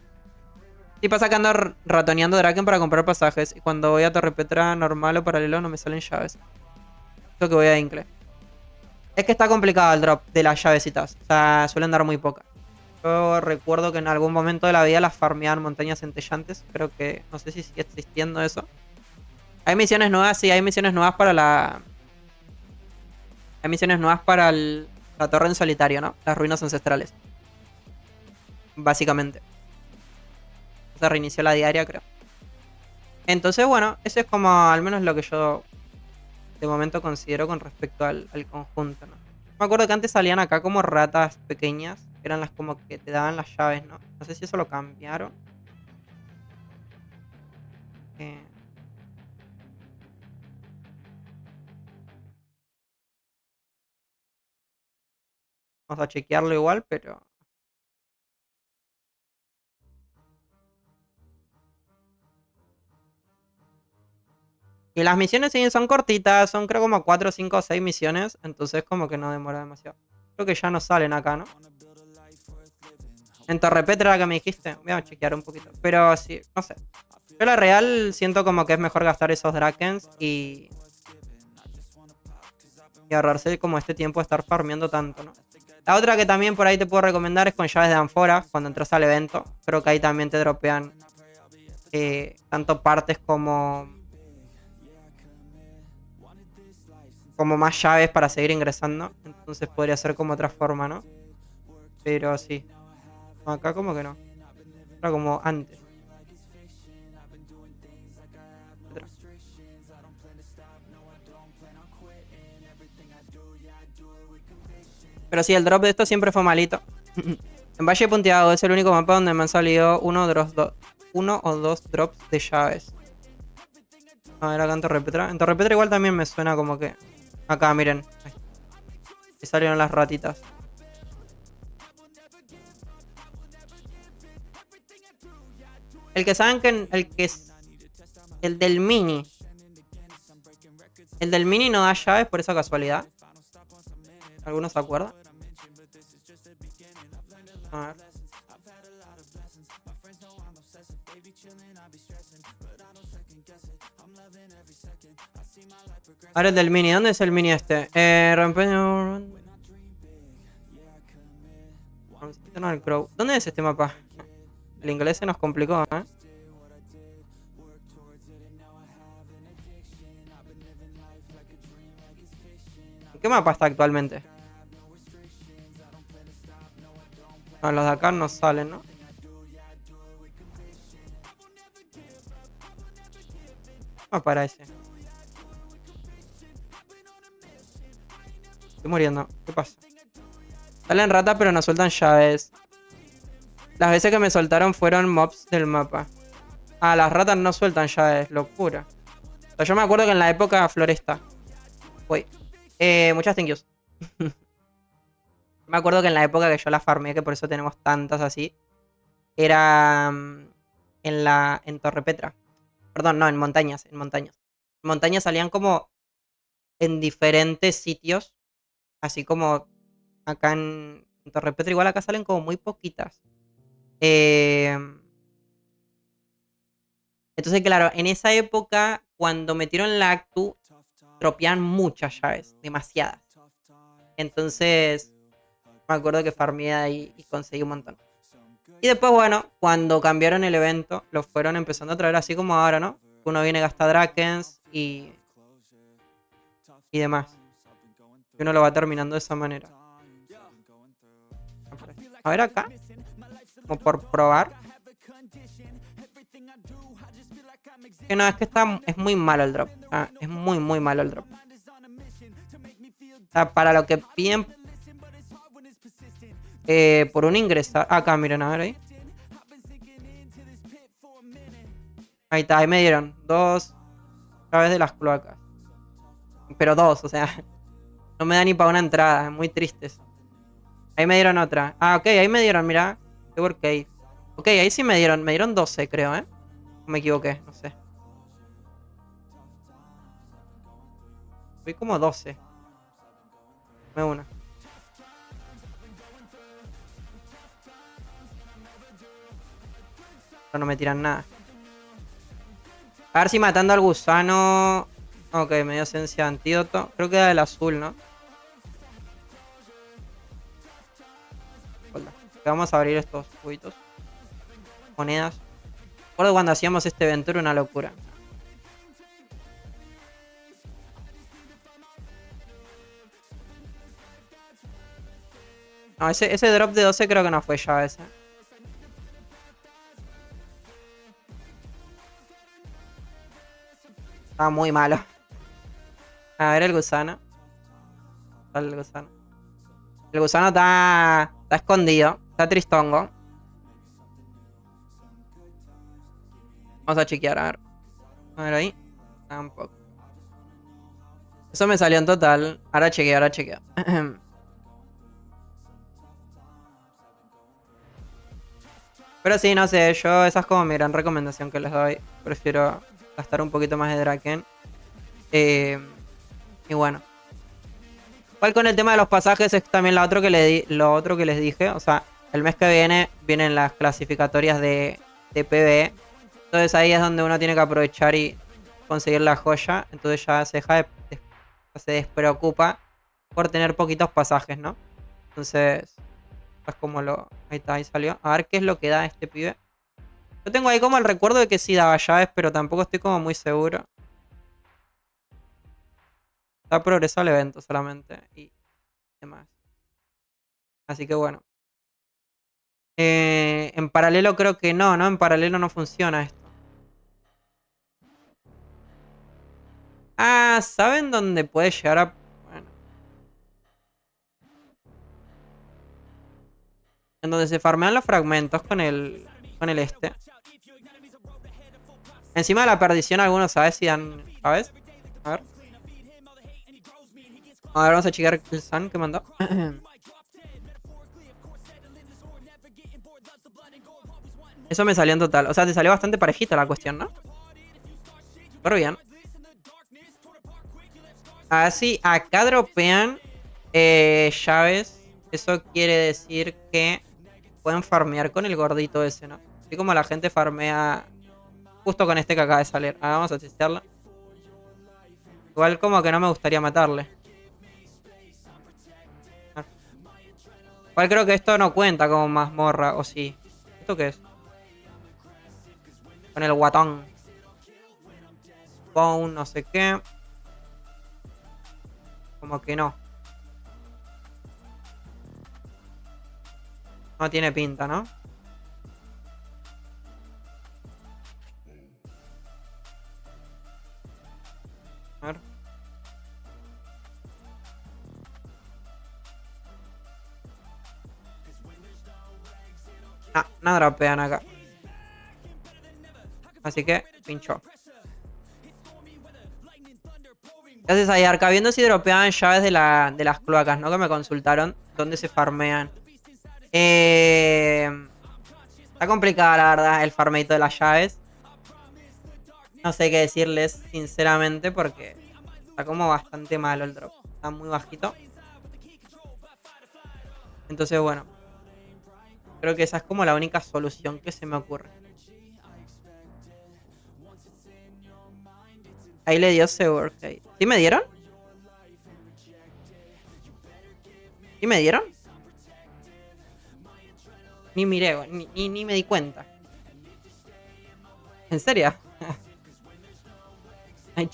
Sí pasa que ando ratoneando Draken para comprar pasajes. Y cuando voy a Torre Petra normal o paralelo no me salen llaves. Creo que voy a Inkle. Es que está complicado el drop de las llavecitas. O sea, suelen dar muy pocas. Yo recuerdo que en algún momento de la vida las farmeaban montañas centellantes. Creo que, no sé si sigue existiendo eso. Hay misiones nuevas, sí, hay misiones nuevas para Hay misiones nuevas para la torre en solitario, ¿no? Las ruinas ancestrales. Básicamente. Se reinició la diaria, creo. Entonces, bueno, eso es como al menos lo que yo de momento considero con respecto al conjunto, ¿no? Me acuerdo que antes salían acá como ratas pequeñas. Que eran las como que te daban las llaves, ¿no? No sé si eso lo cambiaron. Vamos a chequearlo igual, pero... Y las misiones sí son cortitas, son creo como 4, 5 o 6 misiones, entonces como que no demora demasiado. Creo que ya no salen acá, ¿no? En Torre Petra la que me dijiste, voy a chequear un poquito. Pero sí, no sé. Yo la real siento como que es mejor gastar esos Drakens y ahorrarse como este tiempo de estar farmeando tanto, ¿no? La otra que también por ahí te puedo recomendar es con llaves de ánfora, cuando entras al evento. Creo que ahí también te dropean tanto partes como más llaves para seguir ingresando. Entonces podría ser como otra forma, ¿no? Pero sí. Acá como que no. Era como antes. Pero sí, el drop de esto siempre fue malito. En Valle Punteado es el único mapa donde me han salido uno o dos drops de llaves. A ver, acá en Torre Petra. En Torre Petra igual también me suena como que... Acá, miren. Ahí. Que salieron las ratitas. El que saben que el del mini. El del mini no da llaves por esa casualidad. ¿Algunos se acuerdan? A ver. Ahora el del mini. ¿Dónde es el mini este? ¿Dónde es este mapa? El inglés se nos complicó, ¿eh? ¿En qué mapa está actualmente? No, los de acá no salen, ¿no? No parece. Estoy muriendo. ¿Qué pasa? Salen ratas pero no sueltan llaves. Las veces que me soltaron fueron mobs del mapa. Ah, las ratas no sueltan llaves. Locura. O sea, yo me acuerdo que en la época Floresta. Uy. Muchas thank yous. Me acuerdo que en la época que yo las farmé, que por eso tenemos tantas así, era en Torre Petra. Perdón, no, en montañas. En montañas salían como en diferentes sitios. Así como acá en Torre Petra. Igual acá salen como muy poquitas. Entonces, claro, en esa época, cuando metieron la Actu, dropeaban muchas llaves. Demasiadas. Entonces, me acuerdo que farmeé ahí y conseguí un montón. Y después, bueno, cuando cambiaron el evento, lo fueron empezando a traer así como ahora, ¿no? Uno viene, gasta Drakens y demás. Y uno lo va terminando de esa manera. A ver acá. Como por probar. Que no, es que es muy malo el drop. Es muy, muy malo el drop. O sea, para lo que piden por un ingresar. Acá, miren, a ver ahí. Ahí está, ahí me dieron 2 llaves de las cloacas. Pero 2, o sea. No me da ni para una entrada, es muy triste eso. Ahí me dieron otra. Ah, ok, ahí me dieron, mira. Cave. Ok, ahí sí me dieron 12, creo, ¿eh? No me equivoqué, no sé. Fui como 12. Dame una. Pero no me tiran nada. A ver si matando al gusano... Ok, me dio esencia de antídoto. Creo que era el azul, ¿no? Hola. Vamos a abrir estos cubitos. Monedas. Recuerdo cuando hacíamos este evento, era una locura. No, ese drop de 12 creo que no fue ya ese. Estaba muy malo. A ver el gusano. El gusano. El gusano está escondido. Está tristongo. Vamos a chequear, a ver. A ver ahí. Tampoco. Eso me salió en total. Ahora chequeo. Pero sí, no sé. Yo esa es como mi gran recomendación que les doy. Prefiero gastar un poquito más de Draken. Eh, y bueno. Igual con el tema de los pasajes es también lo otro que les dije. O sea, el mes que viene vienen las clasificatorias de PvE. Entonces ahí es donde uno tiene que aprovechar y conseguir la joya. Entonces ya se despreocupa por tener poquitos pasajes, ¿no? Entonces, es como lo... Ahí está, ahí salió. A ver qué es lo que da este pibe. Yo tengo ahí como el recuerdo de que sí daba llaves, pero tampoco estoy como muy seguro. Da progreso al evento solamente y demás. Así que bueno. En paralelo creo que no, ¿no? En paralelo no funciona esto. Ah, ¿saben dónde puede llegar a...? Bueno. En donde se farmean los fragmentos con el este. Encima de la perdición algunos, ¿sabes? Si dan... ¿Sabes? A ver. A ver, vamos a checar el Sun que mandó. Eso me salió en total. O sea, te salió bastante parejita la cuestión, ¿no? Pero bien. Así, acá dropean llaves. Eso quiere decir que pueden farmear con el gordito ese, ¿no? Así como la gente farmea justo con este que acaba de salir. Ah, vamos a testearla. Igual como que no me gustaría matarle. Ah. Igual creo que esto no cuenta como mazmorra, o sí. ¿Esto qué es? Con el guatón. Bone, no sé qué. Como que no. No tiene pinta, ¿no? A ver. No dropean acá. Así que, pincho. Gracias a Yarka. Viendo si dropeaban llaves de las cloacas, ¿no? Que me consultaron. ¿Dónde se farmean? Está complicada, la verdad, el farmeito de las llaves. No sé qué decirles, sinceramente, porque está como bastante malo el drop. Está muy bajito. Entonces, bueno. Creo que esa es como la única solución que se me ocurre. Ahí le dio seguro. Okay. ¿Sí me dieron? ¿Sí me dieron? Ni miré, ni me di cuenta. ¿En serio? Ay,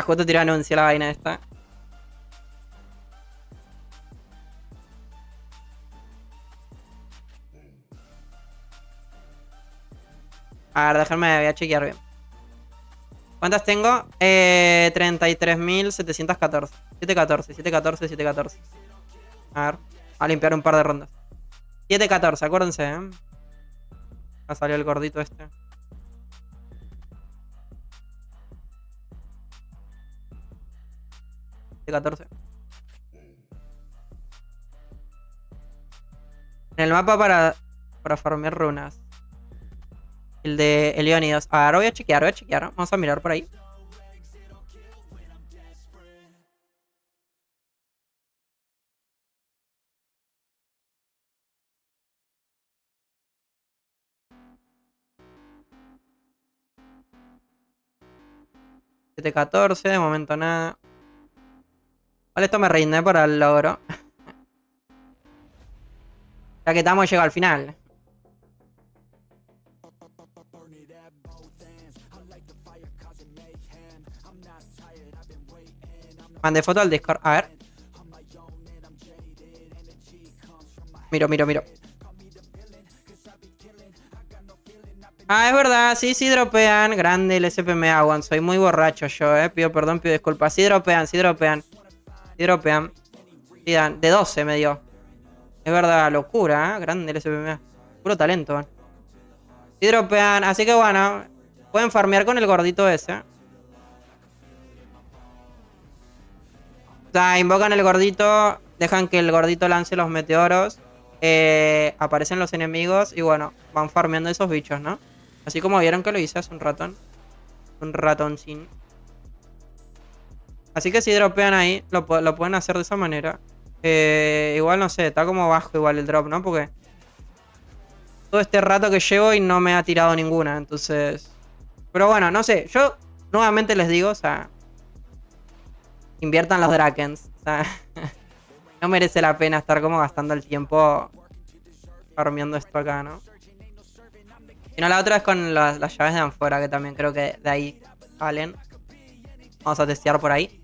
justo tiró anuncio la vaina esta. A ver, déjame, voy a chequear bien. ¿Cuántas tengo? 33.714. 714, 714, 714. A ver, a limpiar un par de rondas. 714, acuérdense, Ya salió el gordito este. De 14. En el mapa para farmear runas. El de Leonidas. Ahora voy a chequear, Vamos a mirar por ahí. $714, de momento nada. Vale, esto me rinde para el logro. Ya que estamos, llega al final. Mandé foto al Discord. A ver. Miro. Ah, es verdad. Sí, dropean. Grande el SPM Aguan. Soy muy borracho yo, Pido perdón, pido disculpas. Sí dropean. Sí, dan. De 12 me dio. Es verdad, locura, Grande el SPM. Puro talento, Sí dropean. Así que bueno. Pueden farmear con el gordito ese. O sea, invocan el gordito. Dejan que el gordito lance los meteoros. aparecen los enemigos y bueno, van farmeando esos bichos, ¿no? Así como vieron que lo hice hace un ratón. Un ratoncín. Así que si dropean ahí, lo pueden hacer de esa manera. Igual no sé, está como bajo igual el drop, ¿no? Porque todo este rato que llevo y no me ha tirado ninguna, entonces... Pero bueno, no sé, yo nuevamente les digo, o sea... Inviertan los Drakens, o sea... No merece la pena estar como gastando el tiempo farmeando esto acá, ¿no? Y no, la otra es con las llaves de Anfora, que también creo que de ahí salen. Vamos a testear por ahí.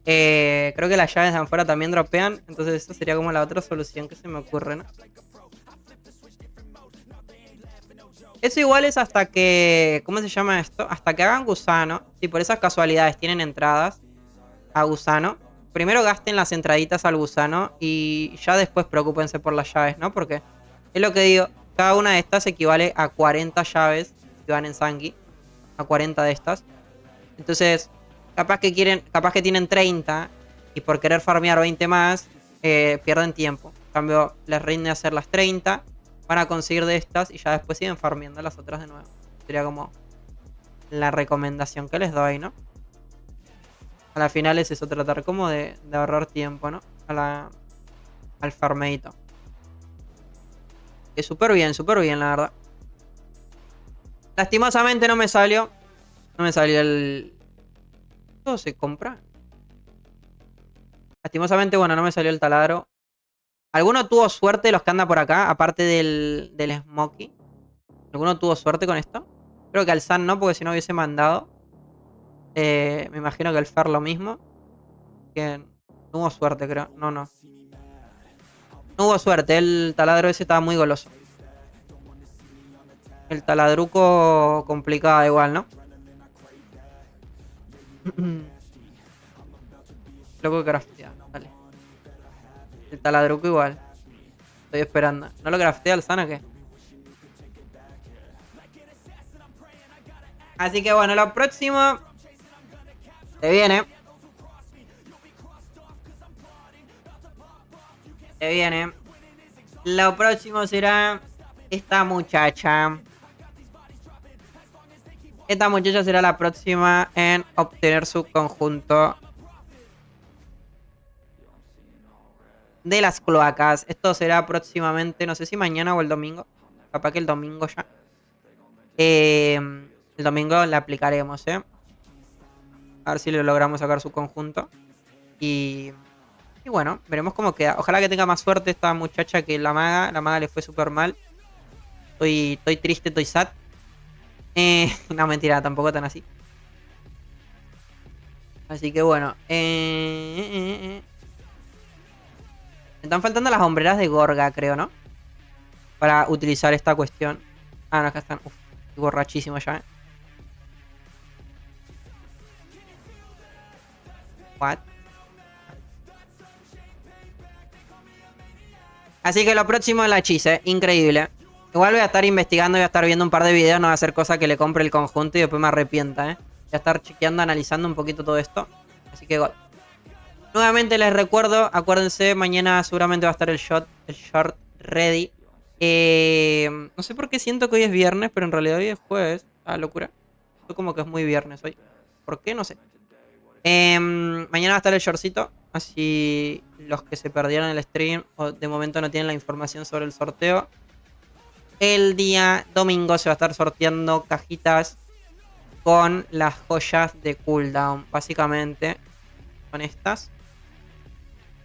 Creo que las llaves de Anfora también dropean, entonces esa sería como la otra solución que se me ocurre, ¿no? Eso igual es hasta que... ¿Cómo se llama esto? Hasta que hagan gusano. Si por esas casualidades tienen entradas a gusano, primero gasten las entraditas al gusano y ya después preocúpense por las llaves, ¿no? Porque es lo que digo, cada una de estas equivale a 40 llaves si van en Sangui. A 40 de estas. Entonces, capaz que tienen 30 y por querer farmear 20 más, pierden tiempo. En cambio, les rinde hacer las 30, van a conseguir de estas y ya después siguen farmeando las otras de nuevo. Sería como la recomendación que les doy, ¿no? A la final es eso, tratar como de ahorrar tiempo, ¿no? Al farmeito. Es súper bien, la verdad. Lastimosamente no me salió. No me salió el... ¿Todo se compra? Lastimosamente, bueno, no me salió el taladro. ¿Alguno tuvo suerte los que anda por acá? Aparte del Smokey. ¿Alguno tuvo suerte con esto? Creo que al San no, porque si no hubiese mandado. Me imagino que el Fer lo mismo. Que tuvo suerte, creo. No. No hubo suerte. El taladro ese estaba muy goloso. El taladruco complicado igual, ¿no? Loco que craftea. Dale. El taladruco igual. Estoy esperando. ¿No lo craftea el Sana o qué? Así que bueno, lo próximo... Se viene. Lo próximo será... Esta muchacha. Esta muchacha será la próxima en obtener su conjunto de las cloacas. Esto será próximamente, no sé si mañana o el domingo. Capaz que el domingo ya. El domingo la aplicaremos, A ver si le logramos sacar su conjunto. Y bueno, veremos cómo queda. Ojalá que tenga más suerte esta muchacha que la maga. La maga le fue súper mal. Estoy triste, estoy sad. No, mentira, tampoco tan así. Así que bueno. Me están faltando las hombreras de Gorga, creo, ¿no? Para utilizar esta cuestión. Ah, no, acá están. Uf, estoy borrachísimo ya, What? Así que lo próximo es la hechice. Increíble. Igual voy a estar investigando, voy a estar viendo un par de videos. No va a ser cosa que le compre el conjunto y después me arrepienta, Voy a estar chequeando, analizando un poquito todo esto. Así que God. Nuevamente les recuerdo, acuérdense, mañana seguramente va a estar el short ready. No sé por qué siento que hoy es viernes, pero en realidad hoy es jueves. Ah, locura. Esto como que es muy viernes hoy. ¿Por qué? No sé. Mañana va a estar el shortcito. Así los que se perdieron el stream o de momento no tienen la información sobre el sorteo. El día domingo se va a estar sorteando cajitas con las joyas de cooldown. Básicamente son estas.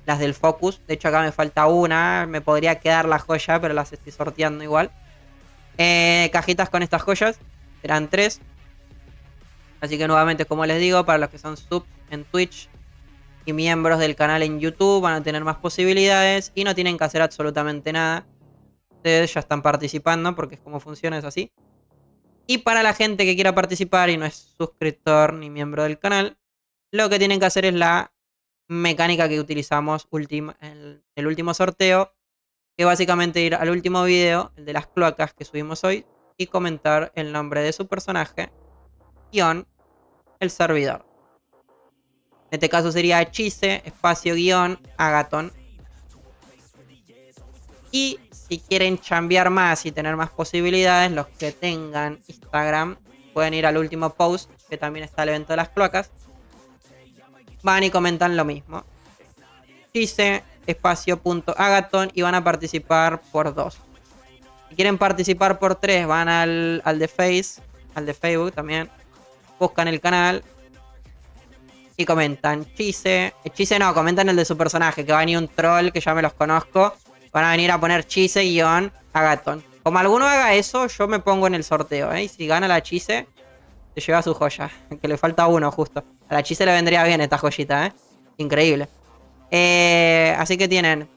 Las del Focus. De hecho acá me falta una. Me podría quedar la joya, pero las estoy sorteando igual. Cajitas con estas joyas. Serán 3. Así que nuevamente, como les digo, para los que son subs en Twitch y miembros del canal en YouTube, van a tener más posibilidades y no tienen que hacer absolutamente nada. Ustedes ya están participando porque es como funciona, es así. Y para la gente que quiera participar y no es suscriptor ni miembro del canal, lo que tienen que hacer es la mecánica que utilizamos en el último sorteo, que básicamente ir al último video, el de las cloacas que subimos hoy, y comentar el nombre de su personaje, guión, el servidor. En este caso sería hechice, espacio, guión, Agaton. Y si quieren chambear más y tener más posibilidades, los que tengan Instagram pueden ir al último post, que también está el evento de las cloacas. Van y comentan lo mismo. Chise, espacio.agaton y van a participar por 2. Si quieren participar por 3, van al de Facebook también. Buscan el canal y comentan Chise. Chise no, comentan el de su personaje, que va a venir un troll que ya me los conozco. Van a venir a poner Chise-Agaton. Como alguno haga eso, yo me pongo en el sorteo, ¿eh? Y si gana la Chise, se lleva su joya. Que le falta uno justo. A la Chise le vendría bien esta joyita, ¿eh? Increíble. Así que tienen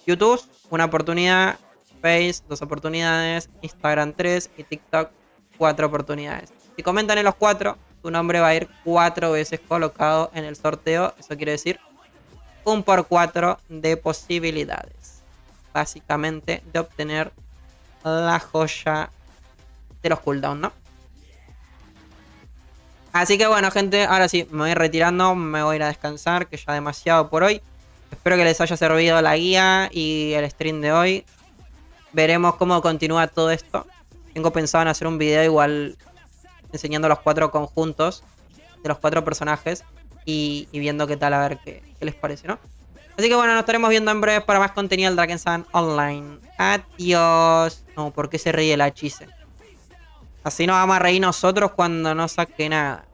YouTube, una oportunidad. Face, 2 oportunidades. Instagram 3 y TikTok 4 oportunidades. Si comentan en los 4, tu nombre va a ir 4 veces colocado en el sorteo. Eso quiere decir 1 por 4 de posibilidades. Básicamente de obtener la joya de los cooldowns, ¿no? Así que bueno, gente, ahora sí, me voy retirando, me voy a ir a descansar, que ya demasiado por hoy. Espero que les haya servido la guía y el stream de hoy. Veremos cómo continúa todo esto. Tengo pensado en hacer un video igual enseñando los 4 conjuntos de los 4 personajes y viendo qué tal, a ver qué les parece, ¿no? Así que bueno, nos estaremos viendo en breve para más contenido del Drakensang Online. Adiós. No, ¿por qué se ríe la Chise? Así nos vamos a reír nosotros cuando no saque nada.